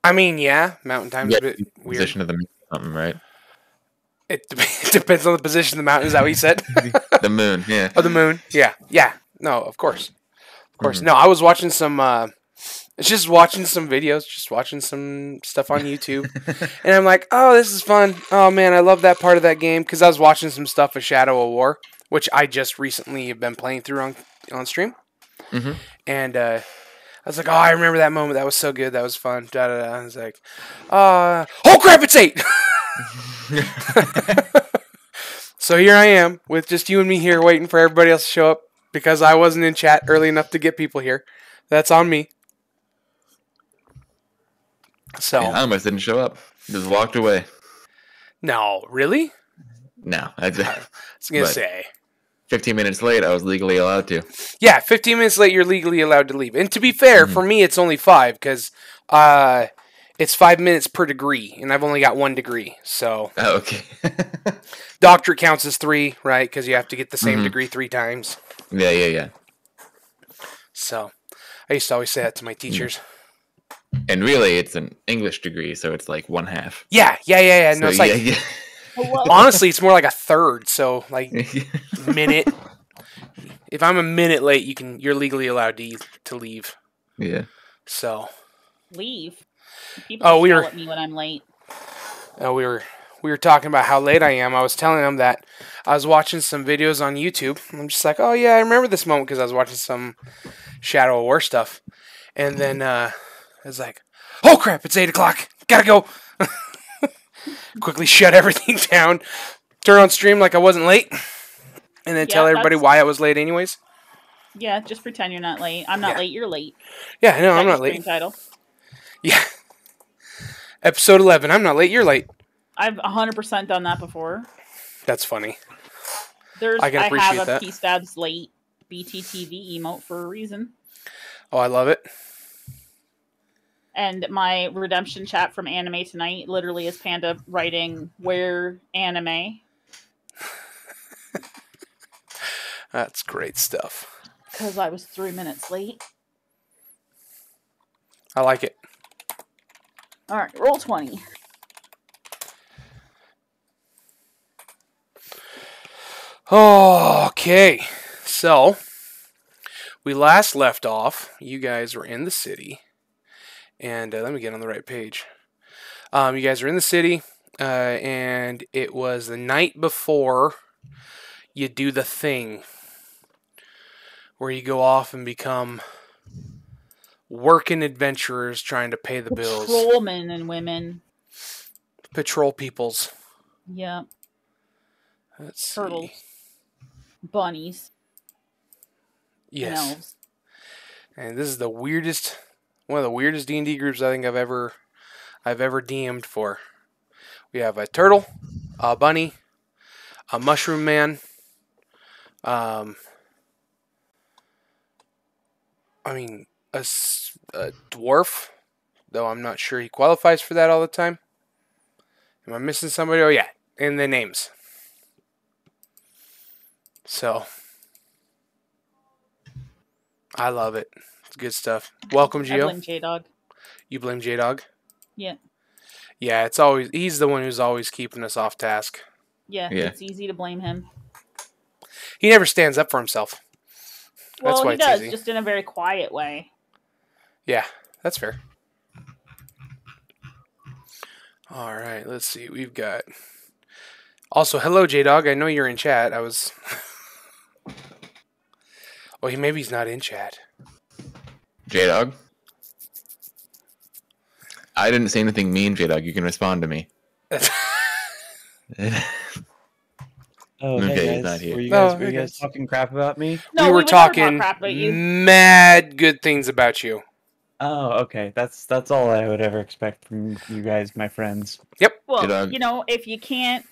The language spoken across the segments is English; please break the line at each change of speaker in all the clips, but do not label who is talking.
I mean, yeah, Mountain Time's
Yeah,
a bit weird.
position of the moon, something, right?
It depends on the position of the mountain. Is that what you said?
The moon, yeah.
Oh, the moon. Yeah, yeah. No, of course, of course.
Mhm.
No, I was watching some. It's just watching some videos, just watching some stuff on YouTube, and I'm like, oh, this is fun. Oh man, I love that part of that game because I was watching some stuff of Shadow of War, which I just recently have been playing through on stream,
Mhm.
and I was like, oh, I remember that moment. That was so good. That was fun. Da da da. I was like, oh crap, it's 8. So here I am with just you and me here waiting for everybody else to show up because I wasn't in chat early enough to get people here. That's on me. So
Yeah, I almost didn't show up. Just walked away.
no, really?
No, I
I was gonna
But-
say.
15 minutes late, I was legally allowed to.
Yeah, 15 minutes late, you're legally allowed to leave. And to be fair, for me, it's only 5 because it's 5 minutes per degree, and I've only got 1 degree. So
Oh, okay.
doctorate counts as 3, right? Because you have to get the same degree 3 times.
Yeah.
So I used to always say that to my teachers.
And really, it's an English degree, so it's like 1/2.
Yeah. No, it's like
yeah.
honestly, it's more like a third. So like minute. If I'm a minute late, you're legally allowed to leave.
Yeah.
So
Leave. People
Oh, we
yell
were-
at me when I'm late.
we were talking about how late I am. I was telling them that I was watching some videos on YouTube. I'm just like, oh yeah, I remember this moment because I was watching some Shadow of War stuff, and then I was like, oh crap, it's 8 o'clock. Gotta go. Quickly shut everything down. Turn on stream like I wasn't late, and then
Yeah,
tell everybody
that's-
why I was late anyways.
Yeah, just pretend you're not late. I'm not
Yeah.
late. You're late.
Yeah, no, I'm
That's your
not late.
stream title.
Yeah. Episode 11. I'm not late. You're late.
I've 100% done that before.
That's funny.
I
I can appreciate
have a
that.
P-Stabs late BTTV emote for a reason.
Oh, I love it.
And my redemption chat from Anime Tonight literally is Panda writing, where anime?
That's great stuff.
Because I was 3 minutes late.
I like it.
Alright, roll 20.
Okay. So, we last left off. You guys were in the city. And let me get on the right page. You guys were in the city. And it was the night before you do the thing where you go off and become working adventurers trying to pay the bills.
Patrolmen and women.
Patrol peoples.
Yep.
Let's
Turtles.
see.
Bunnies. And
Yes.
elves.
And this is the weirdest, one of the weirdest D&D groups I think I've ever DM'd for. We have a turtle, a bunny, a mushroom man, a dwarf, though I'm not sure he qualifies for that all the time. Am I missing somebody? Oh yeah, and the names. So, I love it. It's good stuff. Welcome,
I
Gio.
blame J-Dog.
You blame J-Dog?
Yeah.
Yeah, it's always he's the one who's always keeping us off task.
Yeah,
Yeah.
it's easy to blame him.
He never stands up for himself. That's
Well,
why
he
it's
does,
easy.
just in a very quiet way.
Yeah, that's fair. All right, let's see. We've got also hello J-Dog. I know you're in chat. I was Oh, maybe he's not in chat.
J-Dog? I didn't say anything mean, J-Dog. You can respond to me.
Oh,
Okay,
hey
he's
guys.
not here.
Were you
Oh,
guys,
hey, guys.
talking crap about me?
No,
we were
would never talk
talking
crap about you.
mad good things about you.
Oh, okay. That's all I would ever expect from you guys, my friends.
Well,
J-Dog.
you know, if you can't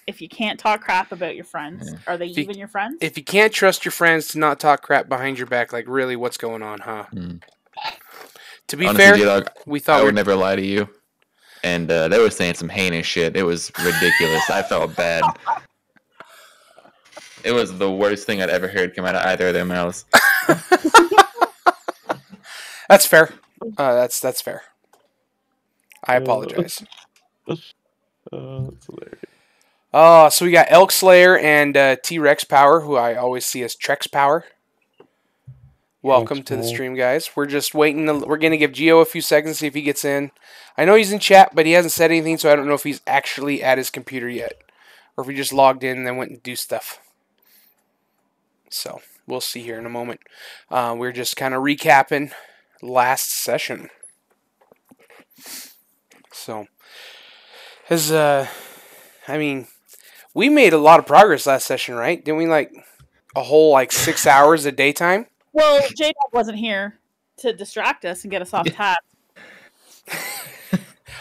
talk crap about your friends, are they
you-
even your friends?
If you can't trust your friends to not talk crap behind your back, like really, what's going on, huh?
Mm.
To be
Honestly,
fair,
J-Dog,
we
I
thought
would never lie to you. And they were saying some heinous shit. It was ridiculous. I felt bad. It was the worst thing I'd ever heard come out of either of their mouths.
that's fair. That's fair. I apologize.
That's hilarious.
So we got Elk Slayer and T-Rex Power, who I always see as Trex Power. Welcome to the stream, guys. We're just waiting. We're going to give Gio a few seconds to see if he gets in. I know he's in chat, but he hasn't said anything, so I don't know if he's actually at his computer yet. Or if he just logged in and then went and do stuff. So, we'll see here in a moment. We're just kind of recapping last session. So, we made a lot of progress last session, right? Didn't we, a whole, 6 hours of daytime?
Well, J-Dog wasn't here to distract us and get us off task.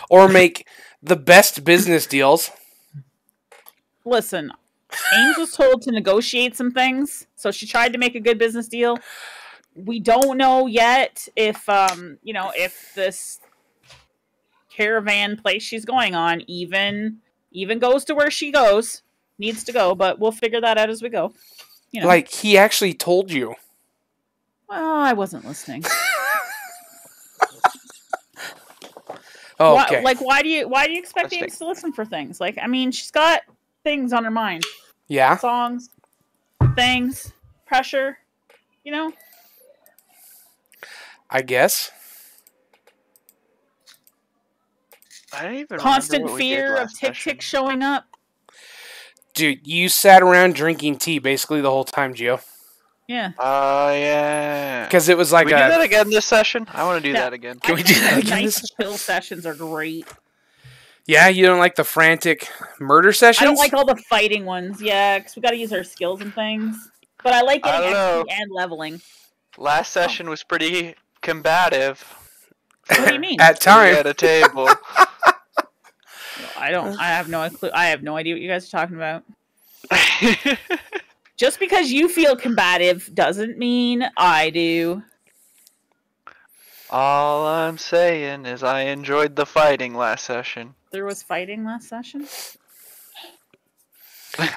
Or make the best business deals.
Listen, Ames was told to negotiate some things, so she tried to make a good business deal. We don't know yet if this caravan place she's going on even goes to where she needs to go, but we'll figure that out as we go.
He actually told you.
Well, I wasn't listening.
Oh, okay.
Why do you expect Ames to listen for things? She's got things on her mind.
Yeah.
Songs, things, pressure,
I guess.
I don't even
constant fear of Tick showing up.
Dude, you sat around drinking tea basically the whole time, Gio.
Yeah.
Oh, yeah.
Because it was like
Can we do that again this session? I want to do that again.
Can we do that again?
Nice chill sessions are great.
Yeah, you don't like the frantic murder sessions?
I don't like all the fighting ones, yeah, because we got to use our skills and things. But I like getting XP and leveling.
Last session was pretty combative.
What do you mean?
At times.
At a table.
I have no clue. I have no idea what you guys are talking about. Just because you feel combative doesn't mean I do.
All I'm saying is I enjoyed the fighting last session.
There was fighting last session?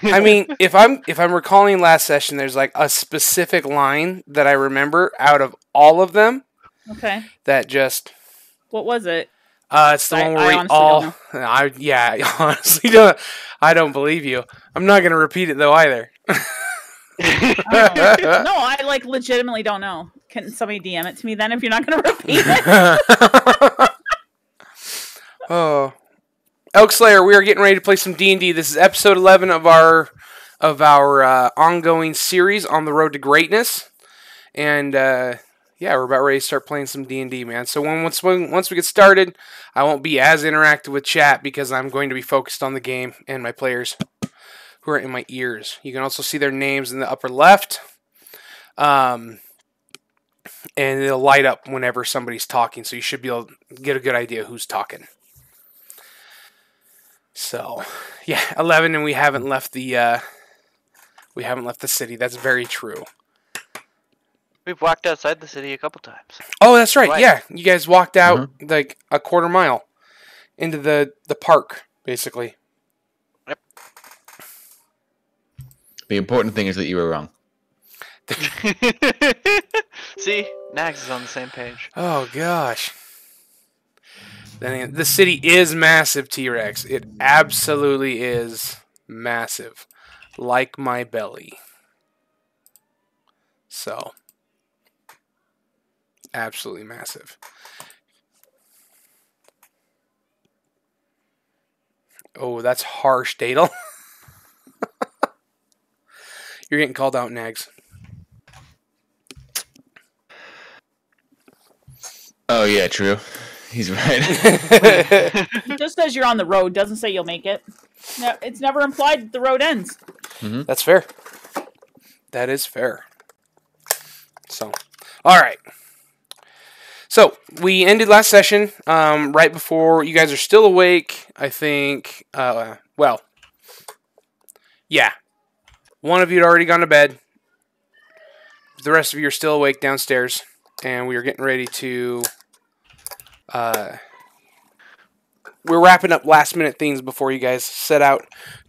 If I'm recalling last session, there's a specific line that I remember out of all of them.
Okay.
That just.
What was it?
It's the one where we all. Honestly don't. I don't believe you. I'm not gonna repeat it though either.
No, I legitimately don't know. Can somebody DM it to me then if you're not gonna repeat it?
Oh, Elk Slayer, we are getting ready to play some D&D. This is episode 11 of our ongoing series on the road to greatness, and we're about ready to start playing some D&D, man. So once we get started, I won't be as interactive with chat because I'm going to be focused on the game and my players who are in my ears. You can also see their names in the upper left, and it'll light up whenever somebody's talking, so you should be able to get a good idea who's talking. So, 11, and we haven't left the city. That's very true.
We've walked outside the city a couple times.
Oh, that's right. Yeah, you guys walked out a quarter mile into the park, basically.
Yep.
The important thing is that you were wrong.
See, Nags is on the same page.
Oh gosh. The city is massive, T-Rex. It absolutely is massive, like my belly. So. Absolutely massive. Oh, that's harsh, Dadel. You're getting called out, Nags.
Oh, yeah, true. He's right.
It just says you're on the road, doesn't say you'll make it. No, it's never implied that the road ends.
Mm-hmm.
That's fair. That is fair. So, all right. So, we ended last session right before you guys are still awake, I think. One of you had already gone to bed. The rest of you are still awake downstairs. And we are getting ready to... we're wrapping up last minute things before you guys set out.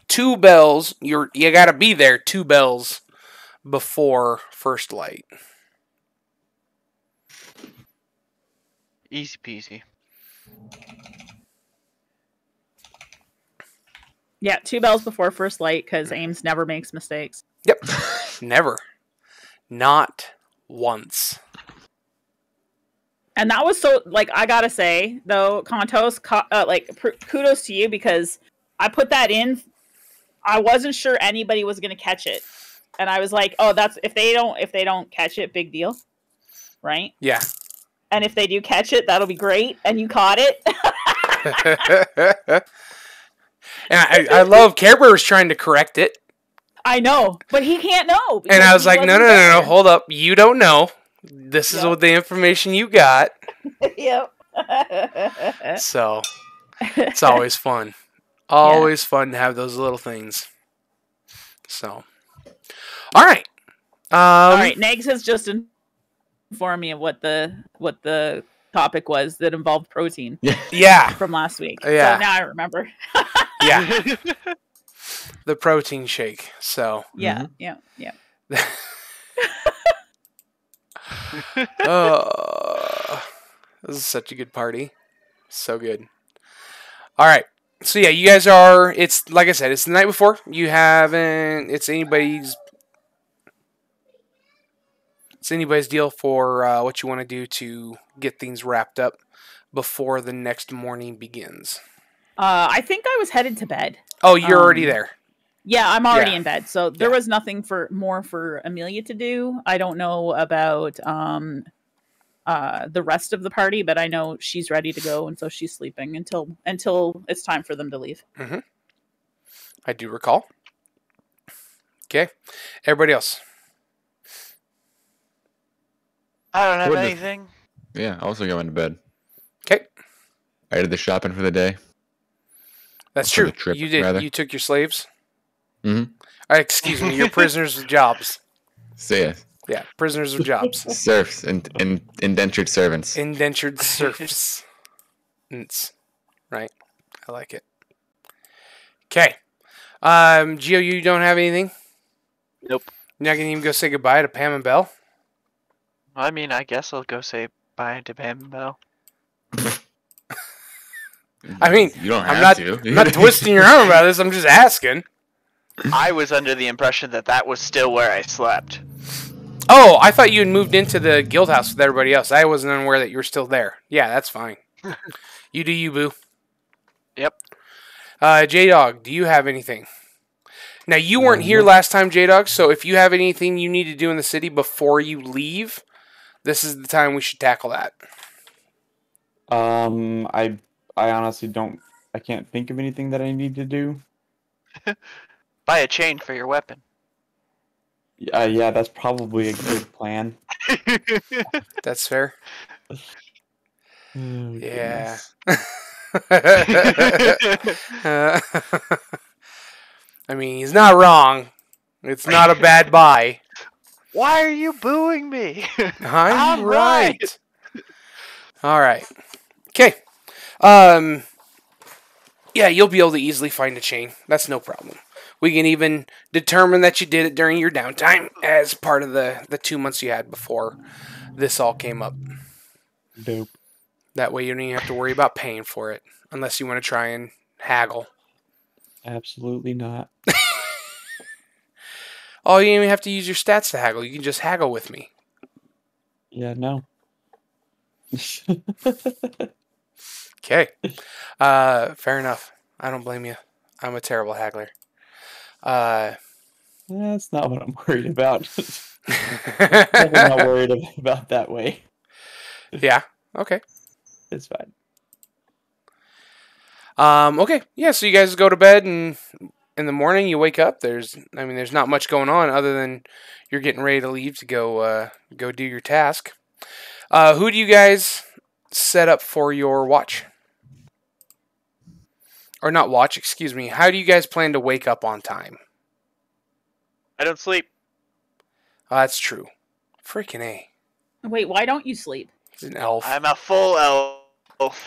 2 bells. You gotta be there 2 bells before first light.
Easy peasy.
Yeah, 2 bells before first light because Ames never makes mistakes.
Yep. Never. Not once.
And that was so, like, I gotta say, though, Contos, kudos to you because I put that in. I wasn't sure anybody was gonna catch it, and I was like, "Oh, that's if they don't catch it, big deal, right?"
Yeah.
And if they do catch it, that'll be great. And you caught it.
And I love Care Bear was trying to correct it.
I know, but he can't know.
And I was
he
like, no,
wasn't
no, no, no,
there.
hold up. You don't know. This is
Yep.
what the information you got.
Yep.
So it's always fun. Always fun to have those little things. So, all right.
All right. Negs has just informed me of what the topic was that involved protein
Yeah.
from last week.
Yeah.
So now I remember.
Yeah. The protein shake. So.
Yeah. Yeah. Yeah.
This is such a good party. So good. All right. So yeah, you guys are. It's like I said. It's the night before. You haven't. It's anybody's deal for what you want to do to get things wrapped up before the next morning begins.
I think I was headed to bed.
Oh, you're already there.
Yeah, I'm already
Yeah.
in bed. So there
Yeah.
was nothing more for Amelia to do. I don't know about the rest of the party, but I know she's ready to go, and so she's sleeping until it's time for them to leave.
Mm-hmm. I do recall. Okay. Everybody else.
I don't have
What the-
anything.
Yeah, also going to bed.
Okay.
I did the shopping for the day.
That's
For
true.
the trip,
You did.
rather.
You took your slaves.
Mhm.
Excuse me. Your prisoners of jobs.
So yeah,
Yeah, prisoners of jobs.
serfs and indentured servants.
Indentured serfs. Right. I like it. Okay. Gio, you don't have anything?
Nope.
You're not going to even go say goodbye to Pam and Belle?
I mean, I guess I'll go say bye to Pam and Bell.
I mean,
you don't
I'm
have
not,
to.
I'm not twisting your arm about this. I'm just asking.
I was under the impression that that was still where I slept.
Oh, I thought you had moved into the guild house with everybody else. I wasn't unaware that you were still there. Yeah, that's fine. You do you, boo.
Yep.
J-Dog, do you have anything? Now, you weren't here last time, J-Dog, so if you have anything you need to do in the city before you leave, this is the time we should tackle that.
I honestly don't. I can't think of anything that I need to do.
Buy a chain for your weapon.
Yeah, that's probably a good plan.
That's fair.
Oh,
Yeah.
goodness.
I mean, he's not wrong. It's not a bad buy.
Why are you booing me?
I'm
I'm
right.
right.
All right. Okay. Yeah, you'll be able to easily find a chain. That's no problem. We can even determine that you did it during your downtime as part of the 2 months you had before this all came up.
Dope.
That way you don't even have to worry about paying for it, unless you want to try and haggle.
Absolutely not.
Oh, you don't even have to use your stats to haggle. You can just haggle with me.
Yeah, no.
Okay. Fair enough. I don't blame you. I'm a terrible haggler.
That's not what I'm worried about. I'm not worried about that way.
Yeah. Okay.
It's fine.
Okay. Yeah, so you guys go to bed, and in the morning you wake up. There's not much going on other than you're getting ready to leave to go do your task. Who do you guys set up for your watch? Or not watch, excuse me. How do you guys plan to wake up on time?
I don't sleep.
Oh, that's true. Freaking A.
Wait, why don't you sleep?
He's an elf.
I'm a full elf.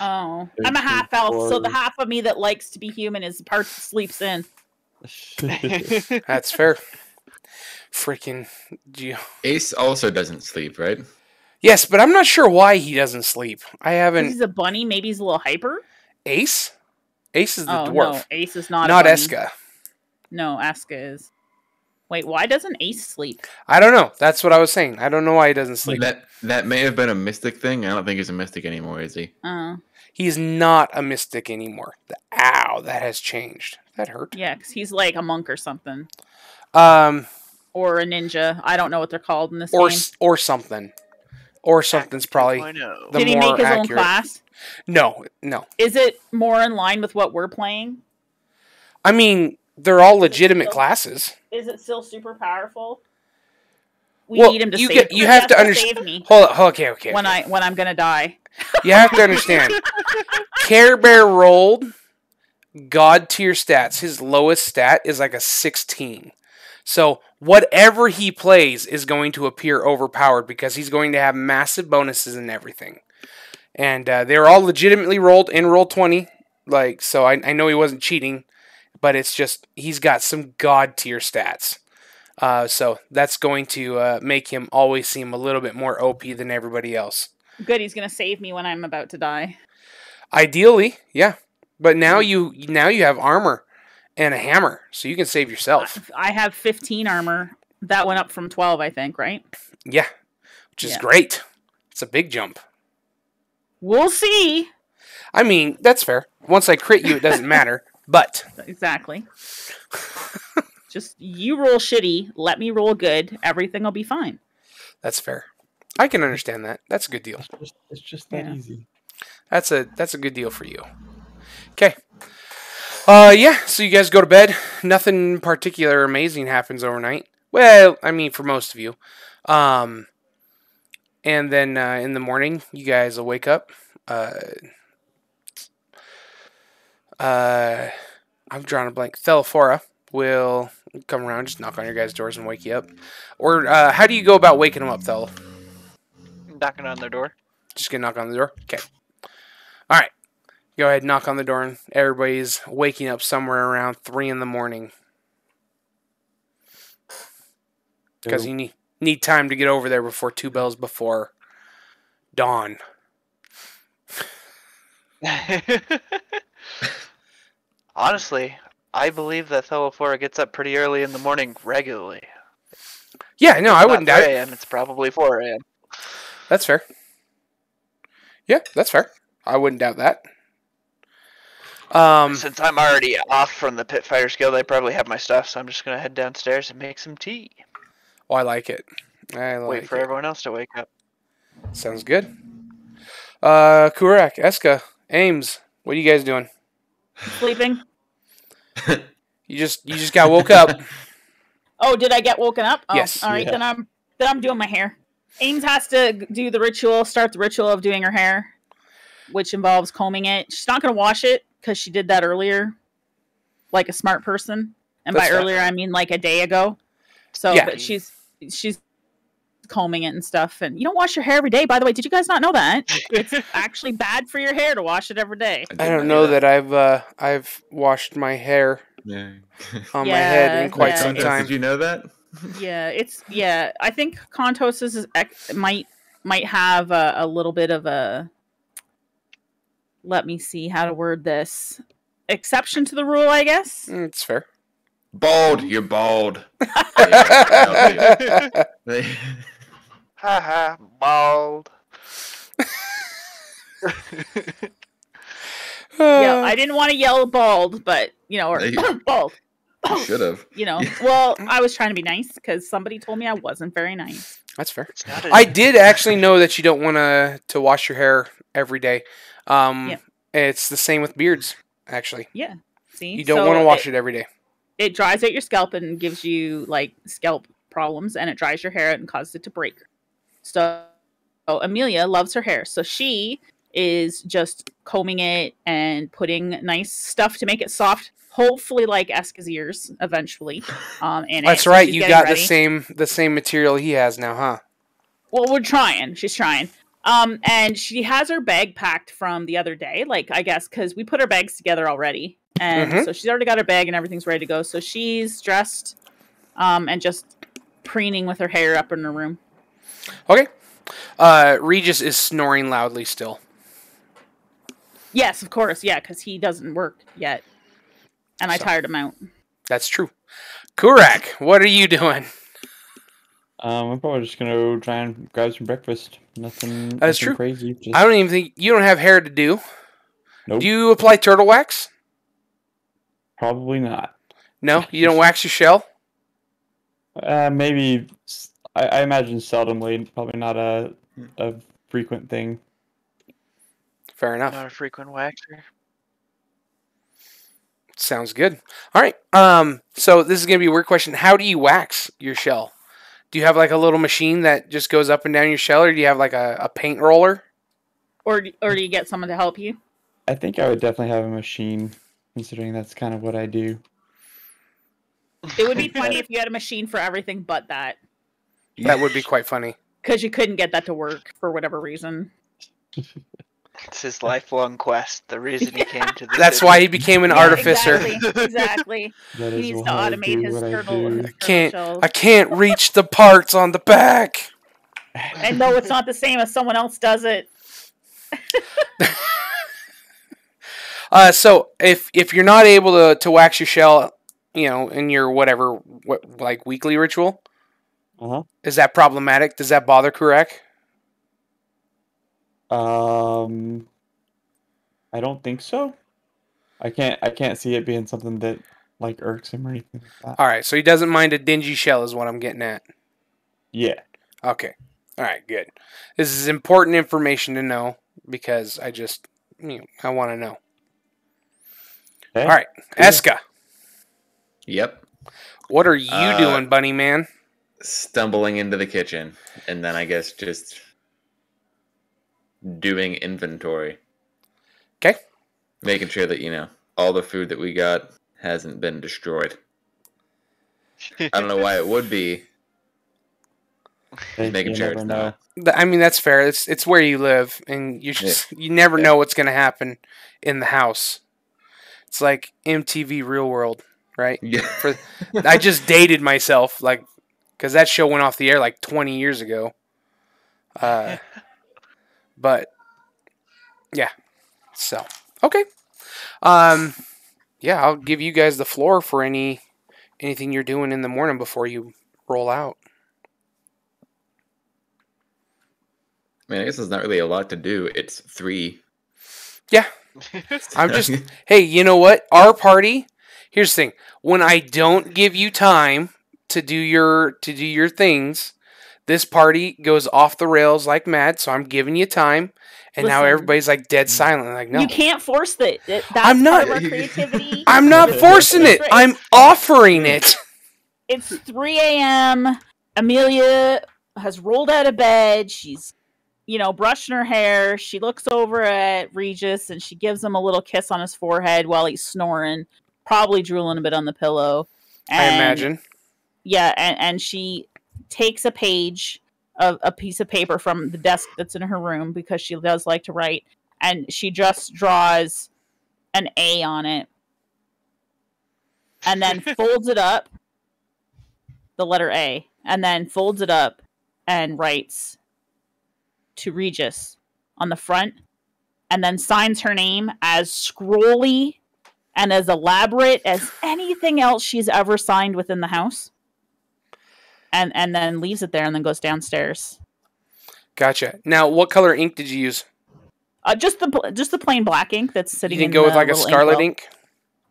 Oh,
There's
I'm a half elf, so the
four.
half of me that likes to be human is the part that sleeps in.
That's fair. Freaking Geo.
Ace also doesn't sleep, right?
Yes, but I'm not sure why he doesn't sleep. I
'Cause
haven't.
he's a bunny, maybe he's a little hyper.
Ace? Ace is the
Oh
dwarf,
no, Ace is not.
not
a bunny.
Eska.
No, Eska is. Wait, why doesn't Ace sleep?
I don't know. That's what I was saying. I don't know why he doesn't sleep.
That may have been a mystic thing. I don't think he's a mystic anymore, is he?
He's not a mystic anymore. Ow, that has changed. That hurt.
Yeah, because he's like a monk or something.
Or
a ninja. I don't know what they're called in this game.
Or something. Or something's probably
2.0.
the
Did he
more
make his
accurate.
own class?
No.
Is it more in line with what we're playing?
I mean, they're all legitimate classes.
Is it still super powerful? We
Well,
need him to
you
save
get-
me.
you have to
He has
understand-
save me
Hold on. Okay.
when I'm gonna die.
You have to understand. Care Bear rolled God tier stats. His lowest stat is like a 16. So whatever he plays is going to appear overpowered because he's going to have massive bonuses and everything. And they were all legitimately rolled in Roll20. So I know he wasn't cheating, but it's just he's got some God tier stats. So that's going to make him always seem a little bit more OP than everybody else.
Good, he's gonna save me when I'm about to die.
Ideally, yeah. But now you have armor and a hammer, so you can save yourself.
I have 15 armor. That went up from 12, I think, right?
Yeah, which is
Yeah.
great. It's a big jump.
We'll see.
I mean, that's fair. Once I crit you, it doesn't matter. But
Exactly. Just you roll shitty, let me roll good, everything will be fine.
that's fair. I can understand that. That's a good deal.
It's just that
Yeah.
easy.
That's a good deal for you. Okay. Yeah, so you guys go to bed. Nothing particular amazing happens overnight. Well, I mean, for most of you. And then in the morning, you guys will wake up. I'm drawing a blank. Thelaphora will come around, just knock on your guys' doors and wake you up. Or how do you go about waking them up, Thel?
Knocking on their door.
Just gonna knock on the door? Okay. All right. Go ahead and knock on the door, and everybody's waking up somewhere around 3 in the morning. Because you need time to get over there before 2 bells before dawn.
Honestly, I believe that Thelaphora gets up pretty early in the morning regularly.
Yeah, no,
It's
I
not
wouldn't
3
doubt it.
a.m., it's probably 4 a.m.
That's fair. Yeah, that's fair. I wouldn't doubt that.
Since I'm already off from the Pit Fighters Guild, I probably have my stuff, so I'm just going to head downstairs and make some tea.
Oh, I like it. I like
Wait for
it.
everyone else to wake up.
Sounds good. Kurak, Eska, Ames, what are you guys doing?
Sleeping.
You just got woke up.
Oh, did I get woken up? Oh,
Yes.
all right,
Yeah.
then I'm doing my hair. Ames has to do the ritual, start the ritual of doing her hair, which involves combing it. She's not going to wash it because she did that earlier, like a smart person. And
That's
by
fair.
earlier, I mean like a day ago. So,
Yeah.
but she's combing it and stuff. And you don't wash your hair every day, by the way. Did you guys not know that? It's actually bad for your hair to wash it every day.
I don't know that I've washed my hair
Yeah.
on my head in quite
yeah,
some
Sometimes,
time.
did you know that?
Yeah. I think Contos might have a little bit of a. Let me see how to word this. Exception to the rule, I guess.
It's fair.
Bald. You're bald. Yeah,
Haha, bald.
Yeah, I didn't want to yell bald, but or
Hey.
bald.
you should have.
Well, I was trying to be nice because somebody told me I wasn't very nice.
That's fair.
It's not a-
I did actually know that you don't want to wash your hair every day.
Yeah.
It's the same with beards, actually.
Yeah. See,
You don't want to wash it every day.
It dries out your scalp and gives you like scalp problems, and it dries your hair out and causes it to break. So Amelia loves her hair, so she is just combing it and putting nice stuff to make it soft. Hopefully, like Eska's ears eventually. In
That's
it. So
right.
she's
You
getting
got
ready.
the same material he has now, huh?
Well, we're trying. She's trying. And she has her bag packed from the other day, like I guess because we put our bags together already, and
Mhm.
so she's already got her bag and everything's ready to go. So she's dressed, and just preening with her hair up in her room.
Okay. Regis is snoring loudly still.
Yes, of course. Yeah, because he doesn't work yet. And I
So-
tired him out.
That's true. Kurak, what are you doing?
I'm probably just gonna go try and grab some breakfast. Nothing.
That's
nothing
true.
Crazy. Just,
I don't even think you don't have hair to do.
Nope.
Do you apply turtle wax?
Probably not.
No, you don't wax your shell.
Maybe. I imagine seldomly. Probably not a frequent thing.
Fair enough.
Not a frequent waxer.
Sounds good. All right. So this is gonna be a weird question. How do you wax your shell? Do you have like a little machine that just goes up and down your shell, or do you have like a paint roller?
Or do you get someone to help you?
I think I would definitely have a machine, considering that's kind of what I do.
It would be funny if you had a machine for everything but that.
That would be quite funny.
Because you couldn't get that to work for whatever reason.
It's his lifelong quest. The reason he came to this.
That's why he became an
Yeah,
artificer.
Exactly.
That
He
is
needs to
why I
automate
do
his
what I
turtle.
do.
His turtle
I can't reach the parts on the back.
And no, it's not the same as someone else does it.
So if you're not able to wax your shell, in your like weekly ritual, is that problematic? Does that bother Kurak?
I don't think so. I can't see it being something that like irks him or anything like that.
All right, so he doesn't mind a dingy shell, is what I'm getting at.
Yeah.
Okay. All right, good. This is important information to know because I just, I want to know.
Okay.
All right,
Yeah.
Eska,
Yep.
what are you doing, bunny man?
Stumbling into the kitchen, and then I guess just doing inventory.
Okay.
Making sure that, all the food that we got hasn't been destroyed. I don't know why it would be.
Hey,
Making
you
sure
never
it's
know.
not.
I mean, that's fair. It's where you live, and you never know what's going to happen in the house. It's like MTV Real World, right?
Yeah.
I just dated myself, because that show went off the air like 20 years ago. But yeah, so okay. Yeah, I'll give you guys the floor for anything you're doing in the morning before you roll out.
I mean, I guess there's not really a lot to do. It's 3.
Yeah. I'm just, hey, you know what? Our party, here's the thing. When I don't give you time to do your things, this party goes off the rails like mad, so I'm giving you time, and now
Listen.
everybody's like dead silent. Like, no.
You can't force it. That's
I'm not-
part of our creativity.
I'm not forcing it. I'm offering it.
It's 3 a.m. Amelia has rolled out of bed. She's, brushing her hair. She looks over at Regis and she gives him a little kiss on his forehead while he's snoring, probably drooling a bit on the pillow.
I imagine.
Yeah, and she takes a page of a piece of paper from the desk that's in her room because she does like to write, and she just draws an A on it and then folds it up, the letter A, and then folds it up and writes to Regis on the front, and then signs her name as scrolly and as elaborate as anything else she's ever signed within the house. And then leaves it there and then goes downstairs.
Gotcha. Now, what color ink did you use?
Just the plain black ink that's
You
sitting.
didn't
in
go with
the
like a
little
scarlet
inkwell.
ink?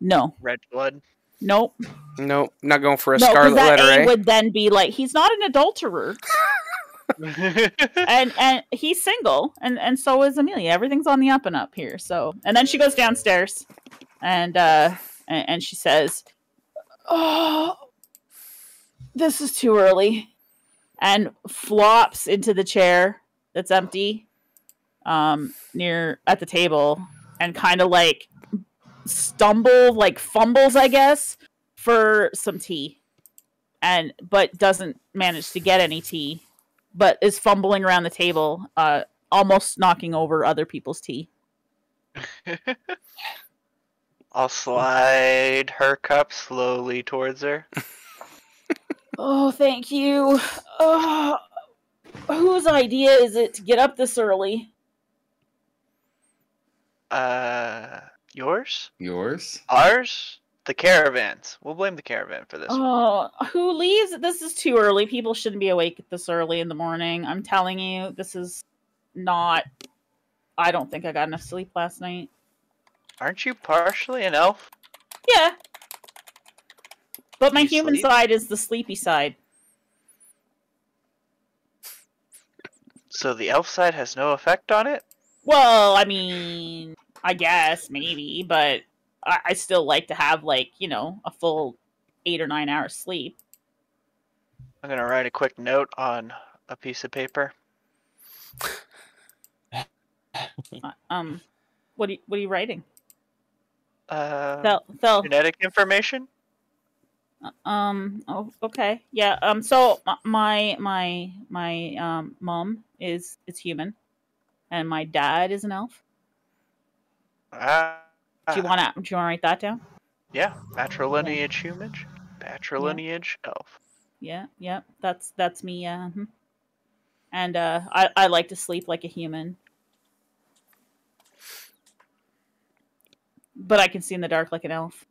No.
Red blood.
Nope.
No, not going for a
No, because
scarlet
that
letter
A
A.
would then be like, he's not an adulterer, and he's single, and so is Amelia. Everything's on the up and up here. So, and then she goes downstairs, and she says, "Oh, this is too early," and flops into the chair that's empty, near at the table, and kind of like fumbles, I guess, for some tea, but doesn't manage to get any tea, but is fumbling around the table, almost knocking over other people's tea.
I'll slide her cup slowly towards her.
Oh, thank you. Oh, whose idea is it to get up this early?
Yours?
Yours?
Ours? The caravans. We'll blame the caravan for this one.
Oh, who leaves? This is too early. People shouldn't be awake this early in the morning. I'm telling you, this is not. I don't think I got enough sleep last night.
Aren't you partially an elf?
Yeah. But my
You
human
sleep?
side is the sleepy side.
So the elf side has no effect on it?
Well, I mean, I guess, maybe, but I still like to have, like, you know, a full 8 or 9 hours sleep.
I'm gonna write a quick note on a piece of paper.
What are you writing?
Genetic information?
Oh, okay. Yeah, so my mom is human, and my dad is an elf. Do you wanna write that down?
Yeah, matrilineage human, patrilineage elf.
Yeah, that's me. And I like to sleep like a human, but I can see in the dark like an elf.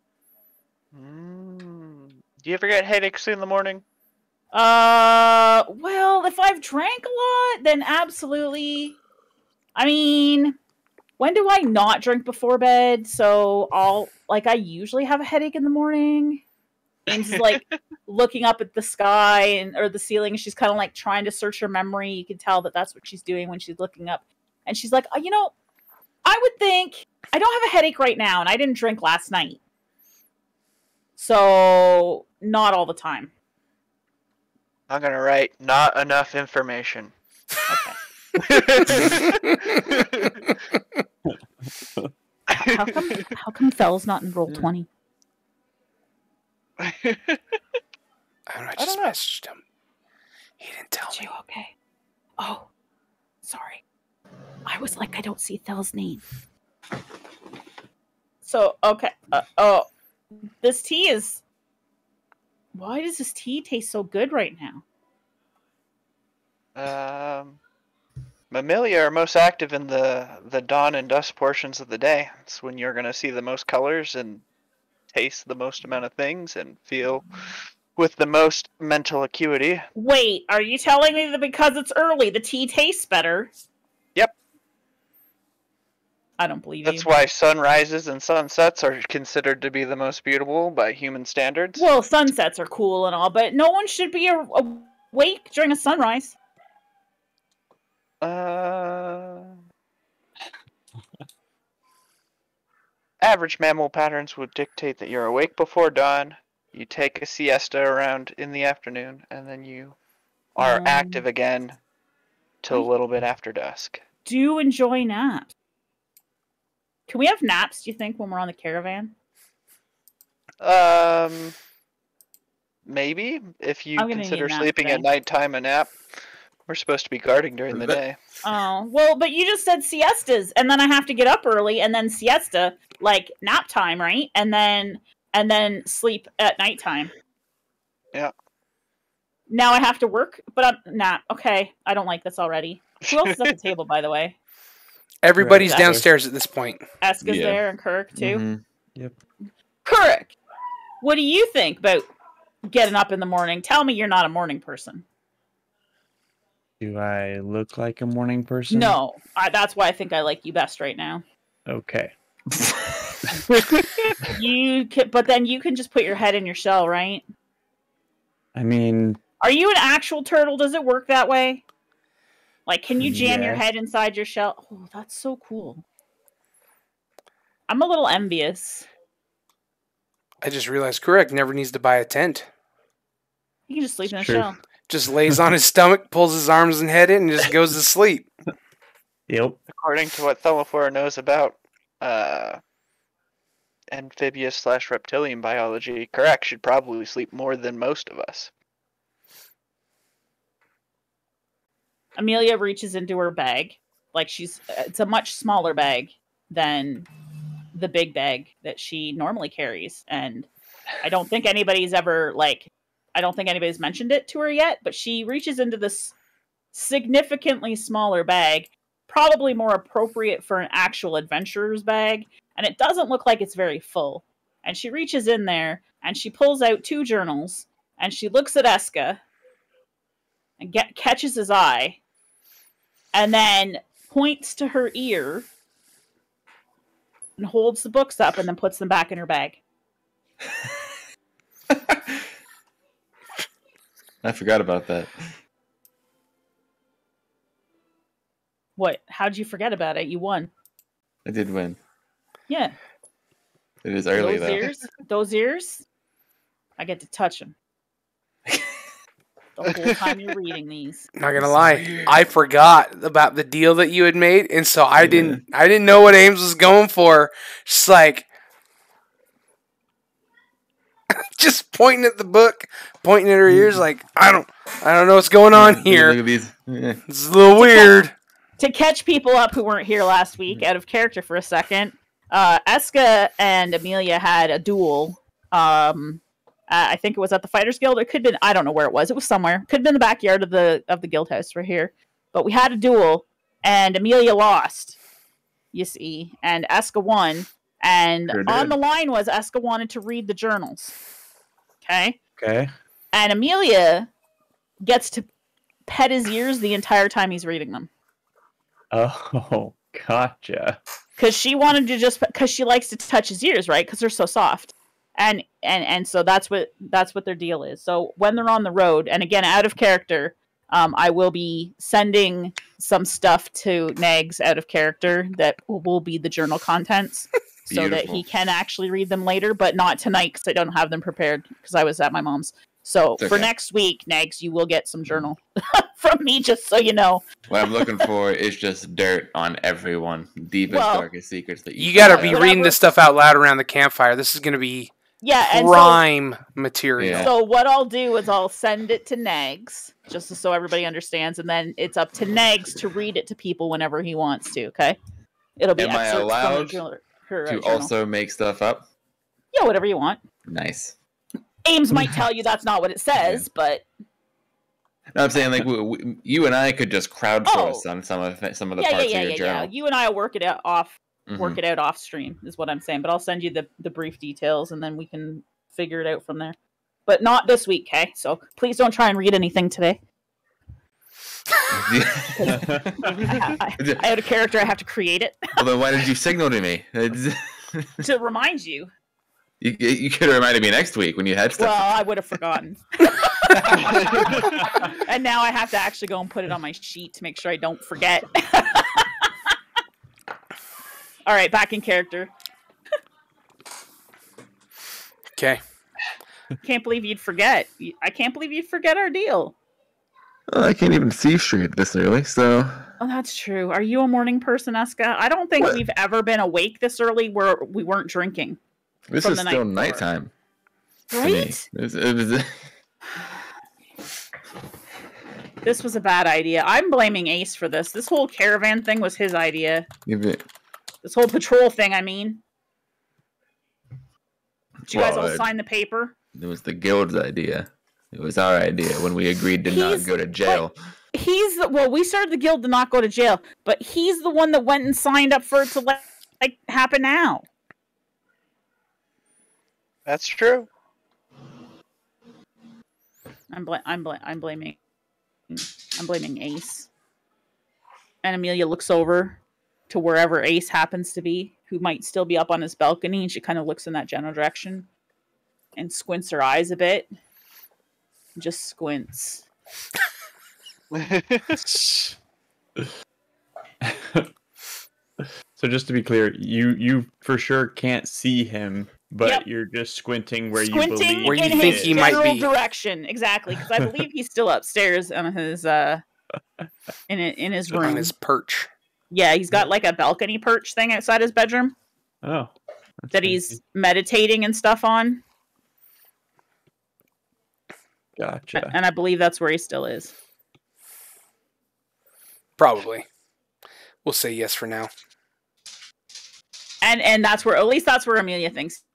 Do you ever get headaches in the morning?
Well, if I've drank a lot, then absolutely. I mean, when do I not drink before bed? So I usually have a headache in the morning. Ames is like looking up at the sky or the ceiling. And she's kind of like trying to search her memory. You can tell that that's what she's doing when she's looking up. And she's like, you know, I would think I don't have a headache right now, and I didn't drink last night. So not all the time.
I'm gonna write not enough information.
How come Fell's not in roll 20?
I don't know. I just messaged him. He didn't tell me.
Okay. Oh, sorry. I was like, I don't see Fell's name. So, okay. This tea is... Why does this tea taste so good right now?
Amelia are most active in the dawn and dusk portions of the day. It's when you're going to see the most colors and taste the most amount of things and feel with the most mental acuity.
Wait, are you telling me that because it's early, the tea tastes better?
Yep.
I don't believe you.
That's why sunrises and sunsets are considered to be the most beautiful by human standards.
Well, sunsets are cool and all, but no one should be awake during a sunrise.
Average mammal patterns would dictate that you're awake before dawn, you take a siesta around in the afternoon, and then you are active again till a little bit after dusk.
Do enjoy naps. Can we have naps, do you think, when we're on the caravan?
Maybe, if you
I'm gonna
consider
need a nap
sleeping at
today.
nighttime a nap. We're supposed to be guarding during the day.
Oh, well, but you just said siestas, and then I have to get up early, and then siesta, like nap time, right? And then sleep at nighttime.
Yeah.
Now I have to work, but I'm nap. Okay, I don't like this already. Who else is at the table, by the way?
Everybody's
Right.
downstairs at this point.
Eska's
Yeah.
there, and Kirk too.
Mhm.
Yep.
Kirk, what do you think about getting up in the morning? Tell me you're not a morning person.
Do I look like a morning person?
No, that's why I think I like you best right now.
Okay.
But then you can just put your head in your shell, right?
I mean,
Are you an actual turtle? Does it work that way? Like, can you jam your
Yes.
head inside your shell? Oh, that's so cool. I'm a little envious.
I just realized Kurek never needs to buy a tent.
You can just sleep in a
True.
shell.
Just lays on his stomach, pulls his arms and head in, and just goes to sleep.
Yep.
According to what Thelaphora knows about amphibious/reptilian biology, Karak should probably sleep more than most of us.
Amelia reaches into her bag. Like, it's a much smaller bag than the big bag that she normally carries. And I don't think anybody's mentioned it to her yet, but she reaches into this significantly smaller bag probably more appropriate for an actual adventurer's bag, and it doesn't look like it's very full. And she reaches in there, and she pulls out 2 journals, and she looks at Eska, and catches his eye, and then points to her ear, and holds the books up, and then puts them back in her bag.
I forgot about that.
What? How'd you forget about it? You won.
I did win.
Yeah.
It is early,
Those ears, I get to touch them. The whole time you're reading these.
Not gonna lie, I forgot about the deal that you had made, and so I didn't know what Ames was going for. Just like, just pointing at the book, pointing at her ears, like I don't know what's going on here.
Look at these. Yeah.
It's a little weird.
To catch people up who weren't here last week, out of character for a second, Eska and Amelia had a duel. I think it was at the Fighters Guild. It could have been, I don't know where it was. It was somewhere. Could have been the backyard of the guild house right here. But we had a duel, and Amelia lost, you see, and Eska won. And on the line was Eska wanted to read the journals. Okay?
Okay.
And Amelia gets to pet his ears the entire time he's reading them.
Oh, gotcha.
Because she wanted to because she likes to touch his ears, right? Because they're so soft. And so that's what their deal is. So when they're on the road, and again, out of character, I will be sending some stuff to Nags out of character that will be the journal contents. So that he can actually read them later, but not tonight because I don't have them prepared because I was at my mom's. So for next week, Nags, you will get some journal from me, just so you know.
What I'm looking for is just dirt on everyone. Deepest, darkest secrets that
you gotta be reading this stuff out loud around the campfire. This is gonna be prime material.
So what I'll do is I'll send it to Nags, just so everybody understands, and then it's up to Nags to read it to people whenever he wants to. Okay, it'll be.
Am I allowed to also make stuff up?
Yeah, whatever you want.
Nice.
Ames might tell you that's not what it says, but
no, I'm saying like you and I could just crowdsource on some of the parts of your journal.
Yeah. You and I will work it out off stream is what I'm saying. But I'll send you the brief details, and then we can figure it out from there. But not this week, okay? So please don't try and read anything today. I had a character. I have to create it.
Well, then why did you signal to me?
To remind you.
You could have reminded me next week when you had stuff.
Well, I would have forgotten. And now I have to actually go and put it on my sheet to make sure I don't forget. All right, back in character.
Okay.
Can't believe you'd forget. I can't believe you'd forget our deal.
Well, I can't even see straight this early, so...
Oh, that's true. Are you a morning person, Eska? I don't think we've ever been awake this early where we weren't drinking.
This is still nighttime.
Right? This was a bad idea. I'm blaming Ace for this. This whole caravan thing was his idea. This whole patrol thing, I mean. Did you guys all sign the paper?
It was the guild's idea. It was our idea when we agreed to not go to jail.
We started the guild to not go to jail, but he's the one that went and signed up for it to happen now.
That's true.
I'm blaming Ace. And Amelia looks over to wherever Ace happens to be, who might still be up on his balcony, and she kind of looks in that general direction and squints her eyes a bit. Just squints.
So just to be clear, you for sure can't see him, but you're just squinting where you believe
where you think he might be.
Direction, exactly, because I believe he's still upstairs on his in his room,
on his perch.
Yeah, he's got like a balcony perch thing outside his bedroom.
Oh,
that he's meditating and stuff on.
Gotcha.
And I believe that's where he still is.
Probably. We'll say yes for now.
And that's where, at least that's where Amelia thinks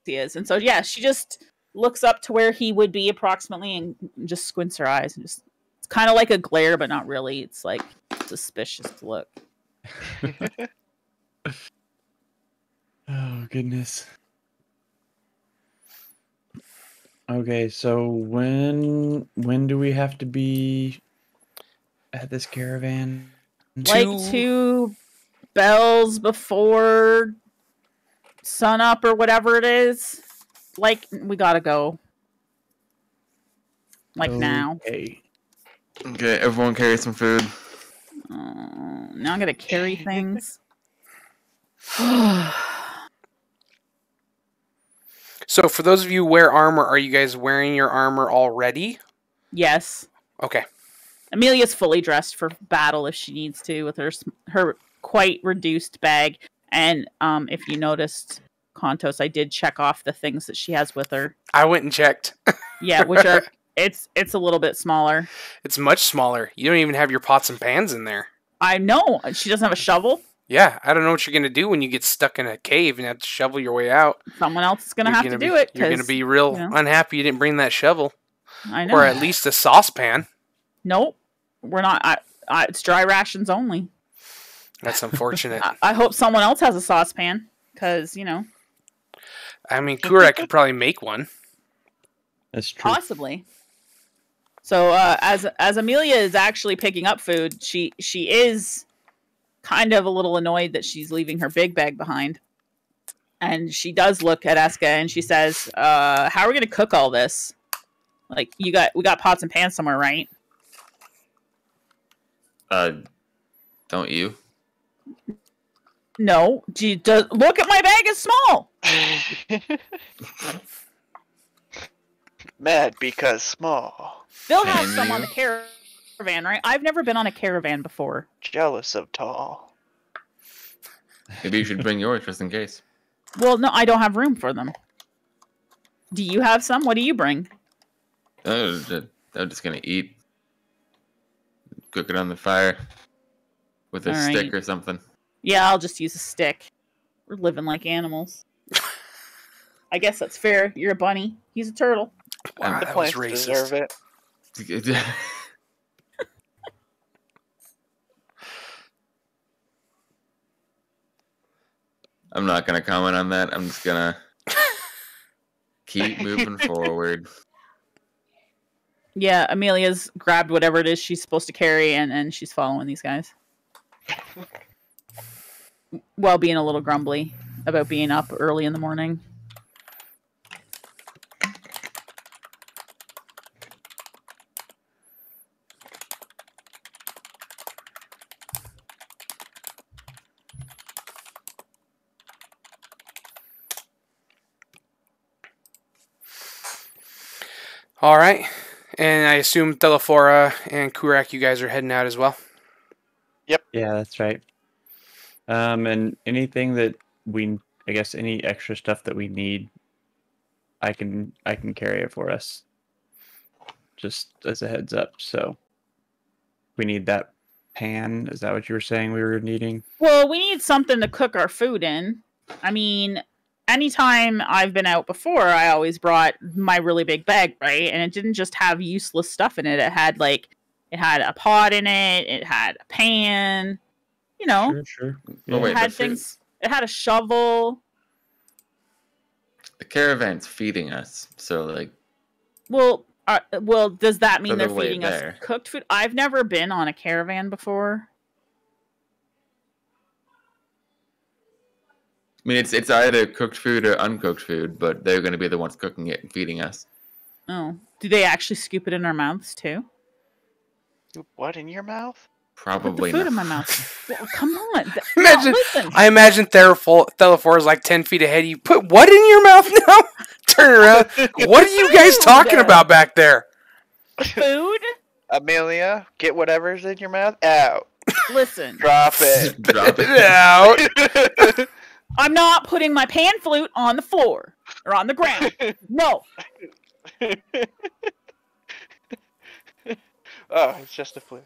he is. And so, yeah, she just looks up to where he would be approximately and just squints her eyes. And just, it's kind of like a glare, but not really. It's like suspicious look.
Oh goodness. Okay, so when do we have to be at this caravan?
Like 2 bells before sunup or whatever it is. Like, we gotta go. Like now.
Okay.
Okay, everyone carry some food.
Now I'm gonna carry things.
So, for those of you who wear armor, are you guys wearing your armor already?
Yes.
Okay.
Amelia's fully dressed for battle if she needs to, with her quite reduced bag. And if you noticed, Contos, I did check off the things that she has with her.
I went and checked.
Yeah, which are it's a little bit smaller.
It's much smaller. You don't even have your pots and pans in there.
I know. She doesn't have a shovel.
Yeah, I don't know what you're gonna do when you get stuck in a cave and have to shovel your way out.
Someone else is gonna have to do it.
You're gonna be real unhappy you didn't bring that shovel,
I know.
or at least a saucepan.
Nope, we're not. It's dry rations only.
That's unfortunate.
I hope someone else has a saucepan, because
I mean, Kurak could probably make one.
That's true.
possibly. So as Amelia is actually picking up food, she is kind of a little annoyed that she's leaving her big bag behind. And she does look at Eska and she says, how are we gonna cook all this? Like, we got pots and pans somewhere, right?
Don't you?
No. Look at my bag, it's small.
Mad because small.
They'll have
Can
some on
you?
the caravan, right? I've never been on a caravan before.
Jealous of tall.
Maybe you should bring yours just in case.
Well, no, I don't have room for them. Do you have some? What do you bring?
I'm just gonna eat. Cook it on the fire with a
All
stick
right.
or something.
Yeah, I'll just use a stick. We're living like animals. I guess that's fair. You're a bunny. He's a turtle.
Wow,
The
that was
plants
racist.
deserve it.
I'm not gonna comment on that. I'm just gonna keep moving forward.
Yeah, Amelia's grabbed whatever it is she's supposed to carry, and she's following these guys. While being a little grumbly about being up early in the morning.
All right, and I assume Telefora and Kurak, you guys are heading out as well.
Yeah, that's right. And anything that I guess any extra stuff that we need, I can carry it for us. Just as a heads up. So we need that pan. Is that what you were saying we were needing?
Well, we need something to cook our food in. I mean, anytime I've been out before, I always brought my really big bag, right? And it didn't just have useless stuff in it. It had a pot in it. It had a pan.
Sure.
Oh, wait,
It had
the food-
things. It had a shovel.
The caravan's feeding us, so like
Well, does that mean
For
they're
the way
feeding
there.
us cooked food? I've never been on a caravan before.
I mean it's either cooked food or uncooked food, but they're gonna be the ones cooking it and feeding us.
Oh, do they actually scoop it in our mouths too?
What in your mouth?
Put the
Probably
food
not.
in my mouth. Well, come on.
Imagine,
Listen.
I imagine Telefora is like 10 feet ahead of you. Put what in your mouth now? Turn around. What are you guys talking about back there?
Food?
Amelia, get whatever's in your mouth out.
Listen.
Drop it.
Drop it.
Out.
I'm not putting my pan flute on the floor or on the ground. No.
Oh, it's just a flute.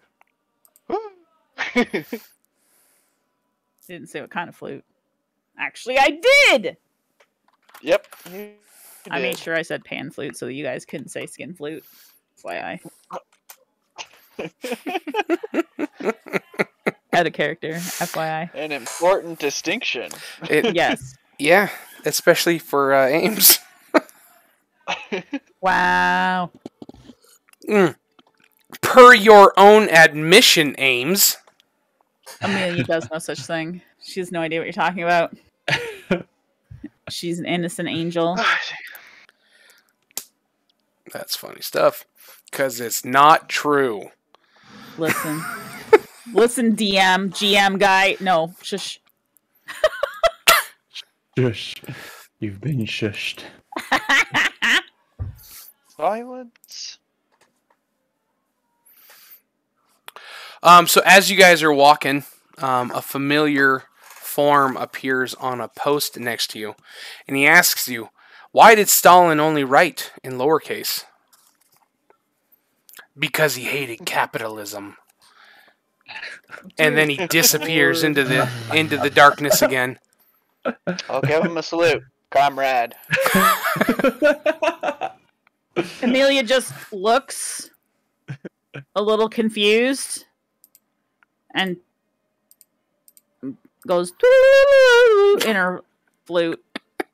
Didn't say what kind of flute. Actually, I did.
Yep. you
I made
did.
sure I said pan flute so that you guys couldn't say skin flute. FYI. Out of character, FYI.
An important distinction.
Yes.
Yeah, especially for Ames.
Wow.
Per your own admission, Ames.
Amelia does no such thing. She has no idea what you're talking about. She's an innocent angel.
That's funny stuff. Because it's not true.
Listen. Listen, GM guy. No, shush.
Shush. You've been shushed.
Silence.
So as you guys are walking, a familiar form appears on a post next to you, and he asks you, "Why did Stalin only write in lowercase?" Because he hated capitalism. And then he disappears into the darkness again.
I'll give him a salute, comrade.
Amelia just looks a little confused and goes in her flute.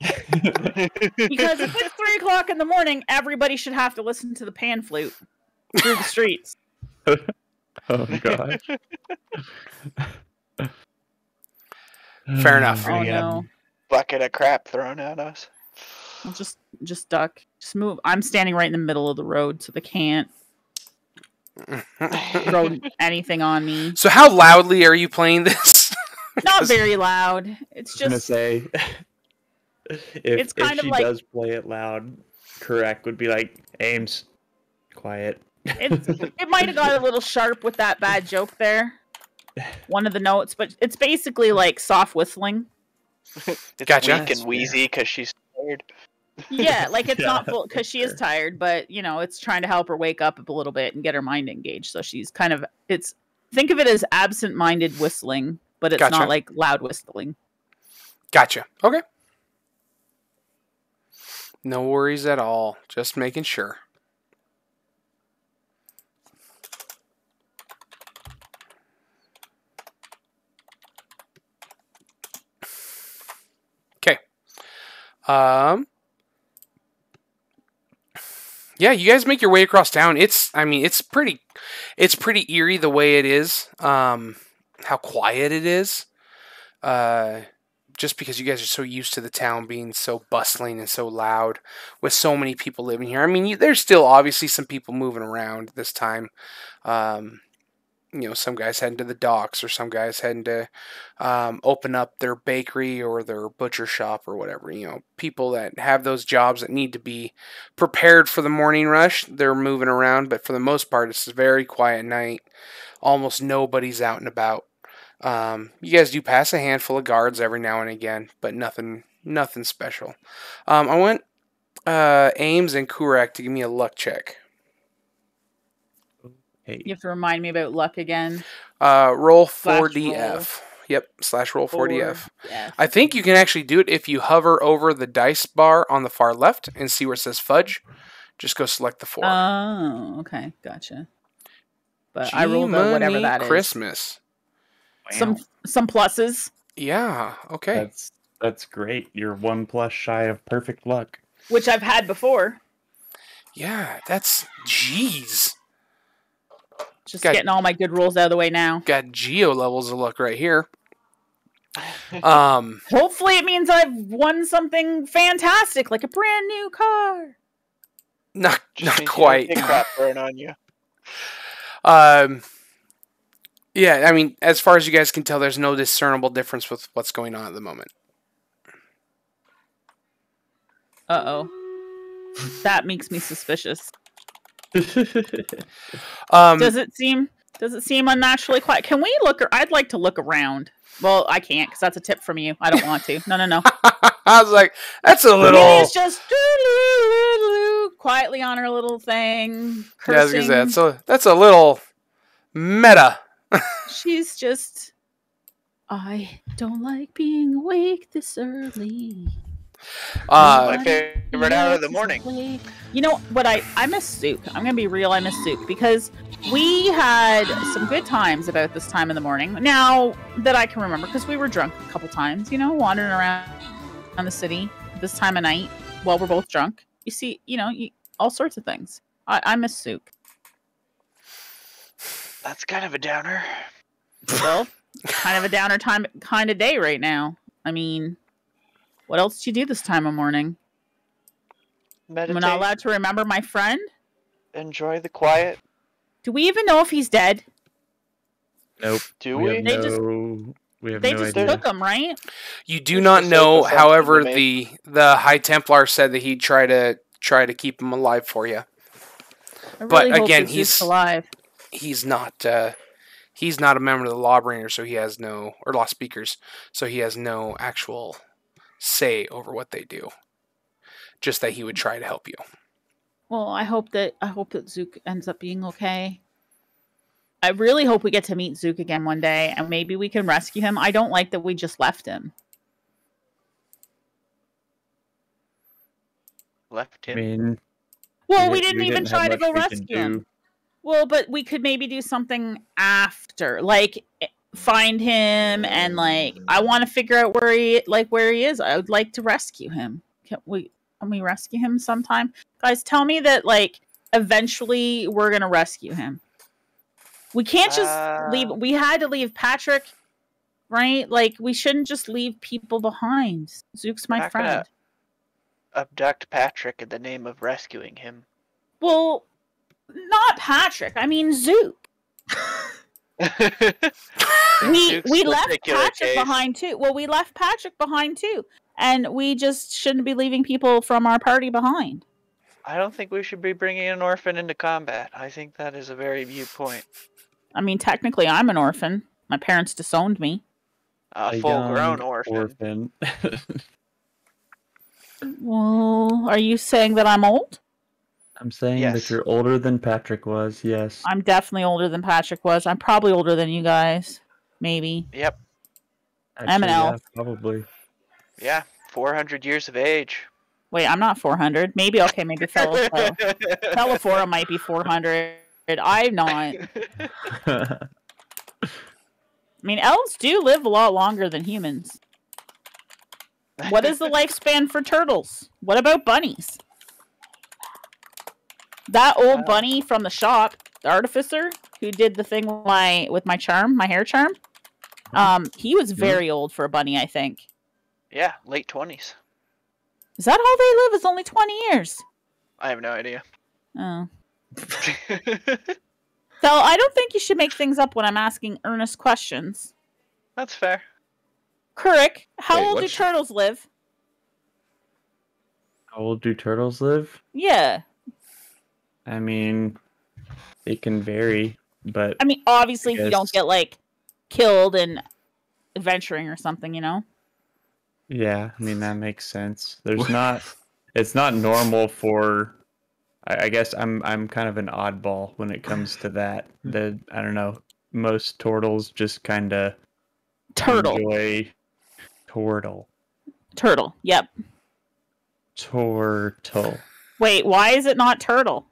Because if it's 3 o'clock in the morning, everybody should have to listen to the pan flute through the streets.
Oh gosh.
Fair enough.
Oh no.
Bucket of crap thrown at us.
I'll just duck. Just move. I'm standing right in the middle of the road, so they can't throw anything on me.
So how loudly are you playing this?
Not very loud. It's
I was gonna
just
say,
It's kind
if
of
she
like-
does play it loud, correct would be like, Ames, quiet.
it might have got a little sharp with that bad joke there. One of the notes, but it's basically like soft whistling.
It's
Gotcha.
weak and wheezy because she's tired.
Yeah, like it's
Yeah,
not full because she is tired, but you know, it's trying to help her wake up a little bit and get her mind engaged. So she's kind of think of it as absent-minded whistling, but it's
Gotcha.
not like loud whistling.
Gotcha. Okay. No worries at all. Just making sure. Okay. Yeah, you guys make your way across town. It's pretty eerie the way it is. How quiet it is. Just because you guys are so used to the town being so bustling and so loud with so many people living here. I mean, there's still obviously some people moving around this time. Some guys heading to the docks, or some guys heading to open up their bakery or their butcher shop or whatever. People that have those jobs that need to be prepared for the morning rush, they're moving around. But for the most part, it's a very quiet night. Almost nobody's out and about. You guys do pass a handful of guards every now and again, but nothing special. I want Ames and Kurak to give me a luck check.
Hey,
You have to remind me about luck again.
Roll
Slash
4DF. Yep, /roll 4DF.
Yeah.
I think you can actually do it if you hover over the dice bar on the far left and see where it says fudge. Just go select the 4.
Oh, okay, gotcha. But I rolled a whatever that is.
Christmas.
Some pluses,
Yeah, okay.
that's great. You're 1+ shy of perfect luck.
which I've had before.
Yeah, that's... Jeez.
Just
Got-
getting all my good rolls out of the way now.
Got Geo levels of luck right here. Um,
Hopefully it means I've won something fantastic, like a brand new car.
not
Just means you
quite.
don't get crap thrown on you.
Yeah, I mean, as far as you guys can tell, there's no discernible difference with what's going on at the moment.
Uh-oh. That makes me suspicious. Does it seem unnaturally quiet? Can we look? I'd like to look around. Well, I can't because that's a tip from you. I don't want to. No.
I was like, that's a little...
Amelia's just quietly on her little thing,
Yeah, I was
cursing.
gonna say, that's a little meta.
She's just... I don't like being awake this early.
My favorite hour of the morning.
You know what? I miss Zook. I'm gonna be real. I miss Zook because we had some good times about this time in the morning. Now that I can remember, because we were drunk a couple times. You know, wandering around the city this time of night while we're both drunk. You see, all sorts of things. I miss Zook.
That's kind of a downer.
Well, kind of a downer kind of day right now. I mean, what else did you do this time of morning?
Meditate.
We're not allowed to remember my friend?
Enjoy the quiet.
Do we even know if he's dead?
Nope.
Do we?
They just
idea.
took him, right?
You do not
a safe
know.
assumption
However,
to make.
the High Templar said that he'd try to keep him alive for you.
I
But
really hope
again,
that Zook's alive.
He's not a member of the Lawbringer, so he has no, or Law Speakers, so he has no actual say over what they do. Just that he would try to help you.
Well, I hope that Zook ends up being okay. I really hope we get to meet Zook again one day, and maybe we can rescue him. I don't like that we just left him.
Left him.
I mean,
Well, we didn't even
have
try to
much
go
we could
rescue
do.
him. Well, but we could maybe do something after, like find him, and like I want to figure out where he is. I would like to rescue him. Can we rescue him sometime? Guys, tell me that like eventually we're gonna rescue him. We can't just leave. We had to leave Patrick, right? Like we shouldn't just leave people behind. Zook's my friend.
Abduct Patrick in the name of rescuing him.
Well, not Patrick. I mean Zook. we left Patrick behind too. Well, we left Patrick behind too, and we just shouldn't be leaving people from our party behind.
I don't think we should be bringing an orphan into combat. I think that is a very viewpoint.
I mean, technically, I'm an orphan. My parents disowned me.
A full-grown orphan.
Well, are you saying that I'm old?
I'm saying that you're older than Patrick was, yes.
I'm definitely older than Patrick was. I'm probably older than you guys. Maybe.
Yep.
Actually,
I'm an elf.
Yeah, probably.
Yeah, 400 years of age.
Wait, I'm not 400. Maybe Telefora might be 400. I'm not. I mean, elves do live a lot longer than humans. What is the lifespan for turtles? What about bunnies? That old bunny from the shop, the artificer, who did the thing with my charm, my hair charm, he was very old for a bunny, I think.
Yeah, late 20s.
Is that how they live? It's only 20 years.
I have no idea.
Oh. So I don't think you should make things up when I'm asking earnest questions.
That's fair.
Kurik, how old do turtles live?
How old do turtles live?
Yeah.
I mean, they can vary, but...
I mean, obviously, if you don't get, like, killed in adventuring or something, you know?
Yeah, I mean, that makes sense. There's not... It's not normal for... I guess I'm kind of an oddball when it comes to that. I don't know. Most turtles just kind of enjoy turtle.
Turtle. Yep.
Turtle.
Wait, why is it not turtle?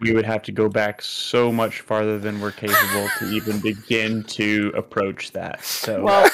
We would have to go back so much farther than we're capable to even begin to approach that. So,
well,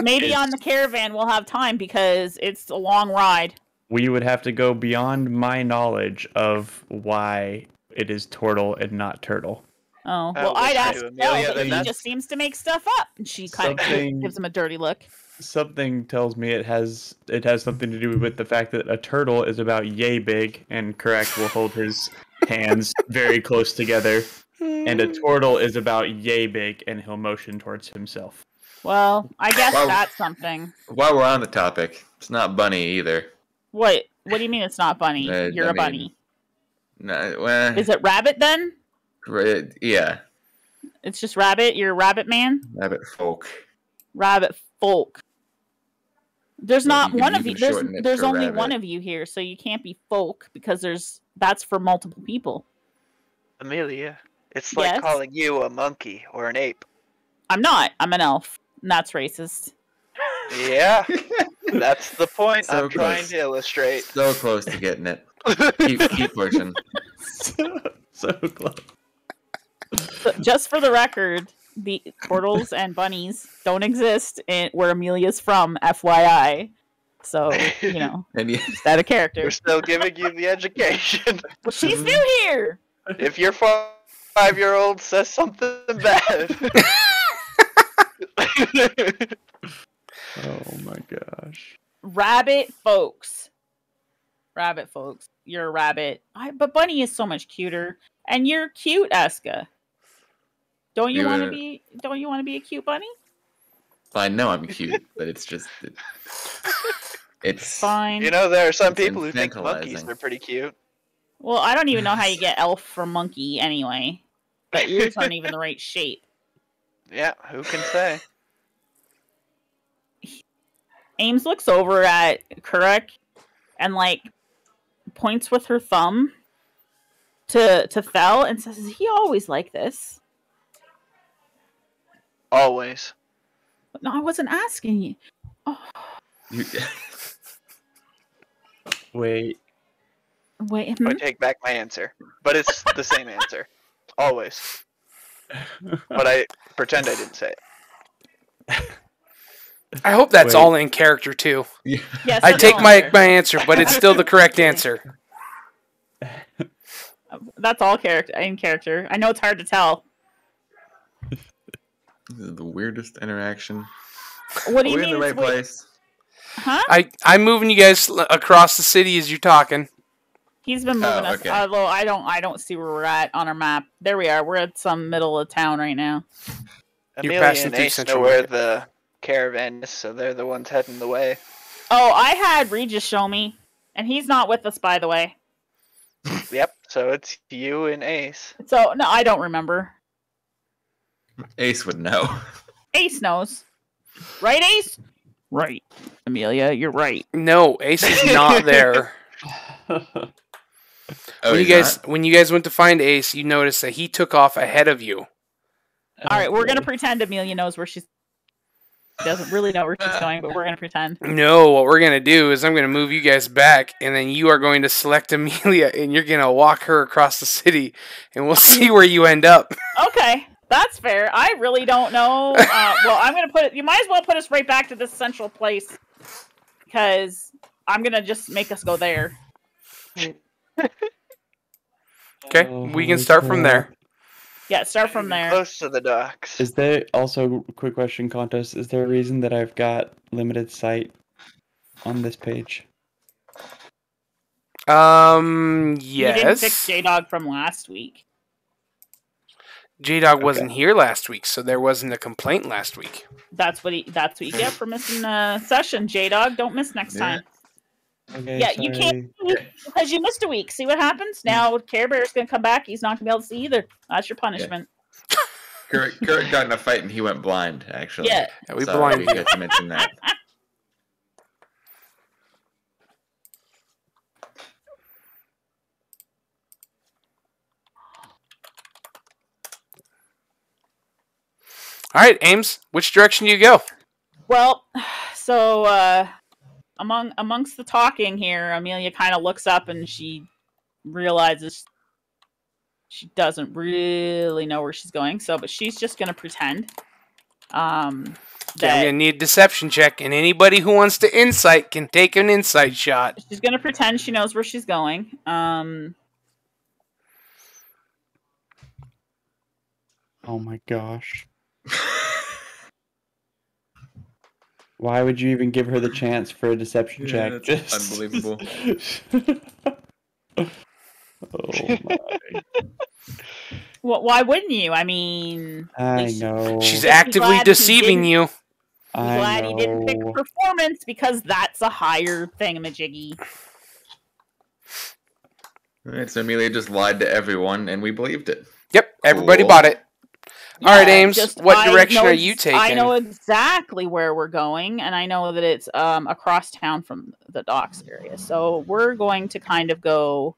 maybe on the caravan we'll have time because it's a long ride.
We would have to go beyond my knowledge of why it is turtle and not turtle.
Oh, well, I'd ask
Amelia,
but he just seems to make stuff up. And she kind of gives him a dirty look.
Something tells me it has something to do with the fact that a turtle is about yay big, and Correct will hold his hands very close together, and a turtle is about yay big, and he'll motion towards himself.
Well, I guess that's something.
While we're on the topic, it's not bunny either.
What do you mean it's not bunny? You're a bunny.
No, well,
is it rabbit then?
Yeah.
It's just rabbit? You're a rabbit man?
Rabbit folk.
Rabbit folk. There's not one of you. There's only
rabbit.
One of you here, so you can't be folk because that's for multiple people.
Amelia, it's like calling you a monkey or an ape.
I'm not. I'm an elf. And that's racist.
Yeah. That's the point
So
I'm trying
close.
to illustrate.
So close to getting it. Keep pushing.
So close.
So, just for the record, the portals and bunnies don't exist in where Amelia's from, FYI. So, you know,
And yeah,
just out of character.
We're still giving you the education.
Well, she's new here.
If your 5-year-old says something bad.
Oh my gosh.
Rabbit folks. You're a rabbit. But Bunny is so much cuter. And you're cute, Eska. Don't you want to be a cute bunny?
I know I'm cute, but it's just it's
Fine.
You know, there are some
It's
people who think monkeys
infantilizing.
are pretty cute.
Well, I don't even know how you get elf from monkey anyway. But yours aren't even the right shape.
Yeah, who can say?
Ames looks over at Kurek and like points with her thumb to Fel and says, "Is he always like this?"
Always.
No, I wasn't asking you. Oh,
you,
Wait.
wait.
I take back my answer. But it's the same answer. Always. But I pretend I didn't say it.
I hope that's
Wait.
all in character too.
yeah.
Yes,
I
that's
take
all
my
character.
answer, but it's still the correct answer.
That's all in character. I know it's hard to tell.
This is the weirdest interaction.
What do
Are
you
we
mean?
in the right
it's weird?
place?
Huh?
I'm moving you guys across the city as you're talking.
He's been moving us.
okay.
Although I don't see where we're at on our map. There we are. We're at some middle of town right now.
You're
Amelia
passing
and
through
Ace
Central
know where
Market.
the caravan is, so they're the ones heading the way.
Oh, I had Regis show me, and he's not with us, by the way.
Yep, so it's you and Ace.
So no, I don't remember.
Ace would know.
Ace knows, right? Ace, right? Amelia, you're right.
No, Ace is not there.
Oh,
when you
he's
guys when you guys went to find Ace, you noticed that he took off ahead of you.
All right, we're gonna pretend Amelia knows where she's. Doesn't really know where she's going, but we're gonna pretend.
No, what we're gonna do is I'm gonna move you guys back, and then you are going to select Amelia, and you're gonna walk her across the city, and we'll see where you end up.
Okay, that's fair. I really don't know. Well, I'm gonna put it. You might as well put us right back to this central place, because I'm gonna just make us go there.
Okay, we can start from there.
Yeah, start from there.
Close to the docks.
Is there also a quick question contest? Is there a reason that I've got limited sight on this page?
You didn't fix
Yes.
J-Dog from last week.
J-Dog wasn't here last week, so there wasn't a complaint last week.
That's what you get for missing the session. J-Dog, don't miss next
Yeah.
time.
Okay,
Yeah, you can't
Yeah.
because you missed a week. See what happens? Now Care Bear's gonna come back. He's not gonna be able to see either. That's your punishment.
Kurt got in a fight and he went blind, actually.
Yeah.
Yeah, we
Sorry,
blinded
we
you.
forgot to mention that.
All right, Ames, which direction do you go?
Well, so amongst the talking here, Amelia kind of looks up and she realizes she doesn't really know where she's going. So, but she's just gonna pretend.
Okay, I'm
That
gonna need a deception check, and anybody who wants to insight can take an insight shot.
she's gonna pretend she knows where she's going.
Oh my gosh. Why would you even give her the chance for a deception
Yeah,
check?
that's unbelievable.
Oh my.
Well, why wouldn't you? I mean,
I
least-
know.
She's
Just be
actively
glad he
deceiving
didn't-
you.
I'm
I
glad he didn't pick
know.
performance because that's a higher thingamajiggy.
Alright, so Amelia just lied to everyone and we believed it.
Yep, everybody
Cool.
bought it. All right,
Yeah,
Ames,
just-
what
I
direction
know
are you taking?
I know exactly where we're going, and I know that it's across town from the docks area. So we're going to kind of go.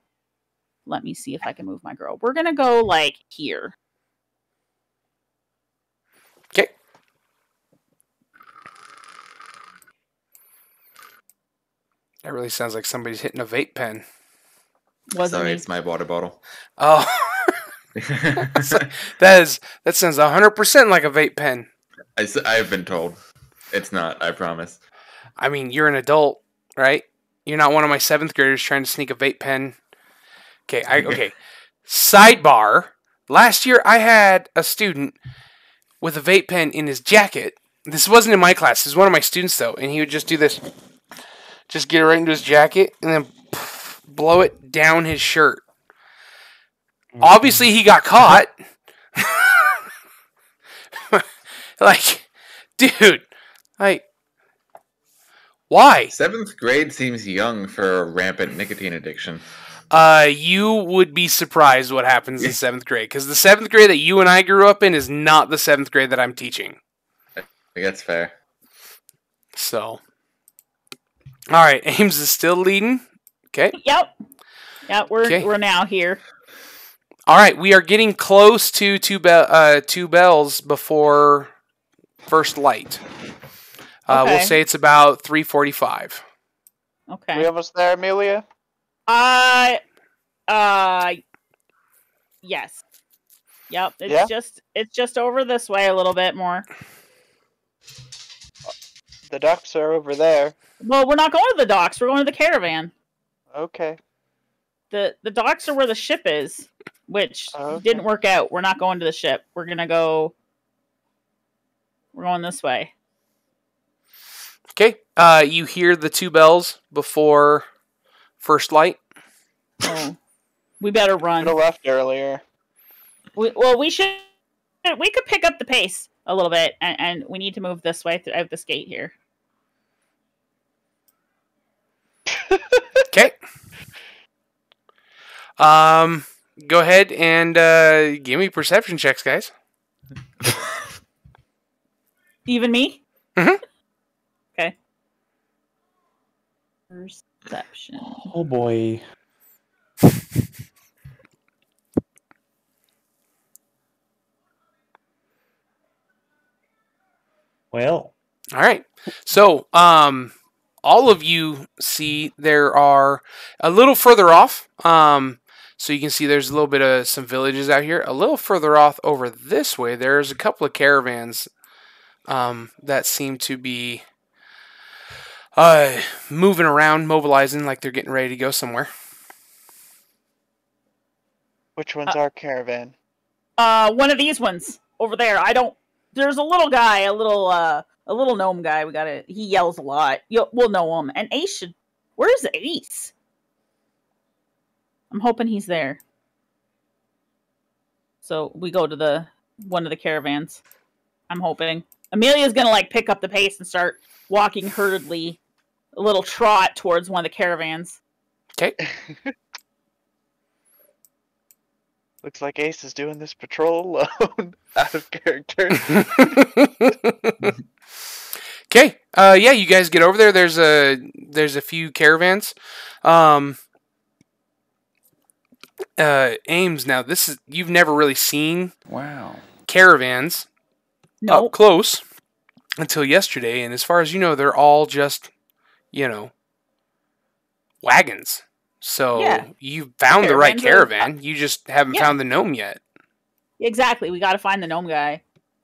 Let me see if I can move my girl. We're gonna go like here.
Okay. That really sounds like somebody's hitting a vape pen.
Wasn't
Sorry,
me.
it's my water bottle.
Oh, that sounds 100% like a vape pen.
I've been told. It's not, I promise.
I mean, you're an adult, right? You're not one of my 7th graders trying to sneak a vape pen. Okay. Sidebar. Last year, I had a student with a vape pen in his jacket. This wasn't in my class. This was one of my students, though. And he would just do this. Just get it right into his jacket and then blow it down his shirt. Obviously, he got caught. Like, dude. Like, why?
7th grade seems young for a rampant nicotine addiction.
You would be surprised what happens in 7th grade. Because the 7th grade that you and I grew up in is not the 7th grade that I'm teaching.
I think that's fair.
So. Alright, Ames is still leading. Okay.
Yep, we're now here.
Alright, we are getting close to two bells before first light.
Okay.
We'll say it's about 3:45.
Okay.
We almost there, Amelia?
Yes. Yep. It's just over this way a little bit more.
The ducks are over there.
Well, we're not going to the docks. We're going to the caravan.
Okay.
The docks are where the ship is, which didn't work out. We're not going to the ship. We're going this way.
Okay. You hear the 2 bells before first light.
Oh, we better
Should
run.
have left earlier.
We could pick up the pace a little bit, and we need to move this way out this gate here.
Okay. Go ahead and give me perception checks, guys.
Even me?
Mhm.
Okay. Perception.
Oh boy. Well,
All right. So, all of you see there are a little further off. So you can see there's a little bit of some villages out here. A little further off over this way, there's a couple of caravans that seem to be moving around, mobilizing like they're getting ready to go somewhere.
Which one's our caravan?
One of these ones over there. There's a little guy, a little gnome guy. He yells a lot. We'll know him. And Ace where's Ace? I'm hoping he's there. So we go to one of the caravans. I'm hoping. Amelia's gonna pick up the pace and start walking hurriedly, a little trot towards one of the caravans.
Okay.
Looks like Ace is doing this patrol alone. Out of character.
Okay. Yeah, you guys get over there. There's a few caravans. Ames, now you've never really seen caravans up close until yesterday, and as far as you know, they're all just, wagons. So you found the right caravan. You just haven't found the gnome yet.
Exactly. We got to find the gnome guy.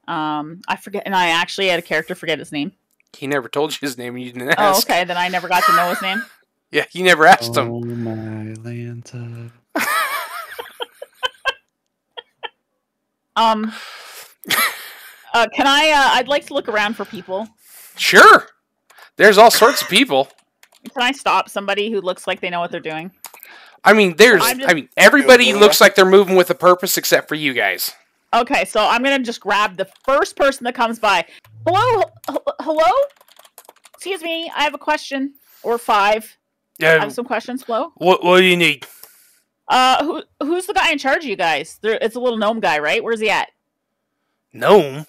I forget, and I actually had a character forget his name.
He never told you his name, and you didn't ask.
Oh, okay. Then I never got to know his name.
Yeah, you never asked him.
Oh my Lanta.
Can I'd like to look around for people.
Sure. There's all sorts of people.
Can I stop somebody who looks like they know what they're doing?
I mean, everybody looks like they're moving with a purpose except for you guys.
Okay, so I'm going to just grab the first person that comes by. Hello? Excuse me, I have a question. Or 5. I have some questions, Flo.
What do you need?
Who's the guy in charge of you guys? It's a little gnome guy, right? Where's he at?
Gnome?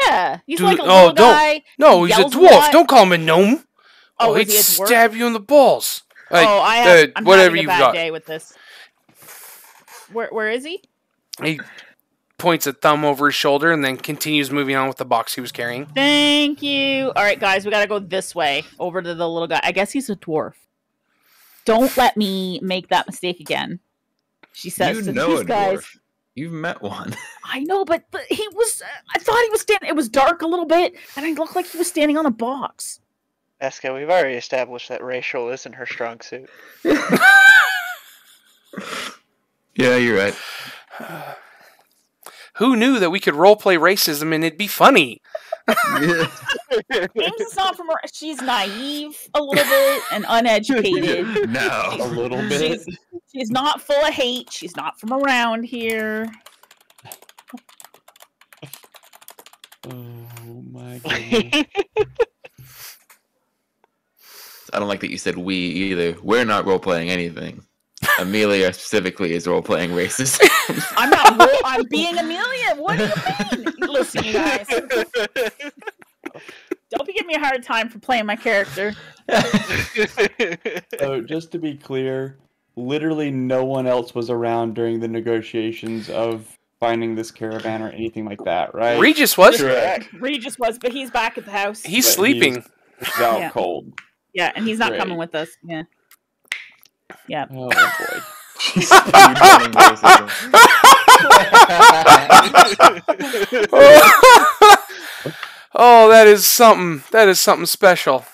Yeah, he's like a little guy.
No, he's a dwarf. Don't call him a gnome.
Oh,
he'd
is he a dwarf?
stab you in the balls.
I'm
whatever
having a
you've
bad
got.
day with this. Where is he?
He points a thumb over his shoulder and then continues moving on with the box he was carrying.
Thank you. All right, guys, we gotta go this way over to the little guy. I guess he's a dwarf. Don't let me make that mistake again. She says
You
to
know
these
a
guys.
dwarf. You've met one.
I know, but he was. I thought he was standing. It was dark a little bit, and I looked like he was standing on a box.
Eska, we've already established that racial isn't her strong suit.
Yeah, you're right.
Who knew that we could roleplay racism and it'd be funny?
Yeah.
James is not from. She's naive a little bit and uneducated.
No.
A little bit.
She's not full of hate. She's not from around here.
Oh my goodness.
I don't like that you said we either. We're not role playing anything. Amelia specifically is role playing racist.
I'm not. I'm being Amelia. What do you mean? Listen, you guys. Don't give me a hard time for playing my character.
So just to be clear, literally no one else was around during the negotiations of finding this caravan or anything like that, right?
Regis was.
Correct.
Regis was, but he's back at the house.
He's
But
sleeping.
He's out
Yeah.
cold.
Yeah, and he's not
Great.
coming with us. Yeah. Yeah.
Oh boy.
She's spewing racism.
Oh, that is something. That is something special.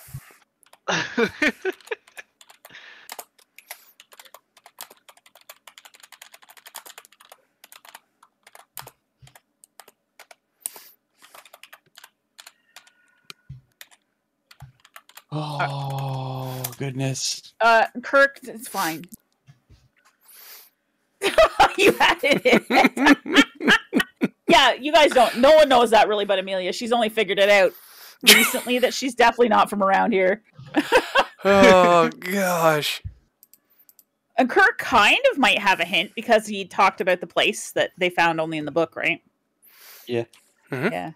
Oh goodness.
Kirk, it's fine. You had it in. Yeah, you guys don't. No one knows that really but Amelia. She's only figured it out recently that she's definitely not from around here.
Oh gosh.
And Kirk kind of might have a hint because he talked about the place that they found only in the book, right?
Yeah.
Mhm.
Yeah.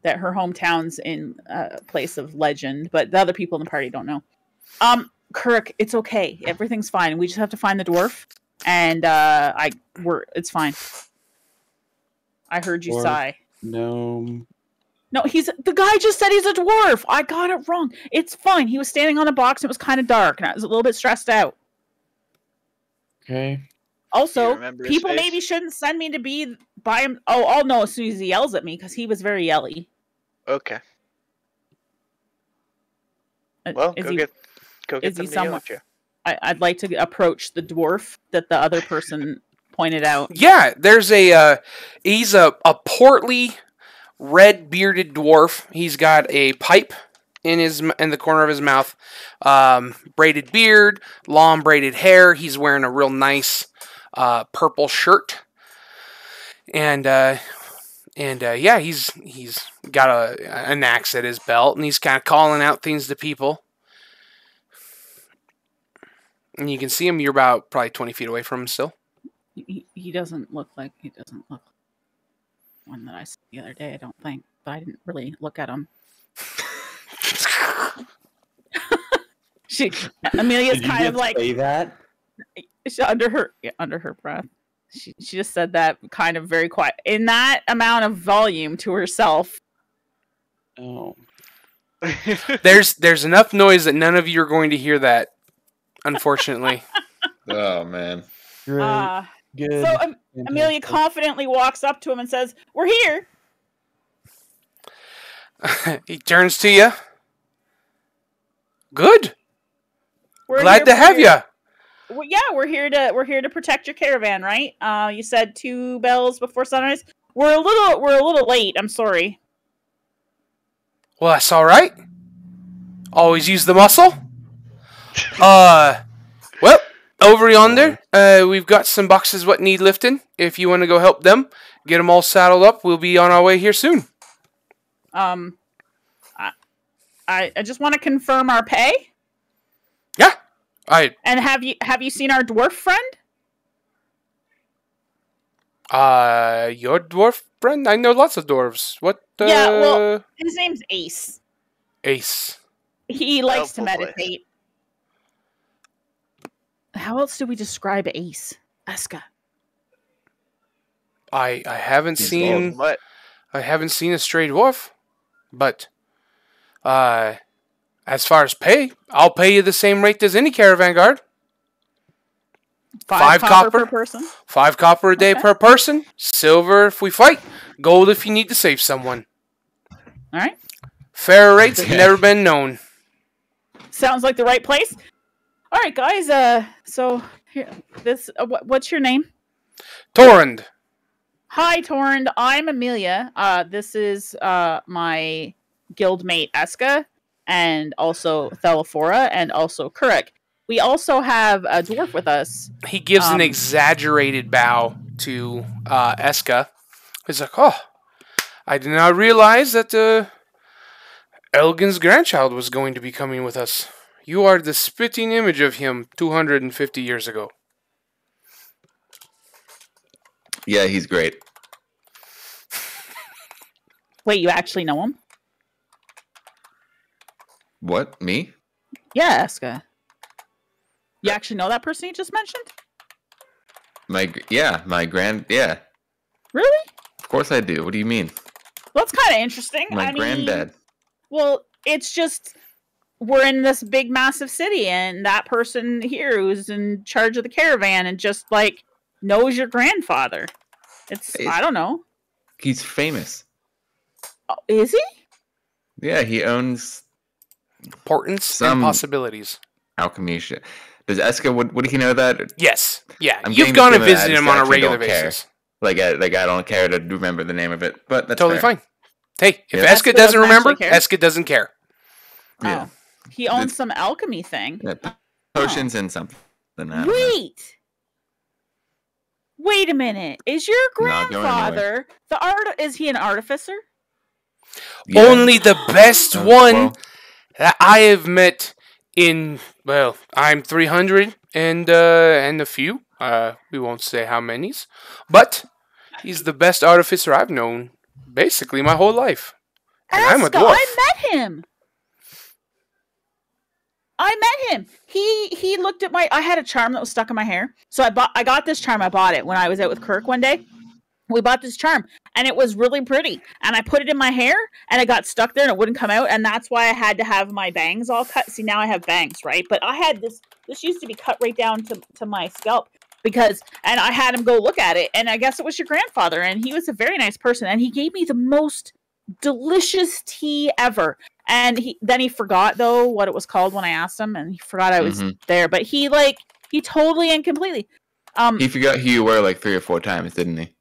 That her hometown's in a place of legend, but the other people in the party don't know. Kirk, it's okay. Everything's fine. We just have to find the dwarf, and it's fine. I heard you
Dwarf.
sigh.
No.
No, the guy just said he's a dwarf. I got it wrong. It's fine. He was standing on a box and it was kind of dark, and I was a little bit stressed out.
Okay.
Do you
Also,
remember his
people
face?
maybe shouldn't send me to be by him. Oh, I'll know as soon as he yells at me because he was very yelly.
Okay. Well,
Is
go
he-
get
is
them
he
to yell
somewhat-
at you.
I'd like to approach the dwarf that the other person pointed out.
Yeah, there's he's a portly, red bearded dwarf. He's got a pipe in the corner of his mouth, braided beard, long braided hair. He's wearing a real nice purple shirt, and yeah, he's got an axe at his belt, and he's kind of calling out things to people. And you can see him. You're about probably 20 feet away from him still.
He doesn't look like one that I saw the other day. I don't think, but I didn't really look at him. Amelia's
Did you
kind of
just
like
say that?
under her breath. She just said that kind of very quiet in that amount of volume to herself.
Oh.
There's enough noise that none of you are going to hear that, unfortunately.
Oh man.
Great. Good.
So Amelia
Fantastic.
confidently walks up to him and says, "We're here."
He turns to you. Good.
We're
Glad
here-
to
we're
have
here-
you.
Well, yeah, we're here to protect your caravan, right? You said 2 bells before sunrise. We're a little late. I'm sorry.
Well, that's all right. Always use the muscle. Well, over yonder, we've got some boxes what need lifting. If you want to go help them, get them all saddled up. We'll be on our way here soon.
I just want to confirm our pay.
Yeah.
And have you seen our dwarf friend?
Your dwarf friend? I know lots of dwarves. What?
Yeah, well, his name's Ace.
Ace.
He likes to
Oh, boy.
meditate. How else do we describe Ace? Eska.
I haven't
He's
seen
What?
I haven't seen a stray dwarf, but I As far as pay, I'll pay you the same rate as any caravan guard.
5
5
copper
copper.
per person.
5 copper a day
Okay.
per person. Silver if we fight. Gold if you need to save someone.
All right.
Fair rates have never been known.
Sounds like the right place. All right, guys. So here, what's your name?
Torrend.
Hi, Torrend. I'm Amelia. This is my guildmate Eska, and also Thelaphora, and also Kurek. We also have a dwarf with us.
He gives an exaggerated bow to Eska. He's like, oh, I did not realize that Elgin's grandchild was going to be coming with us. You are the spitting image of him 250 years ago.
Yeah, he's great.
Wait, you actually know him?
What? Me?
Yeah, Eska. You actually know that person you just mentioned?
My grand. Yeah,
Really?
of course I do. What do you mean?
Well, that's kind of interesting.
My granddad.
Well, it's just we're in this big, massive city, and that person here who's in charge of the caravan and just like knows your grandfather. I don't know.
He's famous.
Oh, is he?
Yeah, he owns
Importance
Some-
and possibilities.
alchemy shit. Does Eska? Would he know that?
Yes. Yeah.
I'm
You've
getting
gone
the
and
feeling that I
visited
just
him on a
actually
regular
don't care.
basis.
Like I don't care to remember the name of it, but that's
Totally
fair.
fine. Hey, if
Yeah.
Eska
Eska
doesn't
doesn't
remember,
actually care?
Eska doesn't care.
Yeah.
Oh, he owns some alchemy thing.
Yeah, potions and something. I don't know.
Wait a minute. Is your
Not going
grandfather is he an artificer?
Yeah.
Only the best one
Well,
that I have met in, well, I'm 300 and a few. We won't say how many's, but he's the best artificer I've known basically my whole life. And I'm a
Eska,
dwarf.
I met him. He looked at I had a charm that was stuck in my hair. So I got this charm. I bought it when I was out with Kirk one day. We bought this charm and it was really pretty. And I put it in my hair and it got stuck there and it wouldn't come out. And that's why I had to have my bangs all cut. See, now I have bangs, right? But I had this used to be cut right down to my scalp and I had him go look at it. And I guess it was your grandfather. And he was a very nice person. And he gave me the most delicious tea ever. And then he forgot though what it was called when I asked him, and he forgot I was there. But he totally and completely.
he forgot who you were like 3 or 4 times, didn't he?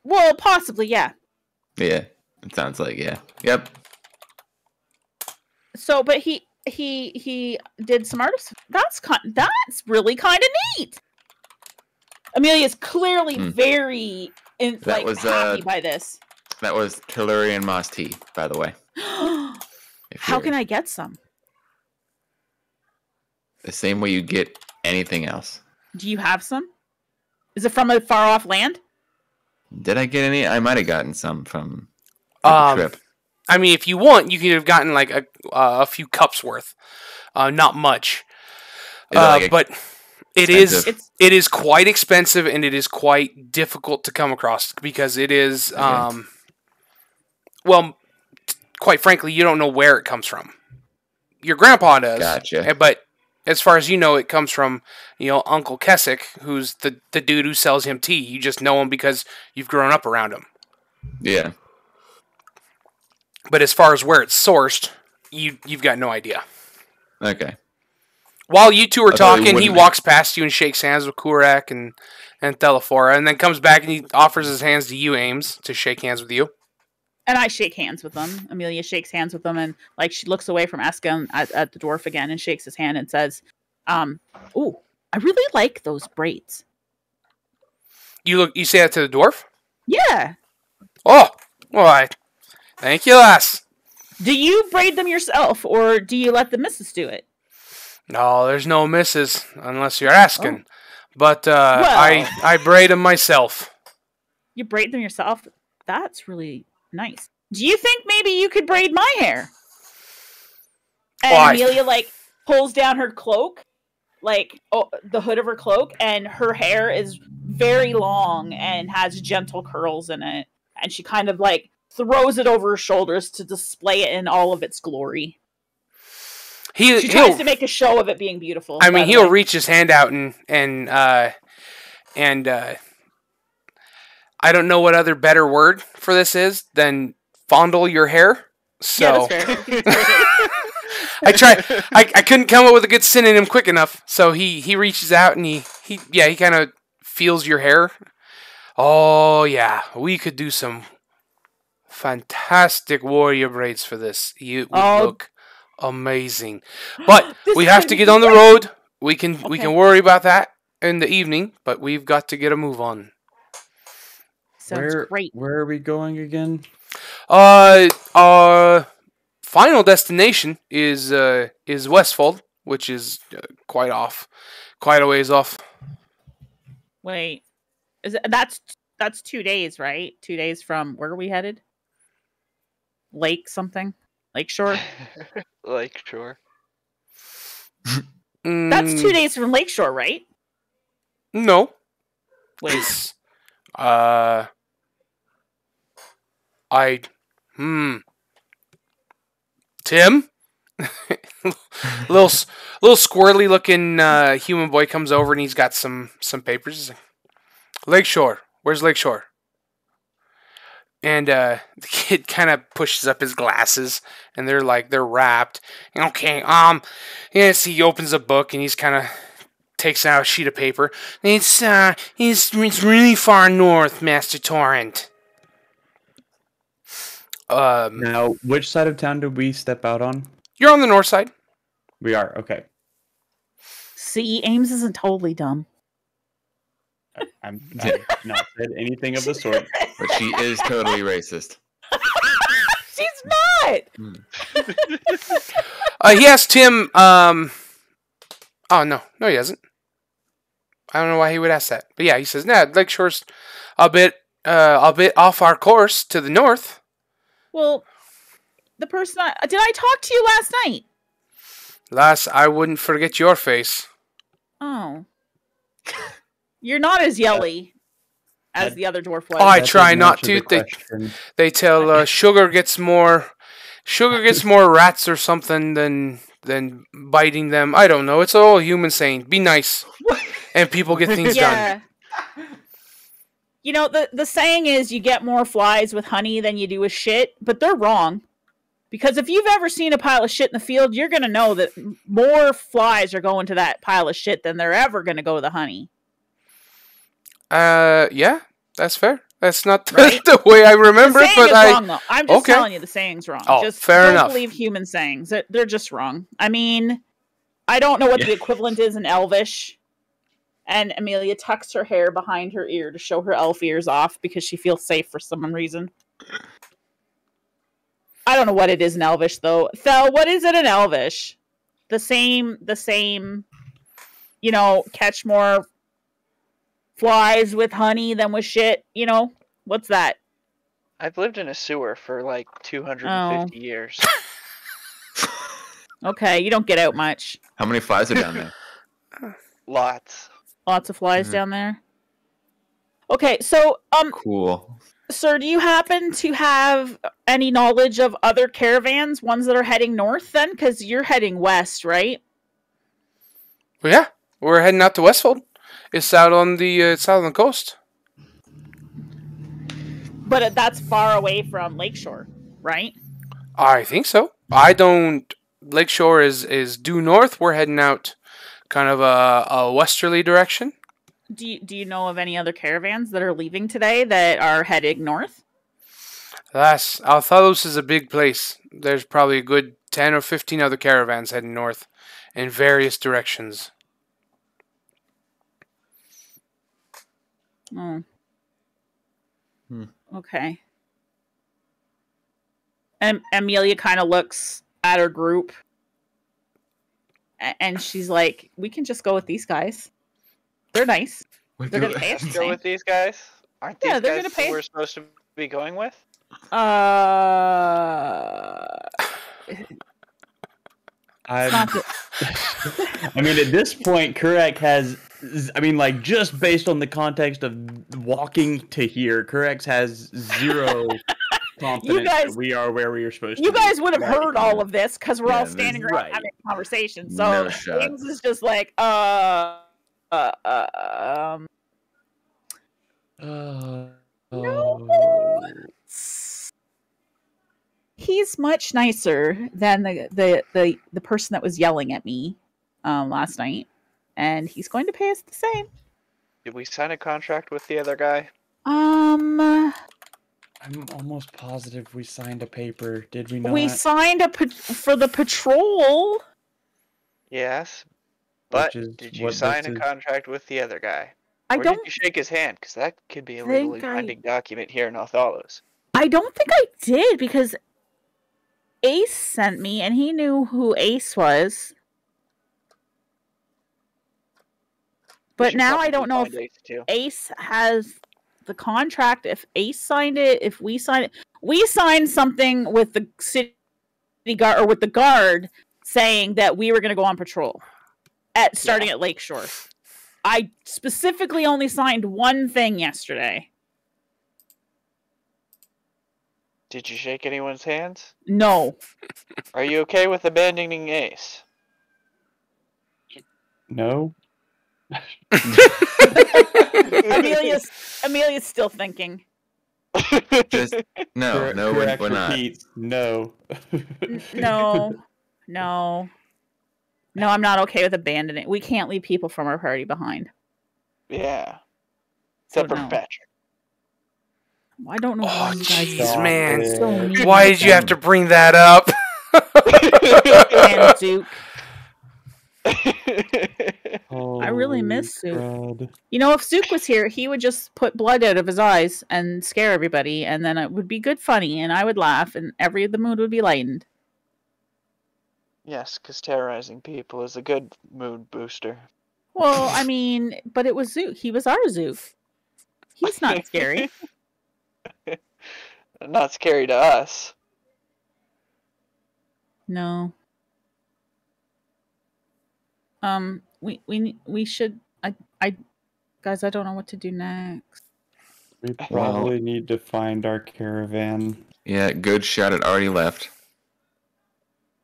Well, possibly, yeah.
Yeah, it sounds like yeah. Yep.
So, but he did some artists. That's really kind of neat. Amelia's clearly very happy by this.
That was Tellurian moss tea, by the way.
How can I get some?
The same way you get anything else.
Do you have some? Is it from a far off land?
Did I get any? I might have gotten some from the trip.
I mean, if you want, you could have gotten like a few cups worth. Not much. But it is quite expensive and it is quite difficult to come across because it is well, quite frankly, you don't know where it comes from. Your grandpa does.
Gotcha.
But as far as you know, it comes from, Uncle Kessick, who's the dude who sells him tea. You just know him because you've grown up around him.
Yeah.
But as far as where it's sourced, you've got no idea.
Okay.
While you two are talking, he walks past you and shakes hands with Kurak and Thelaphora, and then comes back and he offers his hands to you, Ames, to shake hands with you.
And I shake hands with them. Amelia shakes hands with them, and she looks away from Eska at the dwarf again and shakes his hand and says, "Ooh, I really like those braids."
You say that to the dwarf?
Yeah.
Oh, well, thank you, lass.
Do you braid them yourself, or do you let the missus do it?
No, there's no misses unless you're asking. Oh. But I braid them myself.
You braid them yourself? That's really nice. Do you think maybe you could braid my hair? And Amelia pulls down her cloak, the hood of her cloak, and her hair is very long and has gentle curls in it. And she kind of throws it over her shoulders to display it in all of its glory. She tries to make a show of it being beautiful.
I mean, he'll reach his hand out and I don't know what other better word for this is than fondle your hair. So
yeah, that's fair.
I couldn't come up with a good synonym quick enough. So he reaches out and he kind of feels your hair. Oh yeah, we could do some fantastic warrior braids for this. It would look amazing. But we have to get on the road. We can worry about that in the evening, but we've got to get a move on.
Sounds great.
Where are we going again?
Our final destination is Westfold, which is quite a ways off.
Wait, that's 2 days, right? 2 days from where are we headed? Lakeshore.
Lakeshore.
That's 2 days from Lakeshore, right?
No.
Wait.
Tim? little squirrely looking human boy comes over and he's got some papers. He's like, Lakeshore. Where's Lakeshore? And the kid kind of pushes up his glasses and they're wrapped. Okay, yes, he opens a book and he's kind of takes out a sheet of paper. It's really far north, Master Torrent.
Now, which side of town did we step out on?
You're on the north side.
We are, okay.
See, Ames isn't totally dumb.
I've not said anything of the sort.
But she is totally racist.
She's not!
He asked Tim, oh, no, he hasn't. I don't know why he would ask that. But yeah, he says, Lakeshore's a bit off our course to the north.
Well, the person did I talk to you last night?
Lass, I wouldn't forget your face.
Oh. You're not as yelly as the other dwarf was.
Oh, I try not to. They tell sugar gets more rats or something than biting them. I don't know. It's all human saying. Be nice. And people get things done.
You know, the saying is you get more flies with honey than you do with shit, but they're wrong. Because if you've ever seen a pile of shit in the field, you're going to know that more flies are going to that pile of shit than they're ever going to go to the honey.
Yeah, that's fair. That's not the way I remember it, but
wrong, though. I'm just telling you the saying's wrong.
Oh,
just
fair enough.
Don't believe human sayings. They're just wrong. I mean, I don't know what the equivalent is in Elvish. And Amelia tucks her hair behind her ear to show her elf ears off because she feels safe for some reason. I don't know what it is in Elvish, though. Thel, what is it in Elvish? The same, catch more flies with honey than with shit, What's that?
I've lived in a sewer for like 250 years.
Okay, you don't get out much.
How many flies are down there?
Lots.
Lots of flies down there. Okay, so
cool.
Sir, do you happen to have any knowledge of other caravans, ones that are heading north then? Because you're heading west, right?
Well, yeah, we're heading out to Westfold. It's out on the coast.
But that's far away from Lakeshore, right?
I think so. Lakeshore is due north. We're heading out kind of a westerly direction.
Do you know of any other caravans that are leaving today that are heading north?
Althalos is a big place. There's probably a good 10 or 15 other caravans heading north in various directions.
Oh. Okay. And Amelia kind of looks at her group and she's like, we can just go with these guys. They're nice. They're going to pay us the
Go
same.
with these guys? Aren't these
they're
guys
gonna pay
who we're supposed to be going with?
I mean, at this point, Kurek has... just based on the context of walking to here, Kurex has zero confident
guys-
that we are where we are supposed to
You
be.
guys would have
Right.
heard all of this because we're
Yeah,
all
this-
standing around
right.
having a conversation. So
No shot.
James is just like, He's much nicer than the person that was yelling at me last night, and he's going to pay us the same.
Did we sign a contract with the other guy?
I'm almost positive we signed a paper. Did we not?
We signed for the patrol.
Yes. But
Which is
did you
what
sign
this
a
is.
contract with the other guy?
I
Or
don't.
did you shake his hand? Because that could be a
think
legally
I-
binding document here in Othello's.
I don't think I did because Ace sent me, and he knew who Ace was.
We
But
should
now I
probably
don't know if
find Ace, too.
Ace has the contract. If Ace signed it, if we signed it, we signed something with the city guard or with the guard saying that we were going to go on patrol at starting at Lakeshore. I specifically only signed one thing yesterday.
Did you shake anyone's hands?
No.
Are you okay with abandoning Ace?
No.
Amelia's still thinking.
Just no,
Correct
we're not.
repeats. No.
No. No, I'm not okay with abandoning. We can't leave people from our party behind.
Yeah.
So
Except for
no.
Patrick.
I don't know why
Oh,
you guys
jeez,
are
man.
so mean
Why
like
did you have
that.
to bring that up?
And Duke. I really
Holy
miss Soup.
crud.
You know, if Zook was here, he would just put blood out of his eyes and scare everybody, and then it would be good funny, and I would laugh, and the mood would be lightened.
Yes, because terrorizing people is a good mood booster.
Well, I mean, but it was Zook. He was our Zook. He's not scary.
Not scary to us.
No. We should. I guys, I don't know what to do next.
We probably need to find our caravan.
Yeah, good shot. It already left.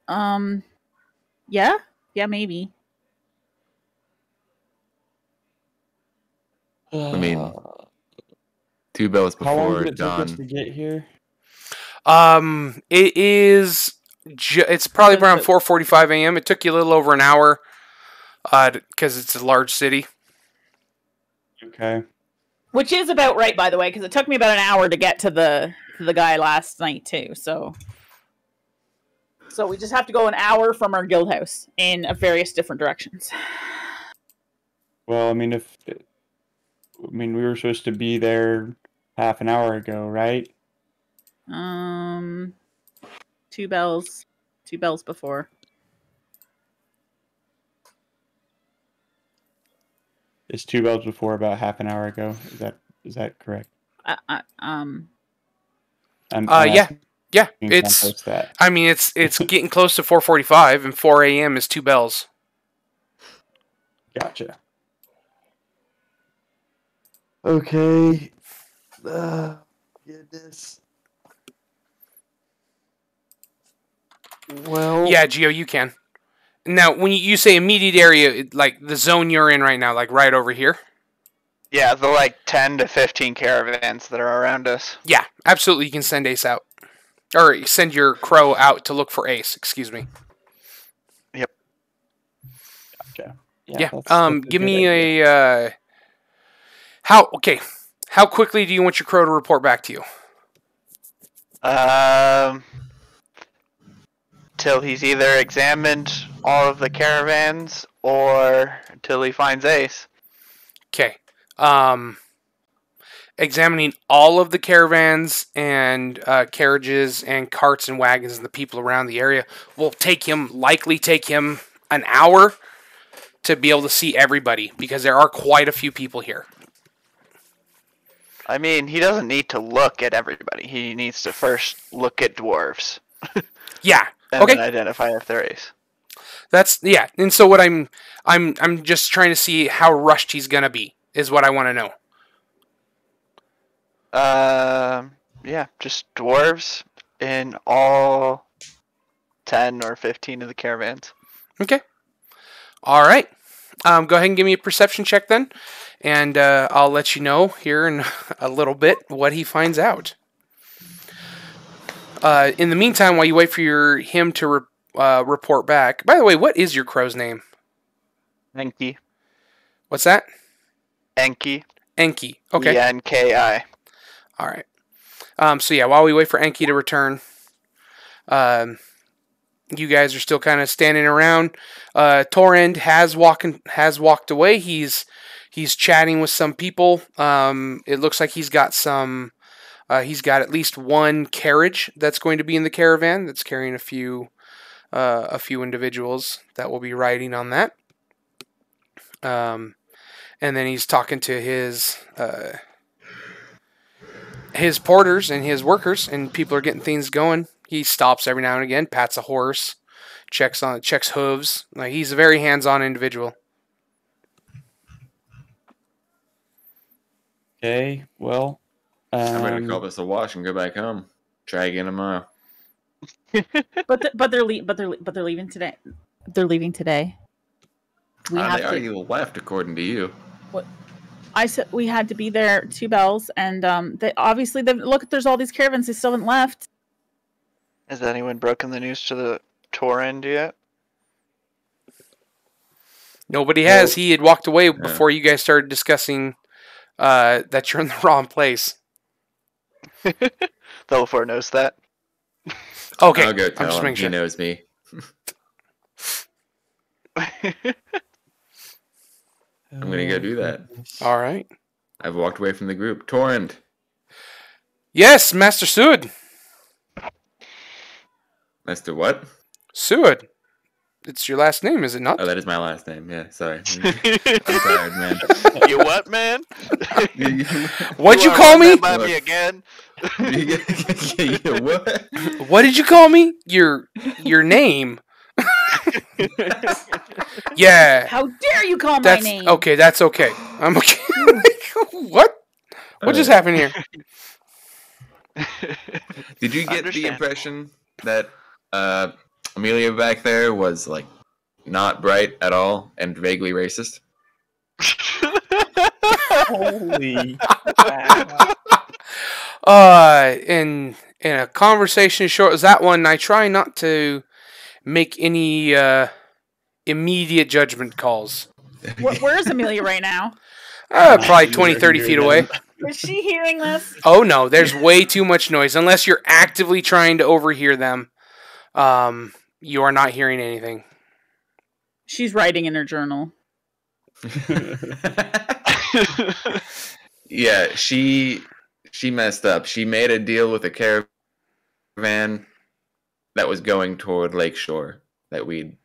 Yeah, maybe.
I mean, 2 bells
how long
before
did it take us
dawn.
to get here?
It is. It's probably around 4:45 a.m. It took you a little over an hour, because it's a large city.
Okay.
Which is about right, by the way, because it took me about an hour to get to the guy last night too. So we just have to go an hour from our guild house in various different directions.
Well, I mean, we were supposed to be there half an hour ago, right?
2 bells before.
It's 2 bells before about half an hour ago. Is that correct? I'm
Yeah.
asking
It's.
Santos that.
I mean, it's getting close to 4:45, and 4 a.m. is 2 bells.
Gotcha. Okay. Goodness. Well.
Yeah, Geo, you can. Now, when you say immediate area, like the zone you're in right now, like right over here.
Yeah, the like 10 to 15 caravans that are around us.
Yeah, absolutely. You can send Ace out, or send your crow out to look for Ace. Excuse me.
Yep.
Gotcha.
Yeah.
That's a
Give
good
me
idea.
a. How quickly do you want your crow to report back to you?
Till he's either examined all of the caravans or until he finds Ace.
Okay. Examining all of the caravans and carriages and carts and wagons and the people around the area will likely take him an hour to be able to see everybody, because there are quite a few people here.
I mean, he doesn't need to look at everybody. He needs to first look at dwarves.
Yeah.
And
Okay.
then identify if they're Ace.
Yeah. And so what I'm just trying to see how rushed he's gonna be is what I want to know.
Yeah, just dwarves in all 10 or 15 of the caravans.
Okay. All right. Go ahead and give me a perception check then, and I'll let you know here in a little bit what he finds out. In the meantime, while you wait for him to report back. By the way, what is your crow's name?
Enki.
What's that?
Enki.
Enki. Okay.
E-N-K-I.
All right. So yeah, while we wait for Enki to return, you guys are still kind of standing around. Torrend has walked away. He's chatting with some people. It looks like he's got some. He's got at least one carriage that's going to be in the caravan that's carrying a few individuals that will be riding on that. And then he's talking to his porters and his workers, and people are getting things going. He stops every now and again, pats a horse, checks hooves. Like, he's a very hands-on individual.
Okay, well,
I'm ready to call this a wash and go back home. Try again tomorrow.
But they're leaving today. They're leaving today.
They already left, according to you.
What? I said we had to be there 2 bells, and they obviously look. There's all these caravans. They still haven't left.
Has anyone broken the news to the Torrend yet?
Nobody has. He had walked away before you guys started discussing that you're in the wrong place.
Belfour knows that.
Okay,
I'll go
I'm
tell
just
him.
making
He
sure.
knows me. I'm gonna go do that.
All right.
I've walked away from the group. Torrent.
Yes, Master Seward.
Master what?
Seward. It's your last name, is it not?
Oh, that is my last name. Yeah, sorry. I'm tired, man.
You what, man?
What'd you call me?
By me again?
Yeah, what?
What did you call me? Your name. Yeah.
How dare you call my
That's
name?
okay. That's okay. I'm okay. What? What just happened here?
Did you get the
Understand.
impression that Amelia back there was like not bright at all and vaguely racist?
Holy.
In a conversation short as that one, I try not to make any immediate judgment calls.
Where is Amelia right now?
Probably 20, 30 feet away.
Is she hearing this?
Oh no, there's way too much noise. Unless you're actively trying to overhear them, you are not hearing anything.
She's writing in her journal.
Yeah, she messed up. She made a deal with a caravan that was going toward Lakeshore, that we'd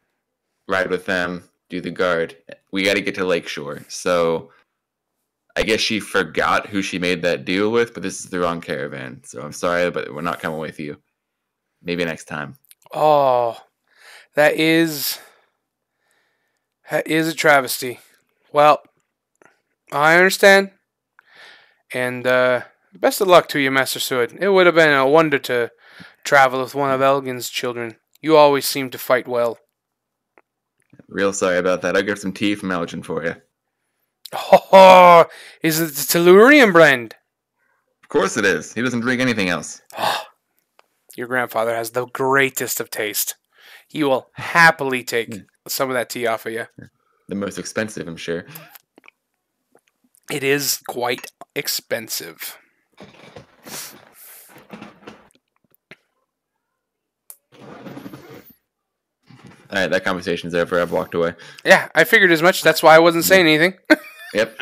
ride with them, do the guard. We got to get to Lakeshore. So I guess she forgot who she made that deal with, but this is the wrong caravan. So I'm sorry, but we're not coming with you. Maybe next time.
Oh, that is a travesty. Well, I understand. And best of luck to you, Master Seward. It would have been a wonder to travel with one of Elgin's children. You always seem to fight well.
Real sorry about that. I'll get some tea from Elgin for you.
Oh, is it the Tellurian blend?
Of course it is. He doesn't drink anything else.
Your grandfather has the greatest of taste. He will happily take some of that tea off of you.
The most expensive, I'm sure.
It is quite expensive.
All right, that conversation's over. I've walked away.
Yeah, I figured as much. That's why I wasn't saying anything.
Yep.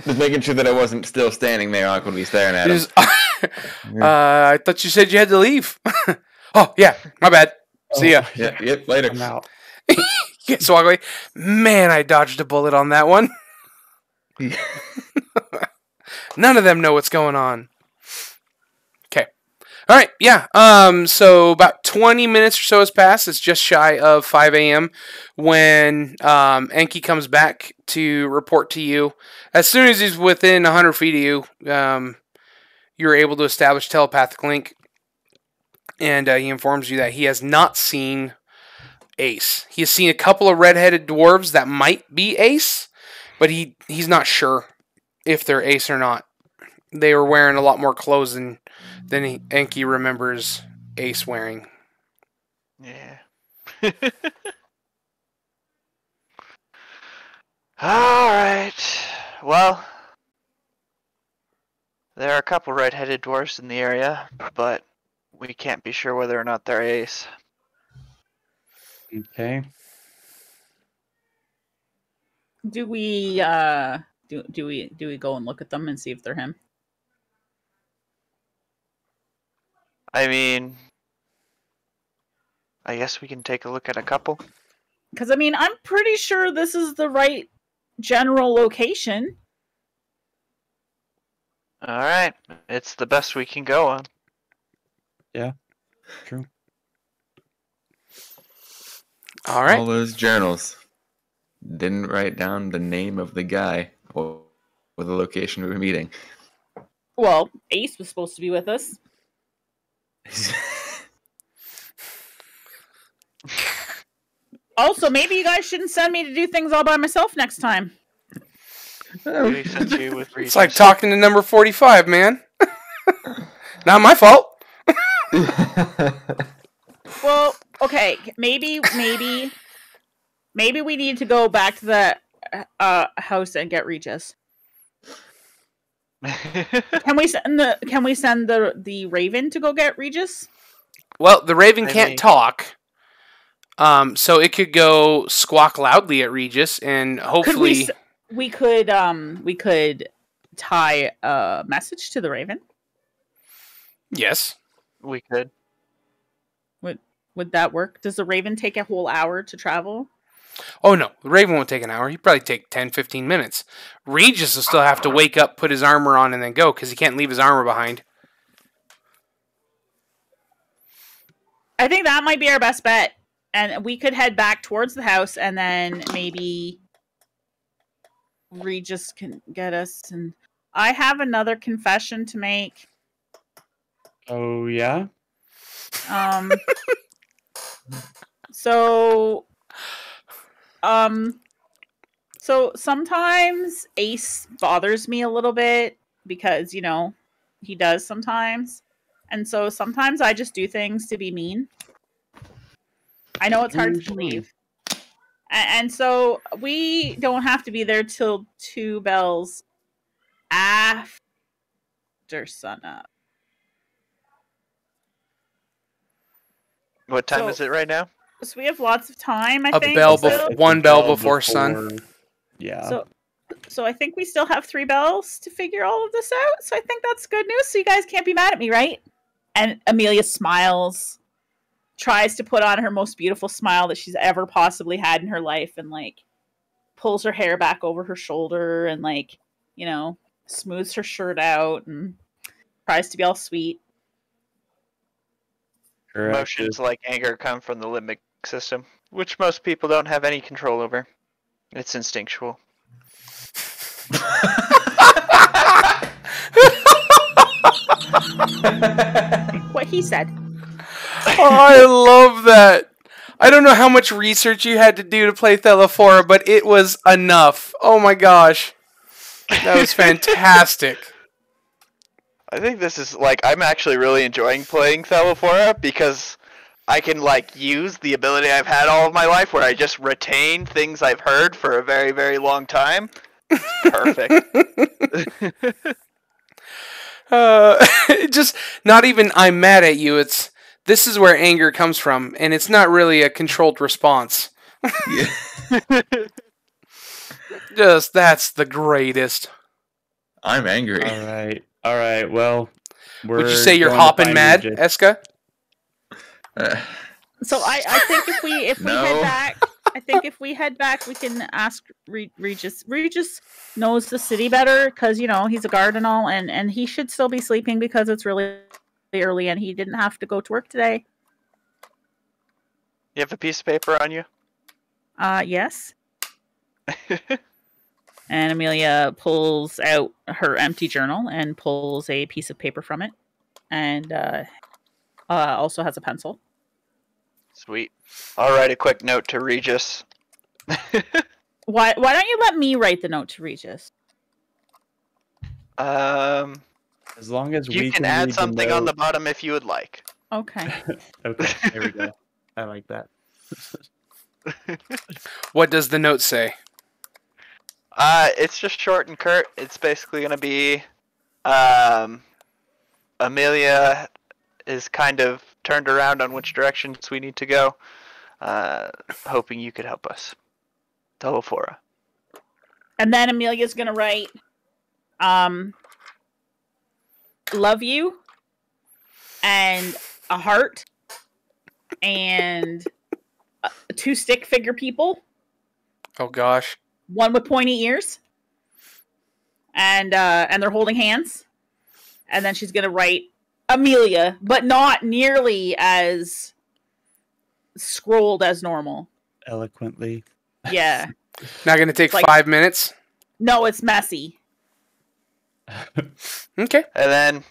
Just making sure that I wasn't still standing there awkwardly staring at him.
I thought you said you had to leave. Oh, yeah, my bad. See ya.
Yep, later.
I'm out.
Yes, walk away. Man, I dodged a bullet on that one. None of them know what's going on. Okay. All right, yeah. So about 20 minutes or so has passed. It's just shy of 5 a.m. when Enki comes back to report to you. As soon as he's within 100 feet of you, you're able to establish telepathic link, and he informs you that he has not seen Ace. He has seen a couple of red-headed dwarves that might be Ace, but he's not sure if they're Ace or not. They were wearing a lot more clothes than Enki remembers Ace wearing.
Yeah. All right. Well, there are a couple red-headed dwarfs in the area, but we can't be sure whether or not they're Ace.
Okay.
Do we do we go and look at them and see if they're him?
I mean, I guess we can take a look at a couple.
Because I mean, I'm pretty sure this is the right general location.
All right, it's the best we can go on.
Yeah. True.
All right.
All those journals didn't write down the name of the guy or the location we were meeting.
Well, Ace was supposed to be with us. Also, maybe you guys shouldn't send me to do things all by myself next time.
We sent you with
It's like talking to number 45, man. Not my fault.
Well, okay, maybe we need to go back to the house and get Regis. Can we send the Raven to go get Regis?
Well, the Raven
I
can't
mean-
talk. So it could go squawk loudly at Regis, and hopefully,
we could tie a message to the Raven.
yes.
We could.
Would that work? Does the Raven take a whole hour to travel?
Oh no, the Raven won't take an hour. He'd probably take 10, 15 minutes. Regis will still have to wake up, put his armor on, and then go, because he can't leave his armor behind.
I think that might be our best bet. And we could head back towards the house, and then maybe Regis can get us. And I have another confession to make.
Oh yeah.
So sometimes Ace bothers me a little bit because, you know, he does sometimes. And so sometimes I just do things to be mean. I know it's hard to believe. And so we don't have to be there till 2 bells after sunup.
What time
So-
is it right now?
So we have lots of time, I
A
think.
bell
still.
before one bell before sun.
Yeah.
So I think we still have 3 bells to figure all of this out. So I think that's good news. So you guys can't be mad at me, right? And Amelia smiles, tries to put on her most beautiful smile that she's ever possibly had in her life, and like pulls her hair back over her shoulder and like, you know, smooths her shirt out and tries to be all sweet.
Correct.
Emotions like anger come from the limbic system, which most people don't have any control over. It's instinctual.
What he said.
Oh, I love that. I don't know how much research you had to do to play Thelaphora, but it was enough. Oh my gosh. That was fantastic.
I think this is like I'm actually really enjoying playing Thelaphora because I can like use the ability I've had all of my life where I just retain things I've heard for a very, very long time. It's perfect.
Just not even I'm mad at you. It's this is where anger comes from, and it's not really a controlled response. Just that's the greatest.
I'm angry.
All right. All right. Well,
Would you say you're
going to
hopping
find
mad,
Regis.
Eska?
So I think if we
No.
head back, I think if we head back, we can ask Regis. Regis knows the city better because, you know, he's a guard and all, and he should still be sleeping because it's really early and he didn't have to go to work today.
You have a piece of paper on you?
Yes. And Amelia pulls out her empty journal and pulls a piece of paper from it, and also has a pencil.
Sweet. I'll write a quick note to Regis.
Why don't you let me write the note to Regis?
Um,
As long as
you
we
can
read
add
the
something on the
note-
bottom if you would like.
Okay.
Okay, there we go. I like that.
What does the note say?
It's just short and curt. It's basically gonna be, Amelia is kind of turned around on which directions we need to go. Hoping you could help us. Telefora.
And then Amelia's gonna write, love you, and a heart, and 2 stick figure people,
Oh gosh.
one with pointy ears, and they're holding hands. And then she's gonna write Amelia, but not nearly as scrolled as normal.
Eloquently.
Yeah.
Not gonna take
Like-
5 minutes.
No, it's messy.
Okay.
And then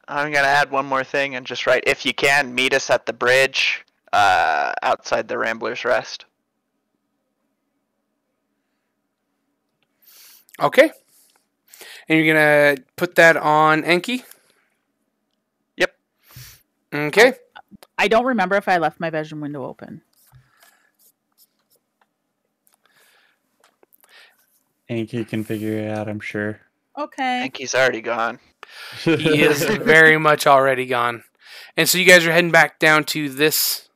I'm gonna add one more thing and just write, if you can, meet us at the bridge outside the Rambler's Rest.
Okay. And you're gonna put that on Enki?
Yep.
Okay.
I don't remember if I left my bedroom window open.
Anki can figure it out, I'm sure.
I
Okay.
think he's already gone.
He is very much already gone. And so you guys are heading back down to this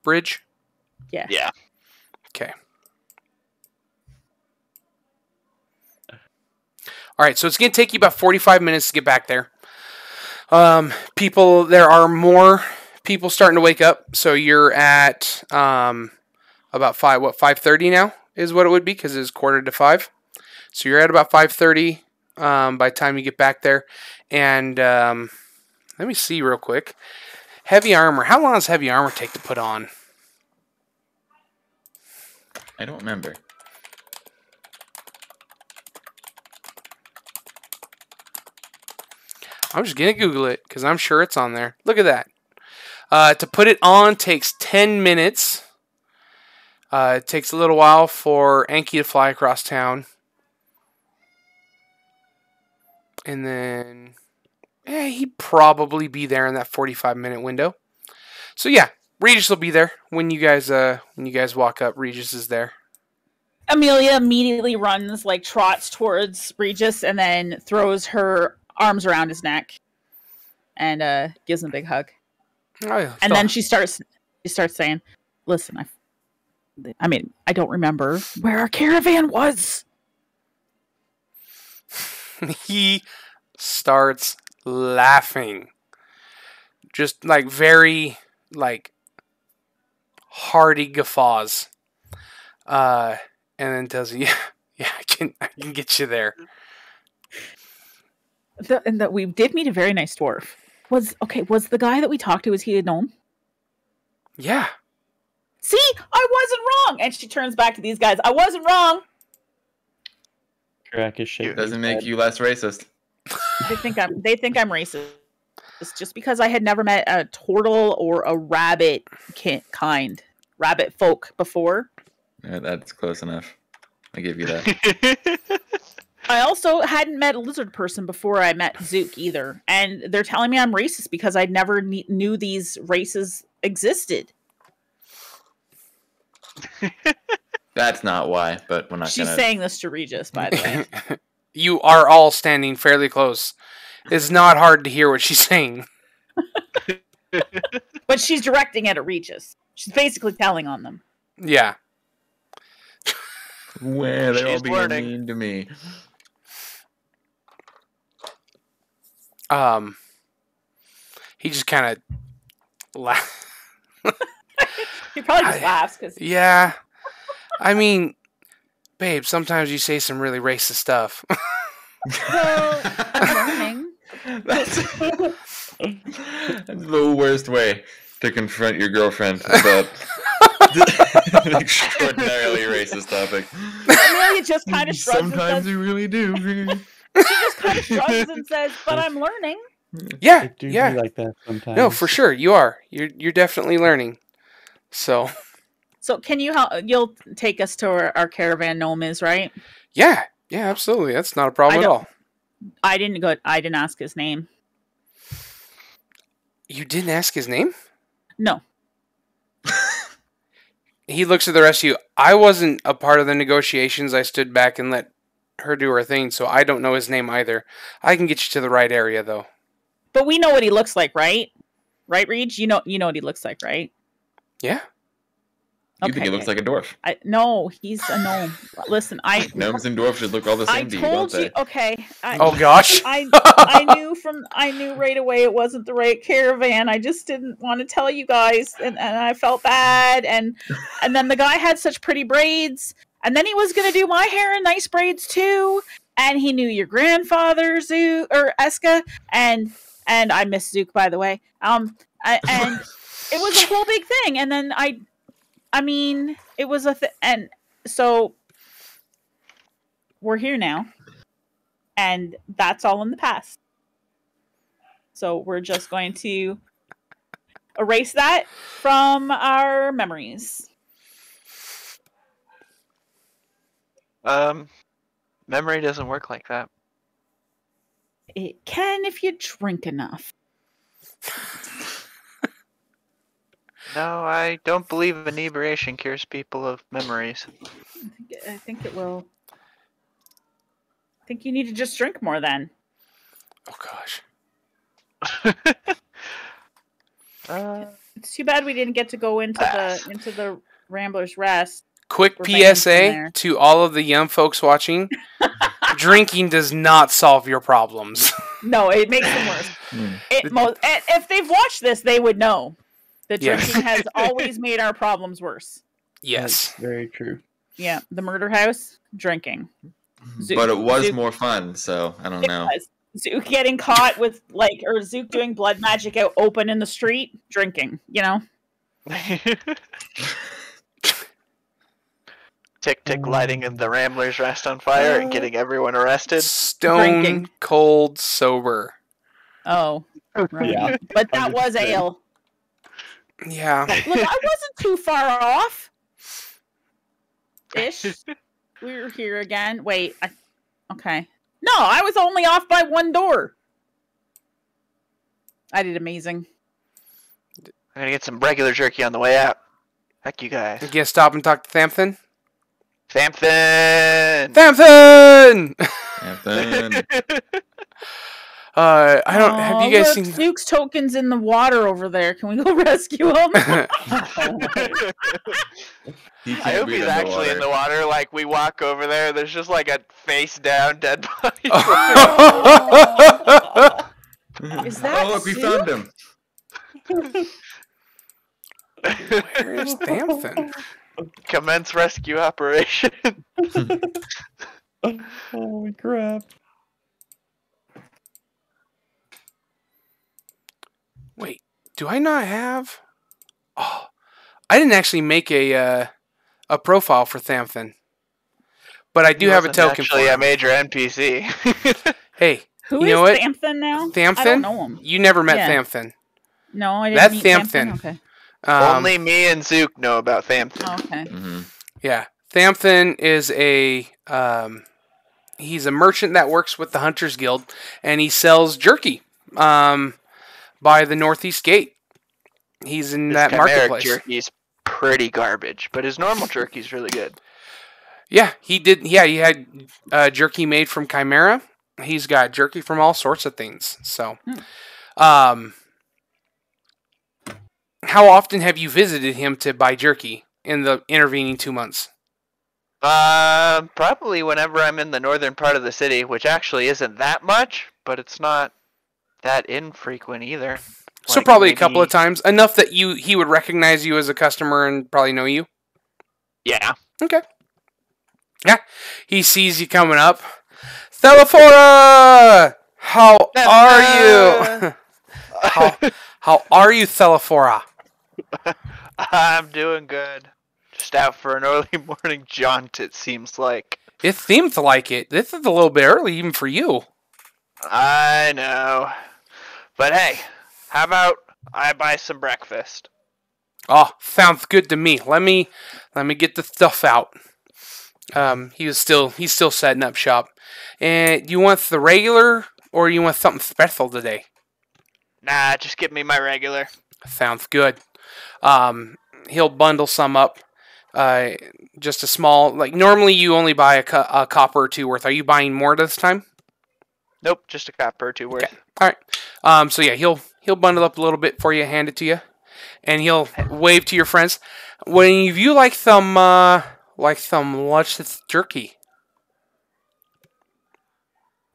bridge?
Yeah.
Yeah.
Okay. All right, so it's going to take you about 45 minutes to get back there. There are more people starting to wake up. So you're at about 5:30 now is what it would be because it's 4:45. So you're at about 5:30 by the time you get back there. And let me see real quick. Heavy armor. How long does heavy armor take to put on?
I don't remember.
I'm just going to Google it because I'm sure it's on there. Look at that. To put it on takes 10 minutes. It takes a little while for Anki to fly across town. And then he'd probably be there in that 45-minute window. So yeah, Regis will be there when you guys walk up. Regis is there.
Amelia immediately runs, like trots towards Regis, and then throws her arms around his neck and gives him a big hug.
Oh, yeah,
And then she starts saying, "Listen, I don't remember where our caravan was."
He starts laughing. Just like very like hearty guffaws. And then tells you, yeah, I can get you there.
And that we did meet a very nice dwarf. Was the guy that we talked to, was he a gnome?
Yeah.
See, I wasn't wrong. And she turns back to these guys. I wasn't wrong.
Crack is shaking.
Doesn't make you less racist.
They think I'm racist. It's just because I had never met a turtle or a rabbit rabbit folk before.
Yeah, that's close enough. I give you that.
I also hadn't met a lizard person before I met Zook either. And they're telling me I'm racist because I never knew these races existed.
That's not why, but we're not
She's
gonna.
saying this to Regis, by the way.
You are all standing fairly close. It's not hard to hear what she's saying.
But she's directing it at Regis. She's basically telling on them.
Yeah.
Where they're all
She's
being
learning.
mean to me.
He just kind of laughs.
He probably just laughs because
Yeah. I mean, babe, sometimes you say some really racist stuff.
I'm learning.
That's the worst way to confront your girlfriend. But Extraordinarily racist topic.
Amelia just kind of shrugs and
Sometimes
says,
you really do.
she just kind of shrugs and says, "But I'm learning."
Yeah,
I do
yeah.
be like that sometimes.
No, for sure, you are. You're definitely learning. So,
So can you help? You'll take us to where our caravan gnome is, right?
yeah, absolutely. That's not a problem at all.
I didn't ask his name.
You didn't ask his name?
No.
He looks at the rest of you. I wasn't a part of the negotiations. I stood back and let her do her thing, so I don't know his name either. I can get you to the right area, though.
But we know what he looks like, right? Right, Reed? You know what he looks like, right?
Yeah.
You think he looks like a dwarf?
No, he's a gnome. Listen,
Gnomes and dwarves should look all the
I
same to you, don't
told
they?
you. Okay.
Oh gosh.
I knew right away it wasn't the right caravan. I just didn't want to tell you guys, and I felt bad. And then the guy had such pretty braids, and then he was gonna do my hair in nice braids too. And he knew your grandfather Zook or Eska, and I miss Zook, by the way. And it was a whole big thing. And then I mean, it was and so we're here now, and that's all in the past. So we're just going to erase that from our memories.
Memory doesn't work like that.
It can if you drink enough.
No, I don't believe inebriation cures people of memories.
I think it will. I think you need to just drink more then.
Oh gosh.
It's too bad we didn't get to go into the Rambler's Rest.
Quick
We're banned from
PSA
there.
to all of the young folks watching. Drinking does not solve your problems.
No, it makes them worse. If they've watched this, they would know that
Yes.
drinking has always made our problems worse.
Yes.
That's very true.
Yeah, the murder house, drinking.
But it was
Zook-
more fun, so I don't
It
know.
was. Zook getting caught with or Zook doing blood magic out open in the street, drinking. You know.
Tick tick lighting in the Ramblers Rest on fire and getting everyone arrested.
Stone
Drinking.
cold sober.
Oh, right.
Yeah.
But that was
Understood.
ale.
Yeah.
Look, I wasn't too far off. Ish. We're here again. Wait. Okay. No, I was only off by one door. I did amazing.
I'm gonna get some regular jerky on the way out. Heck, you guys.
You gonna stop and talk to Thamthin?
Thamthin!
Thamthin!
Anthony.
I don't. Have you guys
look,
seen?
Zook's tokens in the water over there. Can we go rescue him?
He
I
can't
hope
breathe
he's actually in the
underwater.
water. Like, we walk over there, there's just like a face down dead body.
Is that
Oh, look, we
Zook?
found him.
Where is Thamthin?
Commence rescue operation.
Holy crap.
Wait, do I not have? Oh, I didn't actually make a profile for Thamthin, but I do have a token for
Actually, a
him.
major NPC.
Hey,
Who
you
is
know what?
Thamthin now? I
Thamthin?
don't know him.
You never met
Yeah.
Thamthin.
No, I didn't
That's
meet
Thamthin.
Okay.
Only me and Zook know about Thamthin.
Oh, okay.
Mm-hmm.
Yeah, Thamthin is he's a merchant that works with the Hunters Guild, and he sells jerky by the Northeast Gate. He's in
His
that
chimeric
marketplace.
jerky's pretty garbage, but his normal jerky's really good.
Yeah, he did. Yeah, he had jerky made from Chimera. He's got jerky from all sorts of things. So, how often have you visited him to buy jerky in the intervening 2 months?
Probably whenever I'm in the northern part of the city, which actually isn't that much, but it's not that infrequent either.
So
Like,
probably a couple of
maybe-
times, enough that he would recognize you as a customer and probably know you.
Yeah.
Okay. Yeah, he sees you coming up. Thelaphora, how are you? how are you, Thelaphora?
I'm doing good. Just out for an early morning jaunt, it seems like.
It seems like it. This is a little bit early even for you.
I know. But hey, how about I buy some breakfast?
Oh, sounds good to me. Let me get the stuff out. He's still setting up shop. And you want the regular or you want something special today?
Nah, just give me my regular.
Sounds good. He'll bundle some up. Just a small, like normally you only buy a copper or two worth. Are you buying more this time?
Nope, just a copper or two worth.
Okay. All right. So yeah, he'll bundle up a little bit for you, hand it to you, and he'll wave to your friends. When you like some luscious jerky.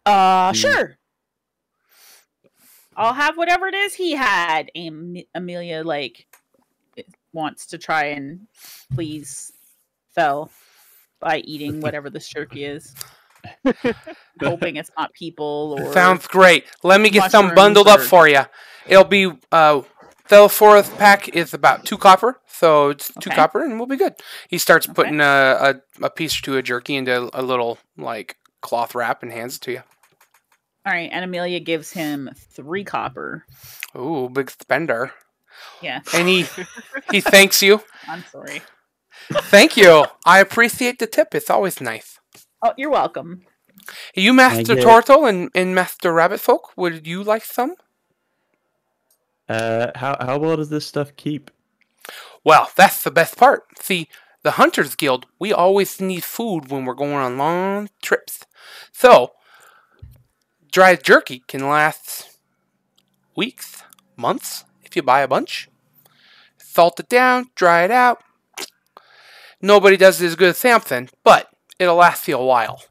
Sure. I'll have whatever it is he had. Amelia wants to try and please Phil by eating whatever this jerky is. Hoping it's not people or
Sounds great. Let me get some
mushrooms
bundled up
or-
for you. It'll be Thelforth pack is about 2 copper, so it's 2
Okay.
copper and we'll be good. He starts
Okay.
putting a piece or two of jerky into a little like cloth wrap and hands it to you.
All right, and Amelia gives him 3 copper.
Ooh, big spender.
Yeah,
And he thanks you.
I'm sorry.
Thank you. I appreciate the tip. It's always nice.
Oh, you're welcome.
You Master
get-
Turtle and Master Rabbit Folk, would you like some?
How well does this stuff keep?
Well, that's the best part. See, the Hunters Guild, we always need food when we're going on long trips. So, dry jerky can last weeks, months, if you buy a bunch. Salt it down, dry it out. Nobody does it as good as Samson, but it'll last you a while.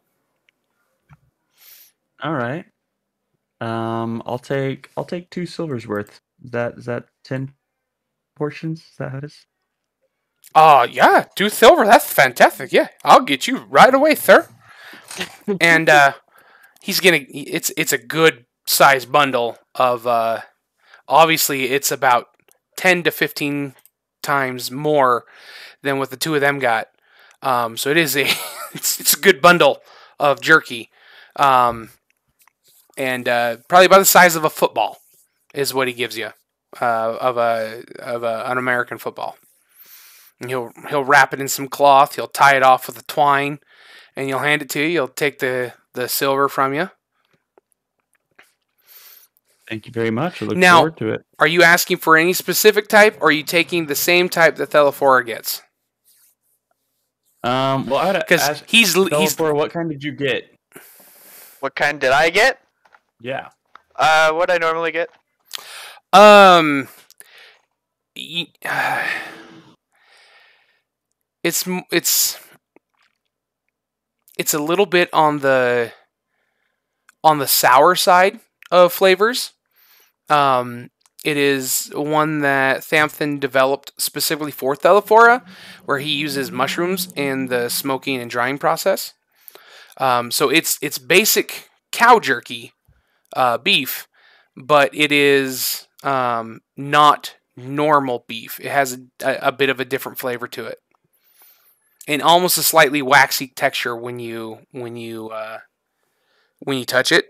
All right. I'll take 2 silvers worth. Is that 10 portions? Is that how it is?
Yeah, 2 silver, that's fantastic. Yeah, I'll get you right away, sir. And it's a good size bundle of obviously it's about 10 to 15 times more than what the 2 of them got. So it is it's a good bundle of jerky. And probably about the size of a football is what he gives you of an American football. And he'll wrap it in some cloth. He'll tie it off with a twine, and he'll hand it to you. He'll take the silver from you.
Thank you very much. I look
Now-
forward to it.
Are you asking for any specific type, or are you taking the same type that Thelaphora gets?
Well, I would
Because
ask
he's
Bellator, what kind did you get?
What kind did I get?
Yeah.
What I normally get?
It's a little bit on the sour side of flavors. It is one that Samson developed specifically for Thelaphora, where he uses mushrooms in the smoking and drying process. So it's basic cow jerky, beef, but it is not normal beef. It has a bit of a different flavor to it, and almost a slightly waxy texture when you touch it.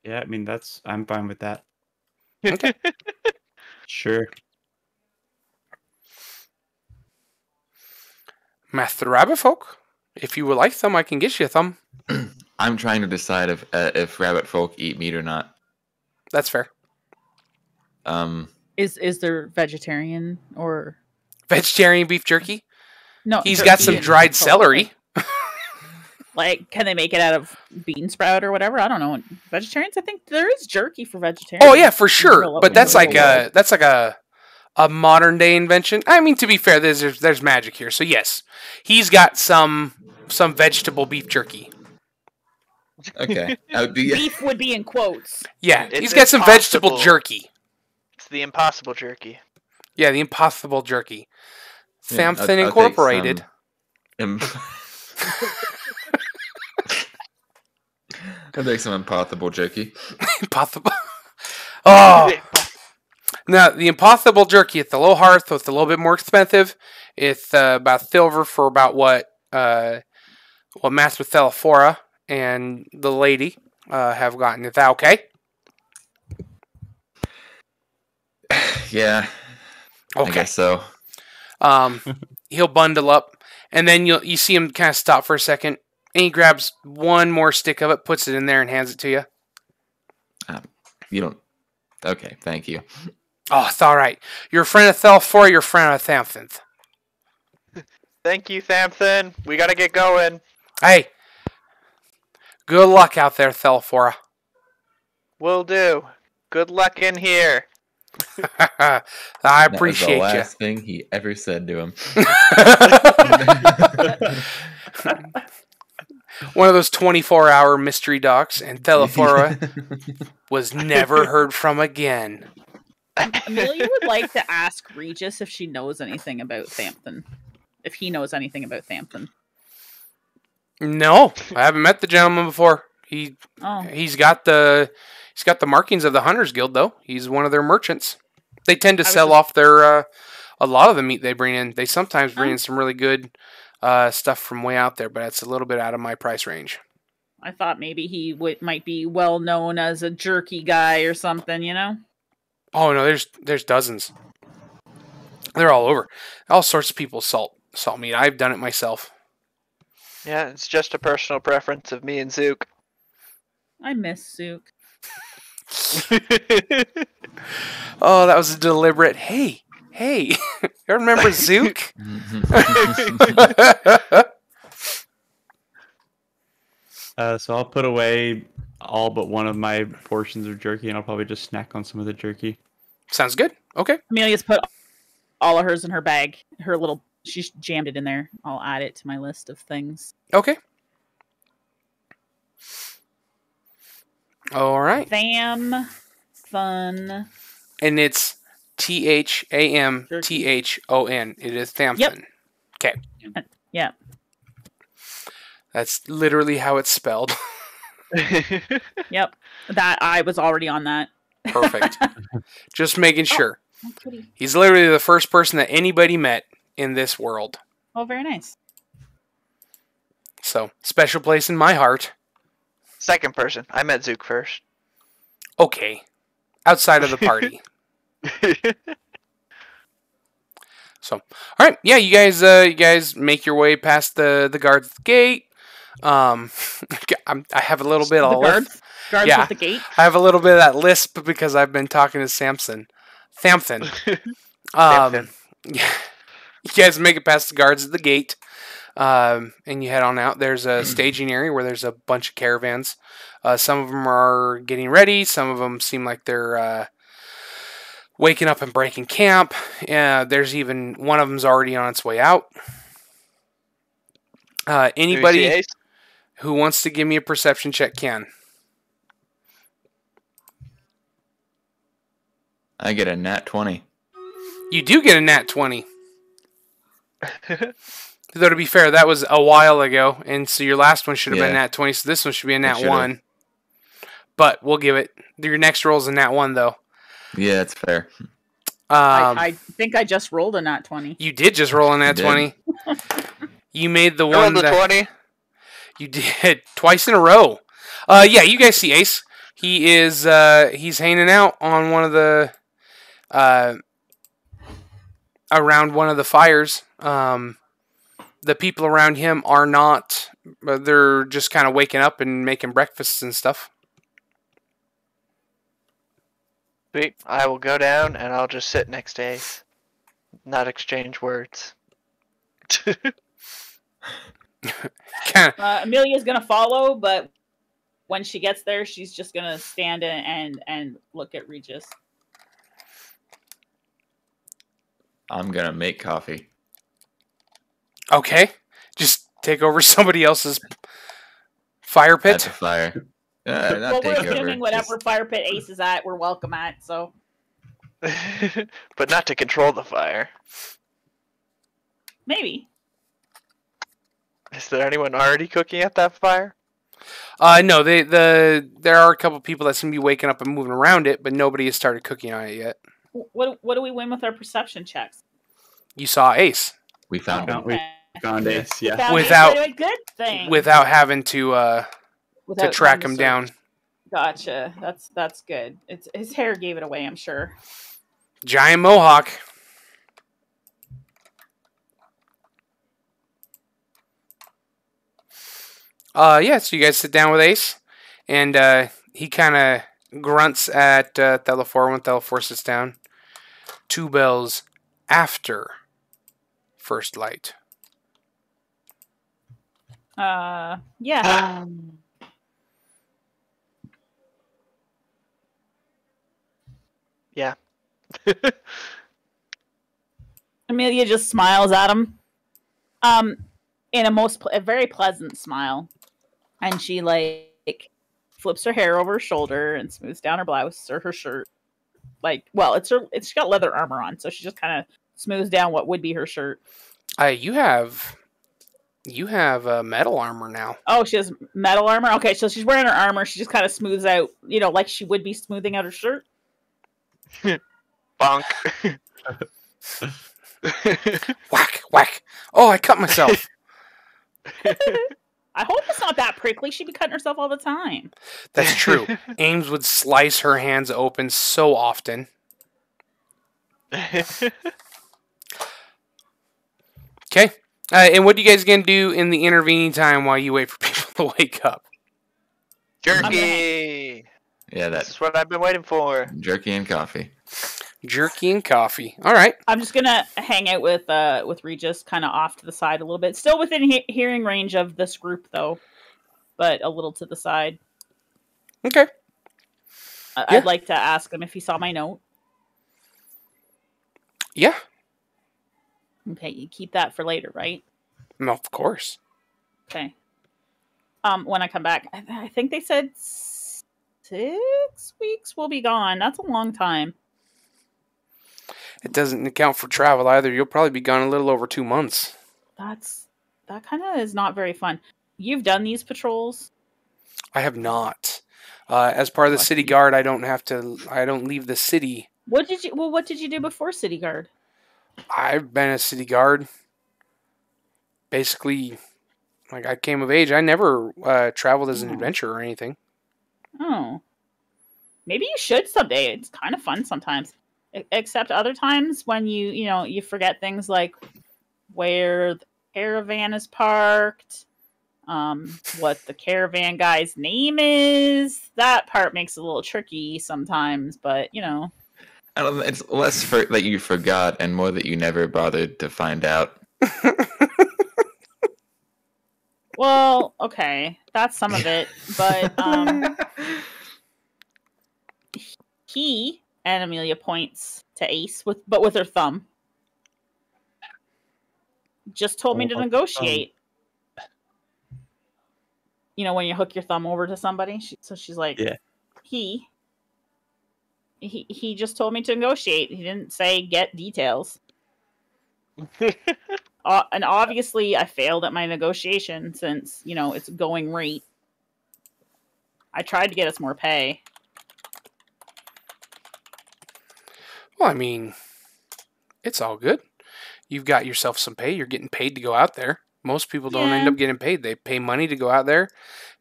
Yeah, I mean I'm fine with that.
Okay.
Sure.
Master Rabbit Folk, if you would like some, I can get you some.
I'm trying to decide if rabbit folk eat meat or not.
That's fair.
Is there vegetarian or
Vegetarian beef jerky.
no?
He's got some
jerky
dried
and-
celery.
Like, can they make it out of bean sprout or whatever? I don't know. Vegetarians, I think there is jerky for vegetarians.
Oh yeah, for sure.
Real-
But that's
real
like
world.
a modern day invention. I mean, to be fair, there's magic here. So yes, he's got some vegetable beef jerky.
Okay.
beef would be in quotes.
Yeah,
It's
he's got some vegetable
impossible.
jerky.
It's the impossible jerky.
Yeah, the impossible jerky.
Yeah,
Samson
I'll take
Incorporated.
I'll take some impossible jerky.
Impossible. Oh, Now, the impossible jerky at the low hearth was a little bit more expensive. It's about silver for about what Master Thelaphora and the lady have gotten. Is that okay?
Yeah,
Okay.
I guess so.
He'll bundle up, and then you see him kind of stop for a second, and he grabs one more stick of it, puts it in there, and hands it to you.
You don't. Okay, thank you.
Oh, it's all right. You're a friend of Thelaphora, you're a friend of Thamthith.
Thank you, Thamthin. We gotta get going.
Hey, good luck out there, Thelaphora.
Will do. Good luck in here.
I
That was
appreciate
the
you.
last thing he ever said to him.
One of those 24-hour mystery docs, and Thelaphora was never heard from again.
Amelia would like to ask Regis if she knows anything about Thamthin. If he knows anything about Thamthin.
No, I haven't met the gentleman before. He's got the markings of the Hunters Guild, though. He's one of their merchants. They tend to sell off their a lot of the meat they bring in. They sometimes bring in some really good stuff from way out there, but it's a little bit out of my price range.
I thought maybe he might be well known as a jerky guy or something, you know?
Oh no, there's dozens. They're all over. All sorts of people salt meat. I've done it myself.
Yeah, it's just a personal preference of me and Zook.
I miss Zook.
Oh, that was a deliberate. Hey, you remember Zook?
So I'll put away all but one of my portions of jerky, and I'll probably just snack on some of the jerky.
Sounds good. Okay.
Amelia's put all of hers in her bag. She's jammed it in there. I'll add it to my list of things.
Okay. All right.
Fun.
And it's Thamthon. It is Thamthon.
Yep.
Okay.
Yeah.
That's literally how it's spelled.
Yep. That I was already on that.
Perfect. Just making sure. He's literally the first person that anybody met in this world.
Oh, very nice.
So, special place in my heart.
Second person. I met Zook first.
Okay. Outside of the party. So, all right. Yeah, you guys make your way past the guards at the gate. I have a little bit of
guards
yeah,
at the gate.
I have a little bit of that lisp because I've been talking to Thamthon.
Thamthin.
Yeah. You guys make it past the guards at the gate, and you head on out. There's a staging area where there's a bunch of caravans. Some of them are getting ready. Some of them seem like they're waking up and breaking camp. There's even one of them's already on its way out. Anybody who wants to give me a perception check can.
I get a nat 20.
You do get a nat 20. Though to be fair, that was a while ago, and so your last one should have been nat 20, so this one should be a nat 1. But we'll give it. Your next roll is a nat 1, though.
Yeah, it's fair.
I think I just rolled a nat 20.
You did just roll a nat 20. You made the
I
one
rolled a 20.
You did twice in a row. Yeah, you guys see Ace. He is he's hanging out on one of the around one of the fires. The people around him are not. They're just kind of waking up and making breakfasts and stuff.
Sweet. I will go down and I'll just sit next to Ace. Not exchange words.
Amelia's gonna follow, but when she gets there, she's just gonna stand and look at Regis.
I'm gonna make coffee.
Okay, just take over somebody else's fire pit.
That's a fire. Not
Well, we're
take
assuming
over.
whatever fire pit Ace is at, we're welcome at. So,
But not to control the fire.
maybe.
Is there anyone already cooking at that fire?
No, there are a couple people that seem to be waking up and moving around it, but nobody has started cooking on it yet.
What do we win with our perception checks?
You saw Ace
We found him.
Okay.
Found Ace, yeah.
Found
Without-
a good thing.
without having to
Without
track
having
him
to
down.
search. Gotcha. That's good. It's his hair gave it away, I'm sure.
Giant mohawk. Yeah, so you guys sit down with Ace, and he kind of grunts at Thelaphor when Thelaphor sits down. 2 bells after first light.
Yeah.
Yeah.
Amelia just smiles at him. In a very pleasant smile. And she like flips her hair over her shoulder and smooths down her blouse or her shirt. Like, well, she's got leather armor on, so she just kind of smooths down what would be her shirt.
You have metal armor now.
Oh, she has metal armor? Okay, so she's wearing her armor. She just kind of smooths out, like she would be smoothing out her shirt.
Bonk.
Whack, whack. Oh, I cut myself.
I hope it's not that prickly. She'd be cutting herself all the time.
That's true. Ames would slice her hands open so often. Okay. And what are you guys going to do in the intervening time while you wait for people to wake up?
Jerky.
Yeah,
This
that's
is what I've been waiting for.
jerky and coffee.
Jerky and coffee. All right.
I'm just gonna hang out with Regis, kind of off to the side a little bit. Still within hearing range of this group, though, but a little to the side.
Okay. Yeah.
I'd like to ask him if he saw my note.
Yeah.
Okay, you keep that for later, right?
No, of course.
Okay. When I come back, I think they said 6 weeks we'll be gone. That's a long time.
It doesn't account for travel either. You'll probably be gone a little over 2 months.
That kind of is not very fun. You've done these patrols?
I have not. As part of the city guard, I don't leave the city.
What did you do before city guard?
I've been a city guard. Basically, like I came of age. I never traveled as an adventurer or anything.
Oh. Maybe you should someday. It's kind of fun sometimes. Except other times when you forget things like where the caravan is parked, what the caravan guy's name is. That part makes it a little tricky sometimes, but
I don't. It's less that you forgot and more that you never bothered to find out.
Well, okay, that's some of it, but he and Amelia points to Ace with her thumb. Just told me to negotiate. When you hook your thumb over to somebody, she's like,
yeah.
He just told me to negotiate. He didn't say get details. And obviously, I failed at my negotiation since it's going rate. I tried to get us more pay.
Well, I mean, it's all good. You've got yourself some pay. You're getting paid to go out there. Most people don't end up getting paid. They pay money to go out there,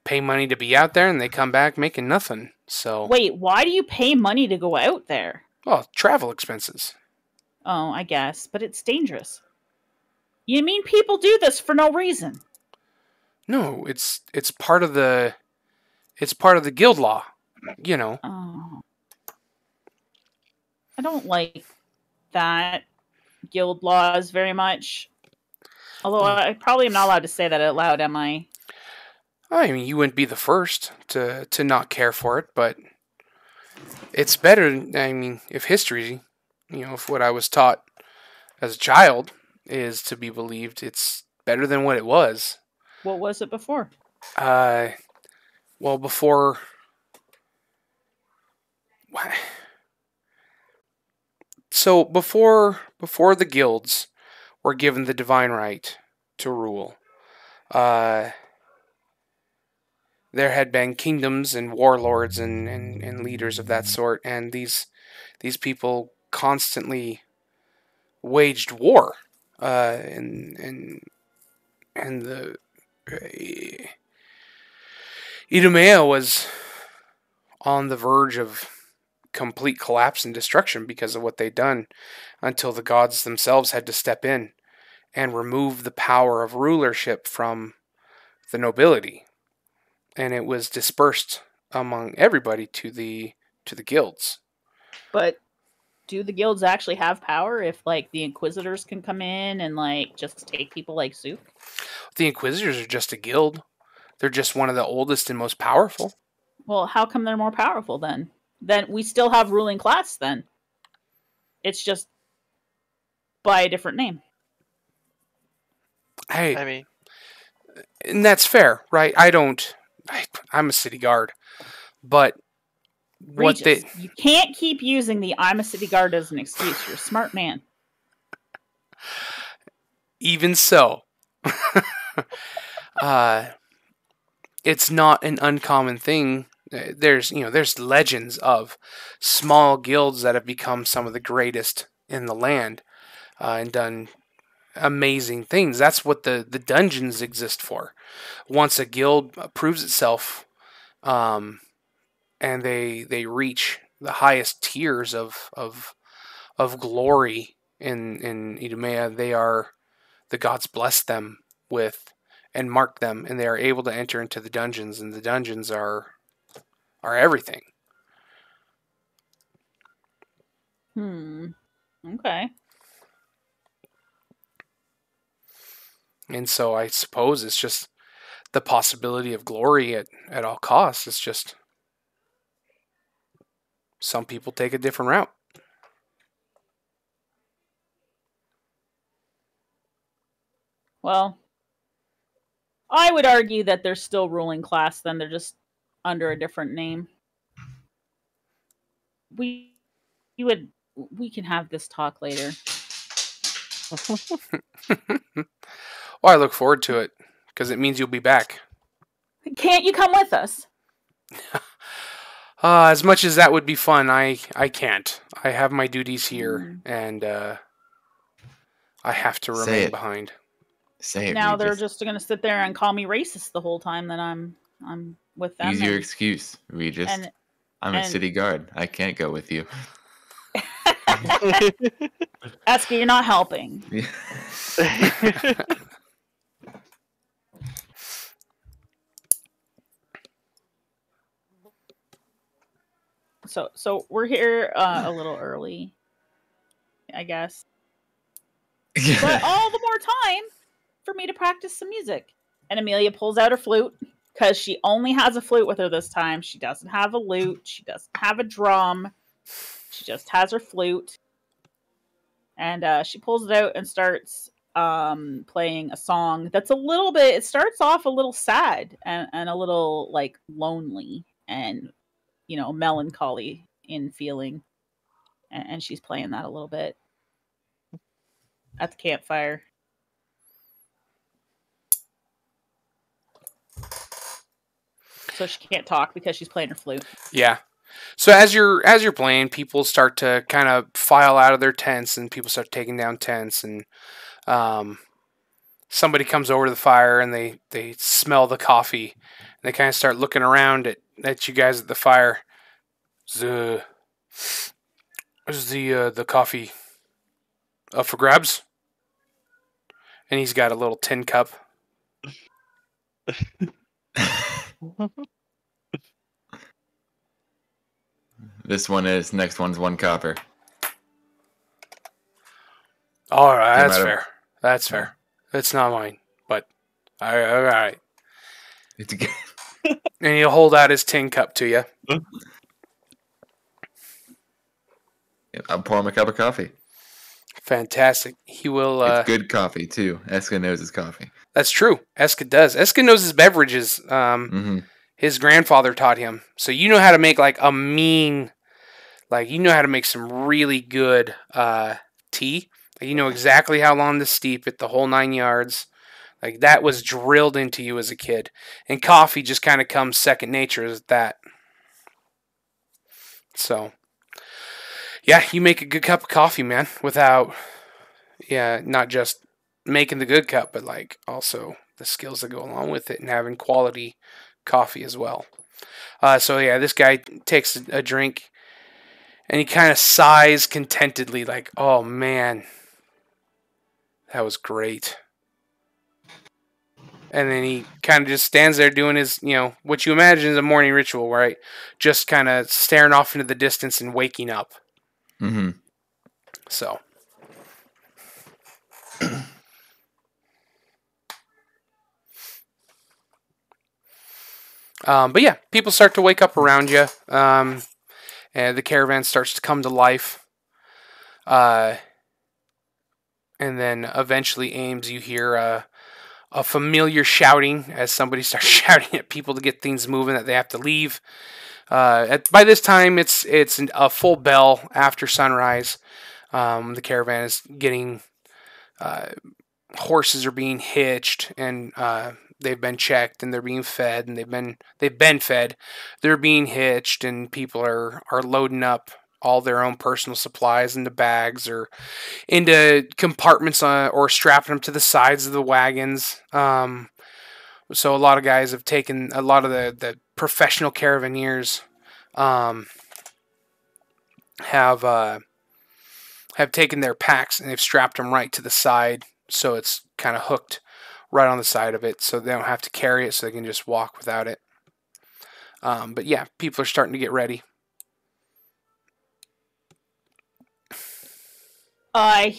pay money to be out there, and they come back making nothing. So
wait, why do you pay money to go out there?
Well, travel expenses.
Oh, I guess, but it's dangerous. You mean people do this for no reason?
No, it's part of the guild law.
Oh. I don't like that guild laws very much. Although I probably am not allowed to say that out loud, am I?
I mean, you wouldn't be the first to not care for it, but it's better. I mean, if history, if what I was taught as a child is to be believed, it's better than what it was.
What was it before?
Well, before. So before the guilds were given the divine right to rule, there had been kingdoms and warlords and leaders of that sort, and these people constantly waged war, and the Idumea was on the verge of complete collapse and destruction because of what they'd done, until the gods themselves had to step in and remove the power of rulership from the nobility, and it was dispersed among everybody to the guilds.
But do the guilds actually have power if like the inquisitors can come in and like just take people like soup?
The inquisitors are just a guild. They're just one of the oldest and most powerful.
Well, how come they're more powerful then? Then we still have ruling class then. It's just by a different name.
Hey,
I mean,
and that's fair, right? I'm a city guard, but what
Regis, you can't keep using the I'm a city guard as an excuse. You're a smart man.
even so, it's not an uncommon thing. There's legends of small guilds that have become some of the greatest in the land, and done amazing things. That's what the dungeons exist for. Once a guild proves itself, and they reach the highest tiers of glory in Idumea, the gods bless them with and mark them, and they are able to enter into the dungeons, and the dungeons are everything.
Okay.
And so I suppose it's just the possibility of glory at all costs. It's just some people take a different route.
Well, I would argue that they're still ruling class, then they're just under a different name. We can have this talk later.
Well, I look forward to it because it means you'll be back.
Can't you come with us?
As much as that would be fun, I can't. I have my duties here, and I have to
Say
remain
it.
behind.
Say it.
Now they're
Regis.
just gonna sit there and call me racist the whole time that I'm with them.
Use your excuse, Regis.
and
I'm a city guard. I can't go with you.
Eska, you're not helping. So we're here a little early, I guess. But all the more time for me to practice some music. And Amelia pulls out her flute because she only has a flute with her this time. She doesn't have a lute. She doesn't have a drum. She just has her flute. And she pulls it out and starts playing a song that's a little bit, it starts off a little sad and a little like lonely and, melancholy in feeling. And she's playing that a little bit at the campfire. So she can't talk because she's playing her flute.
Yeah. So as you're playing, people start to kind of file out of their tents, and people start taking down tents, and somebody comes over to the fire, and they smell the coffee, and they kind of start looking around at you guys at the fire. Is the coffee up for grabs? And he's got a little tin cup.
This one is. Next one's 1 copper.
All right, that's
Came out of-
fair. That's fair. It's not mine, but all right.
It's good.
And he'll hold out his tin cup to you.
I'll pour him a cup of coffee.
Fantastic. He will.
It's good coffee too. Eska knows his coffee.
That's true. Eska does. Eska knows his beverages. His grandfather taught him. So you know how to make like a mean, like you know how to make some really good tea. Like, you know exactly how long to steep it, the whole 9 yards. Like that was drilled into you as a kid. And coffee just kind of comes second nature as that. So Yeah, you make a good cup of coffee, man, without, yeah, not just making the good cup, but like also the skills that go along with it and having quality coffee as well. So yeah, this guy takes a drink and he kind of sighs contentedly, like, "Oh man, that was great." And then he kind of just stands there doing his, what you imagine is a morning ritual, right? Just kind of staring off into the distance and waking up.
Mm-hmm.
So. But yeah, people start to wake up around you, and the caravan starts to come to life. And then eventually, Ames, you hear a familiar shouting as somebody starts shouting at people to get things moving that they have to leave. By this time, it's a full bell after sunrise. The caravan is getting horses are being hitched and they've been checked and they're being fed and they've been fed. They're being hitched and people are loading up all their own personal supplies into bags or into compartments or strapping them to the sides of the wagons. So a lot of guys have taken a lot of the professional caravaneers have taken their packs and they've strapped them right to the side, so it's kind of hooked right on the side of it, so they don't have to carry it, so they can just walk without it. But yeah, people are starting to get ready.
I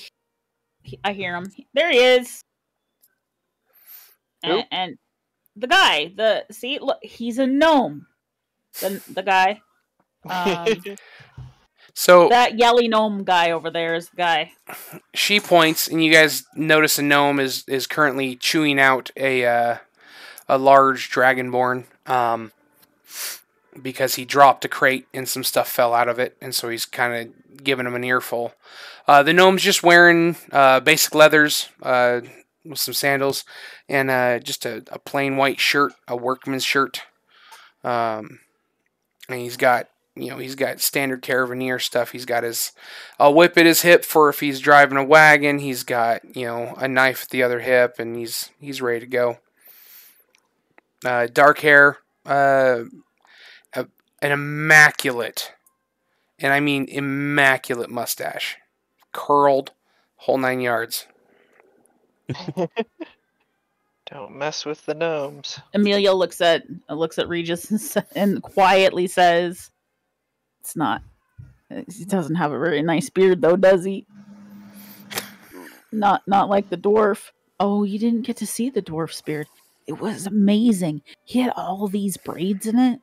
hear him. There he is.
Who?
And the guy, see, look, he's a gnome. The guy.
So
that yelly gnome guy over there is the guy.
She points, and you guys notice a gnome is currently chewing out a large dragonborn, because he dropped a crate and some stuff fell out of it, and so he's kind of giving him an earful. The gnome's just wearing basic leathers with some sandals and just a plain white shirt, a workman's shirt. And he's got standard caravaneer stuff. He's got a whip at his hip for if he's driving a wagon. He's got a knife at the other hip, and he's ready to go. Dark hair, an immaculate, and I mean immaculate mustache, curled, whole 9 yards.
Don't mess with the gnomes.
Amelia looks at Regis and quietly says, "It's not. He doesn't have a very nice beard, though, does he? Not like the dwarf. Oh, you didn't get to see the dwarf's beard. It was amazing. He had all these braids in it.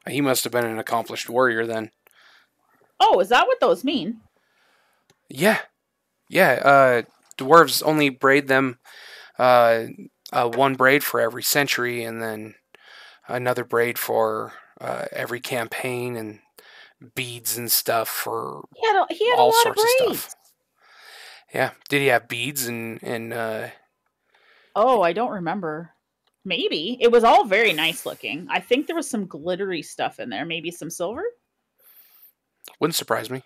He must have been an accomplished warrior then.
Oh, is that what those mean?
Yeah. Dwarves only braid them one braid for every century, and then another braid for every campaign, and beads and stuff for
He had
all
a lot
sorts
of braids.
of stuff. Yeah. Did he have beads and
Oh, I don't remember. Maybe. It was all very nice looking. I think there was some glittery stuff in there. Maybe some silver?
Wouldn't surprise me.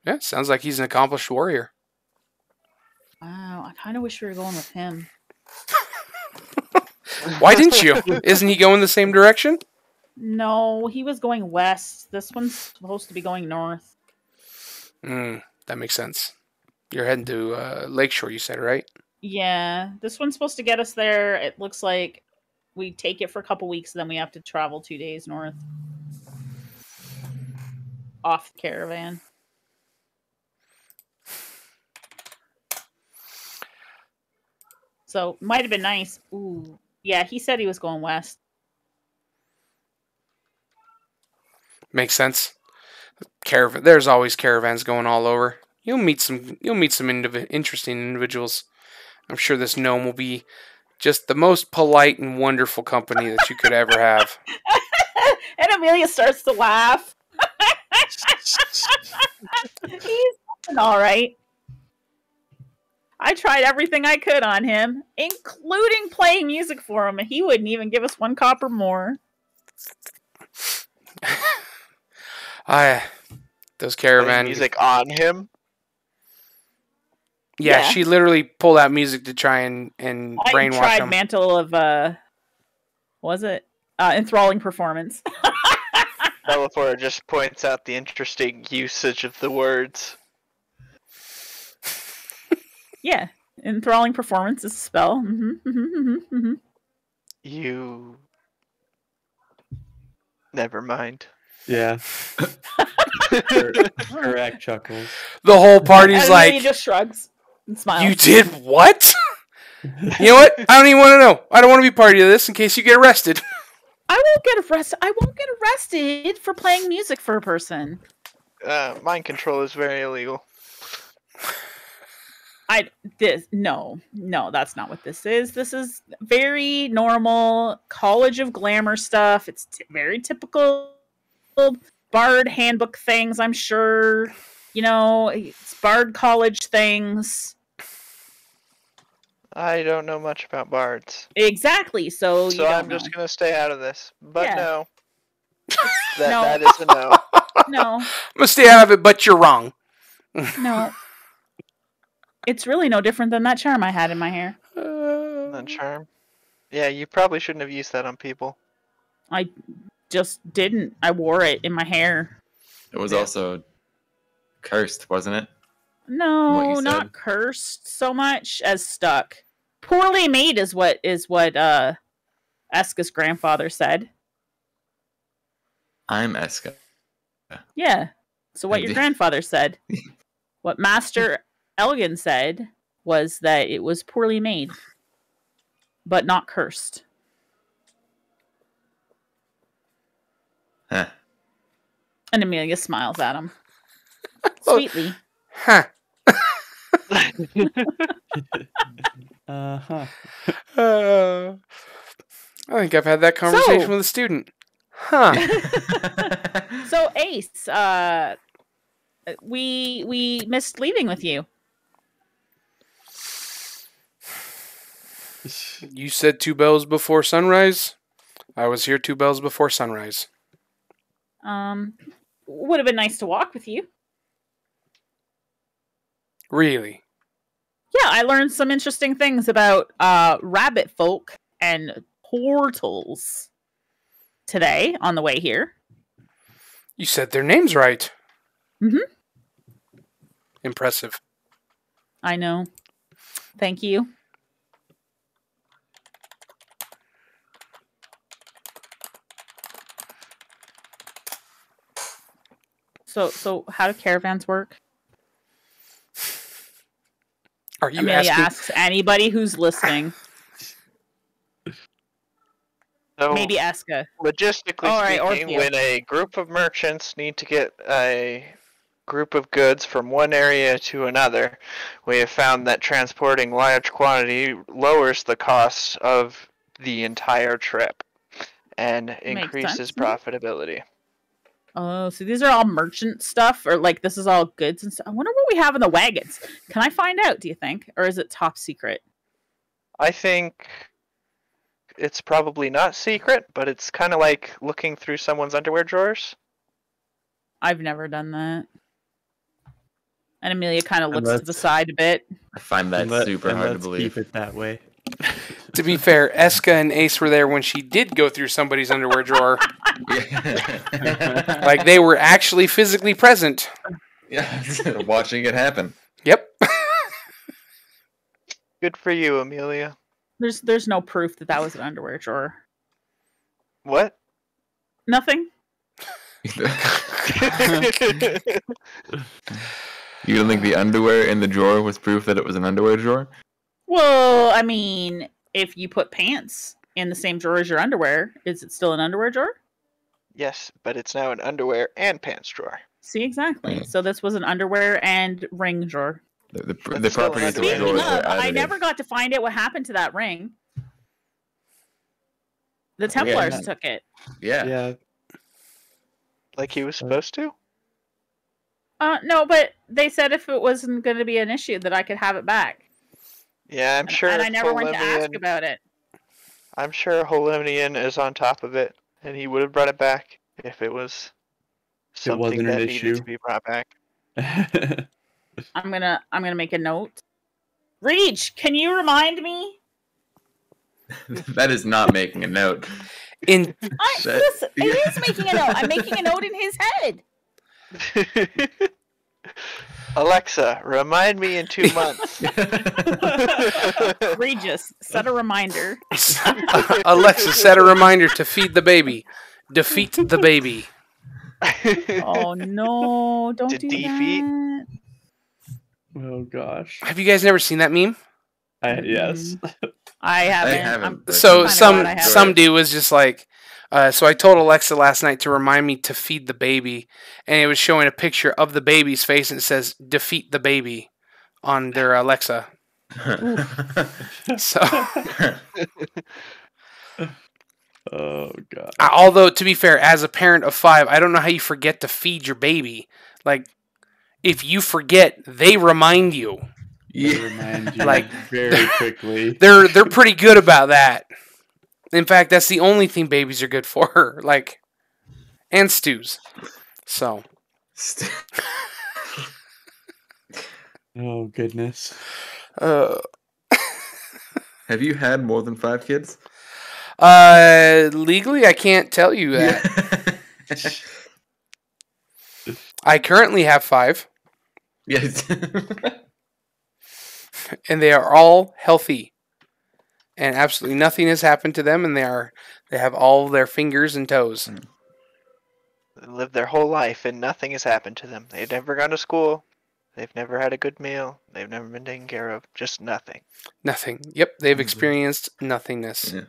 Yeah, sounds like he's an accomplished warrior.
Wow, I kind of wish we were going with him.
Why didn't you? Isn't he going the same direction?
No, he was going west. This one's supposed to be going north.
That makes sense. You're heading to Lakeshore, you said, right?
Yeah, this one's supposed to get us there. It looks like we take it for a couple weeks, then we have to travel 2 days north. Off the caravan. So, might have been nice. Ooh. Yeah, he said he was going west.
Makes sense. Caravan. There's always caravans going all over. You'll meet some interesting individuals. I'm sure this gnome will be just the most polite and wonderful company that you could ever have.
And Amelia starts to laugh. He's all right. I tried everything I could on him, including playing music for him, and he wouldn't even give us 1 copper more.
Those
Playing
caravan
music on him.
Yeah,
Yeah.
she literally pulled out music to try and
I
brainwash
tried
him.
Mantle of was it enthralling performance?
Bellafor just points out the interesting usage of the words.
Yeah, enthralling performance is a spell. Mm-hmm.
You. Never mind.
Yeah. Correct chuckles.
The whole party's
And
like,
Amelia just shrugs and smiles.
"You did what?" You know what? I don't even want to know. I don't want to be party to this in case you get arrested.
I won't get arrested. I won't get arrested for playing music for a person.
Mind control is very illegal.
No, that's not what this is. This is very normal College of Glamour stuff. It's very typical Bard handbook things, I'm sure. You know, it's Bard college things.
I don't know much about bards.
Exactly. So you don't
I'm just gonna stay out of this. But
Yeah.
no.
No.
That is a no.
No,
I'm gonna stay out of it, but you're wrong.
no. It's really no different than that charm I had in my hair.
Not charm. Yeah, you probably shouldn't have used that on people.
I just didn't. I wore it in my hair.
It was
Yeah.
also cursed, wasn't it? what
No,
you
not
said.
cursed so much as stuck. Poorly made is what Eska's grandfather said.
I'm Eska.
Yeah. So what
I
your
did-
grandfather said. What Master Elgin said was that it was poorly made, but not cursed.
Huh.
And Amelia smiles at him.
Oh.
Sweetly.
Huh.
Uh-huh.
I think I've had that conversation
So-
with a student. Huh.
So Ace, we missed leaving with you.
You said 2 bells before sunrise. I was here 2 bells before sunrise.
Would have been nice to walk with you.
Really?
Yeah, I learned some interesting things about rabbit folk and portals today on the way here.
You said their names right.
Mhm.
Impressive.
I know. Thank you. So how do caravans work?
Are you
Amelia
asking?
asks anybody who's listening.
So,
Maybe Eska.
logistically
All right,
speaking,
Orfeo.
when a group of merchants need to get a group of goods from one area to another, we have found that transporting large quantity lowers the cost of the entire trip and increases
sense.
profitability.
Oh, so these are all merchant stuff, or like this is all goods and stuff. I wonder what we have in the wagons. Can I find out? Do you think, or is it top secret?
I think it's probably not secret, but it's kind of like looking through someone's underwear drawers.
I've never done that. And Amelia kind of
And
looks to the
let's-
side a bit.
I find that super hard to
let's
believe.
keep it that way.
To be fair, Eska and Ace were there when she did go through somebody's underwear drawer.
Yeah.
Like they were actually physically present.
Yeah, watching it happen.
Yep.
Good for you, Amelia.
There's no proof that that was an underwear drawer.
What?
Nothing.
You don't think the underwear in the drawer was proof that it was an underwear drawer?
Well, I mean, if you put pants in the same drawer as your underwear, is it still an underwear drawer?
Yes, but it's now an underwear and pants drawer.
See, exactly.
Yeah.
So this was an underwear and ring drawer.
The
That's still
properties of
underwear.
Speaking
drawers are
of, I
additive.
never got to find out what happened to that ring. The Templars
yeah.
took it.
Yeah.
Yeah.
Like he was supposed to?
No, but they said if it wasn't going to be an issue, that I could have it back.
Yeah, I'm sure.
And I never went to ask
Holemian-
about it.
I'm sure Holemian is on top of it, and he would have brought it back if it was something
wasn't an
that needed
issue.
to be brought back.
I'm gonna make a note. Reach, can you remind me?
That is not making a note.
In
Listen, it is making a note. I'm making a note in his head.
Alexa, remind me in 2 months.
Regis, set a reminder.
Alexa, set a reminder to feed the baby. Defeat the baby.
Oh no, don't
To
do
defeat?
that.
Oh gosh.
Have you guys never seen that meme?
Yes.
I haven't.
I haven't. but
So
kinda glad I
some
haven't.
dude was just like, so I told Alexa last night to remind me to feed the baby, and it was showing a picture of the baby's face, and it says "defeat the baby" on their Alexa. So,
Oh god.
although to be fair, as a parent of 5, I don't know how you forget to feed your baby. Like, if you forget, they remind you.
They
Yeah.
remind you
Like,
very quickly.
They're pretty good about that. In fact, that's the only thing babies are good for. Like, and stews. So.
Oh goodness.
Have you had more than 5 kids?
Legally, I can't tell you that. I currently have 5,
Yes.
and they are all healthy, and absolutely nothing has happened to them, and they have all their fingers and toes.
They live their whole life and nothing has happened to them. They've never gone to school. They've never had a good meal. They've never been taken care of. Just nothing.
Nothing. Yep, they've experienced nothingness.
Yeah.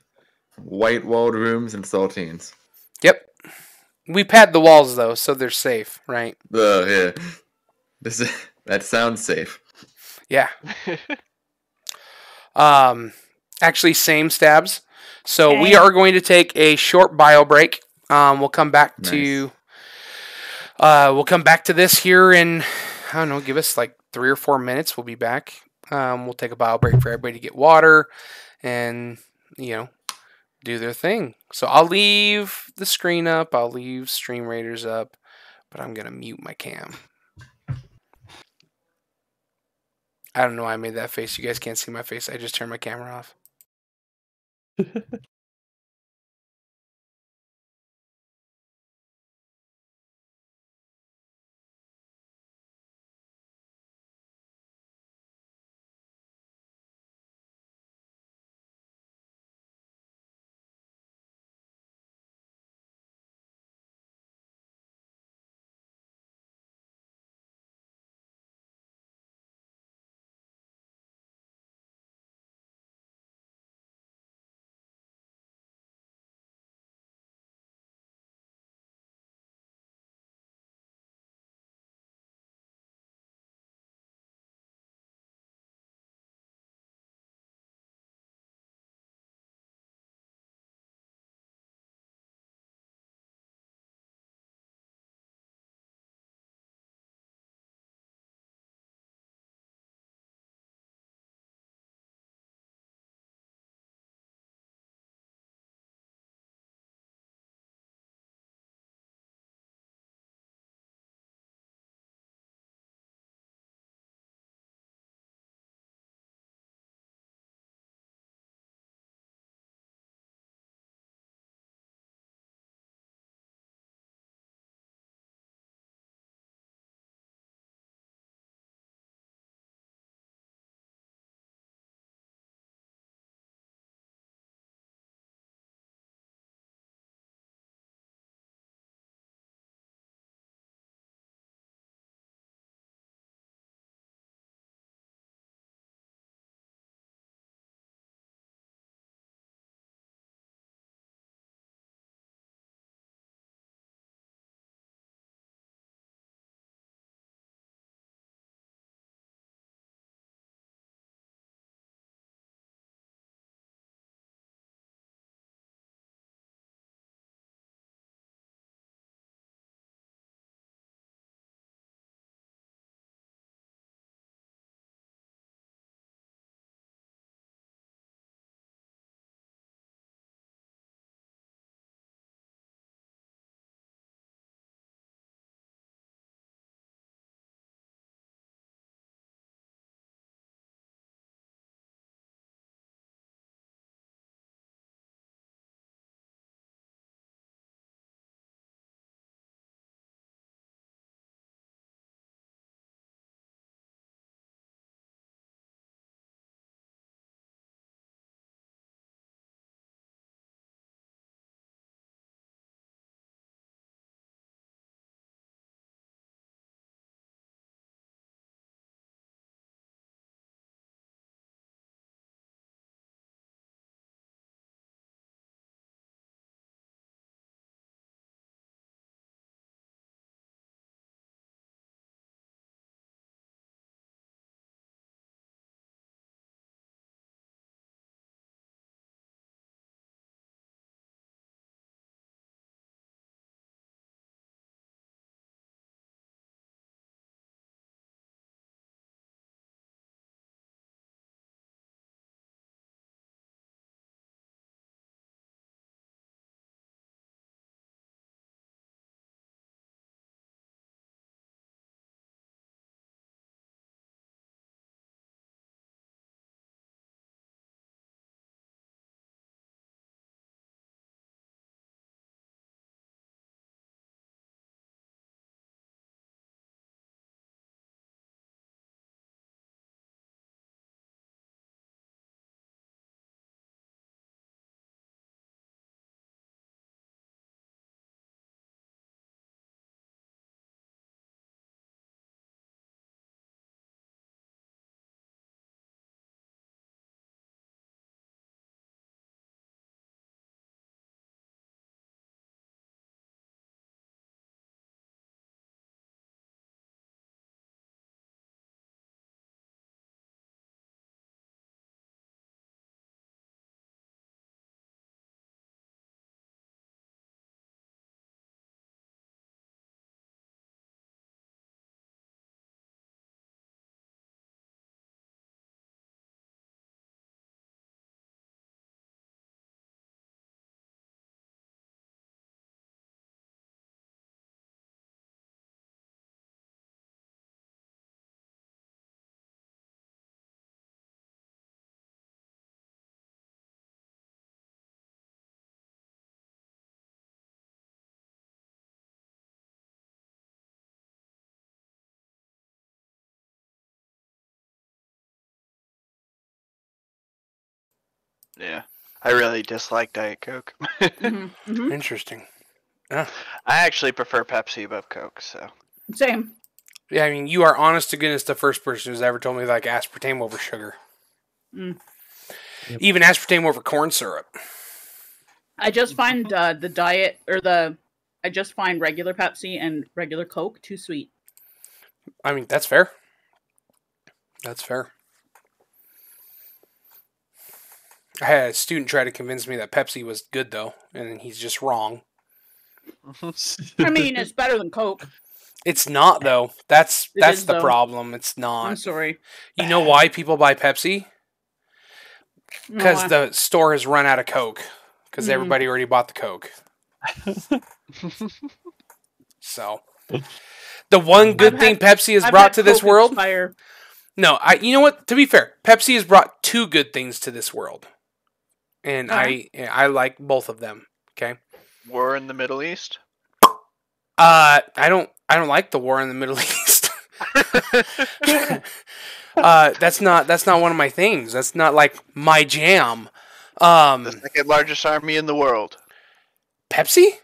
White walled rooms and saltines.
Yep. We pad the walls though, so they're safe, right?
Yeah. That sounds safe.
Yeah. Actually, same stabs. So we
Okay.
are going to take a short bio break. We'll come back to this here in, I don't know, give us like 3 or 4 minutes. We'll be back. We'll take a bio break for everybody to get water and do their thing. So I'll leave the screen up. I'll leave Stream Raiders up, but I'm gonna mute my cam. I don't know why I made that face. You guys can't see my face. I just turned my camera off.
Yeah. I really dislike Diet Coke.
Interesting. Yeah.
I actually prefer Pepsi above Coke, so.
Same.
Yeah, I mean, you are honest to goodness the first person who's ever told me like aspartame over sugar.
Mm.
Yep.
Even aspartame over corn syrup.
I just find the diet I just find regular Pepsi and regular Coke too sweet.
I mean, that's fair. That's fair. I had a student try to convince me that Pepsi was good though, and he's just wrong.
I mean, it's better than Coke.
It's not though. That's
It is,
the
though.
problem. It's
I'm
not.
sorry.
You know why people buy Pepsi? Because
No,
the store has run out of Coke. Because
Mhm.
everybody already bought the Coke. So, the one good
I've
thing
had-
Pepsi has
I've
brought
had
to this
Coke
world.
expire.
No, you know what? To be fair, Pepsi has brought two good things to this world, and
Okay.
I like both of them. Okay.
War in the Middle East?
I don't like the war in the Middle East. That's not one of my things. That's not like my jam.
The second largest army in the world.
Pepsi?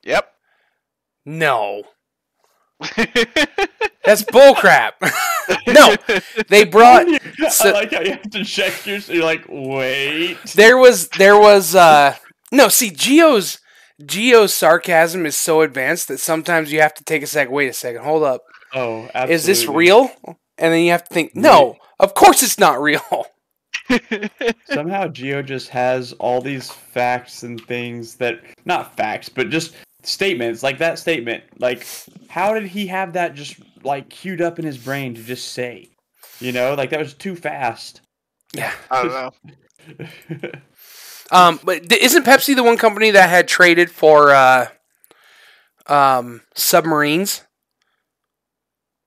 Yep.
No. That's bullcrap. No, they brought.
I like how you have to check yourself. You're like, wait.
There was no. See, Geo's sarcasm is so advanced that sometimes you have to take a second. Wait a second. Hold up.
Oh, absolutely.
Is this real? And then you have to think. No, of course it's not real.
Somehow Geo just has all these facts and things that, not facts, but just statements, like that statement. Like, how did he have that just, like, queued up in his brain to just say? You know, like, that was too fast.
Yeah.
I don't know.
But isn't Pepsi the one company that had traded for submarines?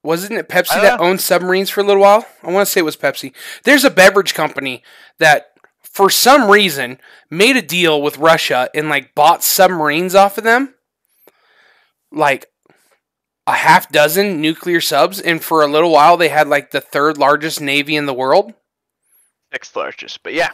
Wasn't it Pepsi that owned submarines for a little while? I want to say it was Pepsi. There's a beverage company that, for some reason, made a deal with Russia and like bought submarines off of them, like a half dozen nuclear subs, and for a little while they had like the third largest navy in the world.
Sixth largest, but yeah.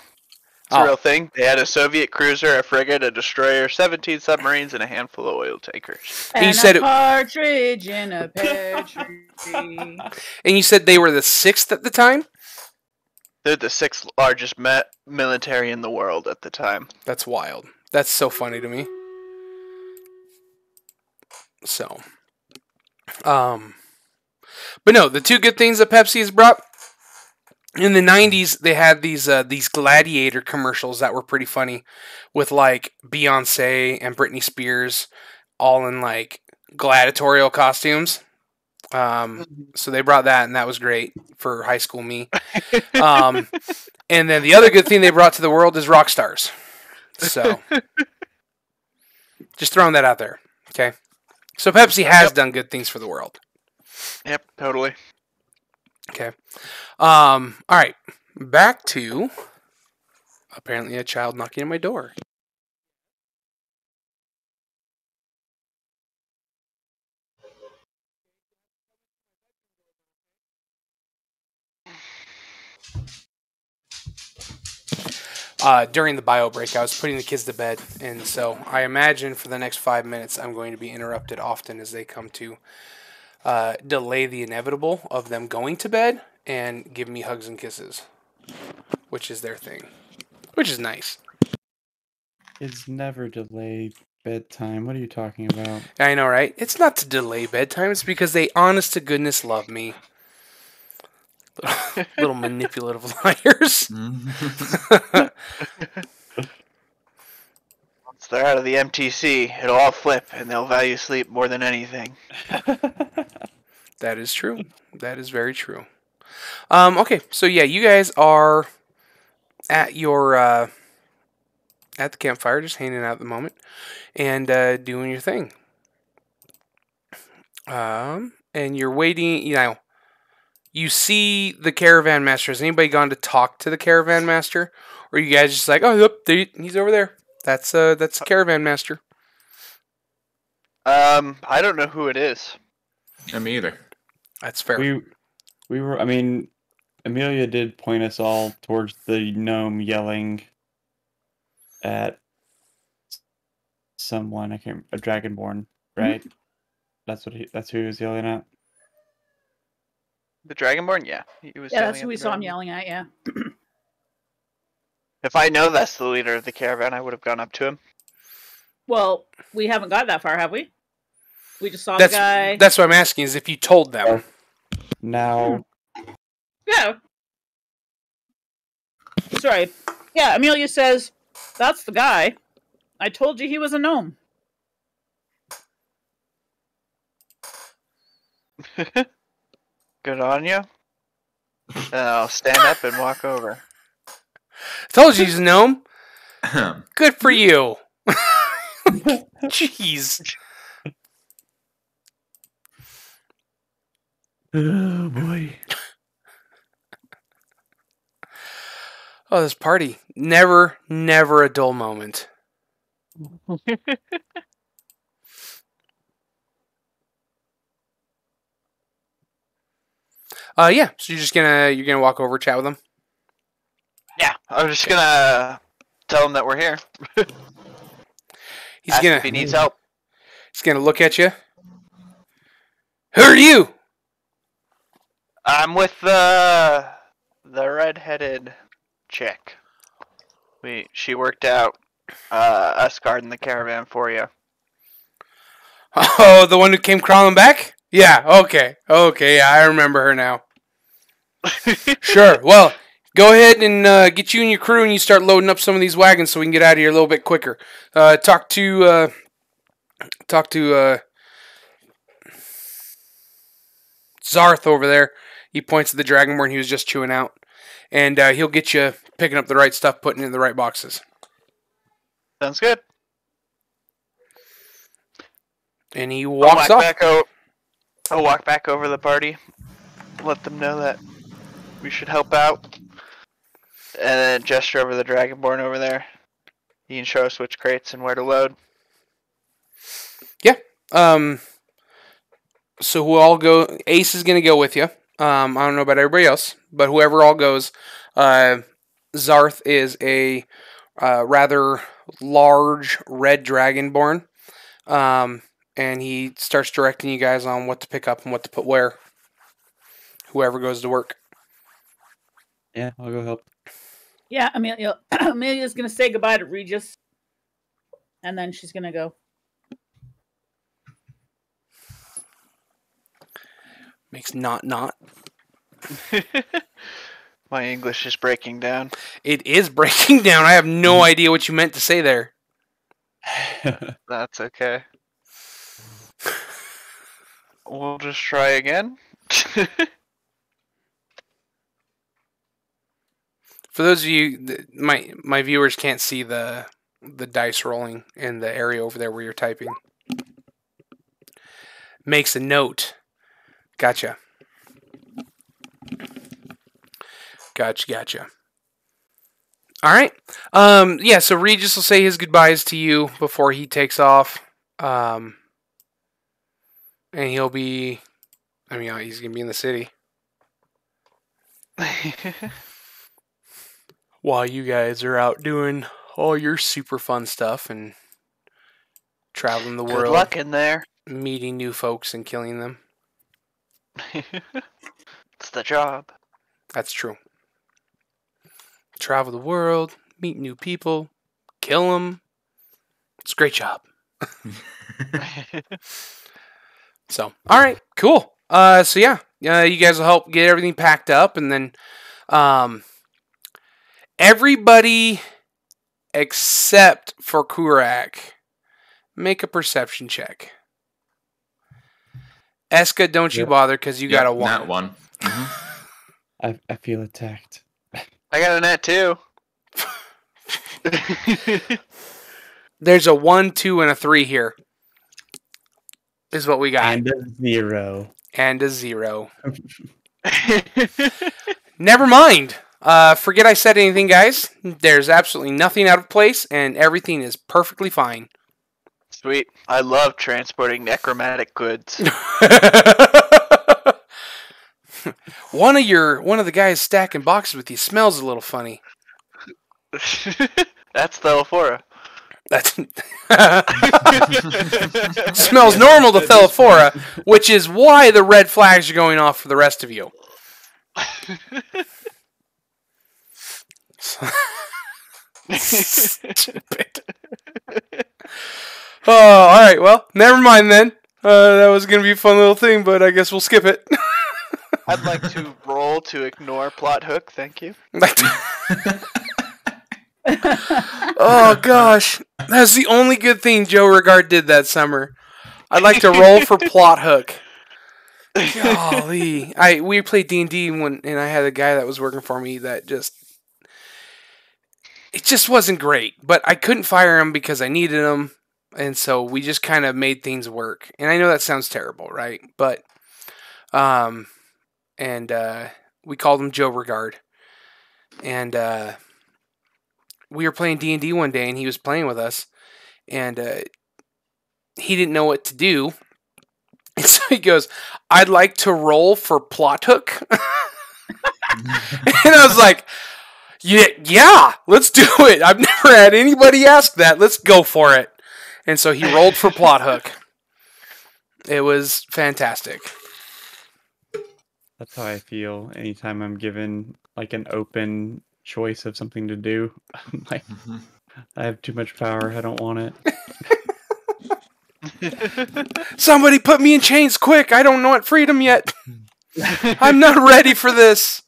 It's a real thing. They had a Soviet cruiser, a frigate, a destroyer, 17 submarines, and a handful of oil tankers.
And
you said
a partridge in a pear tree.
And you said they were the sixth at the time?
They're the sixth largest military in the world at the time.
That's wild. That's so funny to me. So, but no, the two good things that Pepsi has brought. In the 90s, they had these gladiator commercials that were pretty funny, with like Beyonce and Britney Spears all in like gladiatorial costumes. So they brought that, and that was great for high school me. And then the other good thing they brought to the world is rock stars. So just throwing that out there. Okay. So Pepsi has done good things for the world.
Yep, totally.
Okay. All right. Back to apparently a child knocking at my door. During the bio break, I was putting the kids to bed, and so I imagine for the next 5 minutes I'm going to be interrupted often as they come to delay the inevitable of them going to bed and give me hugs and kisses, which is their thing, which is nice.
It's never delayed bedtime. What are you talking about?
I know, right? It's not to delay bedtime. It's because they, honest to goodness, love me. Little manipulative liars.
Once they're out of the MTC, it'll all flip, and they'll value sleep more than anything.
That is true. That is very true. Okay, so yeah, you guys are at your at the campfire, just hanging out at the moment, and doing your thing. And you're waiting. You know, you see the caravan master. Has anybody gone to talk to the caravan master, or are you guys just like, oh, yep, he's over there? That's the caravan master.
I don't know who it is.
Me either.
That's fair.
We were. I mean, Amelia did point us all towards the gnome yelling at someone. I can't. A dragonborn, right? That's who he was yelling at.
The Dragonborn? Yeah. He was
Yeah,
yelling
that's
at
who we
the
saw him
Dragonborn.
yelling at. Yeah.
If I know that's the leader of the caravan, I would have gone up to him.
Well, we haven't got that far, have we? We just saw the guy.
That's what I'm asking, is if you told them.
Now,
Yeah. Sorry. Yeah, Amelia says, that's the guy. I told you he was a gnome.
Good on you. And I'll stand up and walk over.
Told you he's a gnome. Good for you. Jeez.
oh boy.
Oh, this party. Never a dull moment. Yeah. So you're gonna walk over, chat with him.
Yeah, I'm just gonna tell him that we're here.
He's
Ask
gonna
if he needs help.
He's gonna look at you. Who are you?
I'm with the red-headed chick. She worked out us guarding the caravan for you.
Oh, the one who came crawling back? Yeah. Okay. Yeah, I remember her now. Sure. Well, go ahead and get you and your crew, and you start loading up some of these wagons so we can get out of here a little bit quicker. Talk to Zarth over there. He points at the Dragonborn he was just chewing out, and he'll get you picking up the right stuff, putting it in the right boxes.
Sounds good.
And he walks off.
I'll walk back over the party. Let them know that we should help out. And then gesture over the Dragonborn over there. He can show us which crates and where to load.
Yeah. So we'll all go. Ace is going to go with you. I don't know about everybody else, but whoever all goes. Zarth is a rather large red dragonborn. And he starts directing you guys on what to pick up and what to put where. Whoever goes to work.
Yeah, I'll go help.
Yeah, Amelia's going to say goodbye to Regis. And then she's going to go.
Makes not.
My English is breaking down.
It is breaking down. I have no idea what you meant to say there.
That's okay. We'll just try again.
For those of you, my viewers can't see the dice rolling in the area over there where you're typing. Makes a note. Gotcha. All right. Yeah, so Regis will say his goodbyes to you before he takes off. And he'll be... he's going to be in the city. While you guys are out doing all your super fun stuff and traveling the world.
Good luck in there.
Meeting new folks and killing them.
It's the job.
That's true. Travel the world, meet new people, kill them. It's a great job. So, all right, cool. So yeah, you guys will help get everything packed up, and then everybody except for Kurak, make a perception check. Eska, don't you bother, because you got a 1.
Not 1. Mm-hmm.
I feel attacked.
I got a net too.
There's a 1, 2, and a 3 here. Is what we got.
And a 0.
And a 0. Never mind. Forget I said anything, guys. There's absolutely nothing out of place, and everything is perfectly fine.
Sweet. I love transporting necromantic goods.
One of the guys stacking boxes with you smells a little funny.
That's Thelaphora.
That smells normal to Thelaphora, which is why the red flags are going off for the rest of you. Stupid. Oh, all right. Well, never mind then. That was gonna be a fun little thing, but I guess we'll skip it.
I'd like to roll to ignore plot hook. Thank you.
Oh gosh, that's the only good thing Joe Regard did that summer. I'd like to roll for plot hook. Golly, we played D&D and I had a guy that was working for me that it just wasn't great. But I couldn't fire him because I needed him, and so we just kind of made things work. And I know that sounds terrible, right? But we called him Joe Regard, and we were playing D&D one day, and he was playing with us, and he didn't know what to do. And so he goes, I'd like to roll for plot hook. And I was like, yeah, let's do it. I've never had anybody ask that. Let's go for it. And so he rolled for plot hook. It was fantastic.
That's how I feel anytime I'm given like an open choice of something to do. I'm like, I have too much power. I don't want it.
Somebody put me in chains quick. I don't know what freedom yet. I'm not ready for this.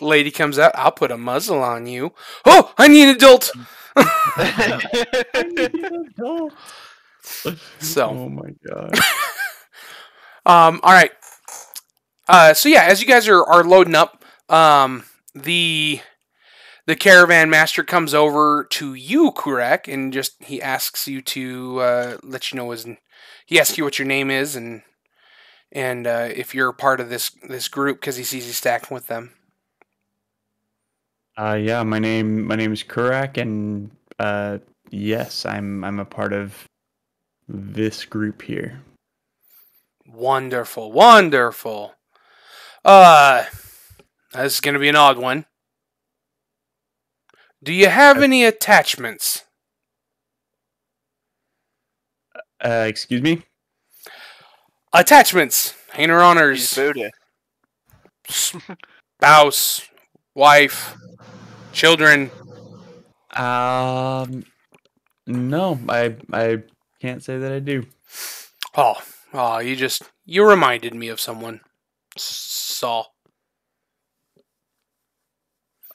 Lady comes out. I'll put a muzzle on you. Oh, I need an adult. So.
Oh my god.
All right. So yeah, as you guys are loading up, the caravan master comes over to you, Kurak, and he asks you to let you know he asks you what your name is and if you're a part of this group because he sees you stacking with them.
Yeah, my name is Kurak, and yes, I'm a part of this group here.
Wonderful. This is gonna be an odd one. Do you have any attachments?
Excuse me?
Attachments. Hainer honors.
He's Buddha.
Spouse. Wife. Children.
No, I can't say that I do.
Oh, you reminded me of someone. Saul.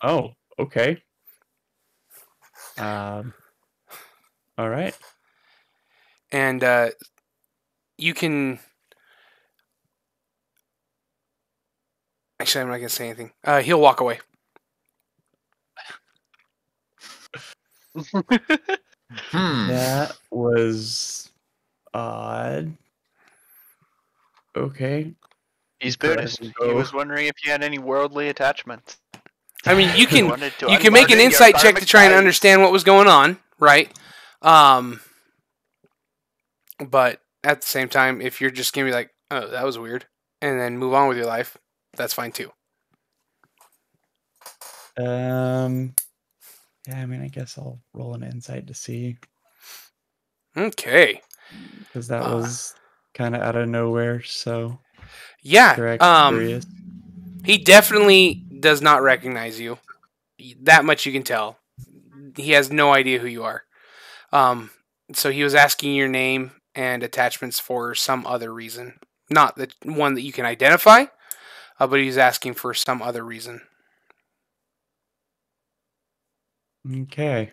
Oh, okay. All right.
And you can. Actually, I'm not gonna say anything. He'll walk away.
That was odd. Okay.
He's Buddhist. He was wondering if you had any worldly attachments.
I mean, you can make an insight check to try and understand what was going on, right? But at the same time, if you're just gonna be like, "Oh, that was weird," and then move on with your life, that's fine too.
Yeah, I mean, I guess I'll roll an insight to see.
Okay.
Because that was kind of out of nowhere, so...
Yeah,
curious.
He definitely does not recognize you. That much you can tell. He has no idea who you are. So he was asking your name and attachments for some other reason. Not the one that you can identify, but he's asking for some other reason.
Okay.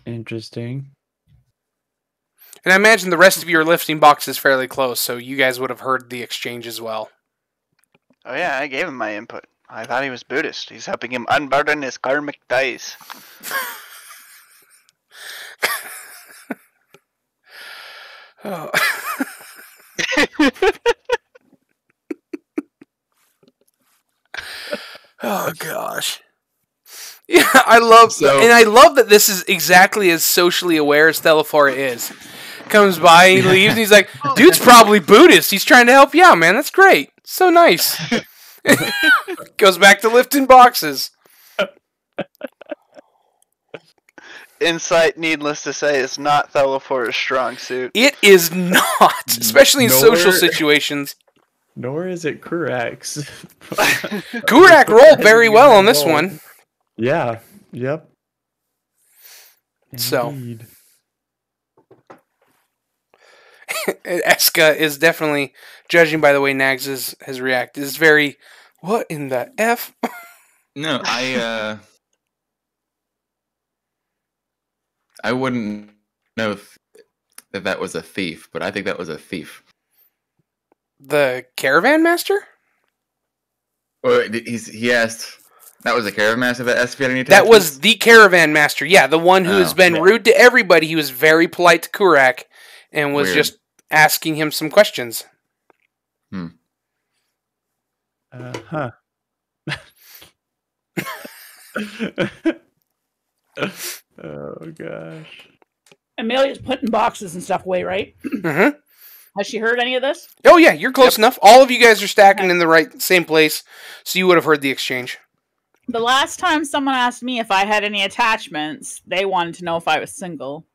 Interesting.
And I imagine the rest of you are lifting boxes fairly close, so you guys would have heard the exchange as well.
Oh yeah, I gave him my input. I thought he was Buddhist. He's helping him unburden his karmic ties.
Oh. Oh gosh. Yeah, I love that this is exactly as socially aware as Thelaphora is. Comes by, he leaves, and he's like, dude's probably Buddhist. He's trying to help you out, man. That's great. So nice. Goes back to lifting boxes.
Insight, needless to say, is not Thelaphor's strong suit.
It is not, especially in social situations.
Nor is it Kurak's.
Kurak rolled very well on this one.
Yeah. Yep.
So.
Indeed.
Eska is definitely, judging by the way Nags has reacted, is very, what in the F?
No, I wouldn't know if that was a thief, but I think that was a thief.
The caravan master?
Well, he asked. That was a caravan master that asked if he had any
That
attachments?
was the caravan master, yeah, the one who has been rude to everybody. He was very polite to Kurak and was just asking him some questions.
Uh-huh. Oh, gosh.
Amelia's putting boxes and stuff away, right?
Mm-hmm.
Has she heard any of this?
Oh, yeah, you're close enough. All of you guys are stacking in the same place, so you would have heard the exchange.
The last time someone asked me if I had any attachments, they wanted to know if I was single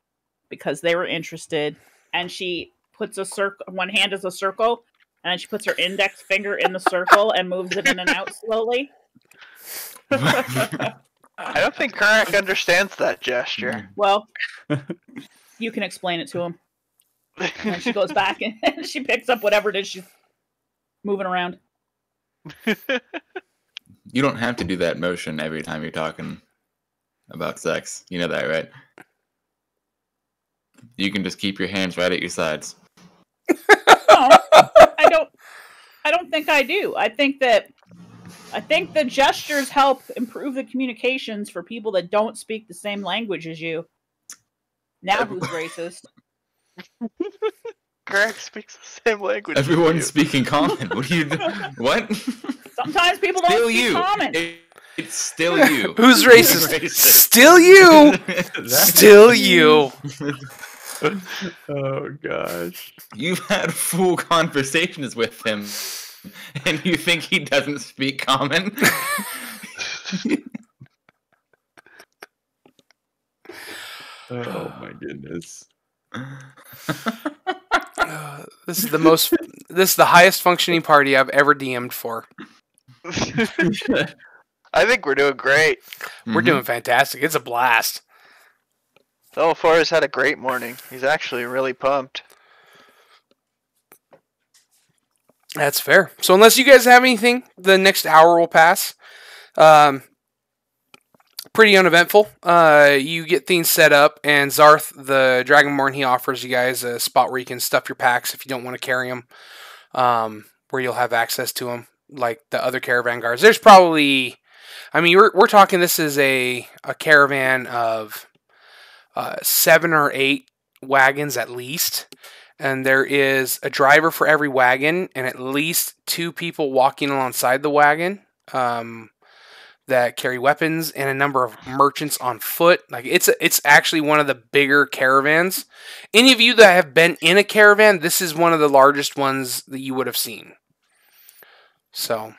because they were interested. And she puts a circle, one hand is a circle, and then she puts her index finger in the circle and moves it in and out slowly.
I don't think Kurak understands that gesture.
Well, you can explain it to him. And she goes back and she picks up whatever it is she's moving around.
You don't have to do that motion every time you're talking about sex. You know that, right? You can just keep your hands right at your sides.
No, I don't think I do. I think the gestures help improve the communications for people that don't speak the same language as you. Now who's racist?
Kurak speaks the same language.
Everyone's speaking common. What do you do? What?
Sometimes people don't
Still
speak
you.
common.
It's still you.
Who's racist? Still you. Still you.
Oh, gosh.
You've had full conversations with him, and you think he doesn't speak common?
Oh, my goodness.
This is the highest functioning party I've ever DM'd for.
I think we're doing great.
We're doing fantastic. It's a blast.
Thelaphor has had a great morning. He's actually really pumped.
That's fair. So unless you guys have anything, the next hour will pass. Pretty uneventful. You get things set up, and Zarth, the Dragonborn, he offers you guys a spot where you can stuff your packs if you don't want to carry them, where you'll have access to them, like the other caravan guards. There's probably, I mean, we're talking this is a caravan of 7 or 8 wagons at least, and there is a driver for every wagon, and at least 2 people walking alongside the wagon. That carry weapons, and a number of merchants on foot. Like it's actually one of the bigger caravans. Any of you that have been in a caravan, this is one of the largest ones that you would have seen. So,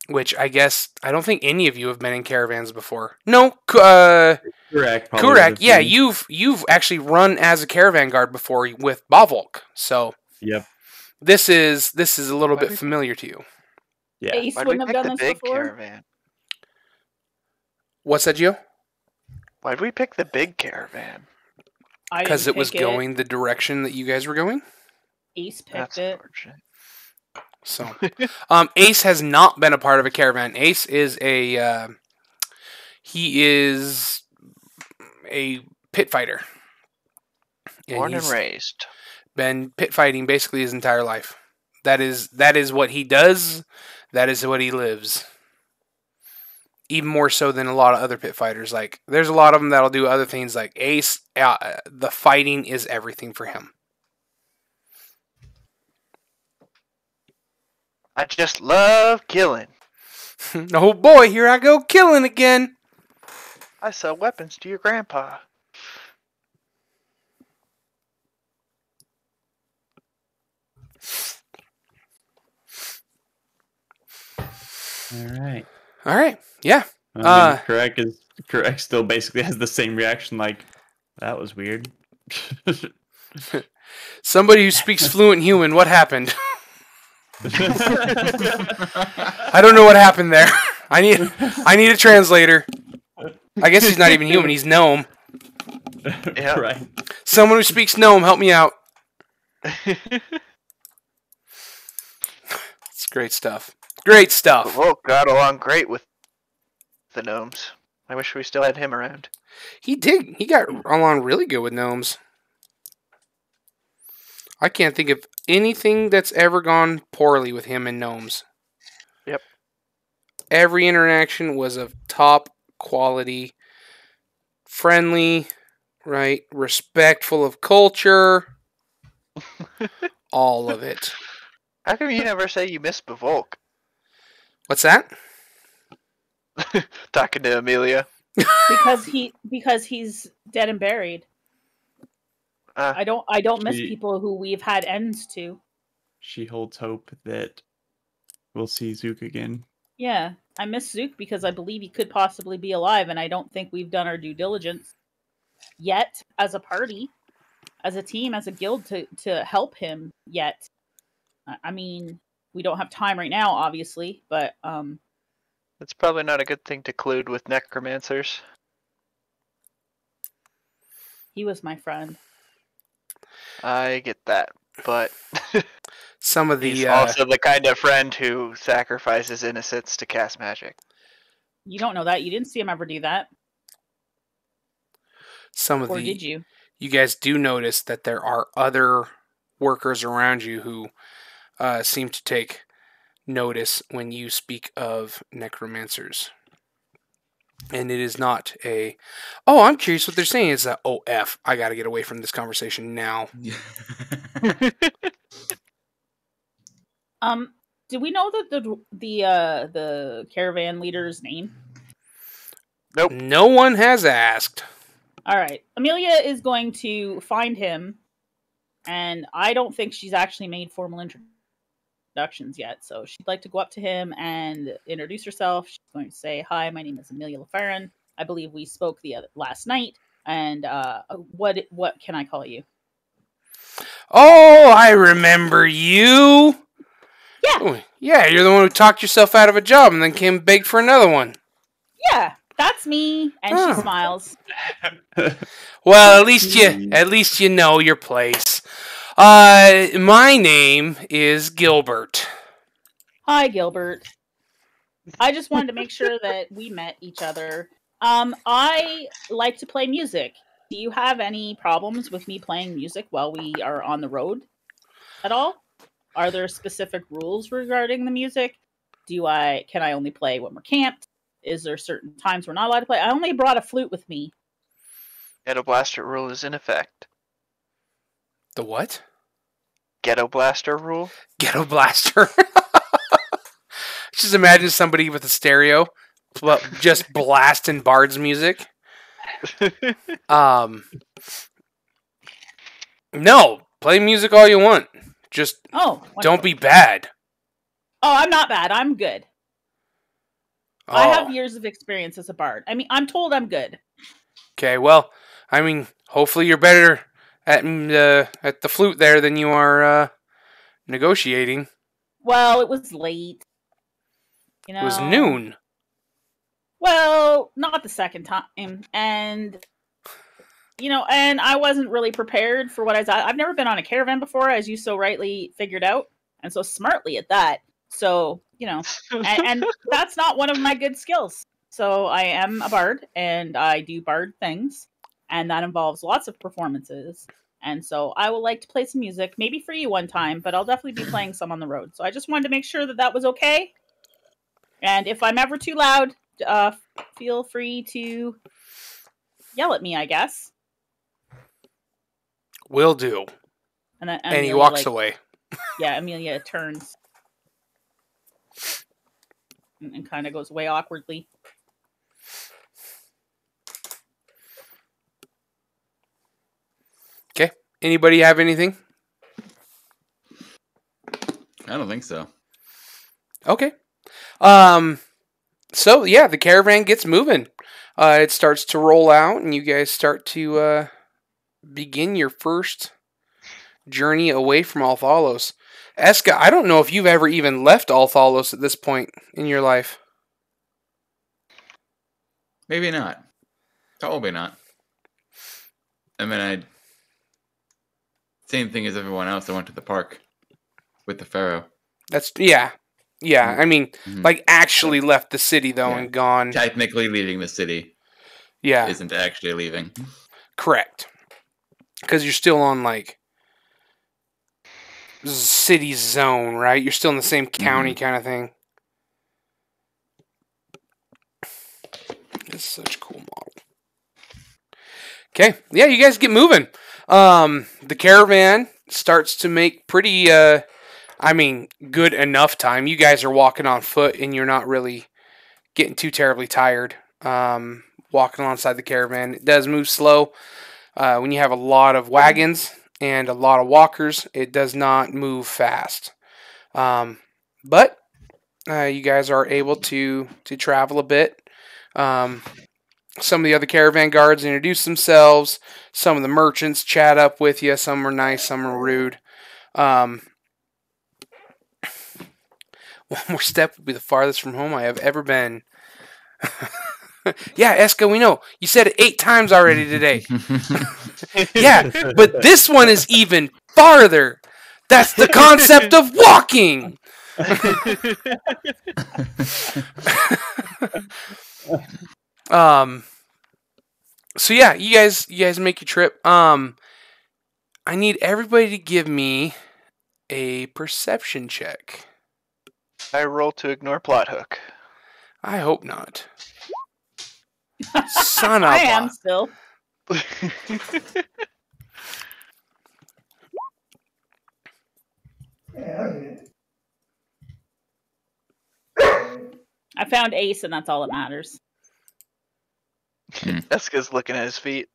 which I guess I don't think any of you have been in caravans before. No, Kurak, yeah, you've actually run as a caravan guard before with Bavolk. So,
yep,
this is a little bit familiar to you.
Yeah,
Ace
Why'd we
wouldn't
pick
have
the
done this
big
before.
caravan?
What's that, Gio?
Why'd we pick the big caravan?
Because it was going the direction that you guys were going.
Ace picked
That's
it.
unfortunate.
So, Ace has not been a part of a caravan. Ace is a pit fighter.
Born and raised.
Been pit fighting basically his entire life. That is what he does. That is what he lives. Even more so than a lot of other pit fighters. Like, there's a lot of them that'll do other things. Like Ace, the fighting is everything for him.
I just love killing.
Oh boy, here I go killing again.
I sell weapons to your grandpa.
All right.
All right. Yeah.
Correct still basically has the same reaction, like, that was weird.
Somebody who speaks fluent human, what happened? I don't know what happened there. I need a translator. I guess he's not even human, he's gnome.
Yeah.
Right.
Someone who speaks gnome, help me out. It's great stuff. Great stuff.
Volk got along great with the gnomes. I wish we still had him around.
He did. He got along really good with gnomes. I can't think of anything that's ever gone poorly with him and gnomes.
Yep.
Every interaction was of top quality, friendly, right? Respectful of culture. All of it.
How come you never say you miss Volk?
What's that?
Talking to Amelia.
because he's dead and buried. I don't miss people who we've had ends to.
She holds hope that we'll see Zook again.
Yeah, I miss Zook because I believe he could possibly be alive, and I don't think we've done our due diligence yet as a party, as a team, as a guild to help him yet. I mean, we don't have time right now, obviously, but
It's probably not a good thing to collude with necromancers.
he was my friend.
I get that, but
Some of the
he's also the kind of friend who sacrifices innocents to cast magic.
You don't know that. You didn't see him ever do that. Or did you?
You guys do notice that there are other workers around you who seem to take notice when you speak of necromancers. And it is not a, oh, I'm curious what they're saying. It's a, oh, F, I got to get away from this conversation now.
Do we know that the caravan leader's name?
Nope.
No one has asked.
All right. Amelia is going to find him, and I don't think she's actually made formal introductions yet. So she'd like to go up to him and introduce herself. She's going to say, "Hi, my name is Amelia LaFarren. I believe we spoke last night. And what can I call you?"
Oh, I remember you.
Yeah.
Oh, yeah, you're the one who talked yourself out of a job and then came beg for another one.
Yeah, that's me. And she smiles.
Well, at least you know your place. My name is Gilbert.
Hi, Gilbert. I just wanted to make sure that we met each other. I like to play music. Do you have any problems with me playing music while we are on the road at all? Are there specific rules regarding the music? Can I only play when we're camped? Is there certain times we're not allowed to play? I only brought a flute with me.
Ghetto Blaster rule is in effect.
The what?
Ghetto Blaster rule?
Ghetto Blaster. Just imagine somebody with a stereo just blasting Bard's music. No, play music all you want. Just don't be bad.
Oh, I'm not bad. I'm good.
Oh.
I have years of experience as a bard. I mean, I'm told I'm good.
Okay, well, I mean, hopefully you're better at the flute there than you are negotiating.
Well, it was late. You know,
it was noon.
Well, not the second time, and and I wasn't really prepared for what I've never been on a caravan before, as you so rightly figured out, and so smartly at that. So, and that's not one of my good skills. So I am a bard, and I do bard things, and that involves lots of performances. And so I would like to play some music, maybe for you one time, but I'll definitely be playing some on the road. So I just wanted to make sure that was okay. And if I'm ever too loud, feel free to yell at me, I guess.
Will do.
And
he walks away.
Yeah, Amelia turns and kind of goes away awkwardly.
Okay. Anybody have anything?
I don't think so.
Okay. So yeah, the caravan gets moving. It starts to roll out, and you guys start to begin your first journey away from Althalos. Eska, I don't know if you've ever even left Althalos at this point in your life.
Maybe not. Probably not. I mean, same thing as everyone else. I went to the park with the pharaoh.
Yeah. I mean,
Mhm.
like actually left the city though
Yeah.
and gone.
Technically, leaving the city
Yeah,
isn't actually leaving.
correct. Because you're still on like city zone, right? You're still in the same county kind of thing. It's such a cool model. Okay, yeah, you guys get moving. The caravan starts to make pretty, good enough time. You guys are walking on foot, and you're not really getting too terribly tired. Walking alongside the caravan, it does move slow. When you have a lot of wagons and a lot of walkers, it does not move fast. But you guys are able to travel a bit. Some of the other caravan guards introduce themselves. Some of the merchants chat up with you. Some are nice, some are rude. One more step would be the farthest from home I have ever been. Yeah, Eska, we know. You said it 8 times already today. Yeah, but this one is even farther. That's the concept of walking. So yeah, you guys make your trip. I need everybody to give me a perception check.
I roll to ignore plot hook.
I hope not. Son of
I
a.
am still. I found Ace, and that's all that matters.
Eska's looking at his feet.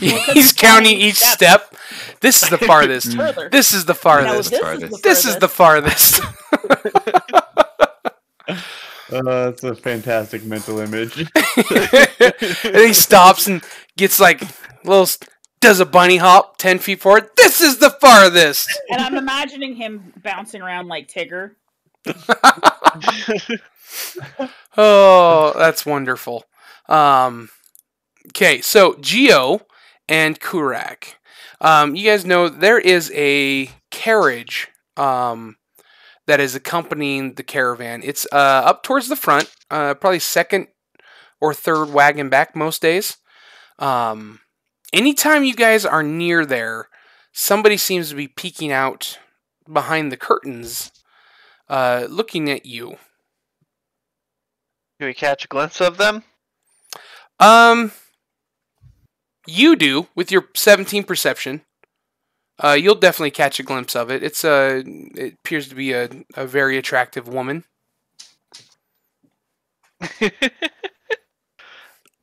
He's counting each step. This is the farthest.
Further.
This is the
No,
farthest.
this is the
This is the
furthest.
farthest.
That's a fantastic mental image.
And he stops and gets like does a bunny hop 10 feet forward. This is the farthest.
And I'm imagining him bouncing around like Tigger.
Oh, that's wonderful. Okay, so Geo and Kurak. You guys know there is a carriage that is accompanying the caravan. It's up towards the front, probably second or third wagon back most days. Anytime you guys are near there, somebody seems to be peeking out behind the curtains, looking at you.
Do we catch a glimpse of them?
You do with your 17 perception. You'll definitely catch a glimpse of it. It appears to be a very attractive woman.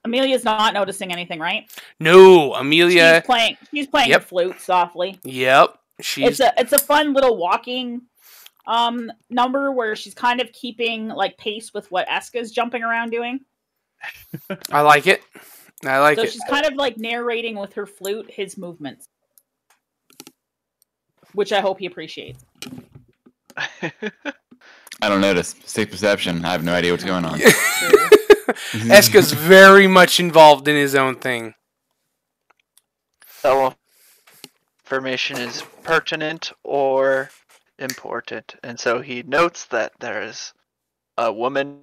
Amelia's not noticing anything, right?
No, Amelia.
She's playing
Yep.
the flute softly.
Yep, she's.
It's a fun little walking number where she's kind of keeping like pace with what Eska's jumping around doing.
I like it. So
she's kind of like narrating with her flute his movements, which I hope he appreciates.
I don't notice. Safe perception. I have no idea what's going on.
Eska's very much involved in his own thing.
That information is pertinent or important, and so he notes that there is a woman.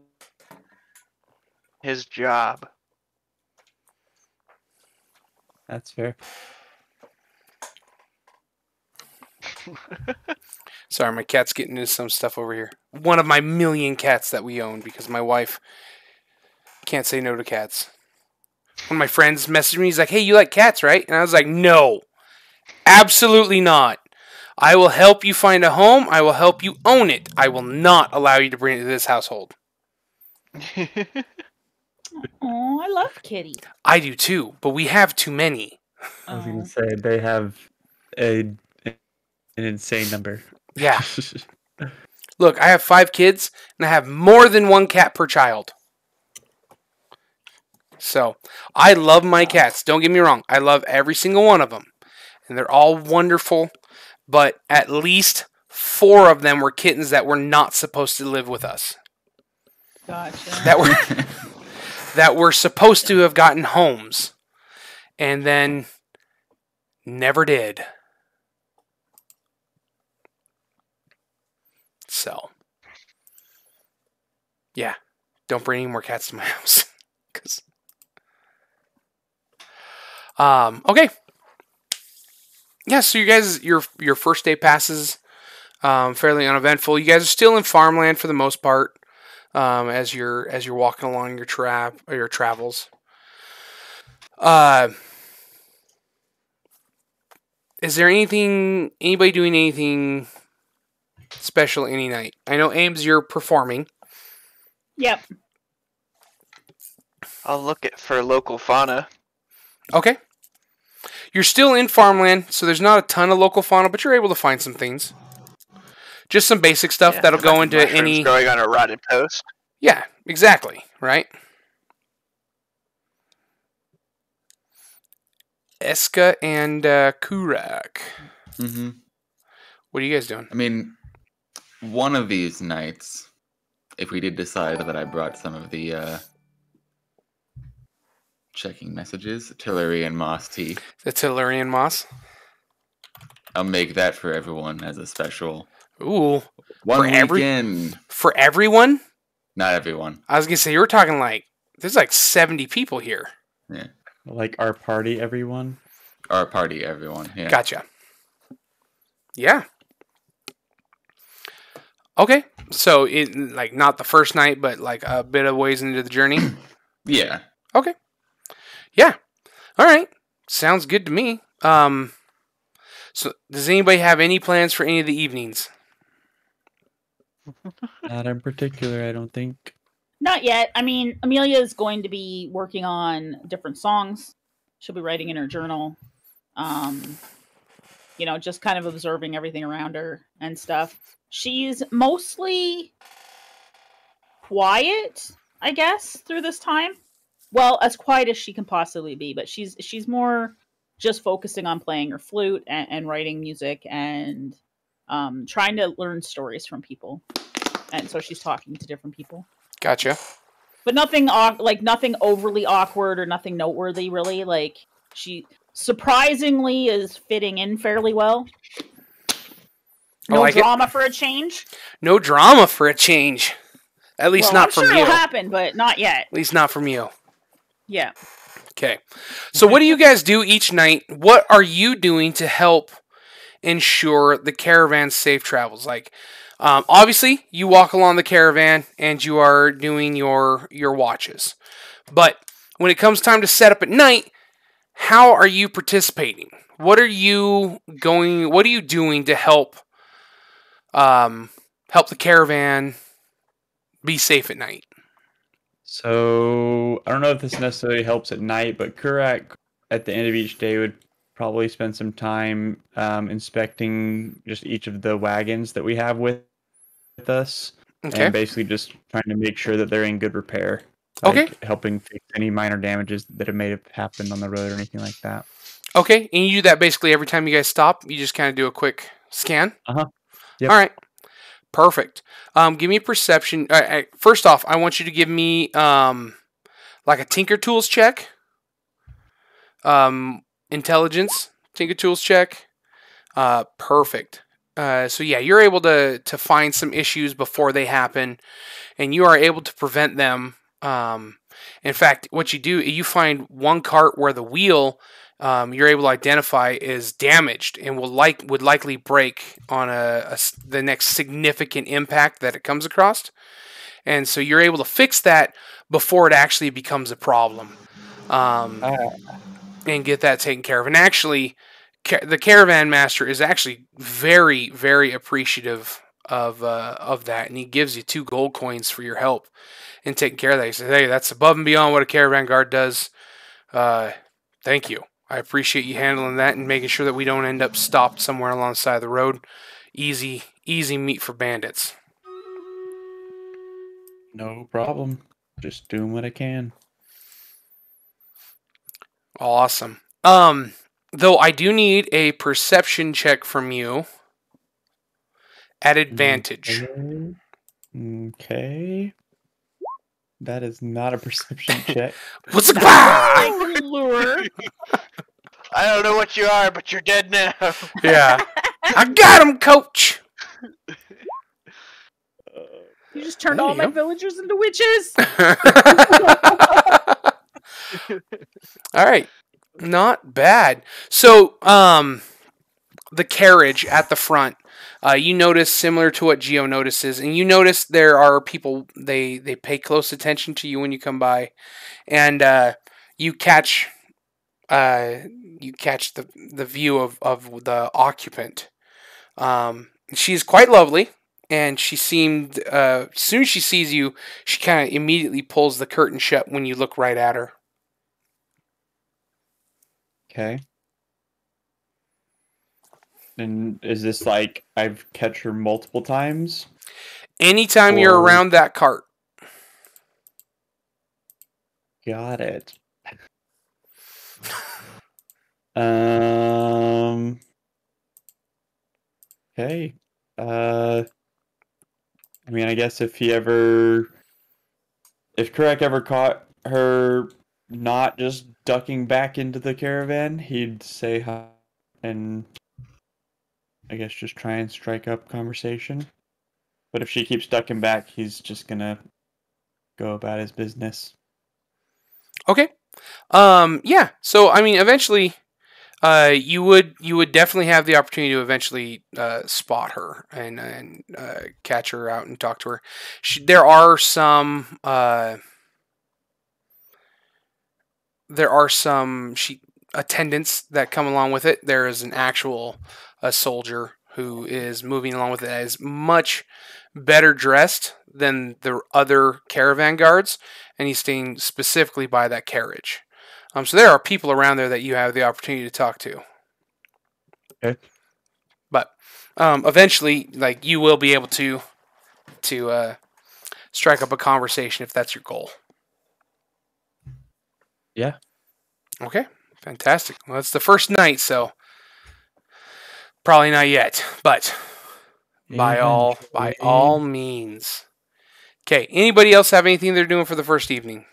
His job.
That's fair.
Sorry, my cat's getting into some stuff over here. One of my million cats that we own because my wife can't say no to cats. One of my friends messaged me. He's like, "Hey, you like cats, right?" And I was like, "No, absolutely not. I will help you find a home. I will help you own it. I will not allow you to bring it to this household."
Oh, I love kitty.
I do too, but we have too many.
I was going to say they have an insane number.
Yeah. Look, I have 5 kids, and I have more than 1 cat per child. So, I love my cats. Don't get me wrong. I love every single one of them. And they're all wonderful. But at least 4 of them were kittens that were not supposed to live with us.
Gotcha.
That were supposed to have gotten homes. And then never did. So, yeah. Don't bring any more cats to my house. 'Cause okay. Yeah, so you guys, your first day passes fairly uneventful. You guys are still in farmland for the most part, as you're walking along your travels. Is there anybody doing anything special any night? I know Ames, you're performing.
Yep.
I'll look for local fauna.
Okay. You're still in farmland, so there's not a ton of local fauna, but you're able to find some things. Just some basic stuff
Yeah,
that'll go into
mushrooms
any...
growing on a rotted post.
Yeah, exactly, right? Eska and Kurak.
Mm-hmm.
What are you guys doing?
I mean, one of these nights, if we did decide that I brought some of the checking messages, Tillery and Moss tea,
The Tellurian moss.
I'll make that for everyone as a special
Ooh,
one
For
weekend.
for everyone?
Not everyone.
I was gonna say, you were talking like, there's like 70 people here.
Yeah.
Like our party, everyone.
Our party, everyone. Yeah.
Gotcha. Yeah. Okay, so it like not the first night, but like a bit of ways into the journey.
Yeah.
Okay. Yeah. All right. Sounds good to me. So does anybody have any plans for any of the evenings?
Not in particular, I don't think.
Not yet. I mean, Amelia is going to be working on different songs. She'll be writing in her journal. Just kind of observing everything around her and stuff. She's mostly quiet, I guess, through this time. Well, as quiet as she can possibly be, but she's more just focusing on playing her flute and writing music and trying to learn stories from people. And so she's talking to different people.
Gotcha.
But nothing overly awkward or nothing noteworthy, really. Like, she surprisingly is fitting in fairly well. No
like
drama for a change.
No drama for a change. At least not from
sure
you.
It'll happen, but not yet.
At least not from you.
Yeah.
Okay. So what do you guys do each night? What are you doing to help ensure the caravan's safe travels? Like, obviously, you walk along the caravan and you are doing your watches. But when it comes time to set up at night, how are you participating? What are you doing to help the caravan be safe at night?
So I don't know if this necessarily helps at night, but Kurak at the end of each day would probably spend some time inspecting just each of the wagons that we have with us,
Okay.
and basically just trying to make sure that they're in good repair.
Okay.
Helping fix any minor damages that may have happened on the road or anything like that.
Okay, and you do that basically every time you guys stop? You just kind of do a quick scan?
Uh-huh. Yep.
All right. Perfect. Give me a perception. First off, I want you to give me like a Tinker Tools check. Intelligence, Tinker Tools check. Perfect. So yeah, you're able to find some issues before they happen, and you are able to prevent them. In fact, what you do, you find one cart where the wheel you're able to identify is damaged and would likely break on the next significant impact that it comes across, and so you're able to fix that before it actually becomes a problem, and get that taken care of. And actually, the caravan master is actually very, very appreciative of that, and he gives you 2 gold coins for your help in taking care of that. He says, "Hey, that's above and beyond what a caravan guard does. Thank you. I appreciate you handling that and making sure that we don't end up stopped somewhere along the side of the road. Easy meat for bandits."
No problem. Just doing what I can.
Awesome. Though I do need a perception check from you at advantage.
Okay. That is not a perception check.
What's a
Like lure.
I don't know what you are, but you're dead now.
Yeah. I got him, coach.
You just turned
There
all
you
my
go.
villagers into witches.
All right. Not bad. So, the carriage at the front, you notice similar to what Geo notices, and you notice there are people, they pay close attention to you when you come by, and you catch the view of the occupant. She's quite lovely, and she seemed as soon as she sees you, she kind of immediately pulls the curtain shut when you look right at her.
Okay. And is this like I've catch her multiple times?
Anytime you're
Or-
around that cart.
Got it. Um. Okay. I mean, I guess if Kurek ever caught her not just ducking back into the caravan, he'd say hi and I guess just try and strike up conversation. But if she keeps ducking back, he's just gonna go about his business.
Okay. Yeah. So I mean, eventually, you would definitely have the opportunity to eventually spot her and catch her out and talk to her. There are some attendants that come along with it. There is an actual soldier who is moving along with it, that is much better dressed than the other caravan guards, and he's staying specifically by that carriage. So there are people around there that you have the opportunity to talk to.
Okay.
But eventually, like, you will be able to strike up a conversation if that's your goal.
Yeah.
Okay, fantastic. Well, it's the first night, so probably not yet, but by all means. Okay, anybody else have anything they're doing for the first evening?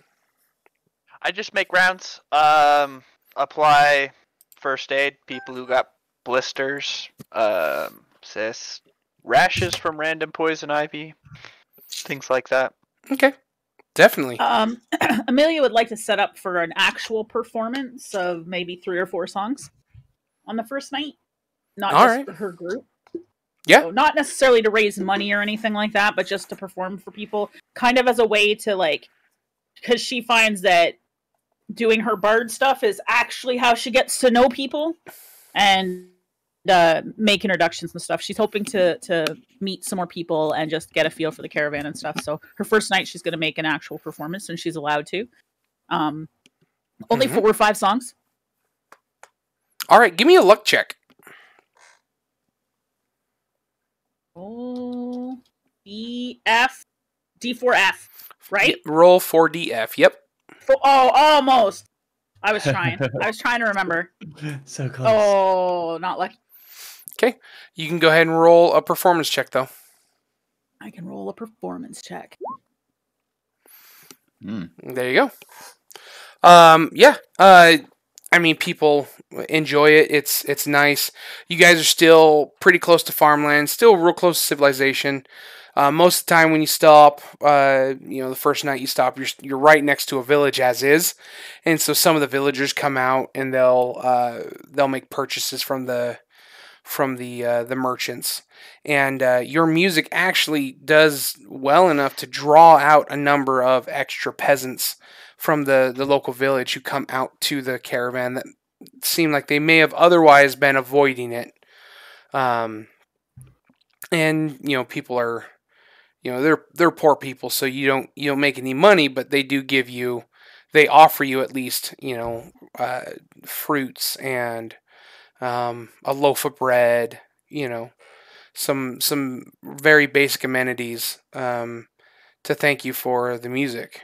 I just make rounds. Apply first aid. People who got blisters, cysts, rashes from random poison ivy, things like that.
Okay, definitely.
Amelia would like to set up for an actual performance of maybe 3 or 4 songs on the first night, not
All
just
right.
for her group.
Yeah.
So not necessarily to raise money or anything like that, but just to perform for people, kind of as a way to, like, because she finds that doing her bard stuff is actually how she gets to know people and make introductions and stuff. She's hoping to meet some more people and just get a feel for the caravan and stuff. So her first night, she's going to make an actual performance, and she's allowed to. Only 4 or 5 songs.
All right, give me a luck check.
Oh, D4F, right?
Roll 4DF. Yep.
Oh, almost. I was trying. I was trying to remember.
So close.
Oh, not lucky.
Okay, you can go ahead and roll a performance check, though.
I can roll a performance check.
There you go. Yeah. I mean, people enjoy it. It's nice. You guys are still pretty close to farmland, still real close to civilization. Most of the time when you stop, the first night you stop, you're right next to a village as is, and so some of the villagers come out and they'll make purchases from the merchants, and your music actually does well enough to draw out a number of extra peasants from the local village who come out to the caravan that seem like they may have otherwise been avoiding it. And people are, they're poor people, so you don't make any money, but they offer you at least fruits and a loaf of bread, some very basic amenities to thank you for the music.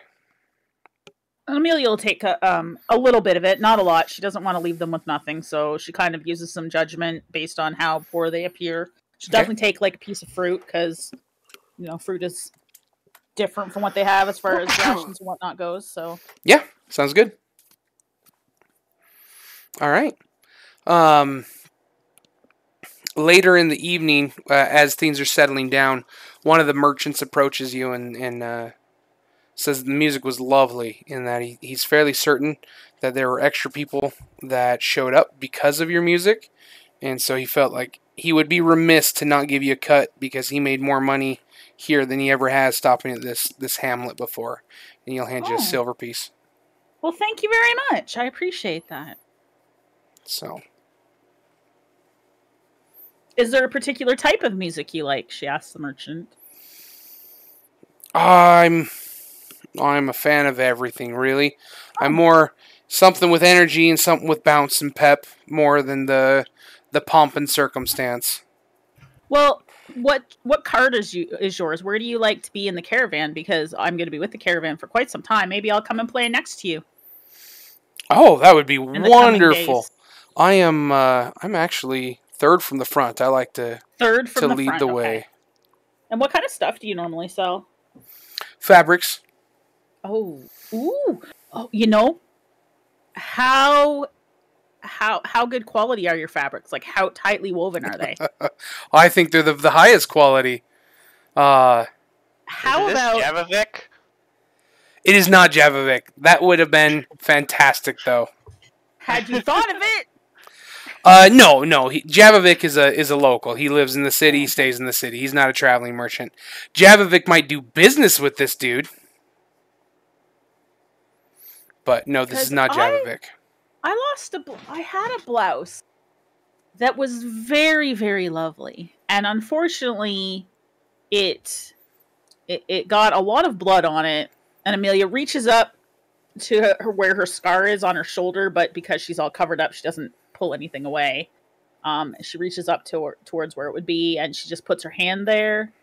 Amelia will take a little bit of it, not a lot. She doesn't want to leave them with nothing, so she kind of uses some judgment based on how poor they appear. She'll definitely take like a piece of fruit because, you know, fruit is different from what they have as far as rations and whatnot goes. So
Yeah, sounds good. All right. Later in the evening, as things are settling down, one of the merchants approaches you and says the music was lovely, and that he's fairly certain that there were extra people that showed up because of your music, and so he felt like he would be remiss to not give you a cut because he made more money here than he ever has stopping at this hamlet before, and he'll hand you a silver piece.
Well, thank you very much. I appreciate that.
So,
is there a particular type of music you like? She asked the merchant.
I'm a fan of everything, really. I'm more something with energy and something with bounce and pep more than the pomp and circumstance.
Well, what card is yours? Where do you like to be in the caravan? Because I'm going to be with the caravan for quite some time. Maybe I'll come and play next to you.
Oh, that would be wonderful. I'm actually third from the front. I like to lead the way.
And what kind of stuff do you normally sell?
Fabrics.
Oh, you know, how good quality are your fabrics? Like, how tightly woven are they?
I think they're the highest quality.
How
Is this
about
Javavic?
It is not Javavic. That would have been fantastic, though.
Had you thought of it?
No. Javavic is a local. He lives in the city, stays in the city. He's not a traveling merchant. Javavic might do business with this dude. But no, this is not Javavic.
I had a blouse that was very, very lovely. And unfortunately, it got a lot of blood on it. And Amelia reaches up to where her scar is on her shoulder, but because she's all covered up, she doesn't pull anything away. She reaches up towards where it would be, and she just puts her hand there,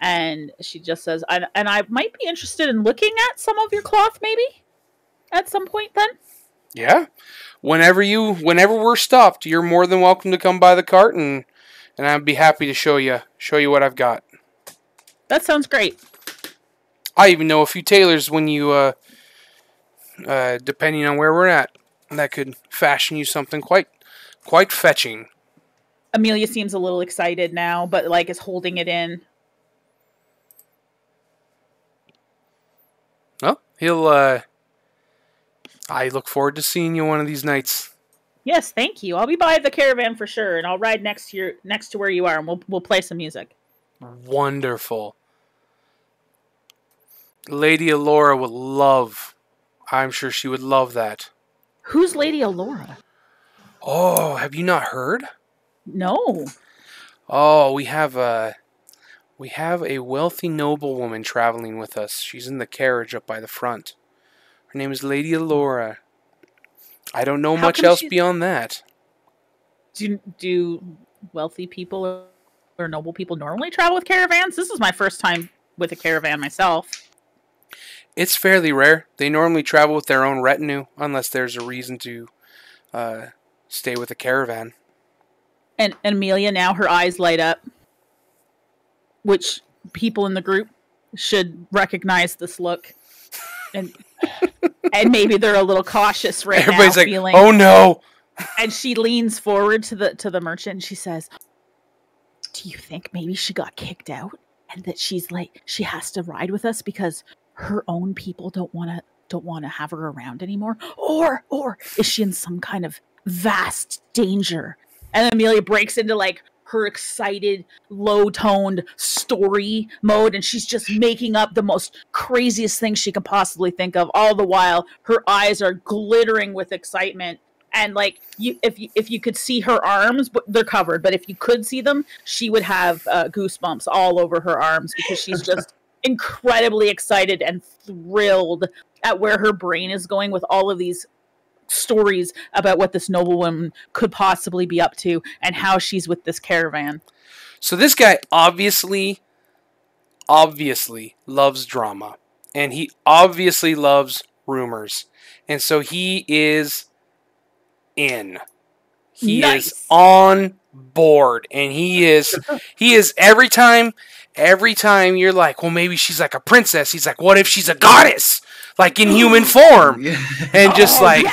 and she just says, and I might be interested in looking at some of your cloth, maybe, at some point then?
Yeah. Whenever we're stopped, you're more than welcome to come by the cart, and I'd be happy to show you what I've got.
That sounds great.
I even know a few tailors when you, depending on where we're at, that could fashion you something quite fetching.
Amelia seems a little excited now, but like is holding it in.
Well, I look forward to seeing you one of these nights.
Yes, thank you. I'll be by the caravan for sure, and I'll ride next to where you are, and we'll play some music.
Wonderful. Lady Alora would love. I'm sure she would love that.
Who's Lady Alora?
Oh, have you not heard?
No.
Oh, we have a wealthy noblewoman traveling with us. She's in the carriage up by the front. Her name is Lady Alora. I don't know much else beyond that.
Do wealthy people or noble people normally travel with caravans? This is my first time with a caravan myself.
It's fairly rare. They normally travel with their own retinue, unless there's a reason to stay with a caravan.
And Amelia, now her eyes light up, which people in the group should recognize this look. And maybe they're a little cautious right now.
Everybody's like, oh no.
And she leans forward to the merchant and she says, do you think maybe she got kicked out? And that she has to ride with us because her own people don't want to have her around anymore? Or is she in some kind of vast danger? And Amelia breaks into like her excited, low-toned story mode, and she's just making up the most craziest things she can possibly think of. All the while, her eyes are glittering with excitement. And like, if you could see her arms, but they're covered. But if you could see them, she would have goosebumps all over her arms because she's just incredibly excited and thrilled at where her brain is going with all of these stories about what this noblewoman could possibly be up to and how she's with this caravan.
So this guy obviously obviously loves drama, and he obviously loves rumors, and so he is in. He
Nice.
is on board, and he is every time you're like, well, maybe she's like a princess. He's like, what if she's a goddess, like in human form? And just like,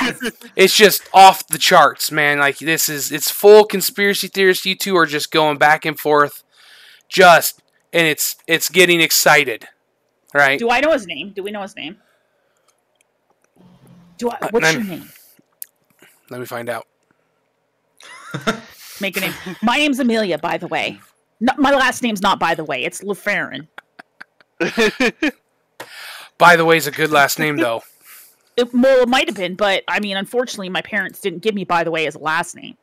it's just off the charts, man. Like it's full conspiracy theorists. You two are just going back and forth, and it's getting excited, right?
Do I know his name? Do we know his name? What's your name?
Let me find out.
Make a name. My name's Amelia, by the way. No, my last name's not by the way. It's LaFerrin.
By the way, is a good last name, though.
It might have been, but I mean, unfortunately, my parents didn't give me by the way as a last name.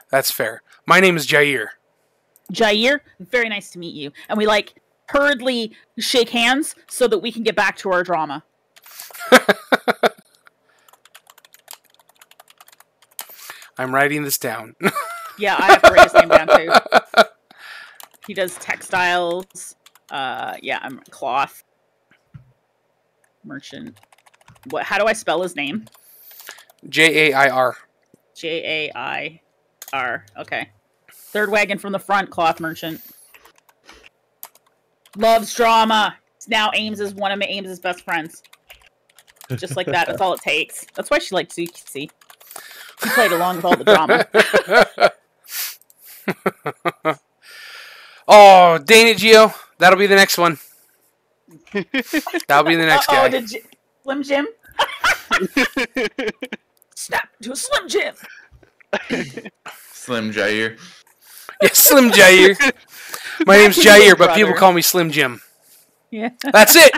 That's fair. My name is Jair.
Jair, very nice to meet you. And we like hurriedly shake hands so that we can get back to our drama.
I'm writing this down.
Yeah, I have to write his name down too. He does textiles. I'm cloth merchant. How do I spell his name?
Jair.
Jair. Okay. Third wagon from the front, cloth merchant. Loves drama. Now Ames is one of Ames's best friends. Just like that. That's all it takes. That's why she liked Zuki. She played along with all the drama.
Oh, dang it, Gio. That'll be the next one. That'll be the next guy.
Slim Jim? Snap to a Slim Jim.
Slim Jair.
Yeah, Slim Jair. My name's Jair, but people call me Slim Jim.
Yeah.
That's it.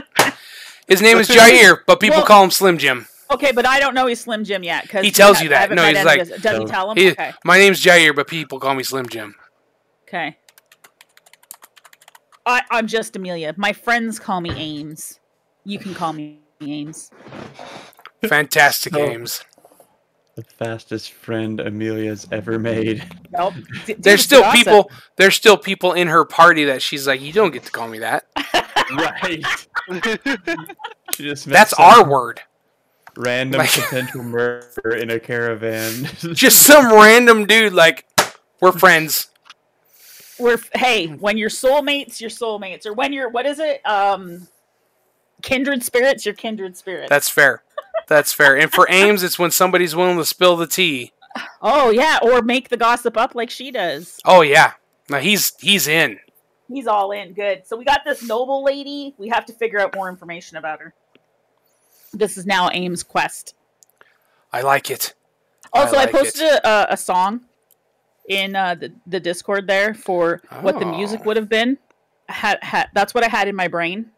His name is Jair, but people call him Slim Jim.
Okay, but I don't know he's Slim Jim yet.
He tells you that. No, he's like,
does he tell him? Okay.
My name's Jair, but people call me Slim Jim.
Okay. I'm just Amelia. My friends call me Ames. You can call me Ames.
Fantastic Ames.
The fastest friend Amelia's ever made.
Nope.
There's still people. There's still people in her party that she's like, you don't get to call me that.
Right.
That's our word.
Random potential murder in a caravan.
Just some random dude. Like, we're friends.
When you're soulmates, you're soulmates, or when you're kindred spirits, you're kindred spirits.
That's fair. That's fair. And for Ames, it's when somebody's willing to spill the tea.
Oh yeah, or make the gossip up like she does.
Oh yeah. Now he's in.
He's all in. Good. So we got this noble lady. We have to figure out more information about her. This is now Ames' quest.
I like it.
Also, I posted a song in the Discord there for what the music would have been. That's what I had in my brain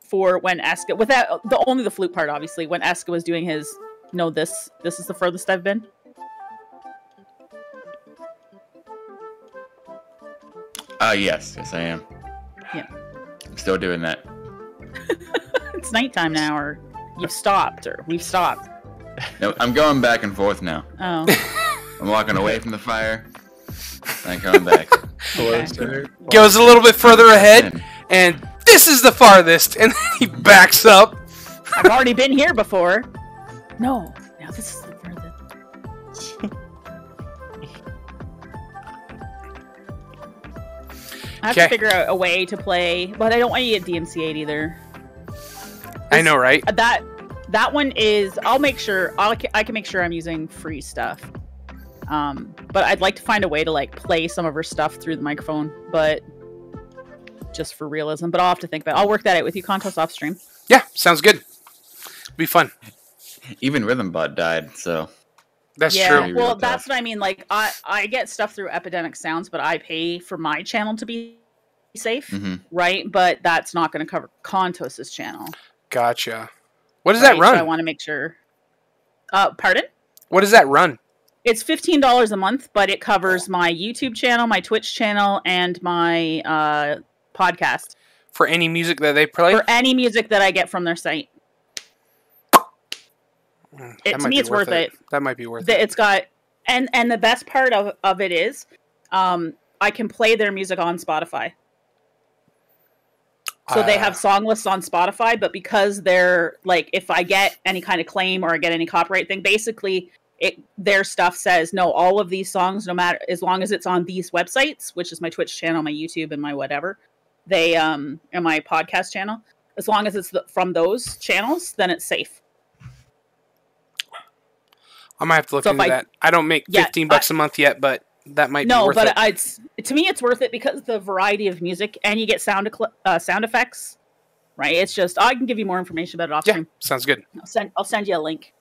for when Eska, without only the flute part, obviously, when Eska was doing his. No, this is the furthest I've been.
Yes, I am.
Yeah,
I'm still doing that.
It's nighttime now, or you've stopped, or we've stopped.
No, I'm going back and forth now.
Oh.
I'm walking away from the fire, and coming back.
Okay.
Goes a little bit further ahead, and this is the farthest, and then he backs up.
I've already been here before. No, now this is the furthest. I have to figure out a way to play, but I don't want you to get DMCA'd either.
I know, right?
That one is. I'll make sure. I can make sure I'm using free stuff. But I'd like to find a way to like play some of her stuff through the microphone, but just for realism. But I'll have to think about it. I'll work that out with you, Contos, off stream.
Yeah, sounds good. Be fun.
Even Rhythm Bot died, so
that's
Well,
true.
Really
that's
tough.
what I mean. Like I get stuff through Epidemic Sounds, but I pay for my channel to be safe, right? But that's not going to cover Contos's channel.
Gotcha. What does that run?
So I want to make sure. Pardon?
What does that run?
It's $15 a month, but it covers my YouTube channel, my Twitch channel, and my podcast.
For any music that they play?
For any music that I get from their site. To me, it's worth it.
That might be worth it.
It's got, and the best part of it is, I can play their music on Spotify. So they have song lists on Spotify, but because they're like, if I get any kind of claim or I get any copyright thing, basically their stuff says no, all of these songs, no matter, as long as it's on these websites, which is my Twitch channel, my YouTube, and my whatever, they and my podcast channel, as long as it's from those channels, then it's safe.
I might have to look into that. I don't make $15 a month yet, but that might be worth it.
No, but to me, it's worth it because the variety of music, and you get sound effects, right? It's just, I can give you more information about it off stream.
Sounds good.
I'll send you a link.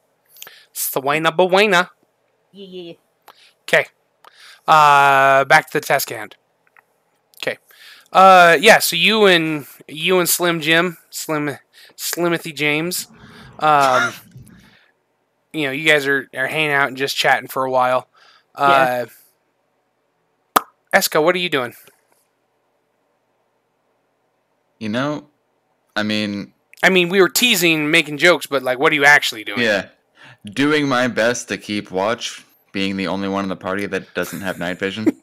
It's the buena.
Yeah.
Okay. Back to the task at hand. Okay. Yeah. So you and Slim Jim, Slimothy James, you know, you guys are hanging out and just chatting for a while. Eska, what are you doing?
You know, I mean,
we were teasing, making jokes, but like, what are you actually doing?
Yeah, doing my best to keep watch, being the only one in the party that doesn't have night vision.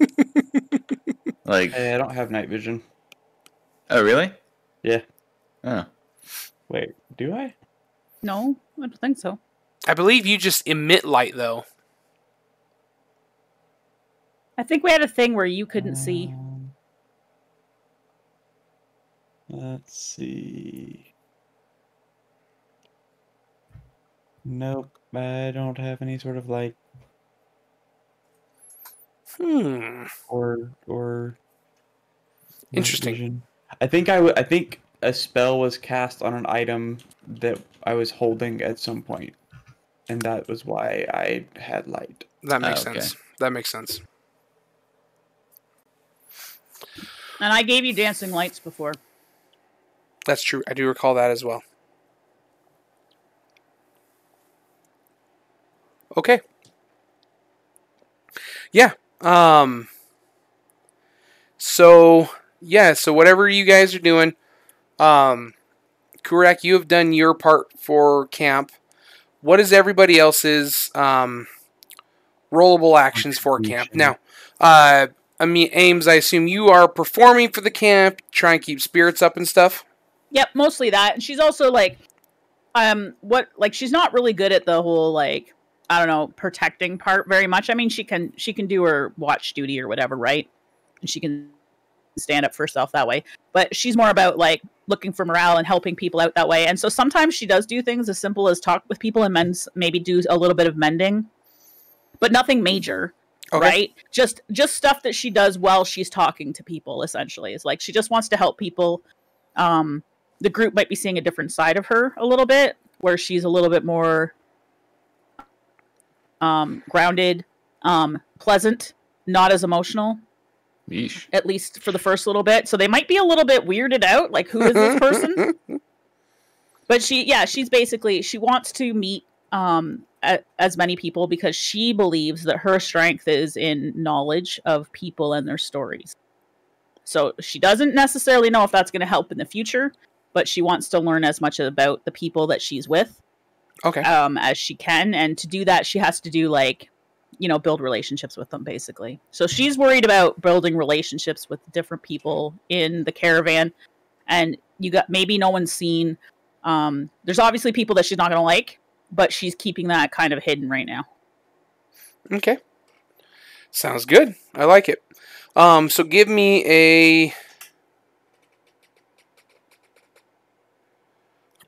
Like,
Hey, I don't have night vision.
Oh, really?
Yeah.
Oh.
Wait, do I?
No, I don't think so.
I believe you just emit light, though.
I think we had a thing where you couldn't see.
Let's see. Nope, I don't have any sort of like. Or.
Interesting.
Vision. I think I think a spell was cast on an item that I was holding at some point, and that was why I had light.
That makes sense. That makes sense.
And I gave you dancing lights before.
That's true. I do recall that as well. Okay. Yeah. So whatever you guys are doing, Kurak, you have done your part for camp. What is everybody else's rollable actions for camp? Now, Ames, I assume you are performing for the camp, try and keep spirits up and stuff?
Yep, mostly that. And she's also like, she's not really good at the whole, like, I don't know, protecting part very much. I mean, she can do her watch duty or whatever, right? And she can stand up for herself that way. But she's more about, like, looking for morale and helping people out that way. And so sometimes she does do things as simple as talk with people and maybe do a little bit of mending. But nothing major. Okay. Right? Just stuff that she does while she's talking to people, essentially. It's like she just wants to help people. The group might be seeing a different side of her a little bit, where she's a little bit more grounded, pleasant, not as emotional.
Yeesh.
At least for the first little bit. So they might be a little bit weirded out, like, who is this person? But she's basically, she wants to meet as many people because she believes that her strength is in knowledge of people and their stories. So she doesn't necessarily know if that's going to help in the future, but she wants to learn as much about the people that she's with as she can. And to do that, she has to do, like, build relationships with them, basically. So she's worried about building relationships with different people in the caravan. And maybe no one's seen. There's obviously people that she's not going to like, but she's keeping that kind of hidden right now.
Okay. Sounds good. I like it. So give me a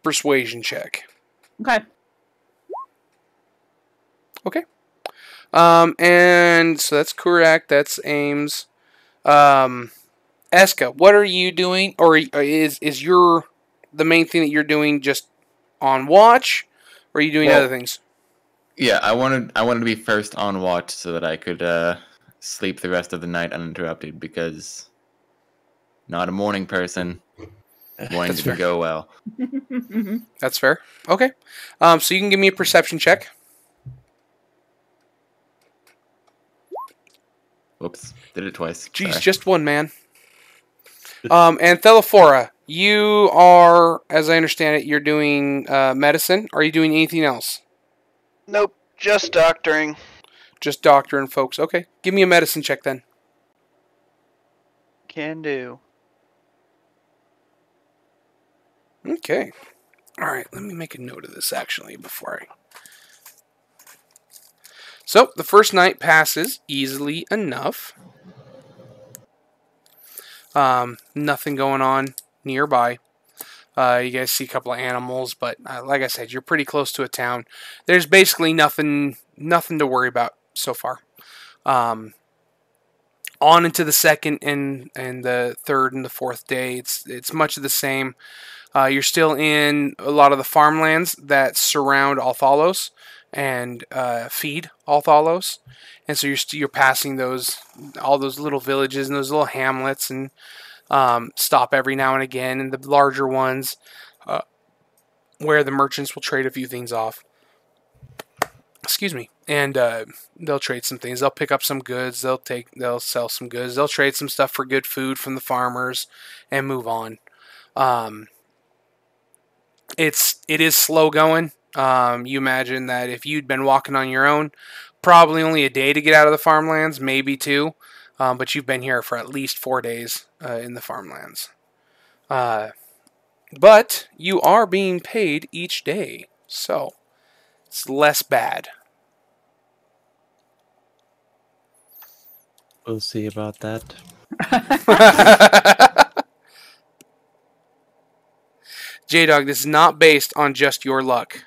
persuasion check.
Okay.
Okay. And so that's correct. That's Ames. Eska, what are you doing? Or is the main thing that you're doing just on watch? Or are you doing other things?
Yeah, I wanted to be first on watch so that I could sleep the rest of the night uninterrupted because not a morning person. Morning didn't go well.
That's fair. Okay. So you can give me a perception check.
Whoops. Did it twice.
Jeez, just one, man. And Thelaphora, you are, as I understand it, you're doing medicine. Are you doing anything else?
Nope, just doctoring.
Just doctoring, folks. Okay, give me a medicine check then.
Can do.
Okay. All right, let me make a note of this actually before I. So the first night passes easily enough. Nothing going on nearby. You guys see a couple of animals, but like I said, you're pretty close to a town. There's basically nothing to worry about so far. On into the second and the third and the fourth day, it's much of the same. You're still in a lot of the farmlands that surround Althalos and feed Althalos, and so you're passing all those little villages and those little hamlets, and stop every now and again in the larger ones where the merchants will trade a few things off. Excuse me, and they'll trade some things. They'll pick up some goods. They'll sell some goods. They'll trade some stuff for good food from the farmers, and move on. It is slow going. You imagine that if you'd been walking on your own, probably only a day to get out of the farmlands, maybe two. But you've been here for at least 4 days in the farmlands. But you are being paid each day, so it's less bad.
We'll see about that.
J-Dog, this is not based on just your luck.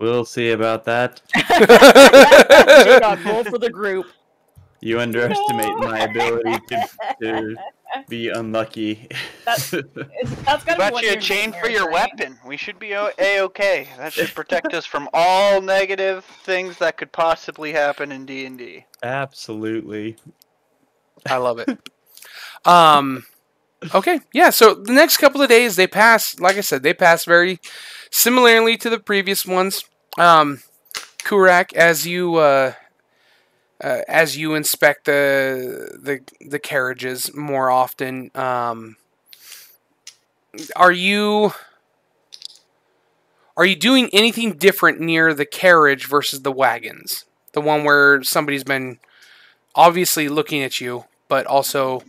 We'll see about that.
J-Dog, roll for the group.
You underestimate my ability to be unlucky.
That's gotta be
Got
one
you
of
a
your
chain for
nightmares,
your
right?
weapon. We should be a-okay. That should protect us from all negative things that could possibly happen in D&D.
Absolutely.
I love it. Okay, yeah, so the next couple of days, they pass, like I said, they pass very similarly to the previous ones. Kurak, as you inspect the carriages more often, are you doing anything different near the carriage versus the wagons? The one where somebody's been obviously looking at you, but also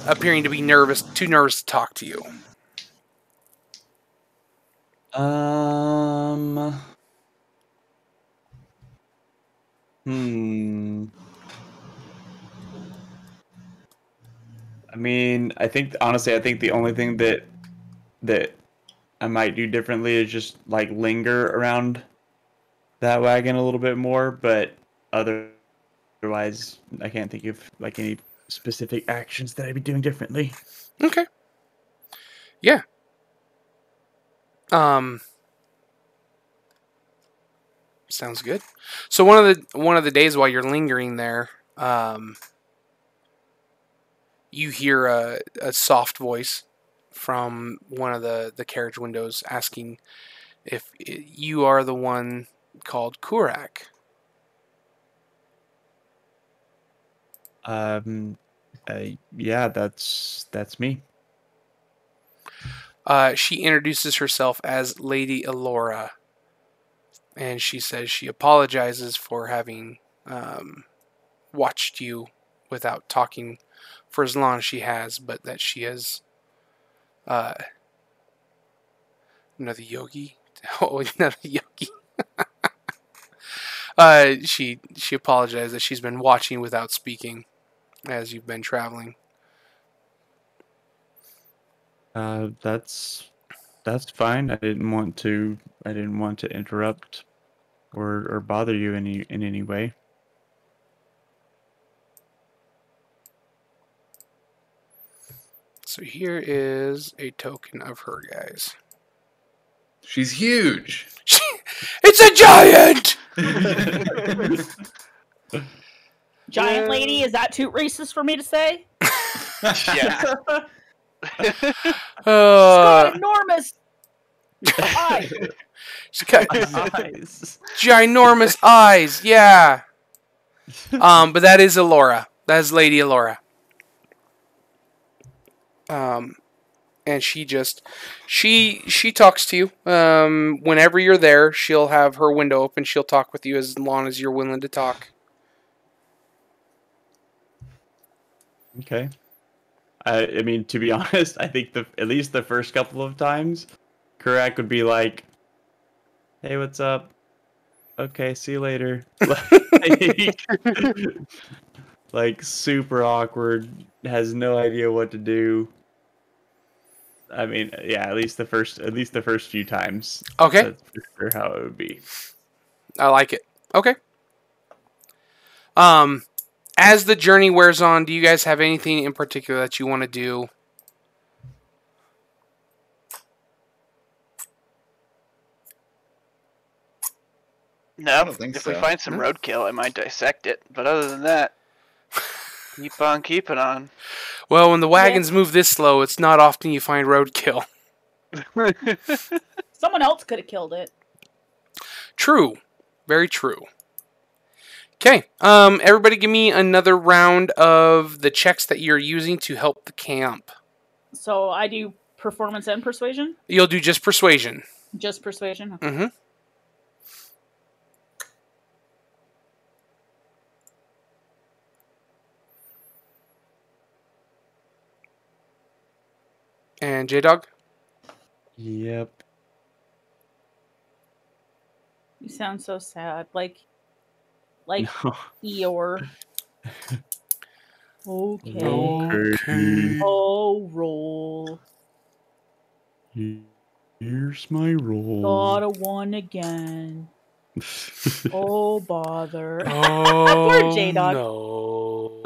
appearing to be too nervous to talk to you.
I mean, I think the only thing that I might do differently is just like linger around that wagon a little bit more, but otherwise I can't think of like any specific actions that I'd be doing differently.
Okay. Yeah. Sounds good. So one of the days while you're lingering there, you hear a soft voice from one of the carriage windows asking if you are the one called Kurak.
Yeah, that's me.
She introduces herself as Lady Elora, and she says she apologizes for having watched you without talking for as long as she has, but that she has another yogi. Oh, another yogi. She apologized that she's been watching without speaking as you've been traveling.
That's fine. I didn't want to interrupt or bother you in any way.
So here is a token of her, guys.
She's huge.
It's a giant!
Giant lady, is that too racist for me to say?
Yeah.
Got enormous eyes.
She's got
Eyes.
ginormous eyes, yeah. But that is Elora. That is Lady Elora. And she talks to you. Whenever you're there, she'll have her window open. She'll talk with you as long as you're willing to talk.
Okay. I mean, to be honest, I think at least the first couple of times, Kurak would be like, "Hey, what's up? Okay, see you later." Like super awkward, has no idea what to do. I mean, yeah, at least the first few times.
Okay.
That's for sure how it would be.
I like it. Okay. As the journey wears on, do you guys have anything in particular that you want to do?
No,
don't think
if we
so.
find some
No?
roadkill, I might dissect it. But other than that, keep on keeping on.
Well, when the wagons move this slow, it's not often you find roadkill.
Someone else could have killed it.
True. Very true. Okay. Everybody give me another round of the checks that you're using to help the camp.
So I do performance and persuasion?
You'll do just persuasion.
Just persuasion? Okay.
Mm-hmm. And J-Dog?
Yep.
You sound so sad. Like
No.
Eeyore. Okay.
Okay.
Oh, roll.
Here's my roll.
Got a one again. Oh, bother.
Oh,
Poor J-Dog.
no.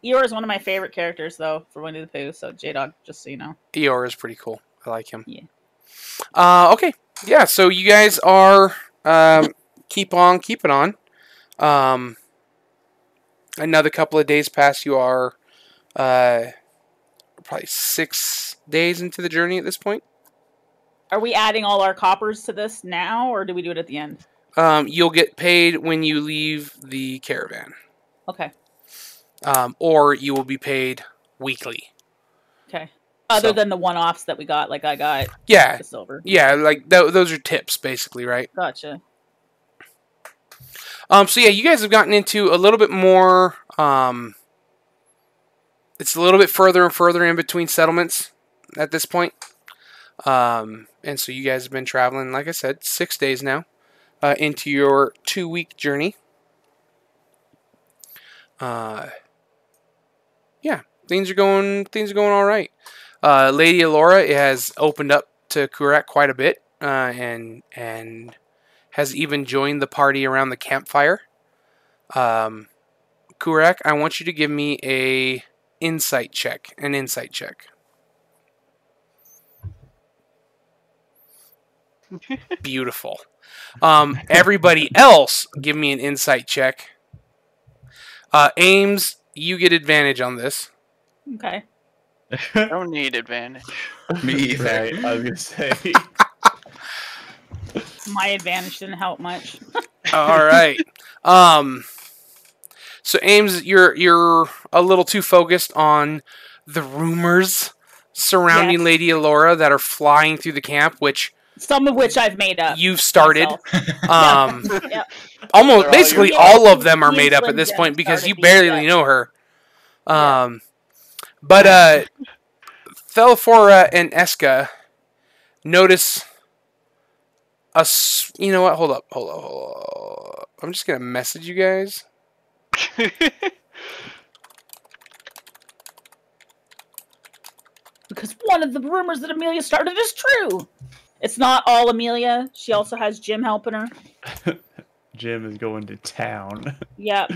Eeyore is one of my favorite characters, though, for Winnie the Pooh. So J-Dog, just so you know.
Eeyore is pretty cool. I like him.
Yeah.
Okay. Yeah, so you guys are keep on keeping on. Another couple of days pass. You are probably 6 days into the journey at this point.
Are we adding all our coppers to this now, or do we do it at the end?
You'll get paid when you leave the caravan.
Okay.
Or you will be paid weekly.
Okay. Other
So-
than the one-offs that we got, like I got
Yeah.
the silver.
Yeah, like those are tips, basically, right?
Gotcha.
So yeah, you guys have gotten into a little bit more. It's a little bit further and further in between settlements at this point. And so you guys have been traveling, like I said, 6 days now into your 2-week journey. Yeah, things are going all right. Lady Alora has opened up to Kurak quite a bit, and has even joined the party around the campfire. Kurak, I want you to give me an insight check. Beautiful. Everybody else, give me an insight check. Ames, you get advantage on this.
Okay.
Don't need advantage.
Me either.
Right, I was gonna say.
My advantage didn't help much.
All right. So Ames, you're a little too focused on the rumors surrounding
Yes.
Lady Alora that are flying through the camp, which
Some of which I've made up.
you've started.
myself.
Um,
Yep.
almost
They're all
basically
your-
all of them are
Me
made
and
up at this
Slim
point
Jim
because you
started these,
barely
yeah.
know her.
Yeah.
But Thelaphora and Eska notice you know what? Hold up. I'm just gonna message you guys.
Because one of the rumors that Amelia started is true. It's not all Amelia. She also has Jim helping her.
Jim is going to town.
Yep.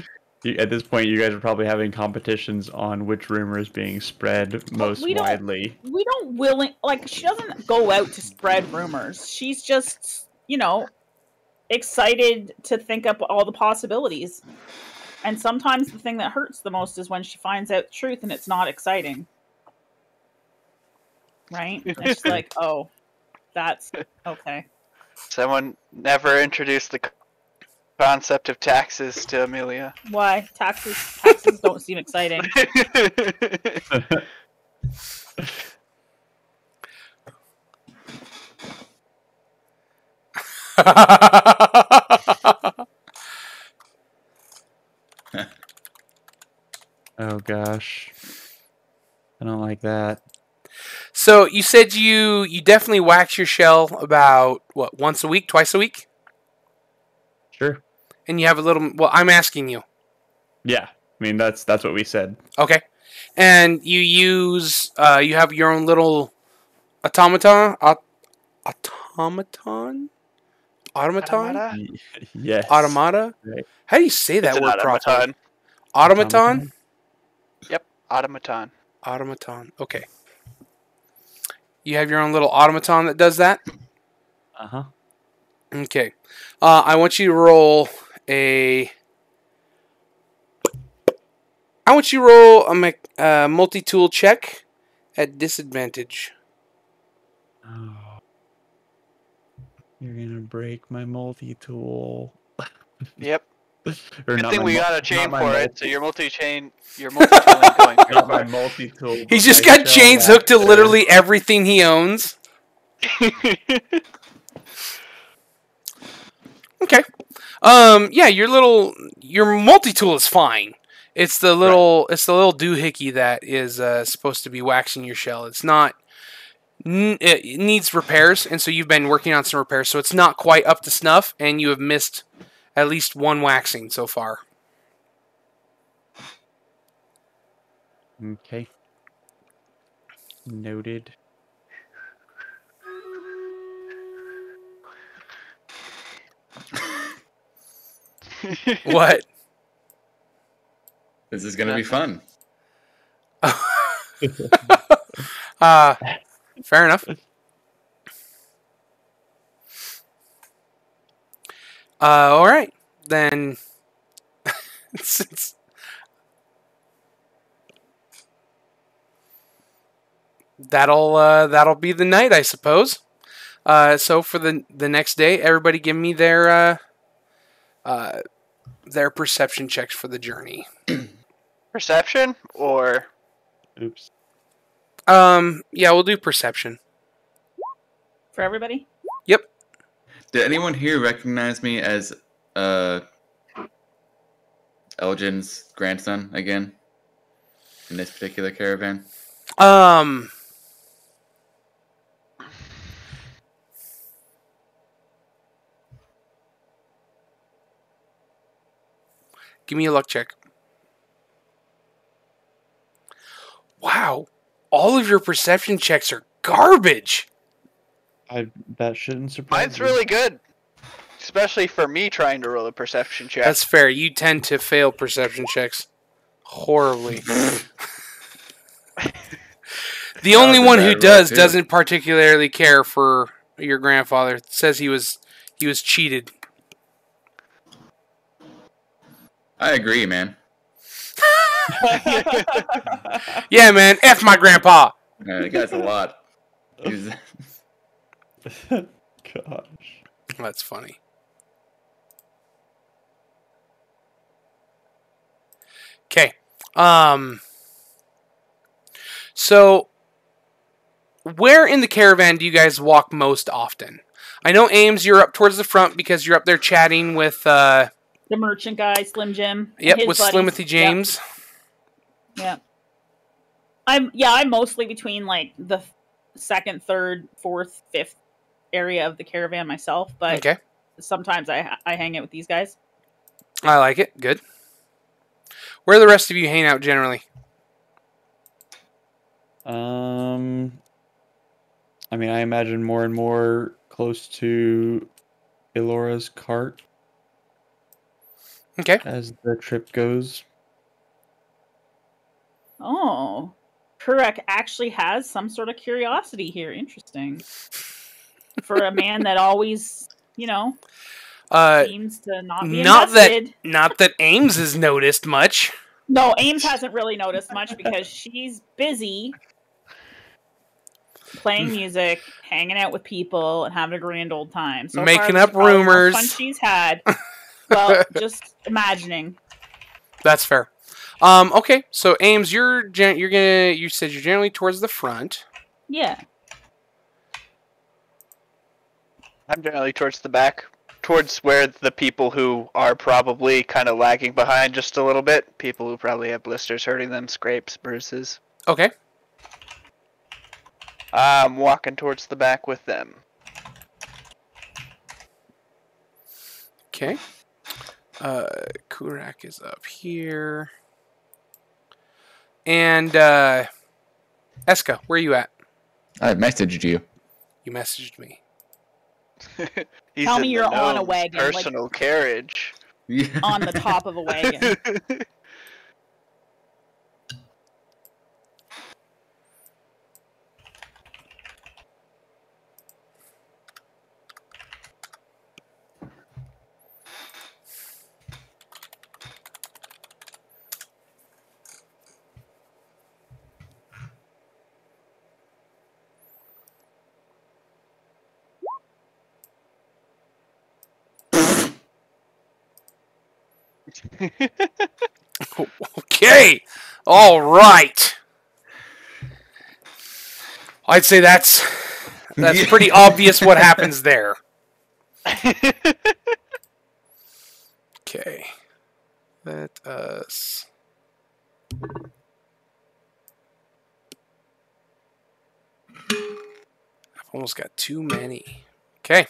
At this point, you guys are probably having competitions on which rumor is being spread most
we don't-
widely.
We don't she doesn't go out to spread rumors. She's just, excited to think up all the possibilities. And sometimes the thing that hurts the most is when she finds out the truth and it's not exciting. Right? It's just like, oh, that's okay.
Someone never introduced the concept of taxes to Amelia.
Why? Taxes don't seem exciting.
Oh gosh, I don't like that.
So you said you definitely wax your shell about what, once a week, twice a week,
Sure.
and you have a little. Well, I'm asking you.
Yeah, I mean that's what we said.
Okay, and you use you have your own little automaton, automaton,
Automata?
Yes.
automata.
Right.
How do you say
It's
that
an
word properly?
automaton.
Automaton.
Yep, automaton.
Automaton. Okay. You have your own little automaton that does that.
Uh huh.
Okay. I want you to roll a. I want you to roll a multi-tool check at disadvantage.
Oh, you're gonna break my multi-tool.
Yep.
Or
Good
not
thing
my
we
mul-
got a
not
chain
my
for it,
multi-
so your multi-tool ain't going very
Not my
far.
multi-tool.
He's
but
just
my
got
shell
chains hooked to
waxer.
literally everything he owns. Okay. Yeah, your multi-tool is fine. It's the little doohickey that is supposed to be waxing your shell. It's not. It needs repairs, and so you've been working on some repairs. So it's not quite up to snuff, and you have missed at least one waxing so far.
Okay. Noted.
What?
This is gonna be fun.
Fair enough. All right then. That'll be the night, I suppose. So for the next day, everybody give me their perception checks for the journey.
Perception or
Oops.
Yeah, we'll do perception.
For everybody?
Yep.
Did anyone here recognize me as Elgin's grandson again in this particular caravan?
Give me a luck check. Wow, all of your perception checks are garbage.
That shouldn't surprise
mine's
you.
really good, especially for me trying to roll a perception check.
That's fair. You tend to fail perception checks horribly. The only one who doesn't particularly care for your grandfather. Says he was cheated.
I agree, man.
Yeah, man. F my grandpa.
The guy's a lot. He's...
Gosh.
That's funny. Okay. So, where in the caravan do you guys walk most often? I know Ames, you're up towards the front because you're up there chatting with
The merchant guy, Slim Jim. and
yep,
his
with
buddies.
Slimothy James.
Yep. I'm mostly between like the second, third, fourth, fifth area of the caravan myself, but
Okay.
sometimes I hang out with these guys.
I like it. Good. Where do the rest of you hang out generally?
I mean, I imagine more and more close to Elora's cart
Okay.
as the trip goes.
Oh. Kurek actually has some sort of curiosity here. Interesting. For a man that always, seems to not be invested.
Not that Ames has noticed much.
No, Ames hasn't really noticed much because she's busy playing music, hanging out with people, and having a grand old time. So
Making
far,
up rumors.
Fun she's had. Well, just imagining.
That's fair. Okay, so Ames, you said you're generally towards the front.
Yeah.
I'm generally towards the back, towards where the people who are probably kind of lagging behind just a little bit. People who probably have blisters hurting them, scrapes, bruises.
Okay.
I'm walking towards the back with them.
Okay. Kurak is up here. And Eska, where are you at?
I messaged you.
You messaged me.
He's
Tell
in
me
the
you're on a
gnome's
wagon, like-
personal carriage.
On the top of a wagon.
Okay. All right. I'd say that's pretty obvious what happens there. Okay. Let us... I've almost got too many. Okay.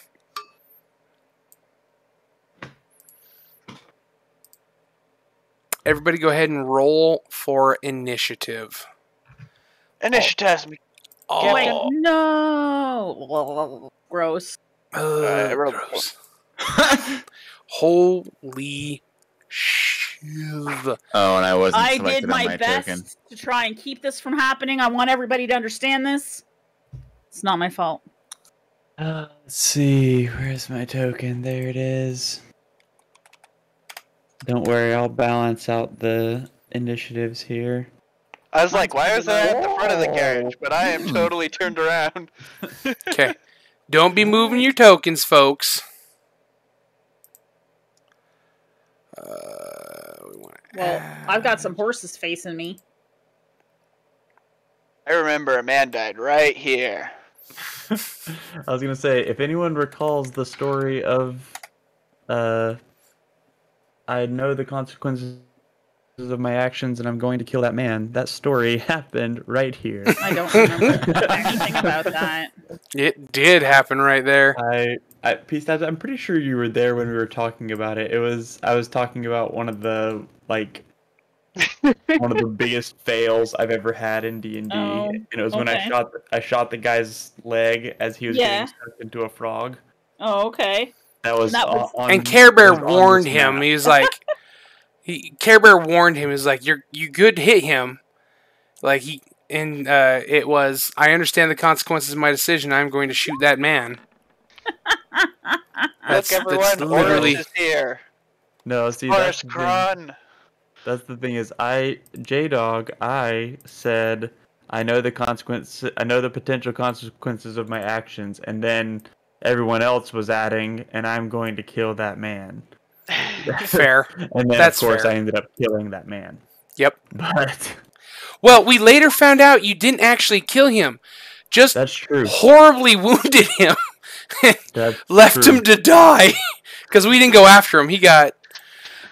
Everybody go ahead and roll for initiative.
Initiative.
Oh,
Wait, no. Gross.
gross. Holy shiv.
Oh, and I wasn't
I
selected
did
on
my best
token.
to try and keep this from happening. I want everybody to understand this. It's not my fault.
Let's see. Where's my token? There it is. Don't worry, I'll balance out the initiatives here.
I was like, why was I at the front of the carriage? But I am totally turned around.
Okay. Don't be moving your tokens, folks. We want to
Well, I've got some horses facing me.
I remember a man died right here.
I was gonna say, if anyone recalls the story of, I know the consequences of my actions and I'm going to kill that man. That story happened right here.
I don't remember anything about that.
It did happen right there.
Peace Tabs, I'm pretty sure you were there when we were talking about it. I was talking about one of the one of the biggest fails I've ever had in D&D,
Oh,
and it was when
okay.
I shot the guy's leg as he was getting sucked into a frog.
Oh, okay.
That was,
That was-
on.
And Care Bear
was on
warned
this
him.
map.
He was like, Care Bear warned him. He was like, you could hit him. Like it was, I understand the consequences of my decision. I'm going to shoot that man.
Look, everyone,
literally.
Oris is here.
No, see,
Oris
that's the thing.
Kron.
That's the thing is, J-Dog, I said, I know the potential consequences of my actions, and then everyone else was adding, and I'm going to kill that man.
Fair.
And then,
That's
of course,
fair.
I ended up killing that man.
Yep.
But
Well, we later found out you didn't actually kill him. Just
that's true.
horribly wounded him.
That's
Left
true.
him to die. Because we didn't go after him.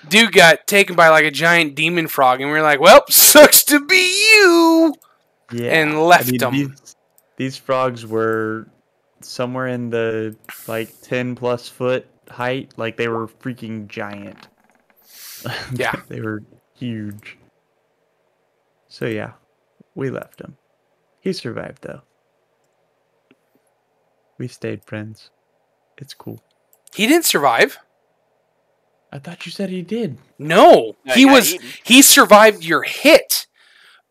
Dude got taken by like a giant demon frog. And we were like, well, sucks to be you.
Yeah.
And left him.
These frogs were somewhere in the 10+ foot height. Like, they were freaking giant.
Yeah.
They were huge. So yeah, we left him. He survived though. We stayed friends. It's cool.
He didn't survive.
I thought you said he did.
No.
No,
He
he got
was
eaten.
he survived your hit.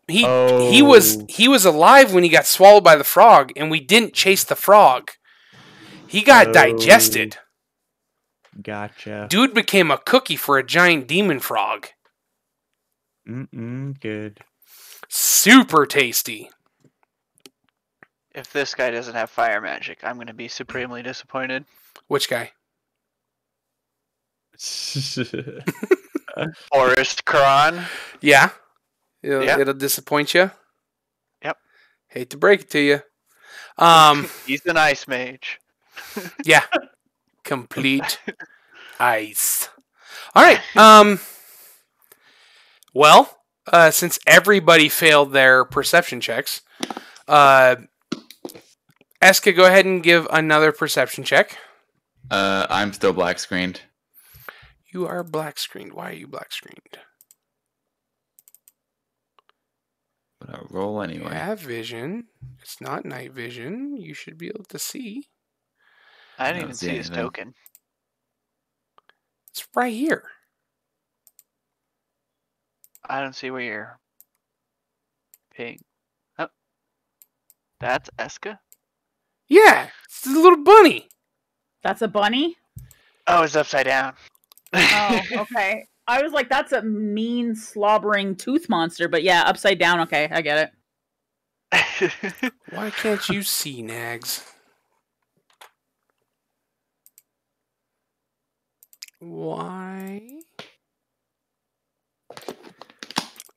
He
Oh.
was alive when he got swallowed by the frog, and we didn't chase the frog. He got
Oh.
digested.
Gotcha.
Dude became a cookie for a giant demon frog.
Good.
Super tasty.
If this guy doesn't have fire magic, I'm going to be supremely disappointed.
Which guy?
Oris Kron.
Yeah.
Yeah.
It'll disappoint you.
Yep.
Hate to break it to you.
He's an ice mage.
Yeah. Complete ice. All right. Well, since everybody failed their perception checks, Eska, go ahead and give another perception check.
I'm still black screened.
You are black screened. Why are you black screened?
But I'll roll
You
anyway.
have vision. It's not night vision. You should be able to see.
I didn't
No,
even
it's
see
the
his
end of it.
token.
It's right here.
I don't see where you're ping. Oh, that's Eska?
Yeah, it's the little bunny.
That's a bunny?
Oh, it's upside down.
Oh, okay. I was like, that's a mean, slobbering tooth monster, but yeah, upside down. Okay, I get it.
Why can't you see, Nags? Why?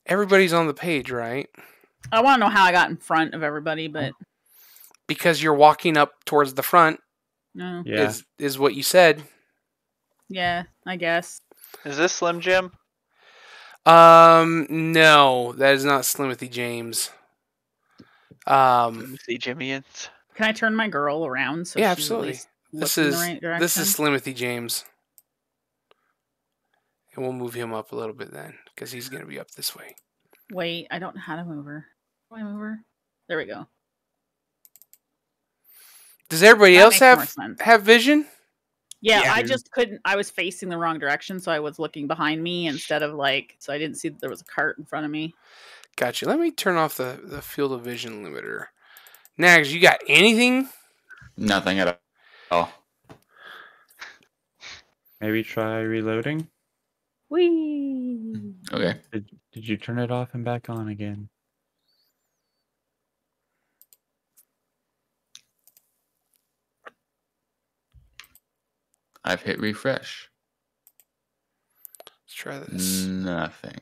Everybody's on the page, right?
I want to know how I got in front of everybody, but
Because you're walking up towards the front,
no.
Yeah.
is what you said.
Yeah, I guess.
Is this Slim Jim?
No, that is not Slimothy James.
Let me see Jimmy's.
Can I turn my girl around so
Yeah,
she's
absolutely.
at least
This
looking
is
the right direction?
this is Slimothy James, and we'll move him up a little bit then, because he's gonna be up this way.
Wait, I don't know how to move her. Do I move her? There we go.
Does everybody
That
else
makes more sense.
have vision?
Yeah,
Yeah.
I just couldn't. I was facing the wrong direction, so I was looking behind me instead of so I didn't see that there was a cart in front of me.
Gotcha. Let me turn off the field of vision limiter. Nags, you got anything?
Nothing at all.
Maybe try reloading.
Whee!
Okay.
Did you turn it off and back on again?
I've hit refresh.
Let's try this.
Nothing.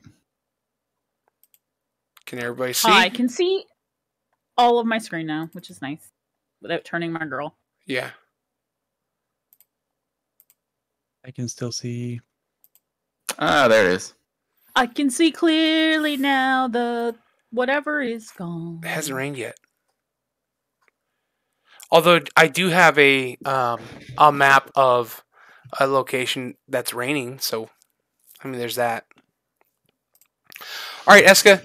Can everybody see?
I can see all of my screen now, which is nice, without turning my girl.
Yeah.
I can still see.
Ah, there it is.
I can see clearly now. The whatever is gone.
It hasn't rained yet. Although I do have a map of a location that's raining, so I mean there's that. All right, Eska.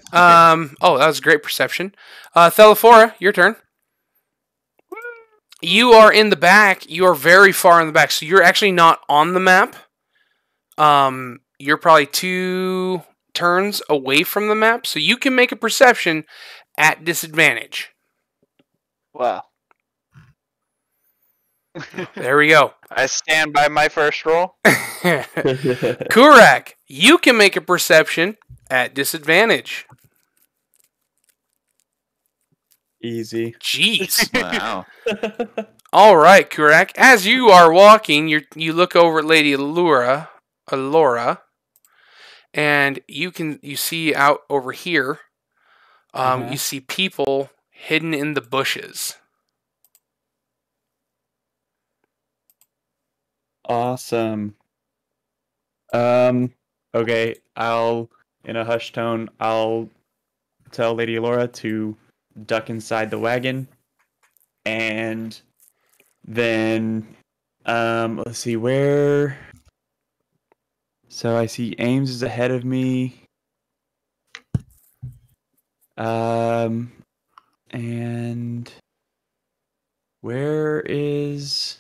Oh, that was great perception. Thelaphora, your turn. You are in the back. You are very far in the back, so you're actually not on the map. You're probably 2 turns away from the map, so you can make a perception at disadvantage.
Wow.
There we go.
I stand by my first roll.
Kurak, you can make a perception at disadvantage.
Easy.
Jeez.
Wow.
All right, Kurak. As you are walking, you look over at Lady Alora, and you see out over here. You see people hidden in the bushes.
Awesome. Okay, in a hushed tone, I'll tell Lady Laura to duck inside the wagon, and then, let's see, where... So I see Ames is ahead of me. And where is...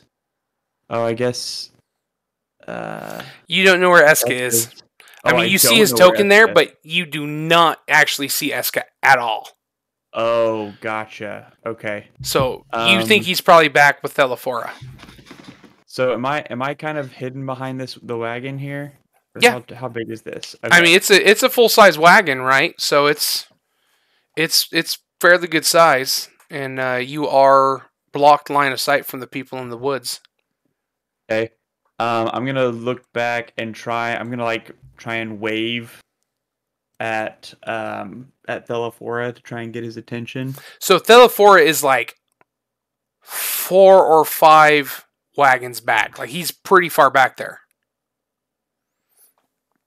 Oh, I guess...
You don't know where Eska is. I mean, you see his token there, but you do not actually see Eska at all.
Oh, gotcha. Okay.
So you think he's probably back with Thelaphora.
So am I kind of hidden behind the wagon here? Or
Yeah.
How big is this?
I mean, it's a full size wagon, right? So it's fairly good size, and you are blocked line of sight from the people in the woods.
Okay. I'm gonna look back and try. I'm gonna try and wave at Thelaphora to try and get his attention.
So Thelaphora is like 4 or 5 wagons back. Like, he's pretty far back there.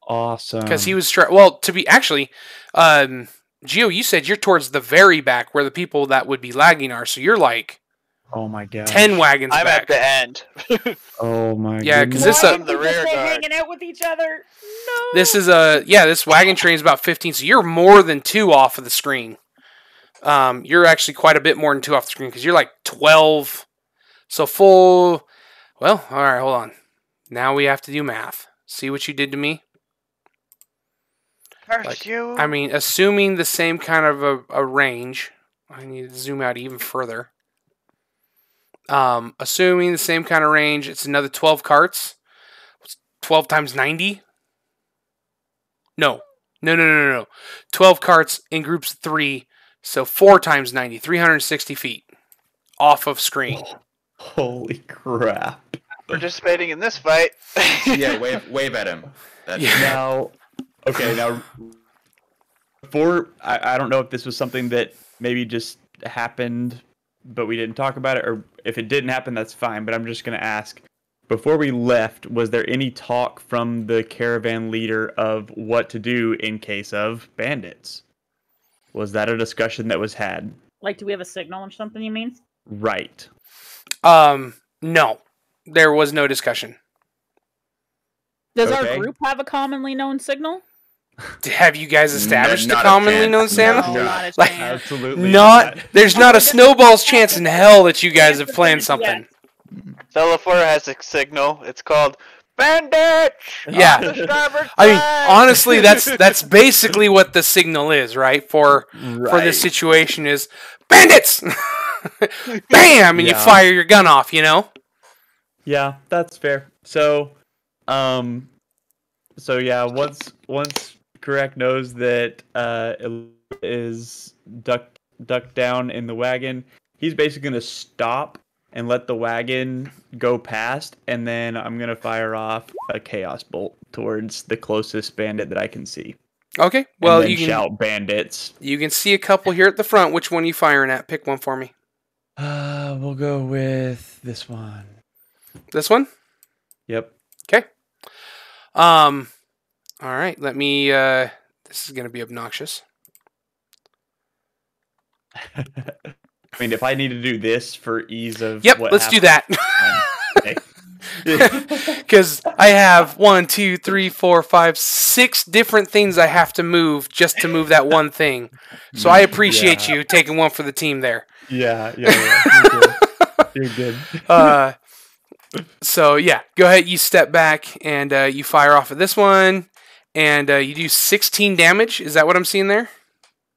Awesome.
Because he was well, to be actually, Gio, you said you're towards the very back where the people that would be lagging are. So you're like,
oh my god,
10 wagons
I'm
back.
at the end.
Oh my.
Yeah,
goodness.
because this
I'm the rear
They're
guard.
hanging out with each other. No.
this is this wagon train is about 15. So you're more than 2 off of the screen. You're actually quite a bit more than 2 off the screen because you're like 12. So full. Well, all right, hold on. Now we have to do math. See what you did to me?
Curse
Like,
you.
I mean, assuming the same kind of a range. I need to zoom out even further. Assuming the same kind of range, it's another 12 carts. 12 times 90? No. 12 carts in groups of 3. So 4 times 90, 360 feet off of screen.
Holy crap.
Participating in this fight.
Yeah, wave at him. That's
Yeah.
Now, okay, now, before, I don't know if this was something that maybe just happened, but we didn't talk about it, or if it didn't happen, that's fine, but I'm just going to ask, before we left, was there any talk from the caravan leader of what to do in case of bandits? Was that a discussion that was had?
Like, do we have a signal or something, you mean?
Right.
No. There was no discussion.
Does
Okay.
our group have a commonly known signal?
Have you guys established
not
the
a
commonly
chance.
known Santa?
No,
No.
not a
Like,
chance.
Absolutely
There's not a snowball's chance in hell that you guys have planned something.
Cellophora has a signal. It's called Bandits!
Yeah.
On the starboard
I mean,
side!
honestly, that's basically what the signal is, right? For this
Right.
situation is bandits. Bam, and you
Yeah.
fire your gun off. You know.
Yeah, that's fair. So yeah, once Correct knows that is ducked down in the wagon, he's basically gonna stop and let the wagon go past, and then I'm gonna fire off a chaos bolt towards the closest bandit that I can see.
Okay. Well,
and then
you can
shout bandits.
see a couple here at the front. Which one are you firing at? Pick one for me.
We'll go with this one.
This one.
Yep.
Okay. All right. Let me. This is gonna be obnoxious.
I mean, if I need to do this for ease of
Yep.
what
Let's do
happens,
that.
okay.
Because I have 1, 2, 3, 4, 5, 6 different things I have to move just to move that one thing. So I appreciate you taking one for the team there.
Yeah. You're good. You're good.
So yeah, go ahead. You step back and you fire off at this one, and you do 16 damage. Is that what I'm seeing there?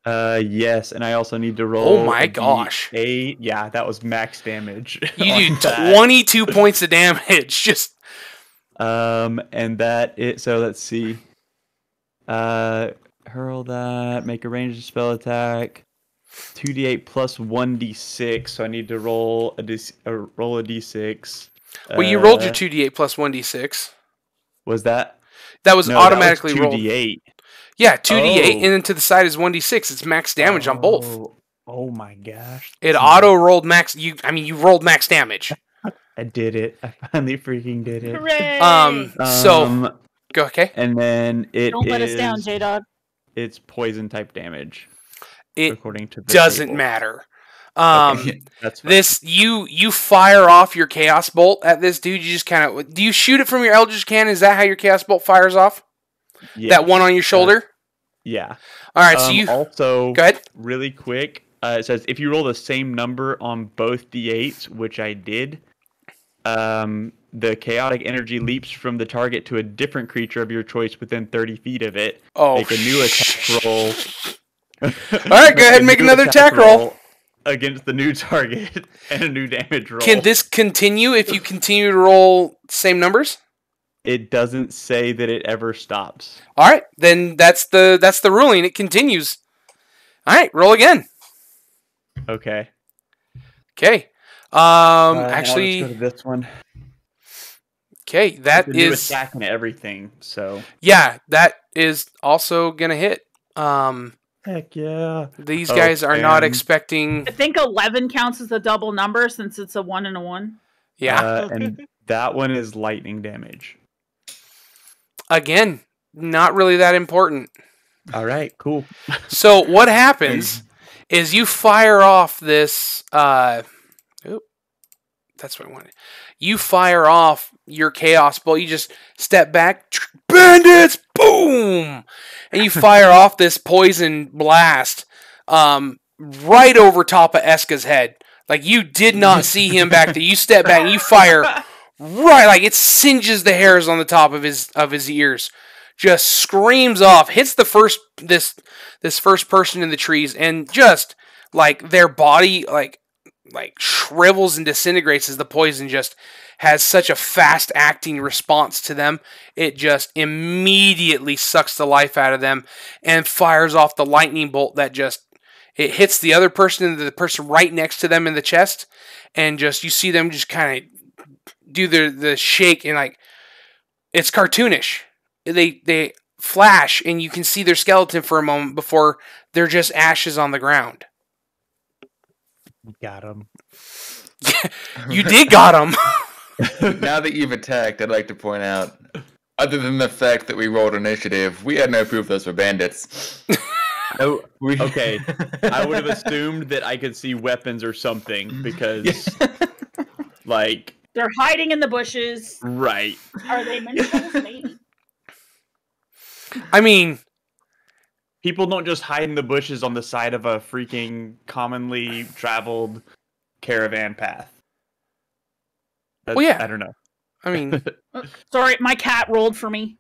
Yes, and I also need to roll.
Oh my
a
gosh.
D8. Yeah, that was max damage.
You
on
do
that.
22 points of damage. Just
And that it. So let's see. Hurl that. Make a ranged spell attack. 2d8 plus 1d6. So I need to roll a d6.
well, you rolled your 2d8 plus 1d6.
Was that?
That was
No,
automatically
that was
rolled.
2d8.
Yeah, 2d8,
Oh.
and then to the side is 1d6. It's max damage on both.
Oh my gosh.
It auto rolled max. You rolled max damage.
I did it. I finally freaking did it.
Hooray!
So go okay.
And then it
Don't let us down,
is-
J Dog.
It's poison type damage.
It
according to the
doesn't
table.
matter.
Okay, that's fine.
This you fire off your chaos bolt at this dude. You just kind of do you shoot it from your eldritch cannon? Is that how your chaos bolt fires off?
Yeah.
That one on your shoulder.
Yeah.
All right. So you
also
go ahead.
really quick. It says if you roll the same number on both d8s, which I did, the chaotic energy leaps from the target to a different creature of your choice within 30 feet of it.
Oh,
Make a new attack roll.
All right, go ahead and make
new
another attack roll.
against the new target and a new damage roll.
Can this continue if you continue to roll same numbers?
It doesn't say that it ever stops.
All right, then that's the ruling. It continues. All right, roll again.
Okay.
Okay.
Now let's
Actually,
go to this one.
okay, that
The new
is
attack and everything. So
yeah, that is also gonna hit.
heck yeah.
These guys are not
and-
expecting.
I think 11 counts as a double number since it's a 1 and a 1.
Yeah.
And that one is lightning damage.
Again, not really that important.
All right, cool.
So what happens is you fire off this. That's what I wanted. You fire off your chaos bolt. You just step back, bandits, boom, and you fire off this poison blast right over top of Eska's head. Like you did not see him back there. You step back and you fire right, like it singes the hairs on the top of his ears. Just screams off, hits the first this first person in the trees, and just like their body like shrivels and disintegrates as the poison just has such a fast acting response to them. It just immediately sucks the life out of them and fires off the lightning bolt that just it hits the other person and the person right next to them in the chest, and just you see them just kind of do the shake, and like it's cartoonish. They flash and you can see their skeleton for a moment before they're just ashes on the ground.
Got him.
You did got him.
Now that you've attacked, I'd like to point out, other than the fact that we rolled initiative, we had no proof those were bandits.
Oh, okay. I would have assumed that I could see weapons or something because, like,
they're hiding in the bushes.
Right.
Are they mentioned? Maybe.
I mean,
people don't just hide in the bushes on the side of a freaking commonly traveled caravan path.
Well, yeah.
I don't know.
I mean,
sorry, my cat rolled for me.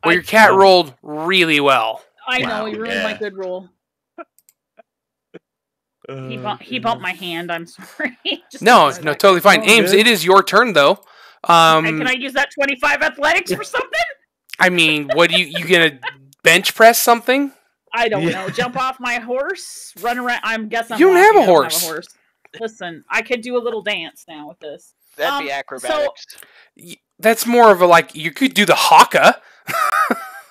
Well, your cat rolled really well.
I know, he ruined my good roll. He bumped my hand, I'm sorry.
No, totally fine. Ames, it is your turn, though.
Can I use that 25 athletics for something?
I mean, what do you gonna bench press something?
I don't know. Jump off my horse, run around. I'm guessing
you don't have a horse.
Listen, I could do a little dance now with this.
That'd be acrobatics.
So, that's more of a, like, you could do the haka.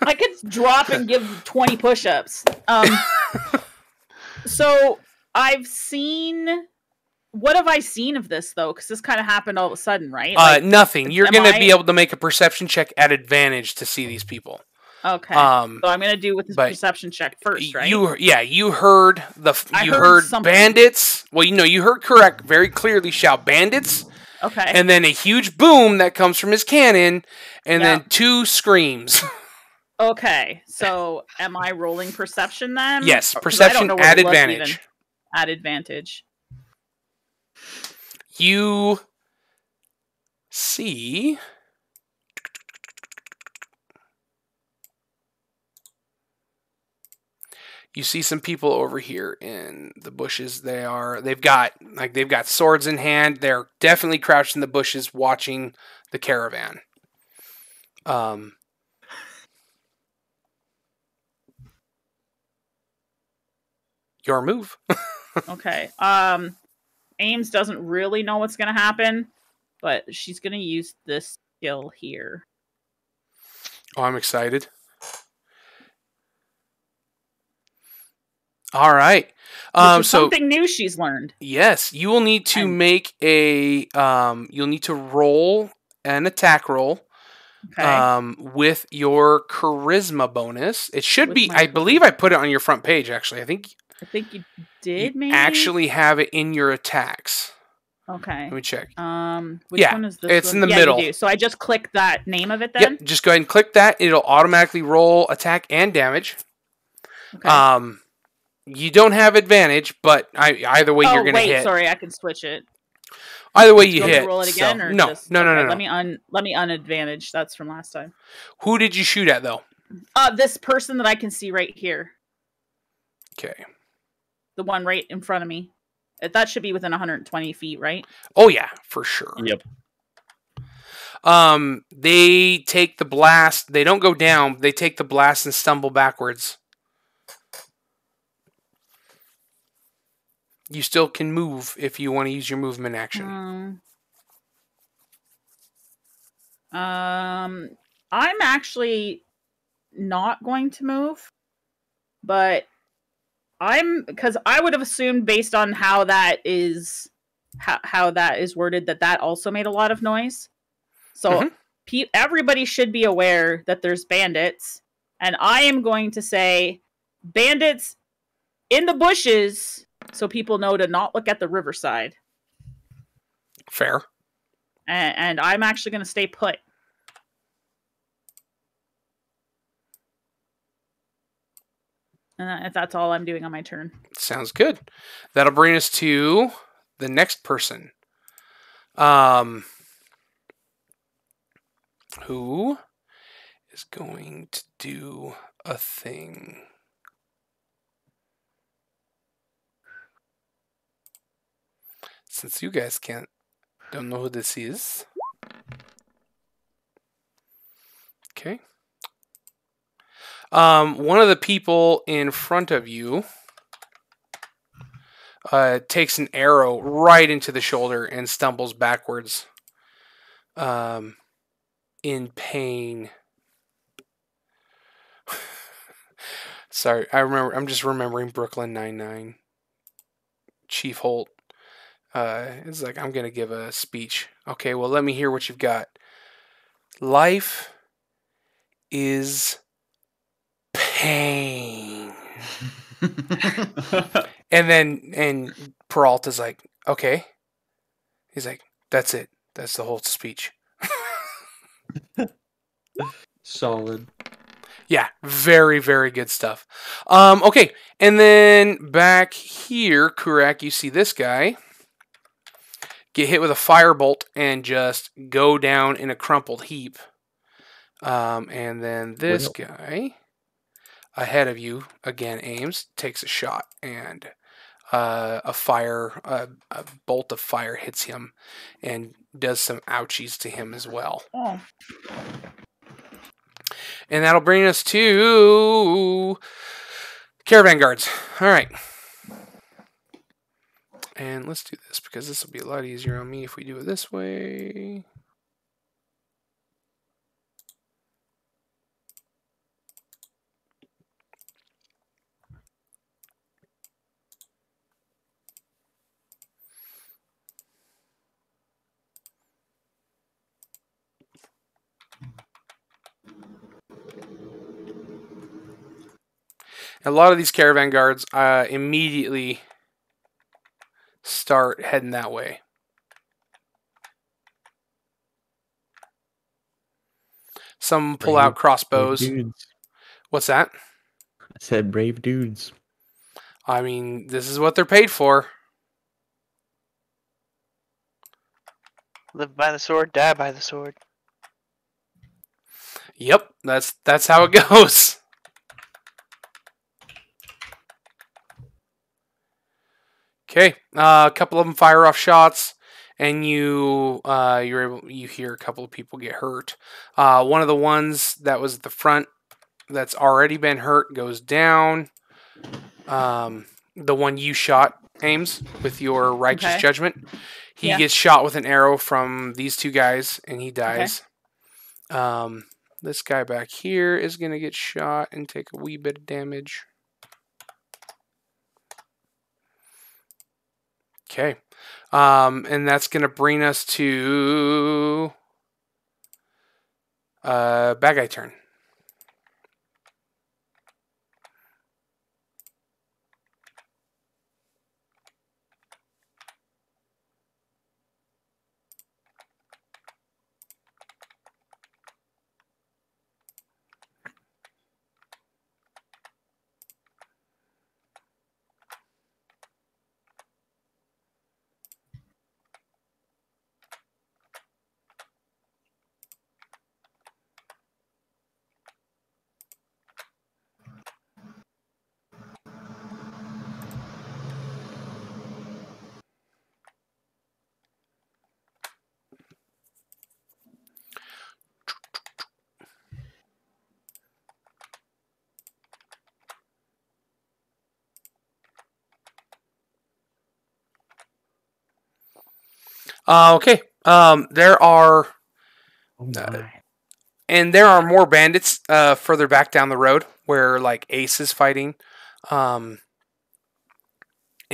I could drop and give 20 push-ups. So I've seen. What have I seen of this though? Because this kind of happened all of a sudden, right? Like,
nothing. You're gonna be able to make a perception check at advantage to see these people.
Okay. So I'm gonna do with this perception check first, right?
You heard heard bandits. Well, you heard correct very clearly shout bandits.
Okay.
And then a huge boom that comes from his cannon, and then 2 screams.
Okay. So am I rolling perception then?
Yes, perception at advantage.
At advantage.
You see some people over here in the bushes. They've got swords in hand. They're definitely crouched in the bushes watching the caravan. Your move.
Okay. Ames doesn't really know what's going to happen, but she's going to use this skill here.
Oh, I'm excited. All right.
So something new she's learned.
Yes, you will need to make a. You'll need to roll an attack roll.
Okay.
With your charisma bonus. It should be. I believe I put it on your front page. Actually, I think
you did. Maybe
actually have it in your attacks.
Okay.
Let me check.
Which one is this?
It's in the middle.
You do. So I just click that name of it then.
Yep. Just go ahead and click that. It'll automatically roll attack and damage.
Okay.
You don't have advantage, but either way you're gonna hit.
Sorry, I can switch it.
Either way you hit.
Roll it again, or
no.
Let me unadvantage. That's from last time.
Who did you shoot at though?
This person that I can see right here.
Okay.
The one right in front of me. That should be within 120 feet, right?
Oh yeah, for sure.
Yep.
They take the blast. They don't go down. They take the blast and stumble backwards. You still can move if you want to use your movement action.
I'm actually not going to move, but because I would have assumed based on how that is how that is worded, that also made a lot of noise. So everybody should be aware that there's bandits, and I am going to say bandits in the bushes, so people know to not look at the riverside.
Fair.
And I'm actually going to stay put. And that's all I'm doing on my turn.
Sounds good. That'll bring us to the next person. Who is going to do a thing? Since you guys don't know who this is. Okay. One of the people in front of you takes an arrow right into the shoulder and stumbles backwards in pain. Sorry, I'm just remembering Brooklyn Nine-Nine. Chief Holt is like, I'm going to give a speech. Okay, well, let me hear what you've got. Life is pain. and Peralta's like, okay. He's like, that's it. That's the whole speech.
Solid.
Yeah, very, very good stuff. Okay, and then back here, Kurak, you see this guy get hit with a firebolt and just go down in a crumpled heap. And then this guy ahead of you, again, aims, takes a shot, and a bolt of fire hits him and does some ouchies to him as well.
Oh.
And that'll bring us to caravan guards. All right. And let's do this because this will be a lot easier on me if we do it this way. A lot of these caravan guards immediately start heading that way. Some pull out crossbows. What's that?
I said brave dudes.
I mean, this is what they're paid for.
Live by the sword, die by the sword.
Yep, that's how it goes. Okay, a couple of them fire off shots, and you hear a couple of people get hurt. One of the ones that was at the front that's already been hurt goes down. The one you shot, Ames, with your righteous judgment, he gets shot with an arrow from these two guys, and he dies. Okay. This guy back here is going to get shot and take a wee bit of damage. Okay. And that's going to bring us to bad guy turn. Okay. There are, and there are more bandits further back down the road where like Ace is fighting, and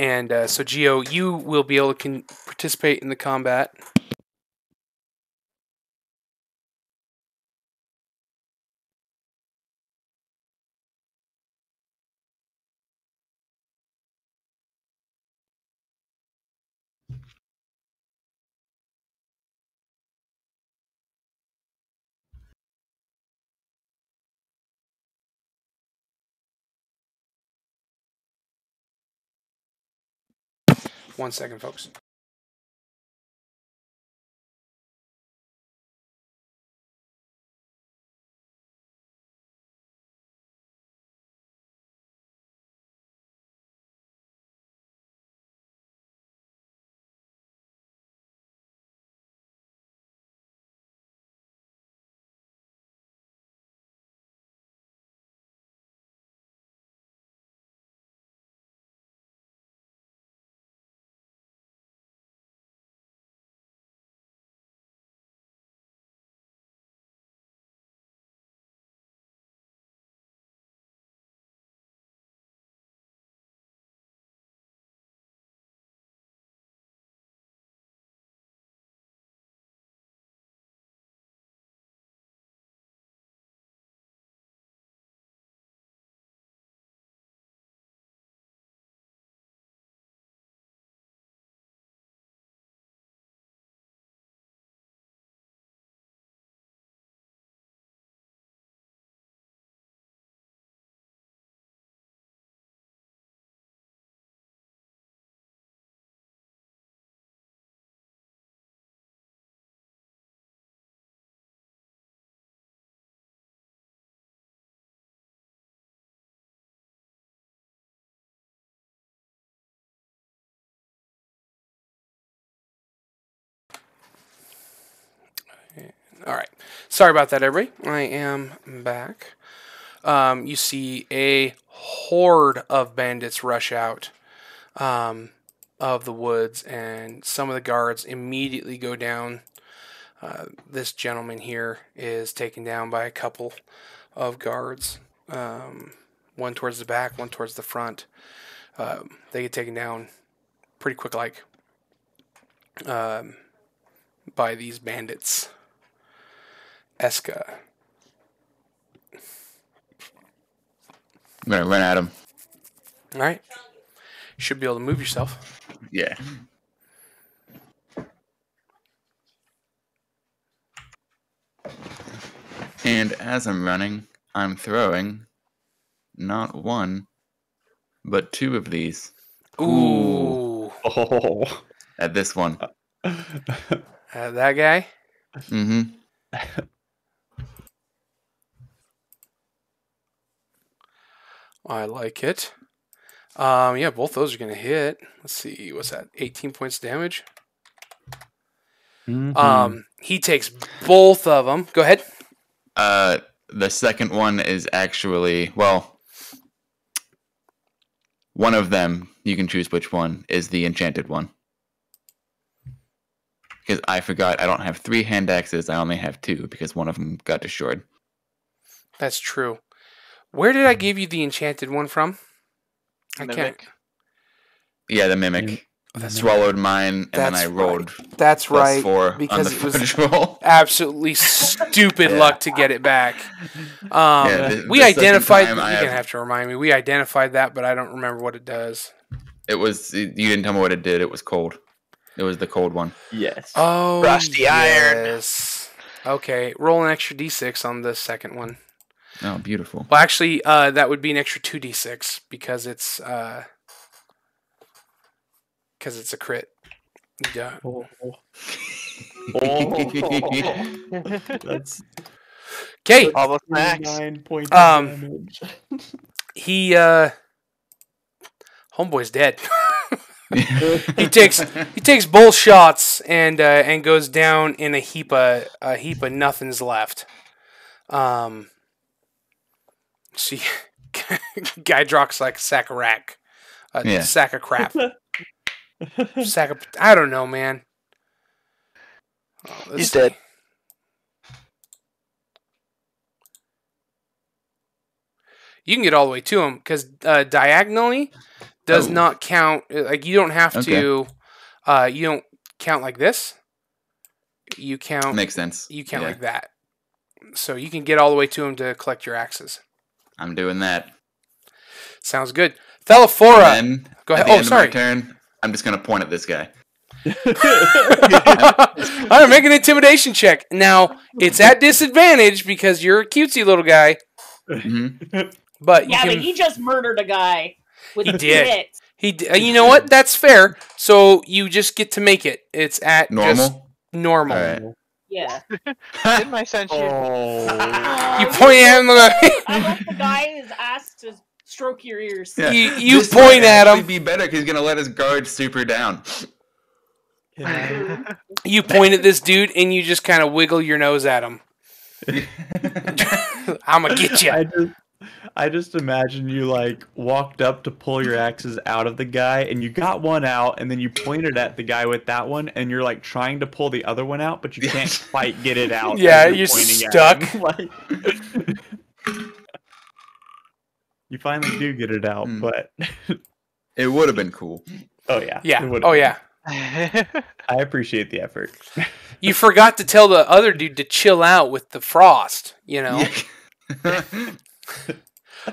And so, Geo, you will be able to participate in the combat. One second, folks. All right. Sorry about that, everybody. I am back. You see a horde of bandits rush out of the woods, and some of the guards immediately go down. This gentleman here is taken down by a couple of guards, one towards the back, one towards the front. They get taken down pretty quick, like by these bandits. Eska.
I'm gonna run at him.
All right. You should be able to move yourself.
Yeah. And as I'm running, I'm throwing not one, but two of these
Ooh.
Oh.
at this one.
That guy?
Mm-hmm.
I like it. Yeah, both those are going to hit. Let's see. What's that? 18 points damage.
Mhm.
He takes both of them. Go ahead.
The second one is actually, well, one of them, you can choose which one, is the enchanted one. Because I forgot I don't have 3 hand axes, I only have 2 because one of them got destroyed.
That's true. Where did I give you the enchanted one from? I can't.
Mimic.
Yeah, the mimic.
That's
Swallowed mine, and then
That's
I rolled
That's
plus
right.
4
Because
on the
it was
fudge roll.
absolutely stupid
Yeah.
luck to get it back. We
the second
identified.
time
You're
I
gonna have to remind me. We identified that, but I don't remember what it does.
It was, you didn't tell me what it did. It was cold. It was the cold one.
Yes.
Oh,
Rusty iron.
yes. Okay, roll an extra d6 on the second one.
Oh, beautiful.
Well, actually, that would be an extra 2d6 because it's a crit. Yeah.
Oh. Oh. That's
Okay.
Almost max.
9 points
Um,
of damage.
He homeboy's dead. He takes both shots and goes down in a heap of nothing's left. See, guy drops like a sack of rack,
Yeah.
sack of crap, sack of I don't know, man. Let's
He's
see.
dead.
You can get all the way to him because diagonally, does
Oh.
not count. Like you don't have
Okay.
to. You don't count like this. You count.
Makes sense.
You count
Yeah.
like that. So you can get all the way to him to collect your axes.
I'm doing that.
Sounds good. Thelaphora.
And then,
Go ahead.
at the
Oh,
end
sorry.
of my turn, I'm just going to point at this guy.
All right, make an intimidation check. Now, it's at disadvantage because you're a cutesy little guy.
Mhm.
But you
Yeah,
can.
but he just murdered a guy with
He did.
tits.
You know what? That's fair. So you just get to make it. It's at just
Normal?
normal.
All right.
Yeah.
Didn't I send you?
Oh.
You point at him.
I want the guy is asked to stroke your ears.
Yeah.
You
This
point
might
at
actually
him.
be better because he's going to let his guard super down.
You point at this dude and you just kind of wiggle your nose at him. I'm gonna get you.
I just imagine you like walked up to pull your axes out of the guy, and you got one out, and then you pointed at the guy with that one, and you're like trying to pull the other one out, but you can't quite get it out.
Yeah,
as
you're
pointing at
stuck.
him. Like, you finally do get it out, but
It would have been cool.
oh yeah,
Yeah.
it would've
Oh
been.
yeah.
I appreciate the effort.
You forgot to tell the other dude to chill out with the frost. You know.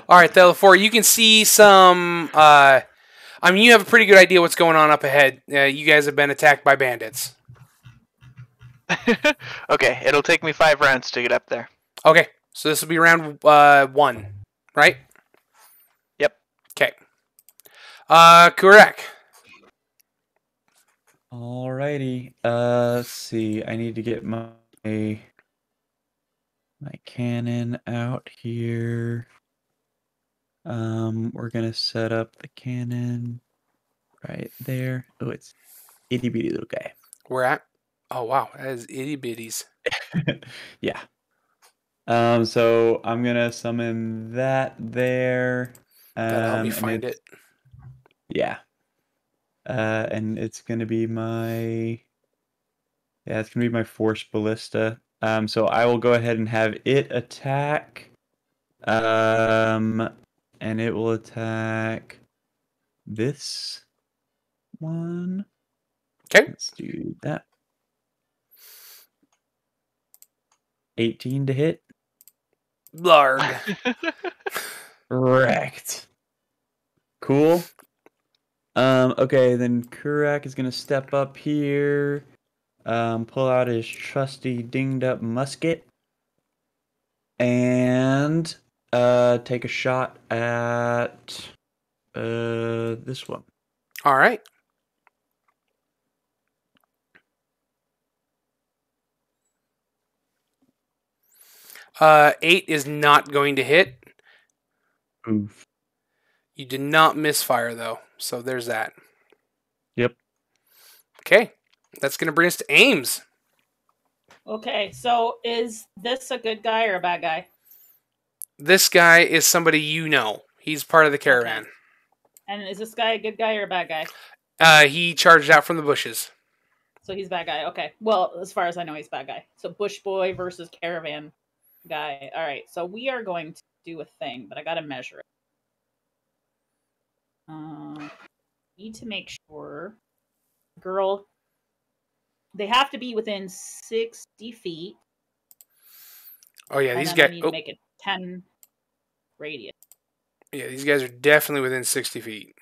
All right, Thelaphora, you can see some. I mean, you have a pretty good idea what's going on up ahead. You guys have been attacked by bandits.
Okay, it'll take me 5 rounds to get up there.
Okay, so this will be round 1, right?
Yep.
Okay. Correct.
Alrighty. Let's see. I need to get my cannon out here. We're gonna set up the cannon right there. Oh, it's itty bitty little guy.
We're at. Oh wow, that is itty bitties.
Yeah. So I'm gonna summon that there.
That'll help me
and
find it.
Yeah. And it's gonna be my force ballista. So I will go ahead and have it attack. And it will attack this one.
Okay.
Let's do that. 18 to hit.
Blarg.
Wrecked. Cool. Okay, then Kurak is gonna step up here. Pull out his trusty dinged up musket. And take a shot at this one.
All right. Uh, 8 is not going to hit.
Oof.
You did not misfire though, so there's that.
Yep.
Okay, that's gonna bring us to Ames.
Okay, so is this a good guy or a bad guy?
This guy is somebody you know. He's part of the caravan.
Okay. And is this guy a good guy or a bad guy?
He charged out from the bushes.
So he's a bad guy. Okay. Well, as far as I know, he's a bad guy. So Bush Boy versus Caravan guy. All right. So we are going to do a thing, but I got to measure it. Need to make sure, girl, they have to be within 60 feet.
Oh yeah,
And
these
then I
guys.
need to make it 10 radius.
Yeah, these guys are definitely within 60 feet.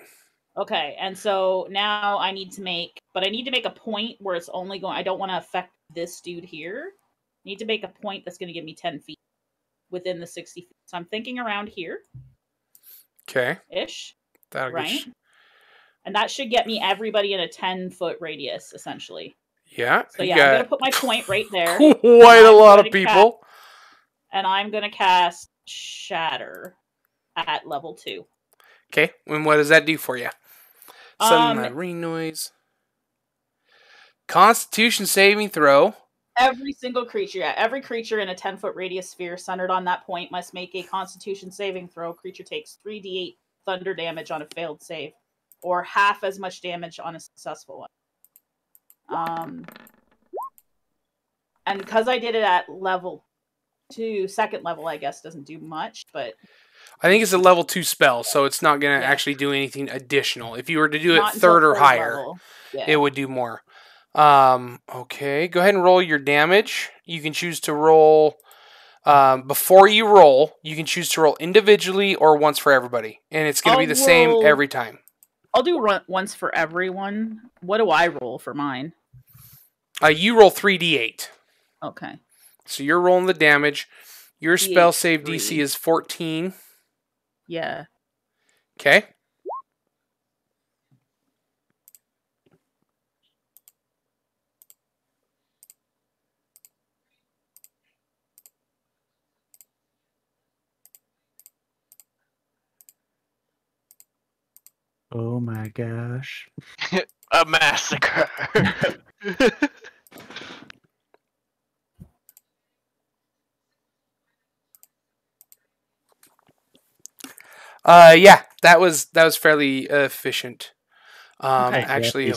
Okay, and so now I need to make a point where it's only going. I don't want to affect this dude here. I need to make a point that's going to give me 10 feet within the 60 feet. So I'm thinking around here.
Okay.
Ish.
That'll
Right?
get
And that should get me everybody in a 10-foot radius, essentially.
Yeah.
So yeah, I'm going to put my point right there.
Quite a lot of people.
And I'm going to cast Shatter at level 2.
Okay. And what does that do for you? Sudden ring noise. Constitution saving throw.
Every single creature, every creature in a 10-foot radius sphere centered on that point must make a Constitution saving throw. Creature takes 3d8 thunder damage on a failed save, or half as much damage on a successful one. And because I did it at level 2, second level, I guess doesn't do much, but
I think it's a level 2 spell, so it's not going to
Yeah.
actually do anything additional. If you were to do it
Not until
3rd or
third
higher,
level. Yeah.
it would do more. Okay, go ahead and roll your damage. You can choose to roll... before you roll, you can choose to roll individually or once for everybody. And it's going to be the same every time.
I'll do once for everyone. What do I roll for mine?
You roll 3d8.
Okay.
So you're rolling the damage. Your spell save
3.
DC is 14.
Yeah.
Okay.
Oh my gosh.
A massacre.
Yeah, that was fairly efficient.
Okay.
Actually,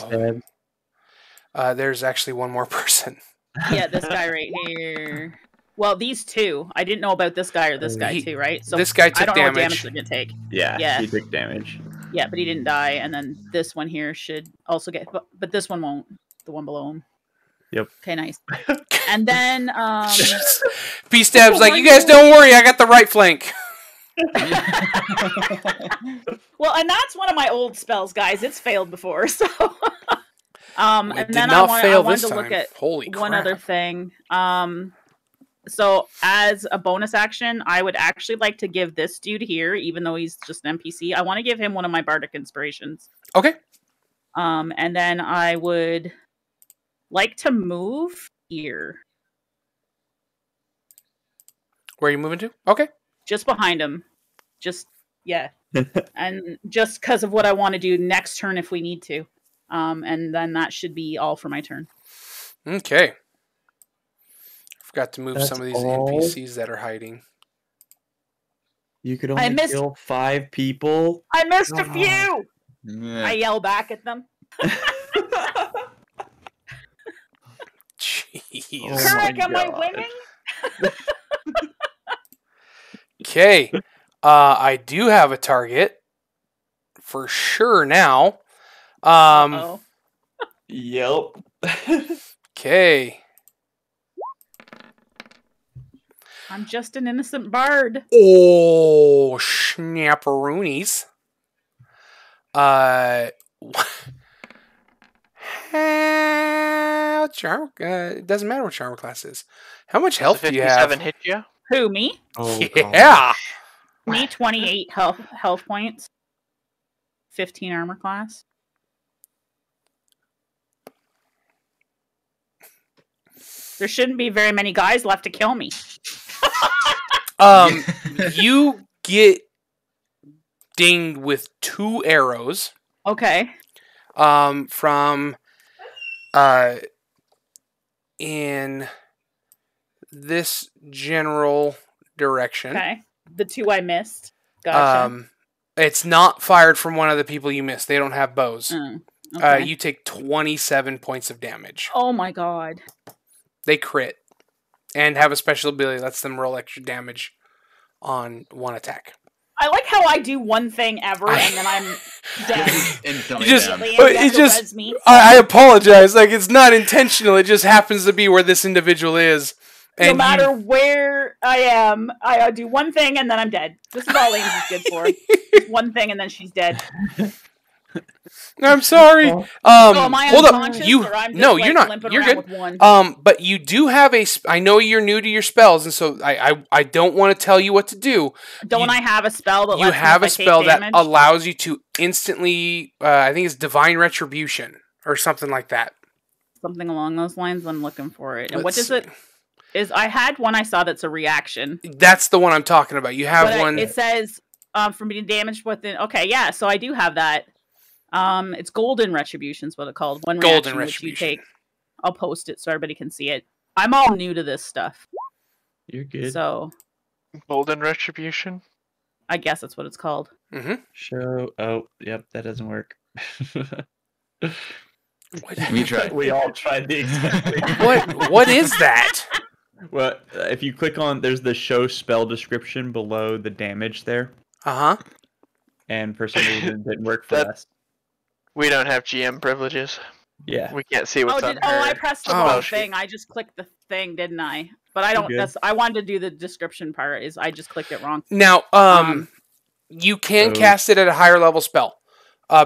there's actually one more person.
Yeah, this guy right here. Well, these two. I didn't know about this guy or this guy too, right? So
this guy took
I don't know what
damage.
damage they're gonna take.
Yeah, he took damage.
Yeah, but he didn't die, and then this one here should also get, but this one won't. The one below him.
Yep.
Okay, nice. And then
P-Stab's like, you guys don't worry, I got the right flank.
Well, and that's one of my old spells, guys. It's failed before, so. And
It did
then
not
I
fail
wanted
this
to look
time.
at
Holy
one
crap.
other thing. So as a bonus action, I would actually like to give this dude here, even though he's just an NPC. I want to give him one of my bardic inspirations.
Okay.
And then I would like to move here,
Where are you moving to? Okay.
just behind him. Just yeah, and just because of what I want to do next turn if we need to. And then that should be all for my turn.
Okay. Forgot to move
That's
some of these
all?
NPCs that are hiding.
You could
I
only
missed-
kill 5 people.
I missed a
Oh.
few.
Yeah.
I yell back at them.
Jeez.
Oh my
Correct, am I
God.
winning?
Okay. I do have a target for sure now.
Uh-oh.
Yep.
Okay.
I'm just an innocent bard.
Oh, snapperoonies. What's your armor? It doesn't matter what your armor class is. How much health do you have?
57 hit you?
Who, me?
Oh,
Yeah.
Me, 28 health points. 15 armor class. There shouldn't be very many guys left to kill me.
You get dinged with 2 arrows.
Okay.
From in this general direction.
Okay. The 2 I missed. Gotcha.
It's not fired from one of the people you missed. They don't have bows.
Okay.
You take 27 points of damage.
Oh my god.
They crit and have a special ability that lets them roll extra damage on one attack.
I like how I do one thing ever and then I'm dead.
Instantly
You just-
down.
Immediately,
But
and you
it's
have to
just-
res me.
I apologize. Like, it's not intentional. It just happens to be where this individual is.
No
And
matter where I am, I do one thing and then I'm dead. This is all Ames is good for. Just one thing and then she's dead.
I'm sorry.
Oh.
So am I
Hold up.
unconscious,
You
or I'm just,
no,
like,
you're not.
limping
You're
around
good.
with one?
But you do have a. I know you're new to your spells, and so I don't want to tell you what to do.
Don't I have a spell that
You
lets me
have
if
a
I take
spell that
damage?
allows you to instantly. I think it's divine retribution or something like that.
Something along those lines. I'm looking for it. And what
Let's
does it? Is I had one I saw that's a reaction.
That's the one I'm talking about. You have
But
one.
it says from being damaged within. Okay, yeah. So I do have that. It's golden retribution is what it's called. One
Golden
reaction which you
retribution.
take. I'll post it so everybody can see it. I'm all new to this stuff,
You're good.
so
Golden Retribution?
I guess that's what it's called.
Mm-hmm.
Show. Oh, yep, that doesn't work.
We tried.
We all tried the exact thing.
What is that?
Well, if you click on, there's the show spell description below the damage there, and for some reason it didn't work for us.
We don't have GM privileges.
Yeah.
We can't see what's on her.
I pressed the
Oh,
wrong
shit.
thing. I just clicked the thing, didn't I? But I don't.
You're good.
I wanted to do the description part. I just clicked it wrong.
Now, you can cast it at a higher level spell,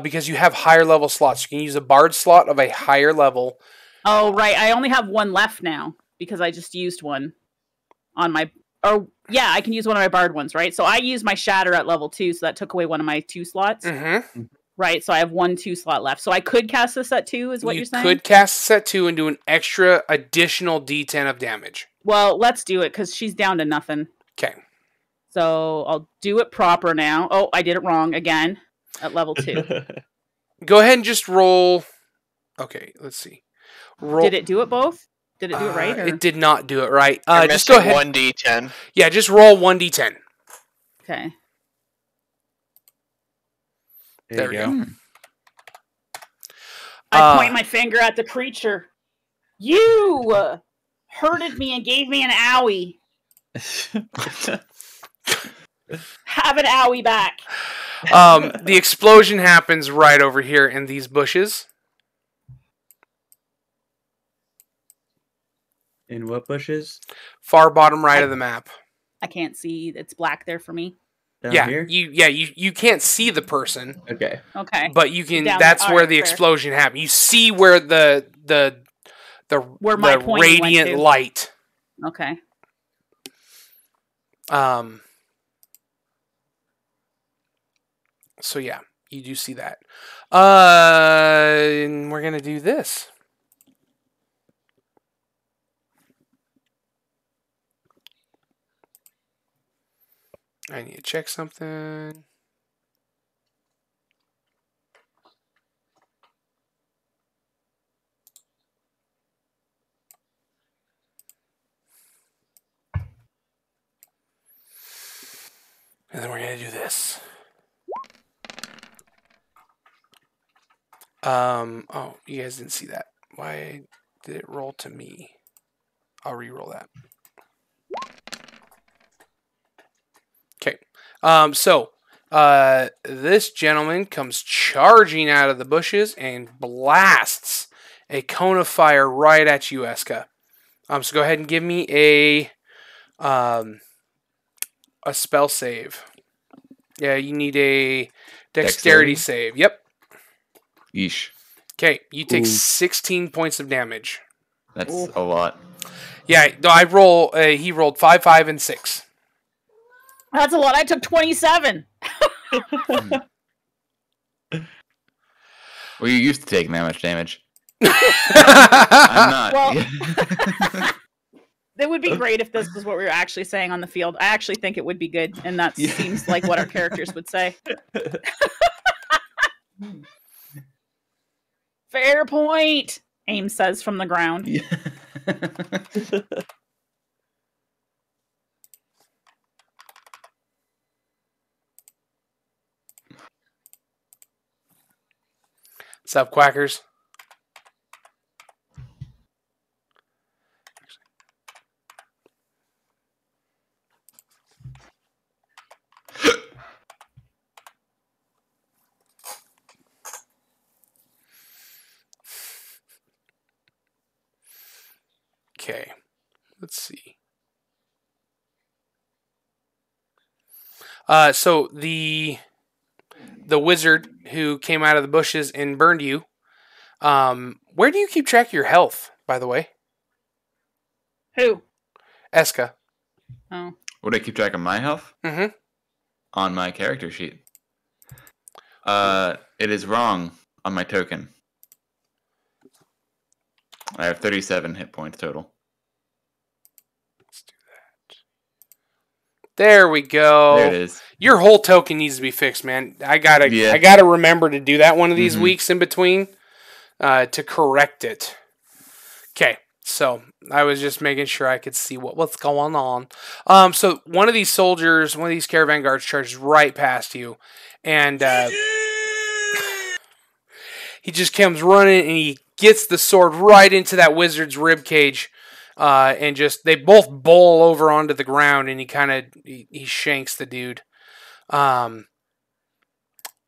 because you have higher level slots. You can use a bard slot of a higher level.
Oh right, I only have one left now because I just used one on my. Oh yeah, I can use one of my bard ones, right? So I used my shatter at level 2, so that took away one of my 2 slots.
Mm-hmm.
Right, so I have 1 2 slot left. So I could cast this at 2, is what you're saying?
You could cast this at 2 and do an extra additional D10 of damage.
Well, let's do it because she's down to nothing.
Okay.
So I'll do it proper now. Oh, I did it wrong again at level 2.
Go ahead and just roll. Okay, let's see. Roll.
Did it do it both? Did it do it right? Or?
It did not do it right.
You're
Just go ahead.
1d10.
Yeah, just roll 1d10.
Okay.
There we go.
I point my finger at the creature. You hurted me and gave me an owie. Have an owie back.
The explosion happens right over here in these bushes.
In what bushes?
Far bottom right of the map.
I can't see. It's black there for me.
Down
Yeah,
here?
you can't see the person,
Okay.
Okay.
but you can.
Down
That's
there.
where
Alright,
the
fair.
explosion happened. You see where the
Where my point went
radiant
to.
light.
Okay.
So yeah, you do see that. And we're gonna do this. I need to check something. And then we're gonna do this. Oh, you guys didn't see that. Why did it roll to me? I'll re-roll that. Okay. This gentleman comes charging out of the bushes and blasts a cone of fire right at you, Eska. So go ahead and give me a spell save. Yeah, you need a dexterity save. Yep.
Yeesh.
Okay, you take 16 points of damage.
That's a lot.
Yeah, I roll. He rolled 5, 5, and 6.
That's a lot. I took 27.
Well, you're used to taking that much damage. I'm not.
Well, it would be great if this was what we were actually saying on the field. I actually think it would be good, and that seems like what our characters would say. Fair point, Ames says from the ground.
What's up, quackers? Okay, let's see. So the wizard who came out of the bushes and burned you. Where do you keep track of your health, by the way?
Who?
Eska.
Oh.
Would I keep track of my health?
Mm-hmm.
On my character sheet. It is wrong on my token. I have 37 hit points total.
Let's do that. There we go.
There it is.
Your whole token needs to be fixed, man. I gotta remember to do that one of these weeks in between to correct it. Okay, so I was just making sure I could see what's going on. So one of these soldiers, one of these caravan guards, charges right past you, and he just comes running and he gets the sword right into that wizard's rib cage, and just they both bowl over onto the ground, and he shanks the dude.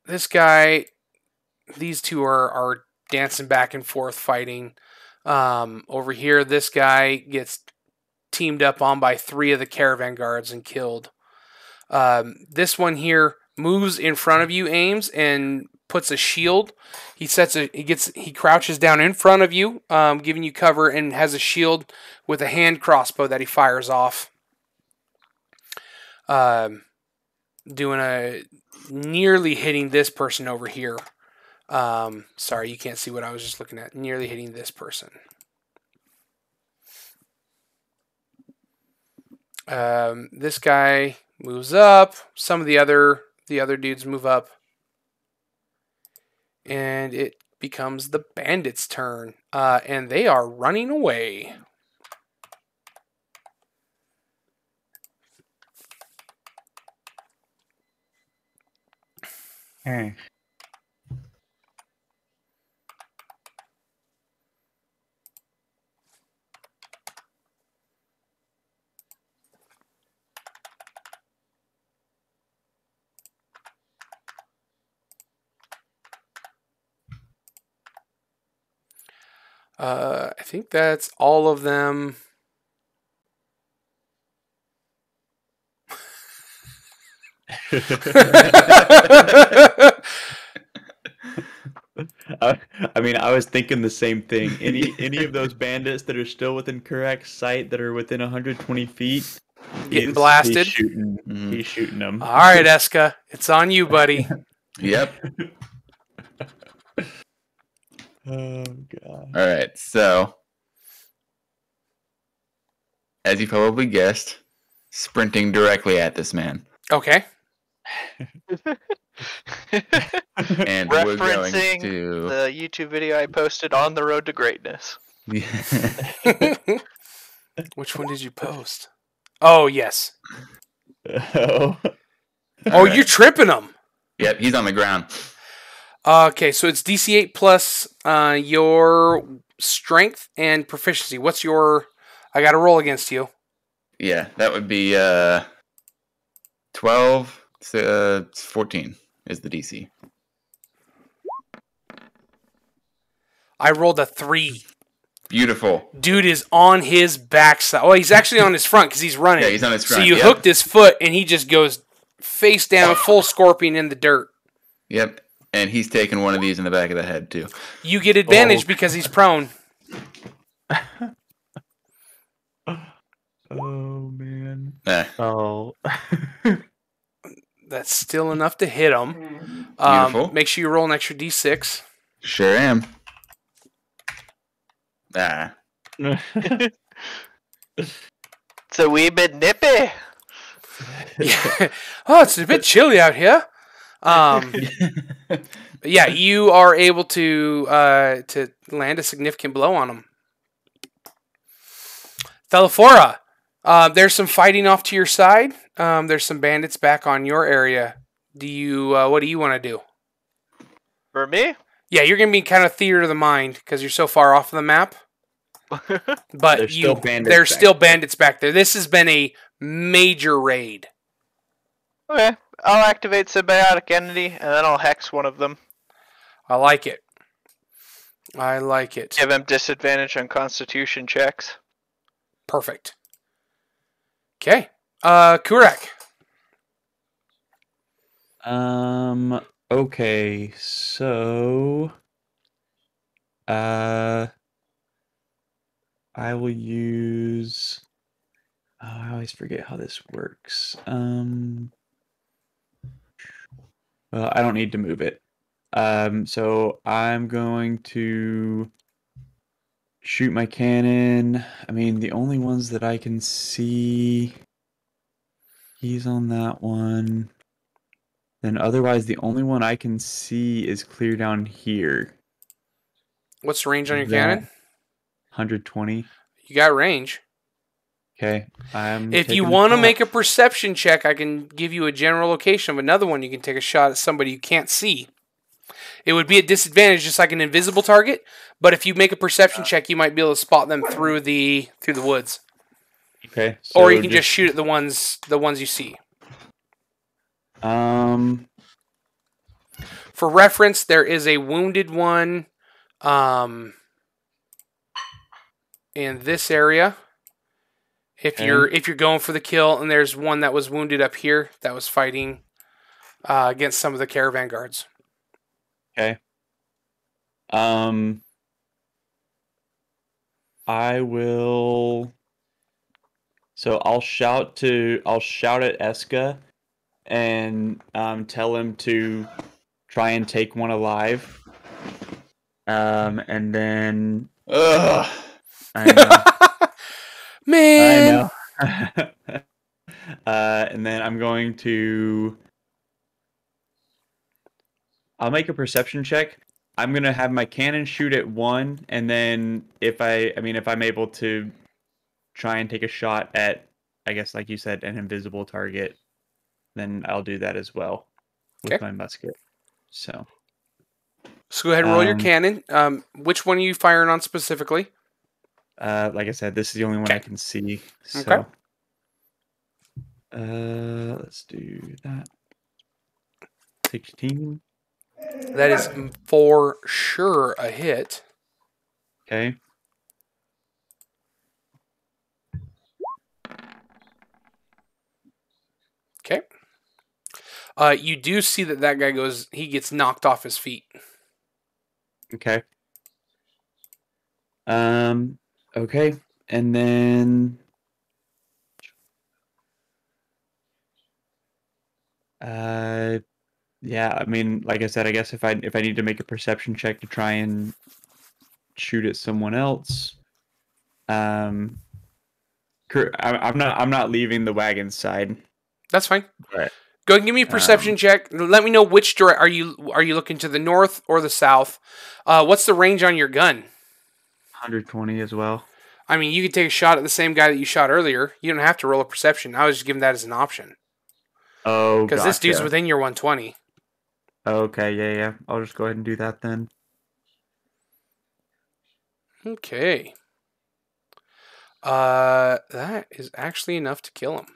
This guy, these two are dancing back and forth fighting. Over here, this guy gets teamed up on by 3 of the caravan guards and killed. This one here moves in front of you, aims, and puts a shield. He crouches down in front of you, giving you cover, and has a shield with a hand crossbow that he fires off. Nearly hitting this person over here. Sorry, you can't see what I was just looking at. Nearly hitting this person. This guy moves up. Some of the other dudes move up. And it becomes the bandits' turn. And they are running away.
Hey.
I think that's all of them.
I mean, I was thinking the same thing. Any of those bandits that are still within correct sight, that are within 120 feet,
Getting blasted.
He's shooting them.
All right, Eska, it's on you, buddy.
Yep.
Oh god.
All right. So, as you probably guessed, sprinting directly at this man.
Okay.
And we're going
Referencing
to
the YouTube video I posted on the road to greatness.
Which one did you post? Oh, yes.
Oh.
Oh, you're tripping him.
Yep, he's on the ground.
Okay, so it's DC 8 plus your strength and proficiency. What's your... I got to roll against you.
Yeah, that would be 12, 14 is the DC.
I rolled a 3.
Beautiful.
Dude is on his backside. Oh, he's actually on his front because he's running.
Yeah, he's on his front.
So you hooked his foot, and he just goes face down, full scorpion in the dirt.
Yep, and he's taking one of these in the back of the head, too.
You get advantage because he's prone.
Oh man.
Oh.
That's still enough to hit him.
Beautiful.
Make sure you roll an extra D6.
Sure am. Ah.
It's a wee bit nippy.
Yeah. Oh, it's a bit chilly out here. Yeah, you are able to land a significant blow on him. Thelifora, there's some fighting off to your side. There's some bandits back on your area. What do you want to do?
For me?
Yeah, you're gonna be kind of theater of the mind because you're so far off of the map. But there's still bandits back there. This has been a major raid.
Okay. I'll activate Symbiotic Entity, and then I'll hex one of them.
I like it. I like it.
Give him disadvantage on Constitution checks.
Perfect. Okay. Kurak.
Okay, so I will use I always forget how this works. Well, I don't need to move it. So I'm going to shoot my cannon. I mean, the only ones that I can see, he's on that one. Then otherwise, the only one I can see is clear down here.
What's the range on your cannon?
120.
You got range.
Okay.
If you want to make a perception check, I can give you a general location of another one. You can take a shot at somebody you can't see. It would be a disadvantage, just like an invisible target. But if you make a perception check, you might be able to spot them through the woods.
Okay. So
Or you can just shoot at the ones you see. For reference, there is a wounded one in this area. If you're going for the kill, and there's one that was wounded up here that was fighting against some of the caravan guards.
Okay. I will. So I'll shout at Eska and tell him to try and take one alive. And then
Ugh.
I know.
Man.
I know. And then I'm going to. I'll make a perception check. I'm gonna have my cannon shoot at one, and then if I'm able to try and take a shot at, I guess like you said, an invisible target, then I'll do that as well with my musket. So
go ahead and roll your cannon. Which one are you firing on specifically?
Like I said, this is the only one I can see. So
Okay.
Let's do that. 16.
That is for sure a hit.
Okay.
Okay. You do see that guy he gets knocked off his feet.
Okay. Okay. And then yeah, I mean, like I said, I guess if I need to make a perception check to try and shoot at someone else, I'm not leaving the wagon side.
That's fine.
Right.
Go ahead and give me a perception check. Let me know which direction are you looking to, the north or the south? What's the range on your gun?
120 as well.
I mean, you could take a shot at the same guy that you shot earlier. You don't have to roll a perception. I was just giving that as an option.
Oh,
because this dude's within your 120.
Okay, yeah. I'll just go ahead and do that then.
Okay. That is actually enough to kill him.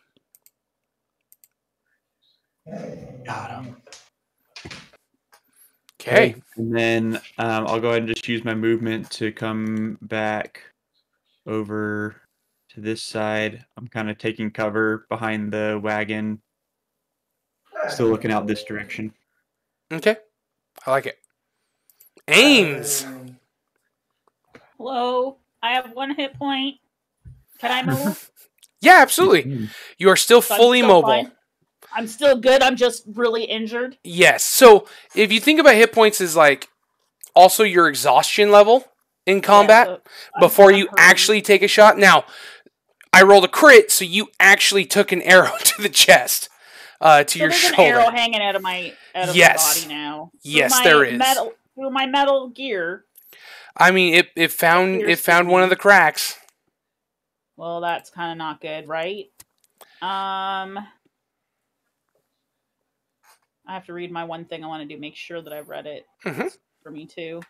Got him.
Okay.
And then I'll go ahead and just use my movement to come back over to this side. I'm kind of taking cover behind the wagon. Still looking out this direction.
Okay. I like it. Ames.
Hello. I have 1 hit point. Can I move?
Yeah, absolutely. You are still fully mobile.
Fine. I'm still good. I'm just really injured.
Yes. So if you think about hit points as like also your exhaustion level in combat before you actually take a shot. Now, I rolled a crit, so you actually took an arrow to the chest, to your shoulder.
There's an arrow hanging out of my body now.
There is.
Through my metal gear.
I mean, it found one of the cracks.
Well, that's kind of not good, right? I have to read my one thing I want to do. Make sure that I've read it for me too.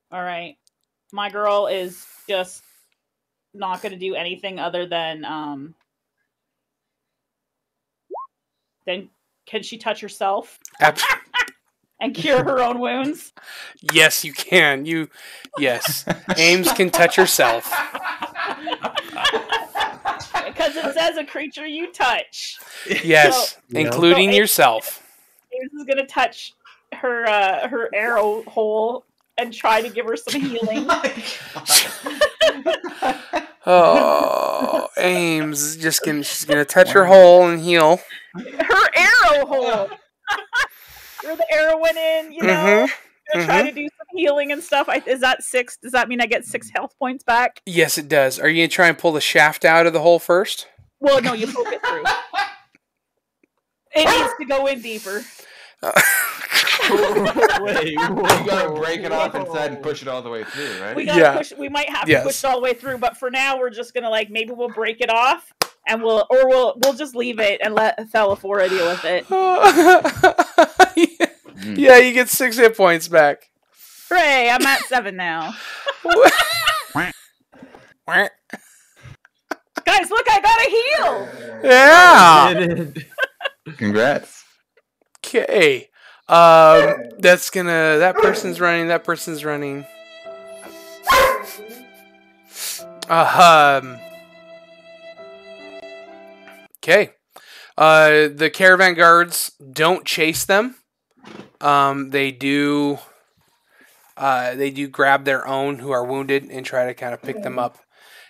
All right, my girl is just not going to do anything other than then can she touch herself and cure her own wounds?
Yes, you can. Yes, Ames can touch herself.
Because it says a creature you touch.
Yes, so, including yourself.
Ames is going to touch her arrow hole and try to give her some healing.
Oh, Ames she's gonna touch her hole and heal.
Her arrow hole. Where the arrow went in, you know. Gonna try to do some healing and stuff. Is that 6? Does that mean I get 6 health points back?
Yes, it does. Are you gonna try and pull the shaft out of the hole first?
Well, no, you poke it through. It needs to go in deeper.
Wait, you gotta break it off inside and push it all the way through, right?
We might have to push it all the way through, but for now we're just gonna maybe we'll break it off and we'll just leave it and let Thalaphora deal with it.
Yeah, you get 6 hit points back.
Hooray! I'm at 7 now. Guys, look, I got a heal.
Yeah.
Congrats.
Okay. That person's running. Okay. The caravan guards don't chase them. They do grab their own who are wounded and try to kind of pick them up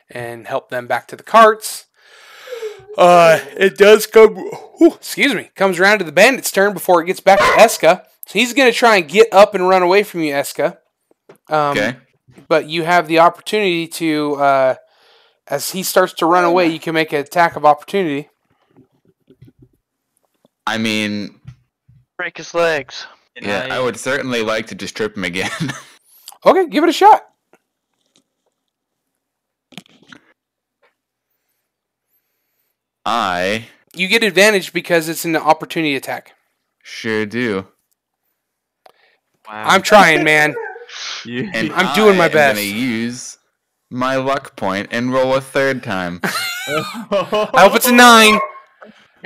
and help them back to the carts. It does comes around to the bandit's turn before it gets back to Eska. So he's going to try and get up and run away from you, Eska.
Okay.
But you have the opportunity to, as he starts to run away, you can make an attack of opportunity.
I mean,
Break his legs.
yeah, I would certainly like to just trip him again.
Okay, give it a shot. You get advantage because it's an opportunity attack.
Sure do.
Wow.
I'm trying, man.
And
I'm doing my best.
I'm going to use my luck point and roll a third time.
I hope it's a 9.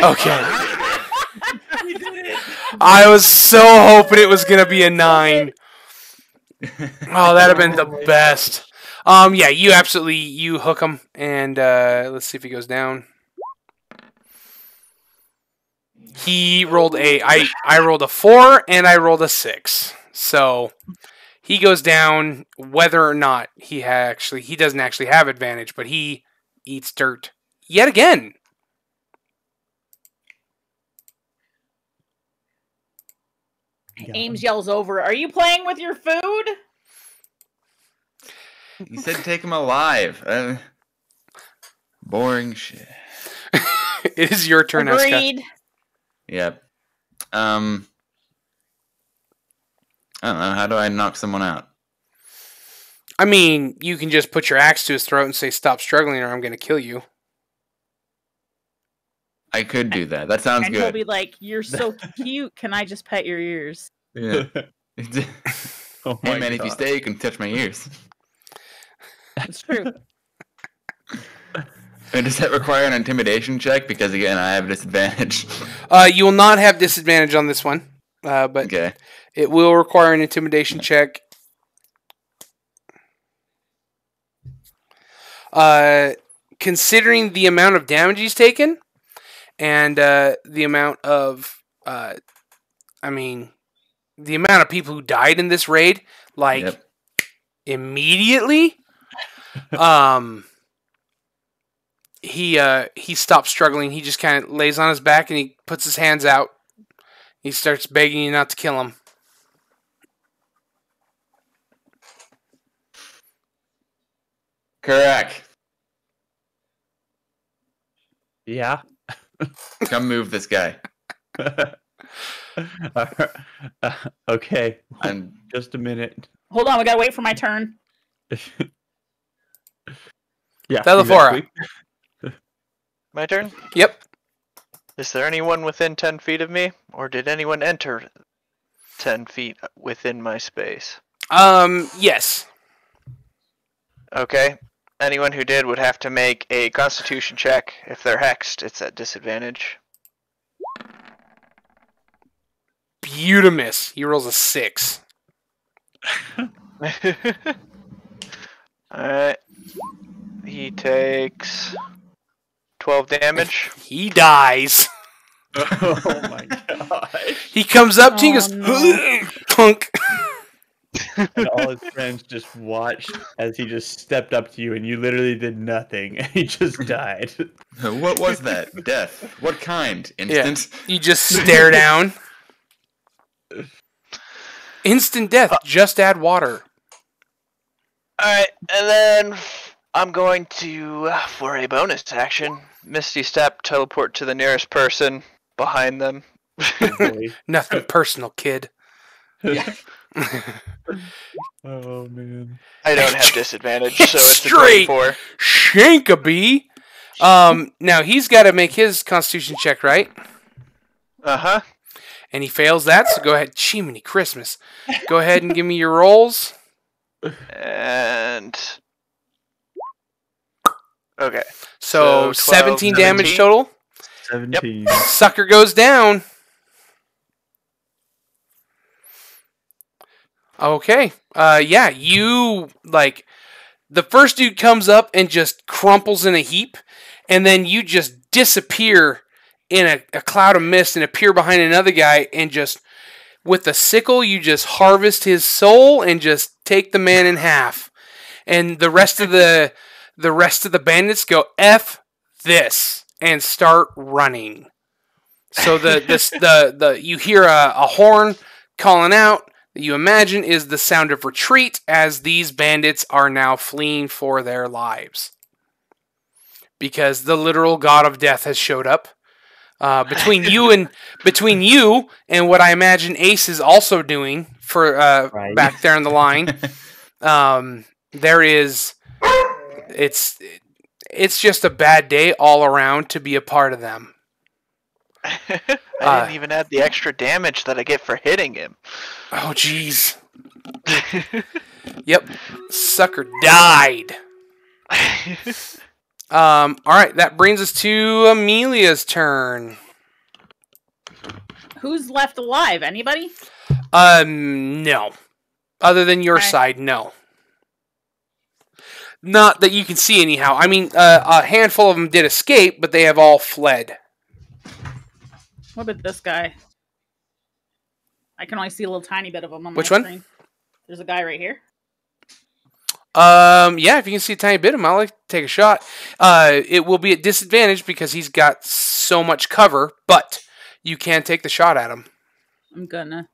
Okay. I was so hoping it was going to be a 9. Oh, that'd have been the best. Yeah, you hook him, and let's see if he goes down. He rolled I rolled a 4 and I rolled a 6. So he goes down whether or not he doesn't actually have advantage, but he eats dirt yet again.
Ames yells over, "Are you playing with your food?"
You said take him alive. Boring shit.
It is your turn, Eska.
Agreed.
Yep. I don't know. How do I knock someone out?
I mean, you can just put your axe to his throat and say, "Stop struggling, or I'm going to kill you."
I could do that. That sounds
And
good.
he'll be like, "You're so cute. Can I just pet your ears?"
Yeah.
Oh
Hey
my
man, if you
God.
stay, you can touch my ears.
It's true.
And does that require an intimidation check? Because again, I have a disadvantage.
You will not have disadvantage on this one, but
Okay.
it will require an intimidation check. Considering the amount of damage he's taken, and the amount of, the amount of people who died in this raid,
Yep.
immediately, he stops struggling. He just kind of lays on his back and he puts his hands out. He starts begging you not to kill him.
Correct.
Yeah.
Come move this guy.
Okay.
And
Just a minute.
Hold on, we gotta wait for my turn.
Yeah.
Thalaphora.
exactly.
My turn?
Yep.
Is there anyone within 10 feet of me? Or did anyone enter 10 feet within my space?
Yes.
Okay. Anyone who did would have to make a constitution check. If they're hexed, it's at disadvantage.
Beautimus. He rolls a 6.
Alright. He takes 12 damage.
He dies.
Oh my god.
He comes up to you and goes,
no.
clunk.
And all his friends just watched as he just stepped up to you and you literally did nothing. And he just died.
what was that? Death. What kind? Instant?
You just stare down. Instant death. Just add water.
Alright, and then I'm going to, for a bonus action, Misty Step, teleport to the nearest person behind them.
Nothing personal, kid.
Oh man.
I don't have disadvantage, so it's a
Straight.
24.
Shankabee. Now he's got to make his Constitution check, right?
Uh-huh.
And he fails that, so go ahead. Jiminy Christmas. Go ahead and give me your rolls.
And... Okay.
So
12,
17 damage total.
17.
Sucker goes down. Okay. Yeah, you, like, the first dude comes up and just crumples in a heap, and then you just disappear in a cloud of mist and appear behind another guy, and just, with the sickle, you just harvest his soul and just take the man in half. And the rest of the bandits go, F this, and start running. So you hear a horn calling out that you imagine is the sound of retreat, as these bandits are now fleeing for their lives. Because the literal god of death has showed up. Between you and what I imagine Ace is also doing for
Right.
back there in the line, it's just a bad day all around to be a part of them.
I didn't even add the extra damage that I get for hitting him.
Oh jeez. Yep, sucker died. All right, that brings us to Amelia's turn.
Who's left alive? Anybody?
No. Other than your
Okay.
side, no. Not that you can see anyhow. I mean, a handful of them did escape, but they have all fled.
What about this guy? I can only see a little tiny bit of him on
Which
my
one?
screen. There's a guy right here.
Yeah, if you can see a tiny bit of him, I'll like to take a shot. It will be at disadvantage because he's got so much cover, but you can take the shot at him.
I'm gonna.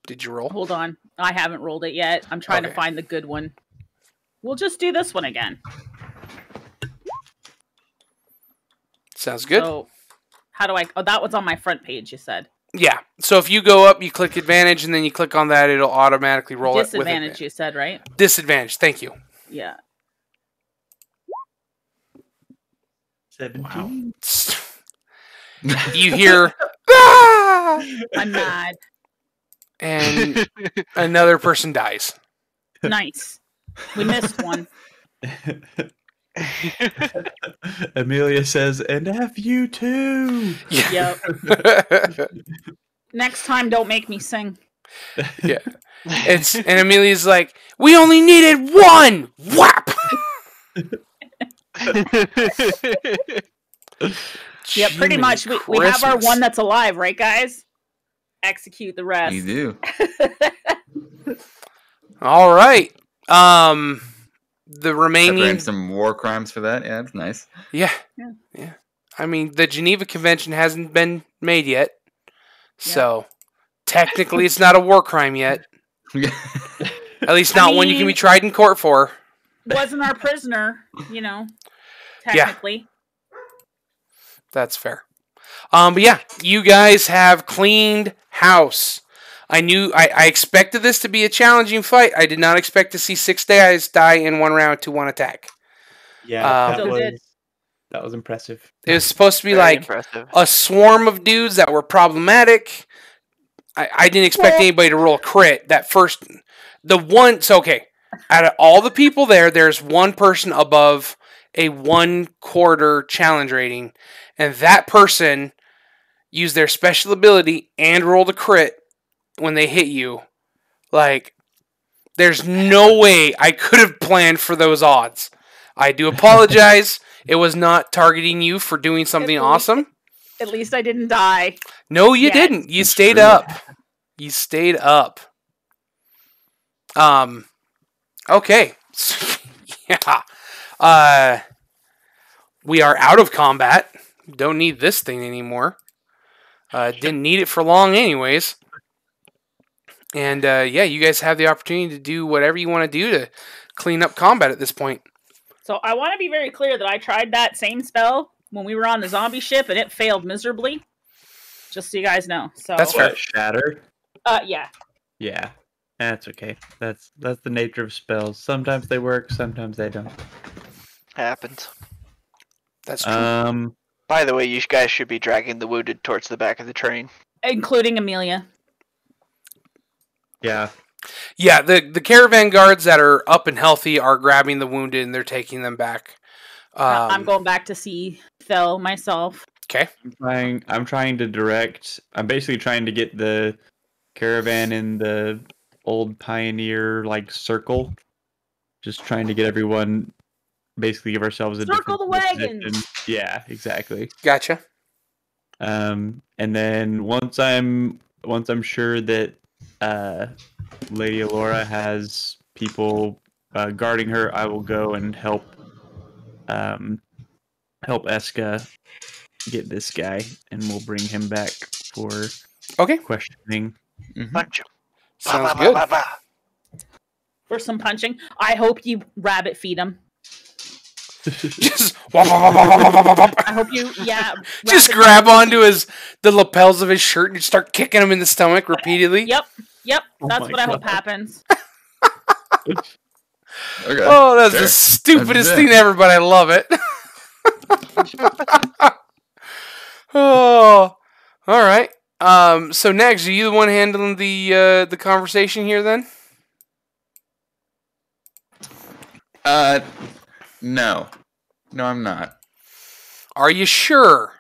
Did you roll?
Hold on. I haven't rolled it yet. I'm trying to
Okay.
find the good one. We'll just do this one again.
Sounds good.
So, how do I... Oh, that was on my front page, you said.
Yeah. So if you go up, you click advantage, and then you click on that, it'll automatically roll it with
Disadvantage, you said, right?
Disadvantage. Thank you.
Yeah.
17.
You hear, "Ah!"
I'm mad.
and another person dies.
Nice. We missed one.
Amelia says, and F you too.
Yep. Next time, don't make me sing.
Yeah. And Amelia's like, we only needed one. Whap.
Yeah, pretty much. We have our
Christmas.
one that's alive, right, guys? Execute the rest.
You do.
All right. The
Separating
remaining.
some war crimes for that. Yeah, that's nice.
Yeah.
Yeah.
Yeah. I mean, the Geneva Convention hasn't been made yet, so technically it's not a war crime yet. At least not one you can be
mean-
tried in court for.
Wasn't our prisoner,
Yeah.
technically.
That's fair. But yeah, you guys have cleaned house. I expected this to be a challenging fight. I did not expect to see 6 guys die in one round to one attack.
Yeah,
Still did.
that was impressive.
It was supposed to be
Very
like
impressive.
a swarm of dudes that were problematic. I didn't expect anybody to roll a crit. Okay, out of all the people there, there's one person above a 1/4 challenge rating, and that person used their special ability and rolled a crit when they hit you. Like, there's no way I could have planned for those odds. I do apologize. It was not targeting you for doing something awesome.
At least I didn't die.
No, you
Yeah.
didn't. You
That's
stayed
true.
up. You stayed up. Okay. Yeah. We are out of combat. Don't need this thing anymore. Didn't need it for long anyways. And yeah, you guys have the opportunity to do whatever you want to do to clean up combat at this point.
So I want to be very clear that I tried that same spell when we were on the zombie ship, and it failed miserably. Just so you guys know. So
That's fair.
What, shatter?
Yeah.
Yeah, that's okay. That's the nature of spells. Sometimes they work, sometimes they don't.
Happens.
That's true.
By the way, you guys should be dragging the wounded towards the back of the train.
Including Amelia.
Yeah.
Yeah, the caravan guards that are up and healthy are grabbing the wounded and they're taking them back.
I'm going back to see Phil myself.
Okay.
I'm trying to direct. I'm basically trying to get the caravan in the old pioneer like circle. Just trying to get everyone, basically give ourselves a
Circle the
defensible
wagons!
position. Yeah, exactly.
Gotcha.
And then once I'm sure that Lady Alora has people guarding her, I will go and help Eska get this guy, and we'll bring him back for
Okay.
questioning.
Punch him.
Sounds good.
For some punching. I hope you rabbit feed him.
Just
I hope you, yeah.
just
rabbit-
grab onto the lapels of his shirt and just start kicking him in the stomach repeatedly.
Yep.
Oh
That's
my
what I hope
God.
happens.
Okay.
Oh, that's
sure.
the stupidest
That's
thing
it.
ever, but I love it. Oh, all right. So Nags, are you the one handling the conversation here then?
No. No, I'm not.
Are you sure?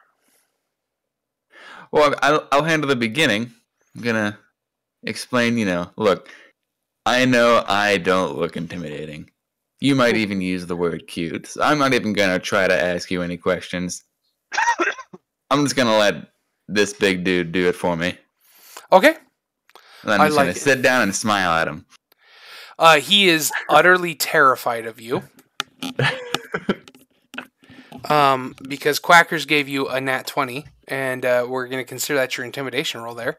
Well, I'll handle the beginning. I'm gonna explain, look, I know I don't look intimidating. You might even use the word cute. So I'm not even gonna try to ask you any questions. I'm just gonna let this big dude do it for me.
Okay.
And I'm
I
just
like
gonna
it.
sit down and smile at him.
He is utterly terrified of you. Because Quackers gave you a nat 20, and we're going to consider that your intimidation roll there.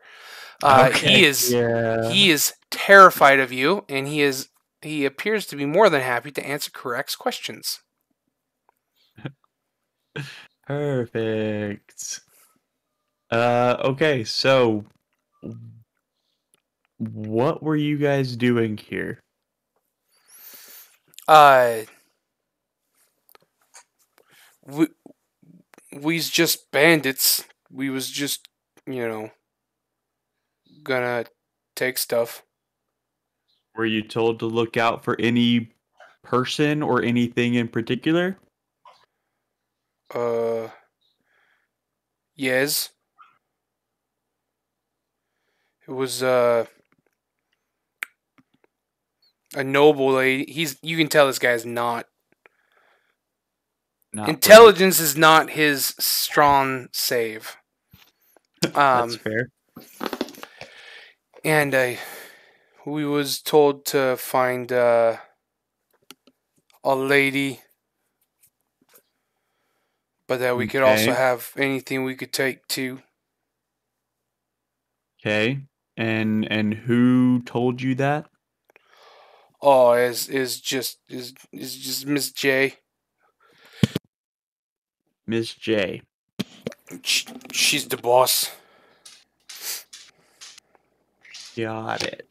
Okay.
He is
Yeah.
he is terrified of you, and he appears to be more than happy to answer correct questions.
Perfect. Okay, so what were you guys doing here?
We we's just bandits. We was just, gonna take stuff.
Were you told to look out for any person or anything in particular?
Yes. It was a noble lady. You can tell this guy's not.
Not
Intelligence is not his strong save.
That's fair.
And we was told to find a lady, but that we could also
Okay.
have anything we could take too.
Okay. And who told you that?
Oh, is just Miss J.
Miss J.
She's the boss.
Got it.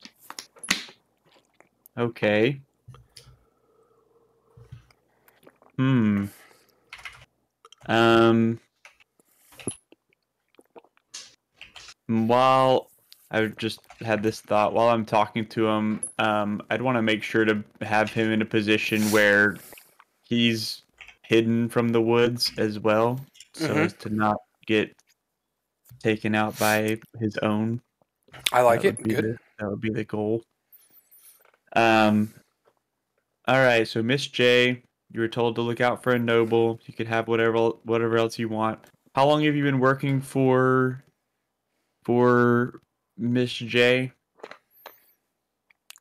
Okay. While I've just had this thought while I'm talking to him, I'd want to make sure to have him in a position where he's hidden from the woods as well, so as to not get taken out by his own.
I like it.
Would be
Good.
that would be the goal. All right, so Miss J, you were told to look out for a noble. You could have whatever else you want. How long have you been working for Miss J?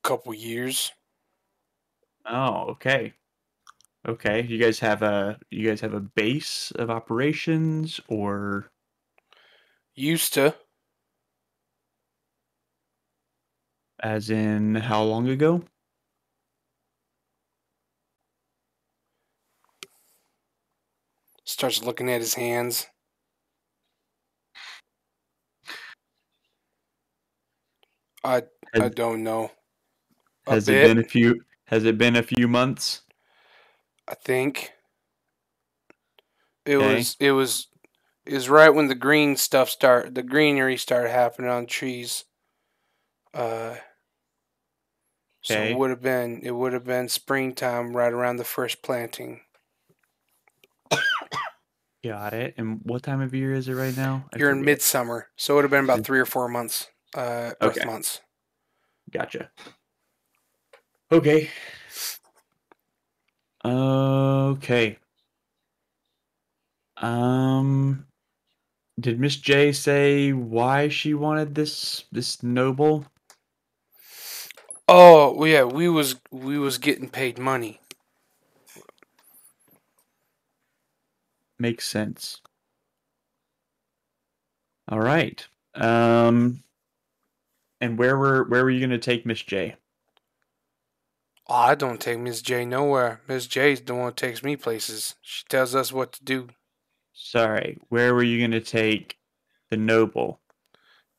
Couple years.
Oh, okay. Okay. You guys have a base of operations, or
Used to.
as in how long ago?
Starts looking at his hands. I don't know.
Has it been a few? Has it been a few months?
I think it
Okay.
was right when the the greenery started happening on trees. So
Okay.
it would have been springtime right around the first planting.
Got it. And what time of year is it right now? I
You're in
forget.
midsummer, so it would have been about 3 or 4 months. Earth
Okay.
months.
Gotcha. Okay. Okay. Did Miss J say why she wanted this noble?
Oh well, yeah, we was getting paid money.
Makes sense. All right. And where were you gonna take Miss J?
Oh, I don't take Miss J nowhere. Miss J's the one who takes me places. She tells us what to do.
Sorry, where were you gonna take the noble?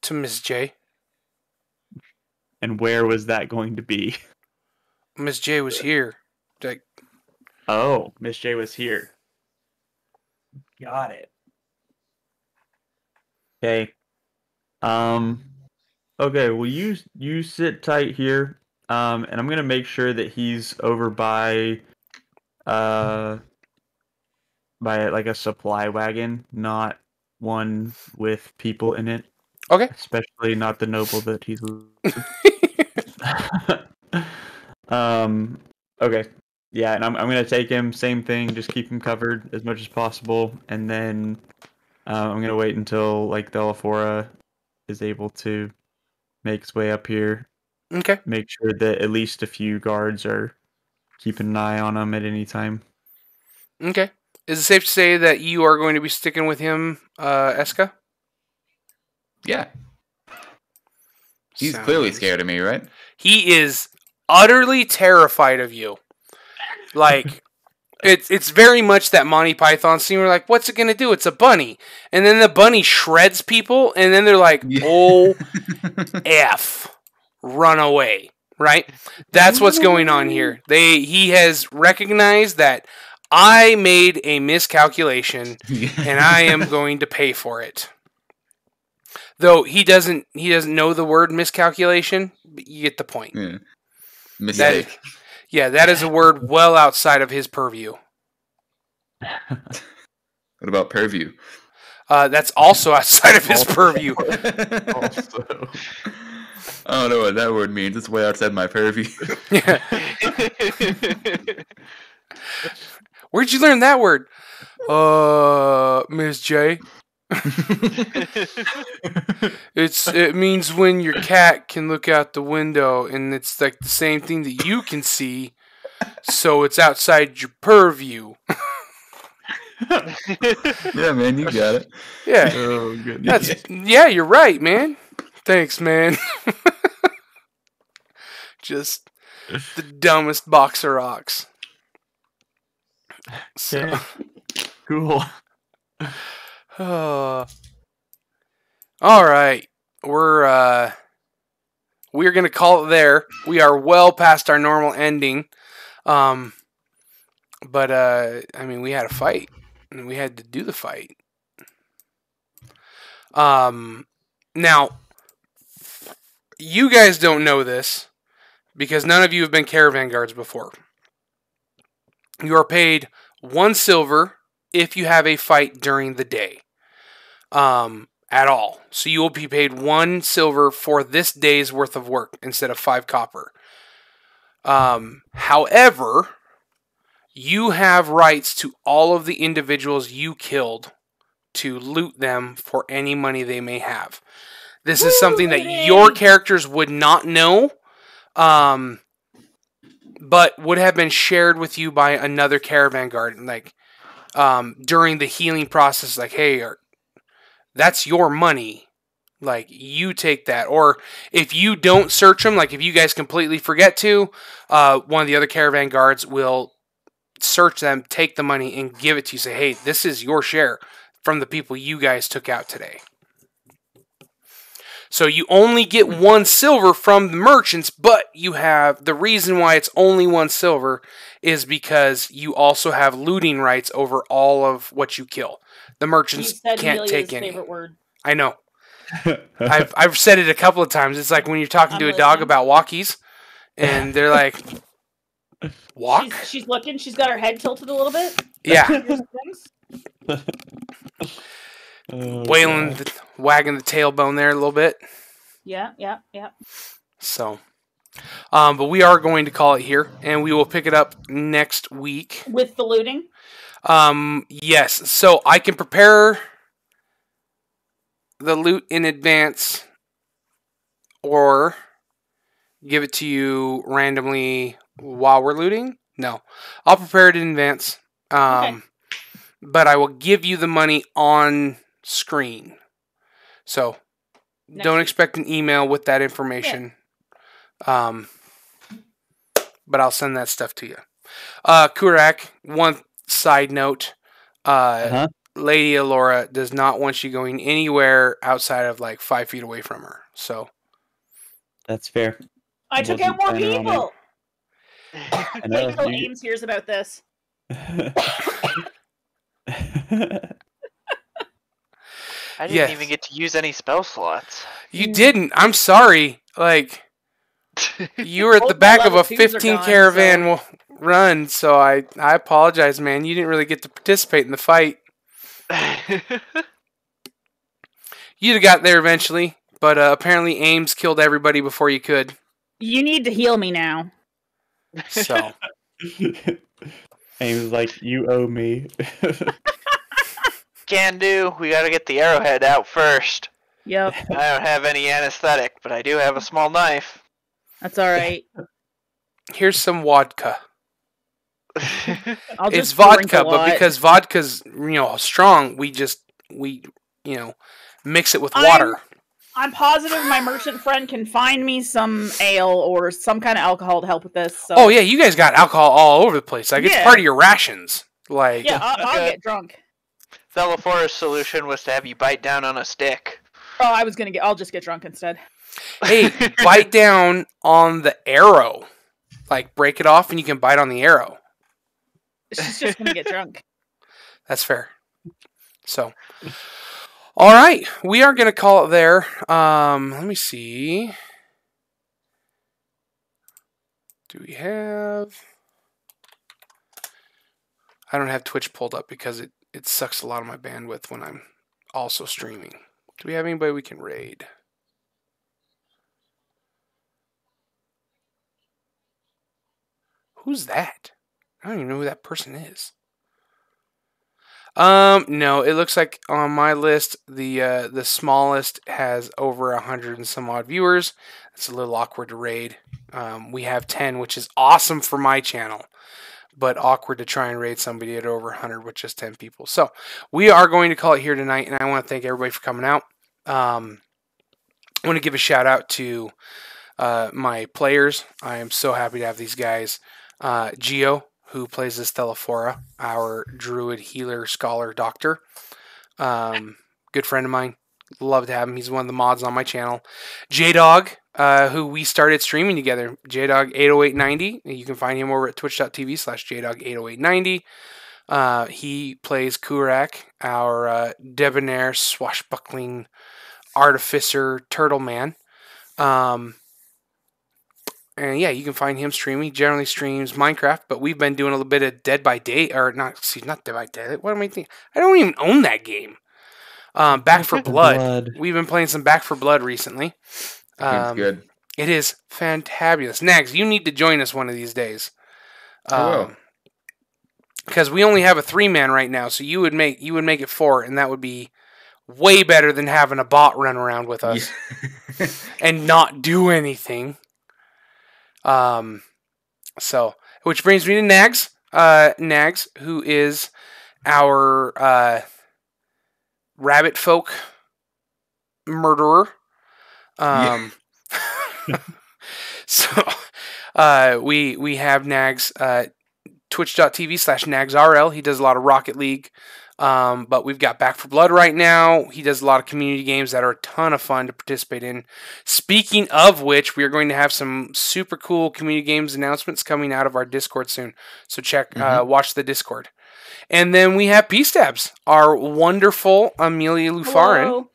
To Miss J.
And where was that going to be?
Miss J was here. Like,
Oh, Miss J was here. Got it. Okay. Okay, well you sit tight here. And I'm gonna make sure that he's over by like a supply wagon, not one with people in it.
okay.
Especially not the noble that he's okay. Yeah, and I'm gonna take him, same thing, just keep him covered as much as possible, and then I'm gonna wait until like the Elphora is able to make its way up here.
Okay.
Make sure that at least a few guards are keeping an eye on him at any time.
Okay. Is it safe to say that you are going to be sticking with him, Eska?
Yeah. He's clearly scared of me, right?
He is utterly terrified of you. Like, it's very much that Monty Python scene where, like, what's it going to do? It's a bunny. And then the bunny shreds people, and then they're like, oh, F. Run away. Right? That's what's going on here. He has recognized that I made a miscalculation, and I am going to pay for it. Though he doesn't know the word miscalculation, but you get the point.
Yeah. Mistake.
That is a word well outside of his purview.
What about purview?
That's also outside of his purview.
Also.
I don't know what that word means. It's way outside my purview.
Where'd you learn that word? Miss J. It means when your cat can look out the window, and it's like the same thing that you can see, so it's outside your purview.
Yeah, man, you got it.
Yeah.
Oh goodness.
Yeah, you're right, man. Thanks, man. Just the dumbest box of rocks. So.
Okay. Cool.
All right, we're gonna call it there. We are well past our normal ending, but I mean, we had a fight, and we had to do the fight. Now, you guys don't know this because none of you have been caravan guards before. You are paid 1 silver if you have a fight during the day. At all. So you will be paid 1 silver for this day's worth of work instead of 5 copper. However, you have rights to all of the individuals you killed to loot them for any money they may have. This is something that your characters would not know, but would have been shared with you by another caravan guard. Like, during the healing process, like, hey, that's your money. Like, you take that. Or if you don't search them, like if you guys completely forget to, one of the other caravan guards will search them, take the money, and give it to you. Say, hey, this is your share from the people you guys took out today. So you only get 1 silver from the merchants, but you have the reason why it's only 1 silver is because you also have looting rights over all of what you kill. The merchants can't
Amelia's
take any.
favorite word.
I know. I've said it a couple of times. It's like when you're talking to a dog about walkies, and they're like, walk?
She's looking. She's got her head tilted a little bit.
Yeah.
Oh,
Wagging the tailbone there a little bit.
Yeah.
So, but we are going to call it here, and we will pick it up next week.
With the looting?
Yes. So I can prepare the loot in advance, or give it to you randomly while we're looting. No, I'll prepare it in advance.
Okay.
But I will give you the money on screen. So don't expect an email with that information. Yeah. But I'll send that stuff to you. Kurak, one side note. Lady Alora does not want you going anywhere outside of like 5 feet away from her. So
that's fair.
I took out more people.
I know.
Wait until Ames hears about this.
I didn't even get to use any spell slots.
You didn't. I'm sorry. Like, you were at the back of a 15 caravan run, so I apologize, man. You didn't really get to participate in the fight. You'd have got there eventually, but apparently Ames killed everybody before you could.
You need to heal me now.
So.
Ames like, you owe me.
Can do. We gotta get the arrowhead out first.
Yep.
I don't have any anesthetic, but I do have a small knife.
That's alright.
Here's some vodka.
It's
vodka, but because vodka's strong, we mix it with water.
I'm positive my merchant friend can find me some ale or some kind of alcohol to help with this. So.
Oh yeah, you guys got alcohol all over the place. Like it's part of your rations. Like
I'll get drunk.
Thelafora's solution was to have you bite down on a stick.
Oh, I'll just get drunk instead.
Hey, bite down on the arrow. Like break it off and you can bite on the arrow.
She's just gonna get drunk.
That's fair. So, all right, we are gonna call it there. Let me see. Do we have? I don't have Twitch pulled up because it sucks a lot of my bandwidth when I'm also streaming. Do we have anybody we can raid? Who's that? I don't even know who that person is. No, it looks like on my list the smallest has over 100 and some odd viewers. It's a little awkward to raid. We have 10, which is awesome for my channel, but awkward to try and raid somebody at over 100 with just 10 people. So we are going to call it here tonight, and I want to thank everybody for coming out. I want to give a shout out to my players. I am so happy to have these guys. Geo, who plays as Thelaphora, our druid, healer, scholar, doctor. Good friend of mine. Love to have him. He's one of the mods on my channel. J-Dog, who we started streaming together. J-Dog80890. You can find him over at twitch.tv/J-Dog80890. He plays Kurak, our debonair, swashbuckling artificer turtle man. And yeah, you can find him streaming. He generally streams Minecraft, but we've been doing a little bit of Dead by Day, or not Dead by Daylight. What am I thinking? I don't even own that game. Back for Blood. We've been playing some Back for Blood recently.
It's good.
It is fantabulous. Nags, you need to join us one of these days. Because we only have a 3-man right now, so you would make it 4, and that would be way better than having a bot run around with us and not do anything. So, which brings me to Nags. Nags, who is our rabbit folk murderer. So, we have Nags twitch.tv/nagsrl. He does a lot of Rocket League. But we've got Back for Blood right now. He does a lot of community games that are a ton of fun to participate in. Speaking of which, we are going to have some super cool community games announcements coming out of our Discord soon. So watch the Discord. And then we have P-Stabs, our wonderful Amelia Lufarin.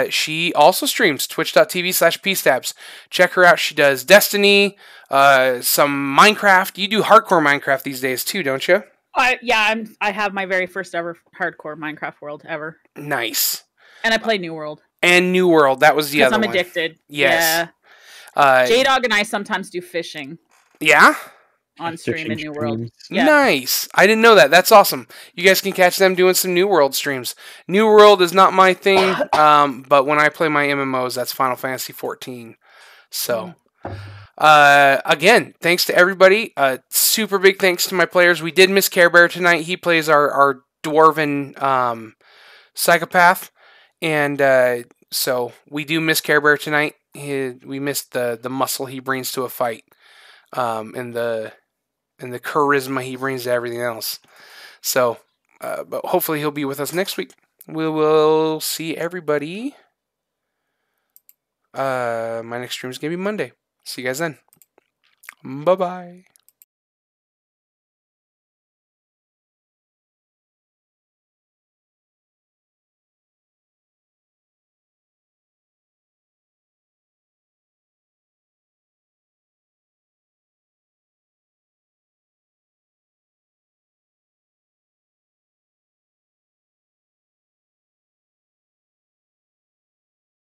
She also streams twitch.tv/P-Stabs. Check her out. She does Destiny, some Minecraft. You do hardcore Minecraft these days too, don't you?
I have my very first ever hardcore Minecraft world ever.
Nice.
And I play New World.
And New World, that was the other one.
Because I'm addicted.
Yes.
Yeah. J-Dog and I sometimes do fishing.
Yeah?
On stream in New World. Yeah.
Nice. I didn't know that. That's awesome. You guys can catch them doing some New World streams. New World is not my thing, but when I play my MMOs, that's Final Fantasy 14. So, again, thanks to everybody. Super big thanks to my players. We did miss Care Bear tonight. He plays our dwarven psychopath, and so we do miss Care Bear tonight. We missed the muscle he brings to a fight, and the charisma he brings to everything else. So, but hopefully he'll be with us next week. We will see everybody. My next stream is going to be Monday. See you guys then. Bye-bye.